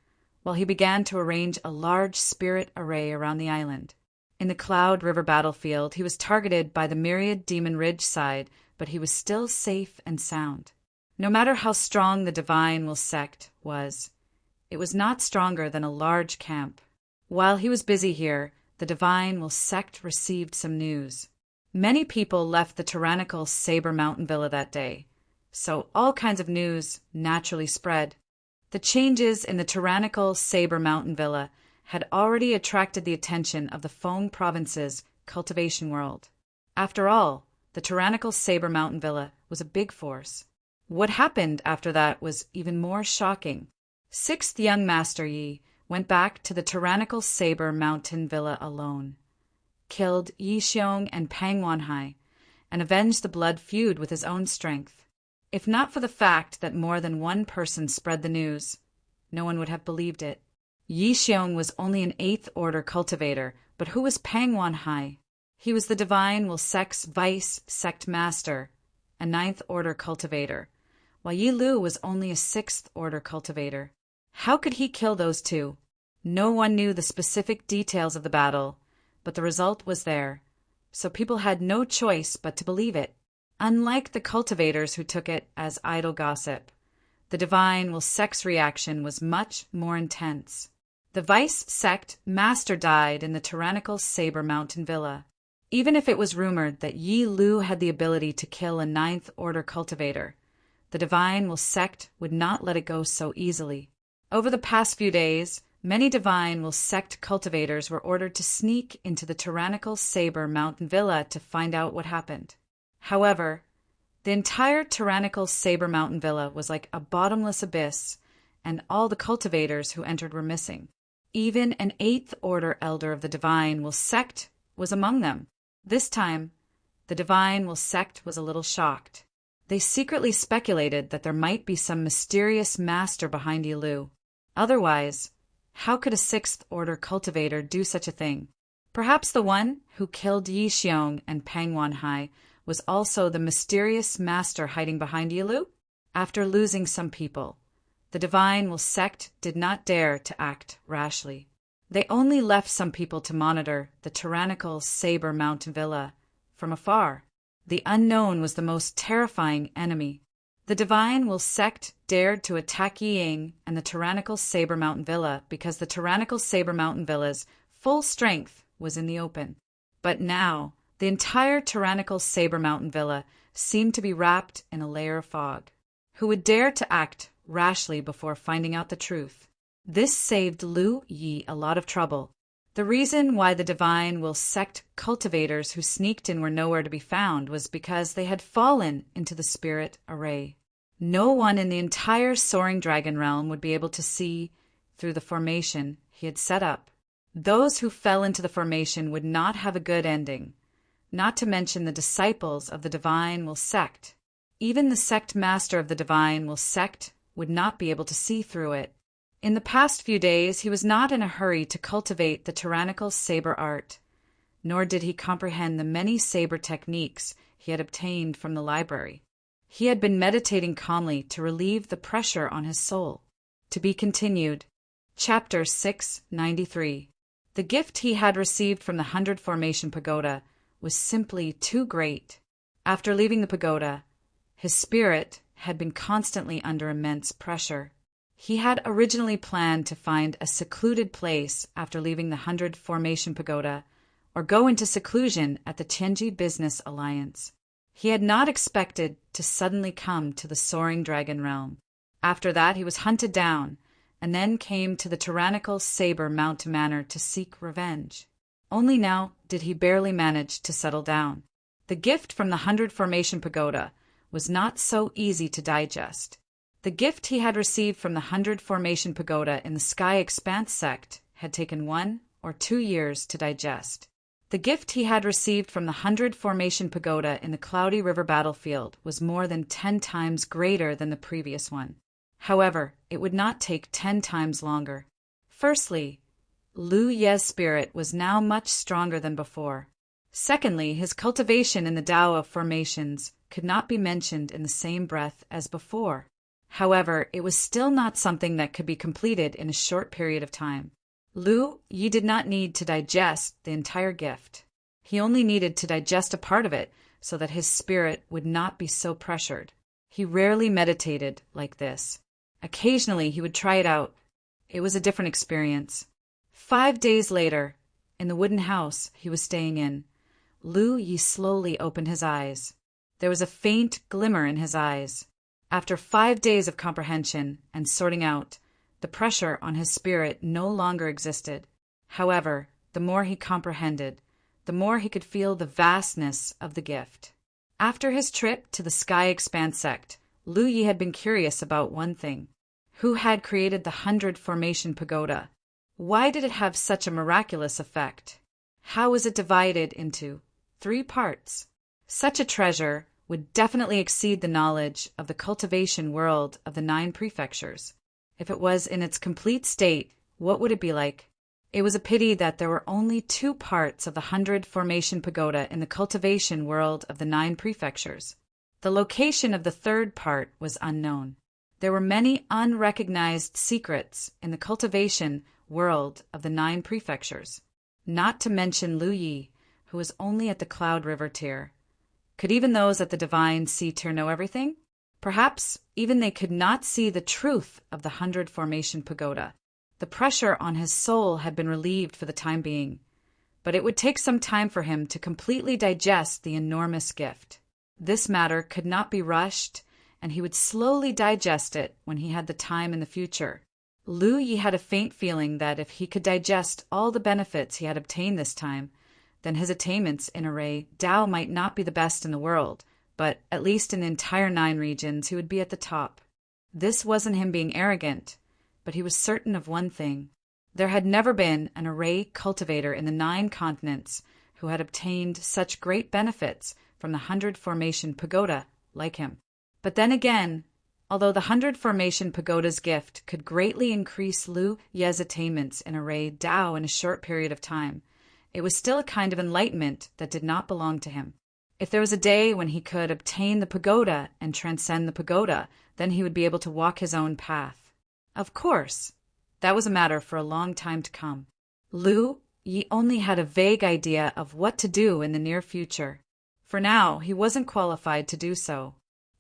while he began to arrange a large spirit array around the island. In the Cloud River battlefield, he was targeted by the myriad Demon Ridge side, but he was still safe and sound. No matter how strong the Divine Will sect was, it was not stronger than a large camp. While he was busy here, the Divine Will sect received some news. Many people left the tyrannical Saber Mountain Villa that day, so all kinds of news naturally spread. The changes in the tyrannical Saber Mountain Villa had already attracted the attention of the Feng province's cultivation world. After all, the tyrannical Saber Mountain Villa was a big force. What happened after that was even more shocking. Sixth young Master Yi went back to the tyrannical Saber Mountain Villa alone, killed Yi Xiong and Pang Wanhai, and avenged the blood feud with his own strength. If not for the fact that more than one person spread the news, no one would have believed it. Yi Xiong was only an 8th order cultivator, but who was Pang Wanhai? He was the Divine Will sect's vice sect master, a 9th order cultivator, while Yi Lu was only a 6th order cultivator. How could he kill those two? No one knew the specific details of the battle, but the result was there, so people had no choice but to believe it. Unlike the cultivators who took it as idle gossip, the Divine Will sect's reaction was much more intense. The vice sect master died in the tyrannical Saber Mountain Villa. Even if it was rumored that Yi Lu had the ability to kill a 9th order cultivator, the Divine Will sect would not let it go so easily. Over the past few days, many Divine Will sect cultivators were ordered to sneak into the tyrannical Saber Mountain Villa to find out what happened. However, the entire tyrannical Saber Mountain Villa was like a bottomless abyss, and all the cultivators who entered were missing. Even an 8th order elder of the Divine Will sect was among them. This time, the Divine Will sect was a little shocked. They secretly speculated that there might be some mysterious master behind Yi Lu. Otherwise, how could a 6th order cultivator do such a thing? Perhaps the one who killed Yi Xiong and Pang Wanhai was also the mysterious master hiding behind Yi Lu? After losing some people, the Divine Will sect did not dare to act rashly. They only left some people to monitor the tyrannical Saber Mountain Villa from afar. The unknown was the most terrifying enemy. The divine will sect dared to attack Yiying and the tyrannical Saber Mountain Villa because the tyrannical Saber Mountain Villa's full strength was in the open. But now, the entire tyrannical Saber Mountain Villa seemed to be wrapped in a layer of fog. Who would dare to act rashly before finding out the truth? This saved Lu Yi a lot of trouble. The reason why the divine will sect cultivators who sneaked in were nowhere to be found was because they had fallen into the spirit array. No one in the entire soaring dragon realm would be able to see through the formation he had set up. Those who fell into the formation would not have a good ending, not to mention the disciples of the divine will sect. Even the sect master of the divine will sect would not be able to see through it. In the past few days, he was not in a hurry to cultivate the tyrannical saber art, nor did he comprehend the many saber techniques he had obtained from the library. He had been meditating calmly to relieve the pressure on his soul. To be continued. Chapter 693. The gift he had received from the 100 Formation Pagoda was simply too great. After leaving the pagoda, his spirit had been constantly under immense pressure. He had originally planned to find a secluded place after leaving the 100 Formation Pagoda or go into seclusion at the Tianji Business Alliance. He had not expected to suddenly come to the soaring dragon realm. After that, he was hunted down and then came to the tyrannical Saber Mountain Manor to seek revenge. Only now did he barely manage to settle down. The gift from the 100 Formation Pagoda was not so easy to digest. The gift he had received from the 100 Formation Pagoda in the Sky Expanse sect had taken 1 or 2 years to digest. The gift he had received from the 100 Formation Pagoda in the Cloudy River battlefield was more than 10 times greater than the previous one. However, it would not take 10 times longer. Firstly, Lu Ye's spirit was now much stronger than before. Secondly, his cultivation in the Tao of formations could not be mentioned in the same breath as before. However, it was still not something that could be completed in a short period of time. Lu Yi did not need to digest the entire gift. He only needed to digest a part of it so that his spirit would not be so pressured. He rarely meditated like this. Occasionally, he would try it out. It was a different experience. 5 days later, in the wooden house he was staying in, Lu Yi slowly opened his eyes. There was a faint glimmer in his eyes. After 5 days of comprehension and sorting out, the pressure on his spirit no longer existed. However, the more he comprehended, the more he could feel the vastness of the gift. After his trip to the Sky Expanse sect, Lu Yi had been curious about one thing. Who had created the 100 Formation Pagoda? Why did it have such a miraculous effect? How was it divided into 3 parts? Such a treasure would definitely exceed the knowledge of the cultivation world of the 9 prefectures. If it was in its complete state, what would it be like? It was a pity that there were only 2 parts of the 100 Formation Pagoda in the cultivation world of the 9 prefectures. The location of the 3rd part was unknown. There were many unrecognized secrets in the cultivation world of the 9 prefectures, not to mention Lu Yi, who was only at the Cloud River tier. Could even those at the Divine Sea tier know everything? Perhaps even they could not see the truth of the 100 Formation Pagoda. The pressure on his soul had been relieved for the time being, but it would take some time for him to completely digest the enormous gift. This matter could not be rushed, and he would slowly digest it when he had the time in the future. Lu Yi had a faint feeling that if he could digest all the benefits he had obtained this time, then his attainments in Array Tao might not be the best in the world, but at least in the entire 9 regions he would be at the top. This wasn't him being arrogant, but he was certain of one thing. There had never been an Array cultivator in the 9 continents who had obtained such great benefits from the 100 Formation Pagoda like him. But then again, although the 100 Formation Pagoda's gift could greatly increase Lu Ye's attainments in Array Tao in a short period of time, it was still a kind of enlightenment that did not belong to him. If there was a day when he could obtain the pagoda and transcend the pagoda, then he would be able to walk his own path. Of course, that was a matter for a long time to come. Lu Yi only had a vague idea of what to do in the near future. For now, he wasn't qualified to do so.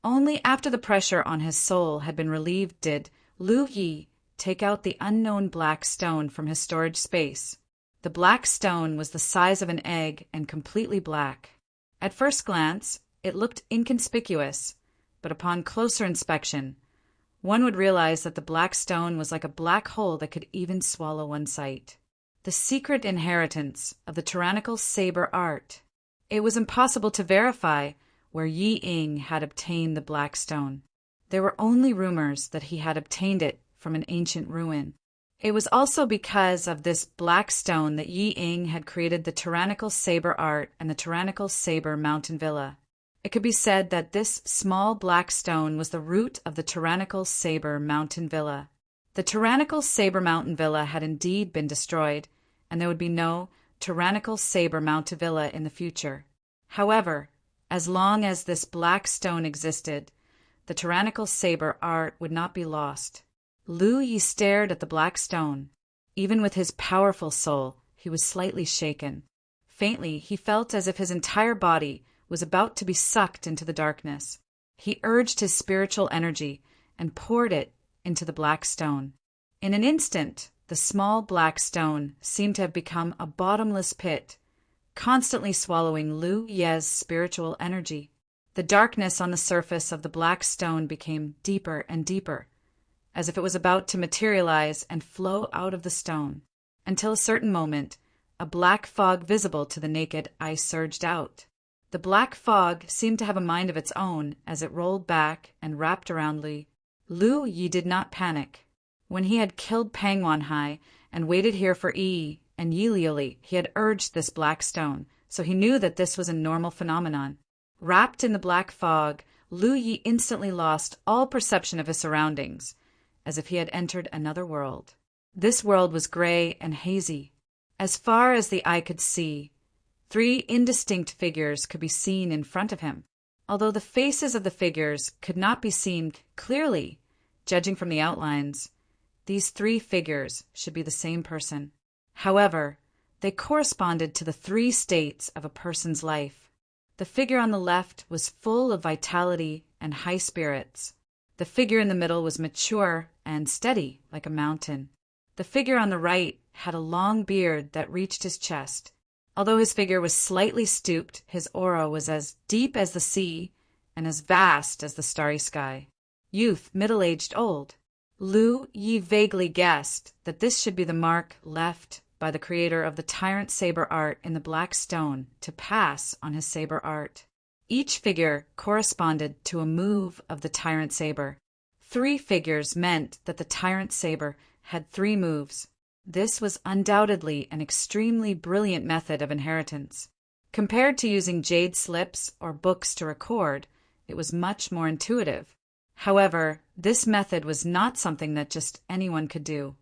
Only after the pressure on his soul had been relieved did Lu Yi take out the unknown black stone from his storage space. The black stone was the size of an egg and completely black. At first glance, it looked inconspicuous, but upon closer inspection, one would realize that the black stone was like a black hole that could even swallow one's sight. The secret inheritance of the tyrannical saber art. It was impossible to verify where Yi Ying had obtained the black stone. There were only rumors that he had obtained it from an ancient ruin. It was also because of this black stone that Yi Ying had created the tyrannical saber art and the tyrannical saber mountain villa. It could be said that this small black stone was the root of the tyrannical saber mountain villa. The tyrannical saber mountain villa had indeed been destroyed, and there would be no tyrannical saber mountain villa in the future. However, as long as this black stone existed, the tyrannical saber art would not be lost. Lu Yi stared at the black stone. Even with his powerful soul, he was slightly shaken. Faintly, he felt as if his entire body was about to be sucked into the darkness. He urged his spiritual energy and poured it into the black stone. In an instant, the small black stone seemed to have become a bottomless pit, constantly swallowing Lu Ye's spiritual energy. The darkness on the surface of the black stone became deeper and deeper, as if it was about to materialize and flow out of the stone, until a certain moment, a black fog visible to the naked eye surged out. The black fog seemed to have a mind of its own as it rolled back and wrapped around Li. Lu Yi did not panic. When he had killed Pang Wanhai and waited here for Yi and Yi Liuli, he had urged this black stone, so he knew that this was a normal phenomenon. Wrapped in the black fog, Lu Yi instantly lost all perception of his surroundings, as if he had entered another world. This world was gray and hazy. As far as the eye could see, 3 indistinct figures could be seen in front of him. Although the faces of the figures could not be seen clearly, judging from the outlines, these 3 figures should be the same person. However, they corresponded to the 3 states of a person's life. The figure on the left was full of vitality and high spirits. The figure in the middle was mature and steady like a mountain. The figure on the right had a long beard that reached his chest. Although his figure was slightly stooped, his aura was as deep as the sea and as vast as the starry sky. Youth, middle-aged, old. Lu Yi vaguely guessed that this should be the mark left by the creator of the tyrant saber art in the black stone to pass on his saber art. Each figure corresponded to a move of the tyrant saber. 3 figures meant that the tyrant saber had 3 moves. This was undoubtedly an extremely brilliant method of inheritance. Compared to using jade slips or books to record, it was much more intuitive. However, this method was not something that just anyone could do.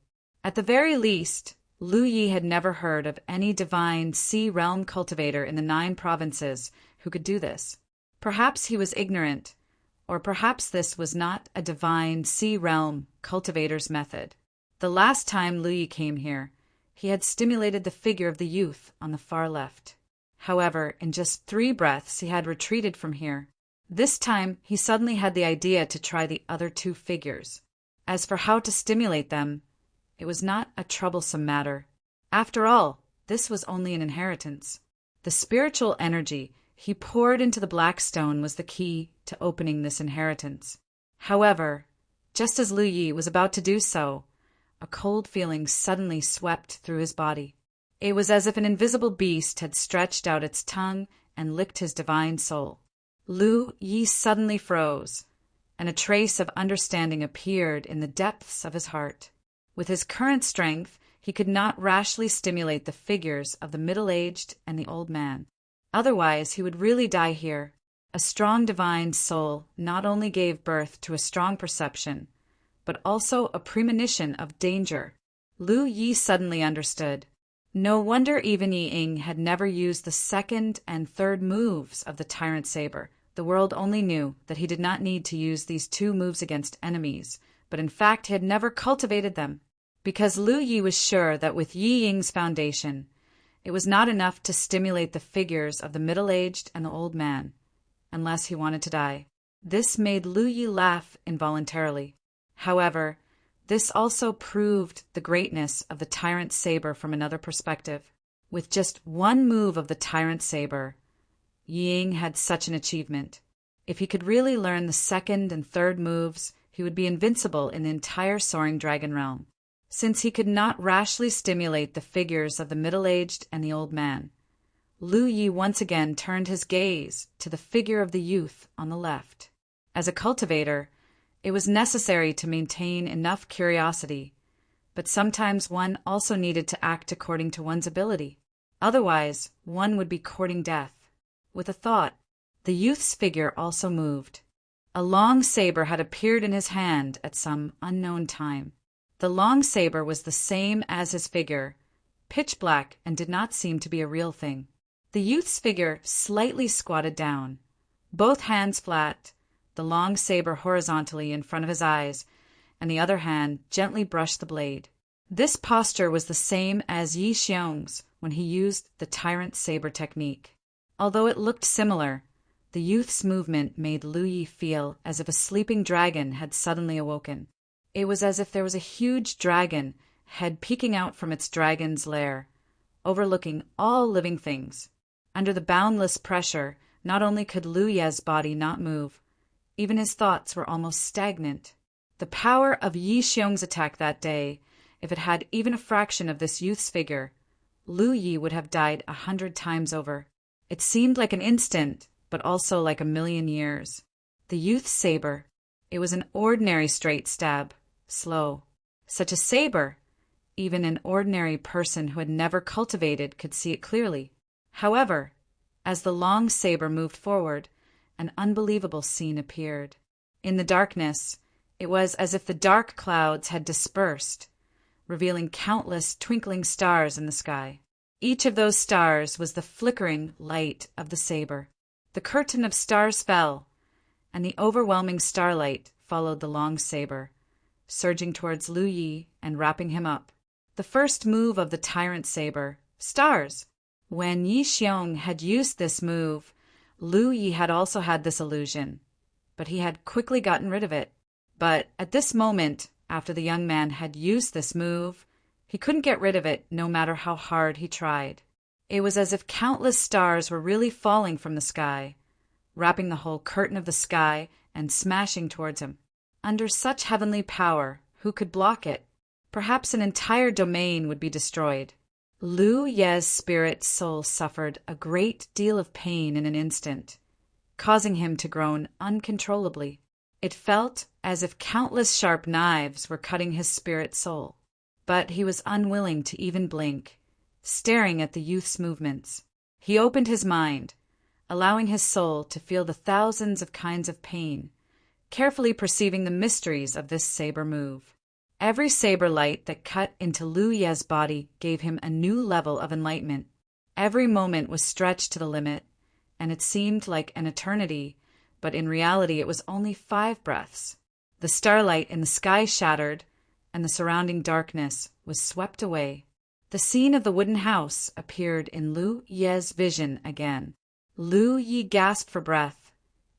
At the very least, Lu Yi had never heard of any divine sea realm cultivator in the 9 provinces who could do this. Perhaps he was ignorant, or perhaps this was not a divine sea realm cultivator's method. The last time Lu Yi came here, he had stimulated the figure of the youth on the far left. However, in just 3 breaths he had retreated from here. This time he suddenly had the idea to try the other 2 figures. As for how to stimulate them, it was not a troublesome matter. After all, this was only an inheritance. The spiritual energy he poured into the black stone was the key to opening this inheritance. However, just as Lu Yi was about to do so, a cold feeling suddenly swept through his body. It was as if an invisible beast had stretched out its tongue and licked his divine soul. Lu Yi suddenly froze, and a trace of understanding appeared in the depths of his heart. With his current strength, he could not rashly stimulate the figures of the middle-aged and the old man. Otherwise, he would really die here. A strong divine soul not only gave birth to a strong perception, but also a premonition of danger. Lu Yi suddenly understood. No wonder even Yi Ying had never used the 2nd and 3rd moves of the Tyrant Saber. The world only knew that he did not need to use these 2 moves against enemies, but in fact he had never cultivated them. Because Lu Yi was sure that with Yi Ying's foundation, It was not enough to stimulate the figures of the middle-aged and the old man, unless he wanted to die. This made Lu Yi laugh involuntarily. However, this also proved the greatness of the tyrant saber from another perspective. With just one move of the tyrant saber, Ying had such an achievement. If he could really learn the second and third moves, he would be invincible in the entire soaring dragon realm. Since he could not rashly stimulate the figures of the middle-aged and the old man, Lu Yi once again turned his gaze to the figure of the youth on the left. As a cultivator, it was necessary to maintain enough curiosity, but sometimes one also needed to act according to one's ability. Otherwise, one would be courting death. With a thought, the youth's figure also moved. A long saber had appeared in his hand at some unknown time. The long saber was the same as his figure, pitch black, and did not seem to be a real thing. The youth's figure slightly squatted down, both hands flat, the long saber horizontally in front of his eyes, and the other hand gently brushed the blade. This posture was the same as Yi Xiong's when he used the tyrant saber technique. Although it looked similar, the youth's movement made Lu Yi feel as if a sleeping dragon had suddenly awoken. It was as if there was a huge dragon head peeking out from its dragon's lair, overlooking all living things. Under the boundless pressure, not only could Lu Ye's body not move, even his thoughts were almost stagnant. The power of Yi Xiong's attack that day, if it had even a fraction of this youth's figure, Lu Yi would have died 100 times over. It seemed like an instant, but also like a million years. The youth's saber, it was an ordinary straight stab, slow. Such a saber, even an ordinary person who had never cultivated could see it clearly. However, as the long saber moved forward, an unbelievable scene appeared. In the darkness, it was as if the dark clouds had dispersed, revealing countless twinkling stars in the sky. Each of those stars was the flickering light of the saber. The curtain of stars fell, and the overwhelming starlight followed the long saber, surging towards Lu Yi and wrapping him up. The first move of the tyrant saber, stars! When Yi Xiong had used this move, Lu Yi had also had this illusion, but he had quickly gotten rid of it. But at this moment, after the young man had used this move, he couldn't get rid of it no matter how hard he tried. It was as if countless stars were really falling from the sky, wrapping the whole curtain of the sky and smashing towards him. Under such heavenly power, who could block it? Perhaps an entire domain would be destroyed. Lu Ye's spirit soul suffered a great deal of pain in an instant, causing him to groan uncontrollably. It felt as if countless sharp knives were cutting his spirit soul. But he was unwilling to even blink, staring at the youth's movements. He opened his mind, allowing his soul to feel the thousands of kinds of pain, carefully perceiving the mysteries of this saber move. Every saber light that cut into Lu Ye's body gave him a new level of enlightenment. Every moment was stretched to the limit, and it seemed like an eternity, but in reality it was only 5 breaths. The starlight in the sky shattered, and the surrounding darkness was swept away. The scene of the wooden house appeared in Lu Ye's vision again. Lu Yi gasped for breath,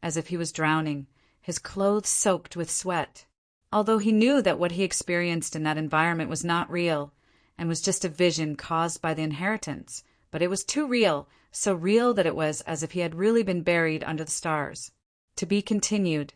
as if he was drowning, his clothes soaked with sweat. Although he knew that what he experienced in that environment was not real, and was just a vision caused by the inheritance, but it was too real, so real that it was as if he had really been buried under the stars. To be continued.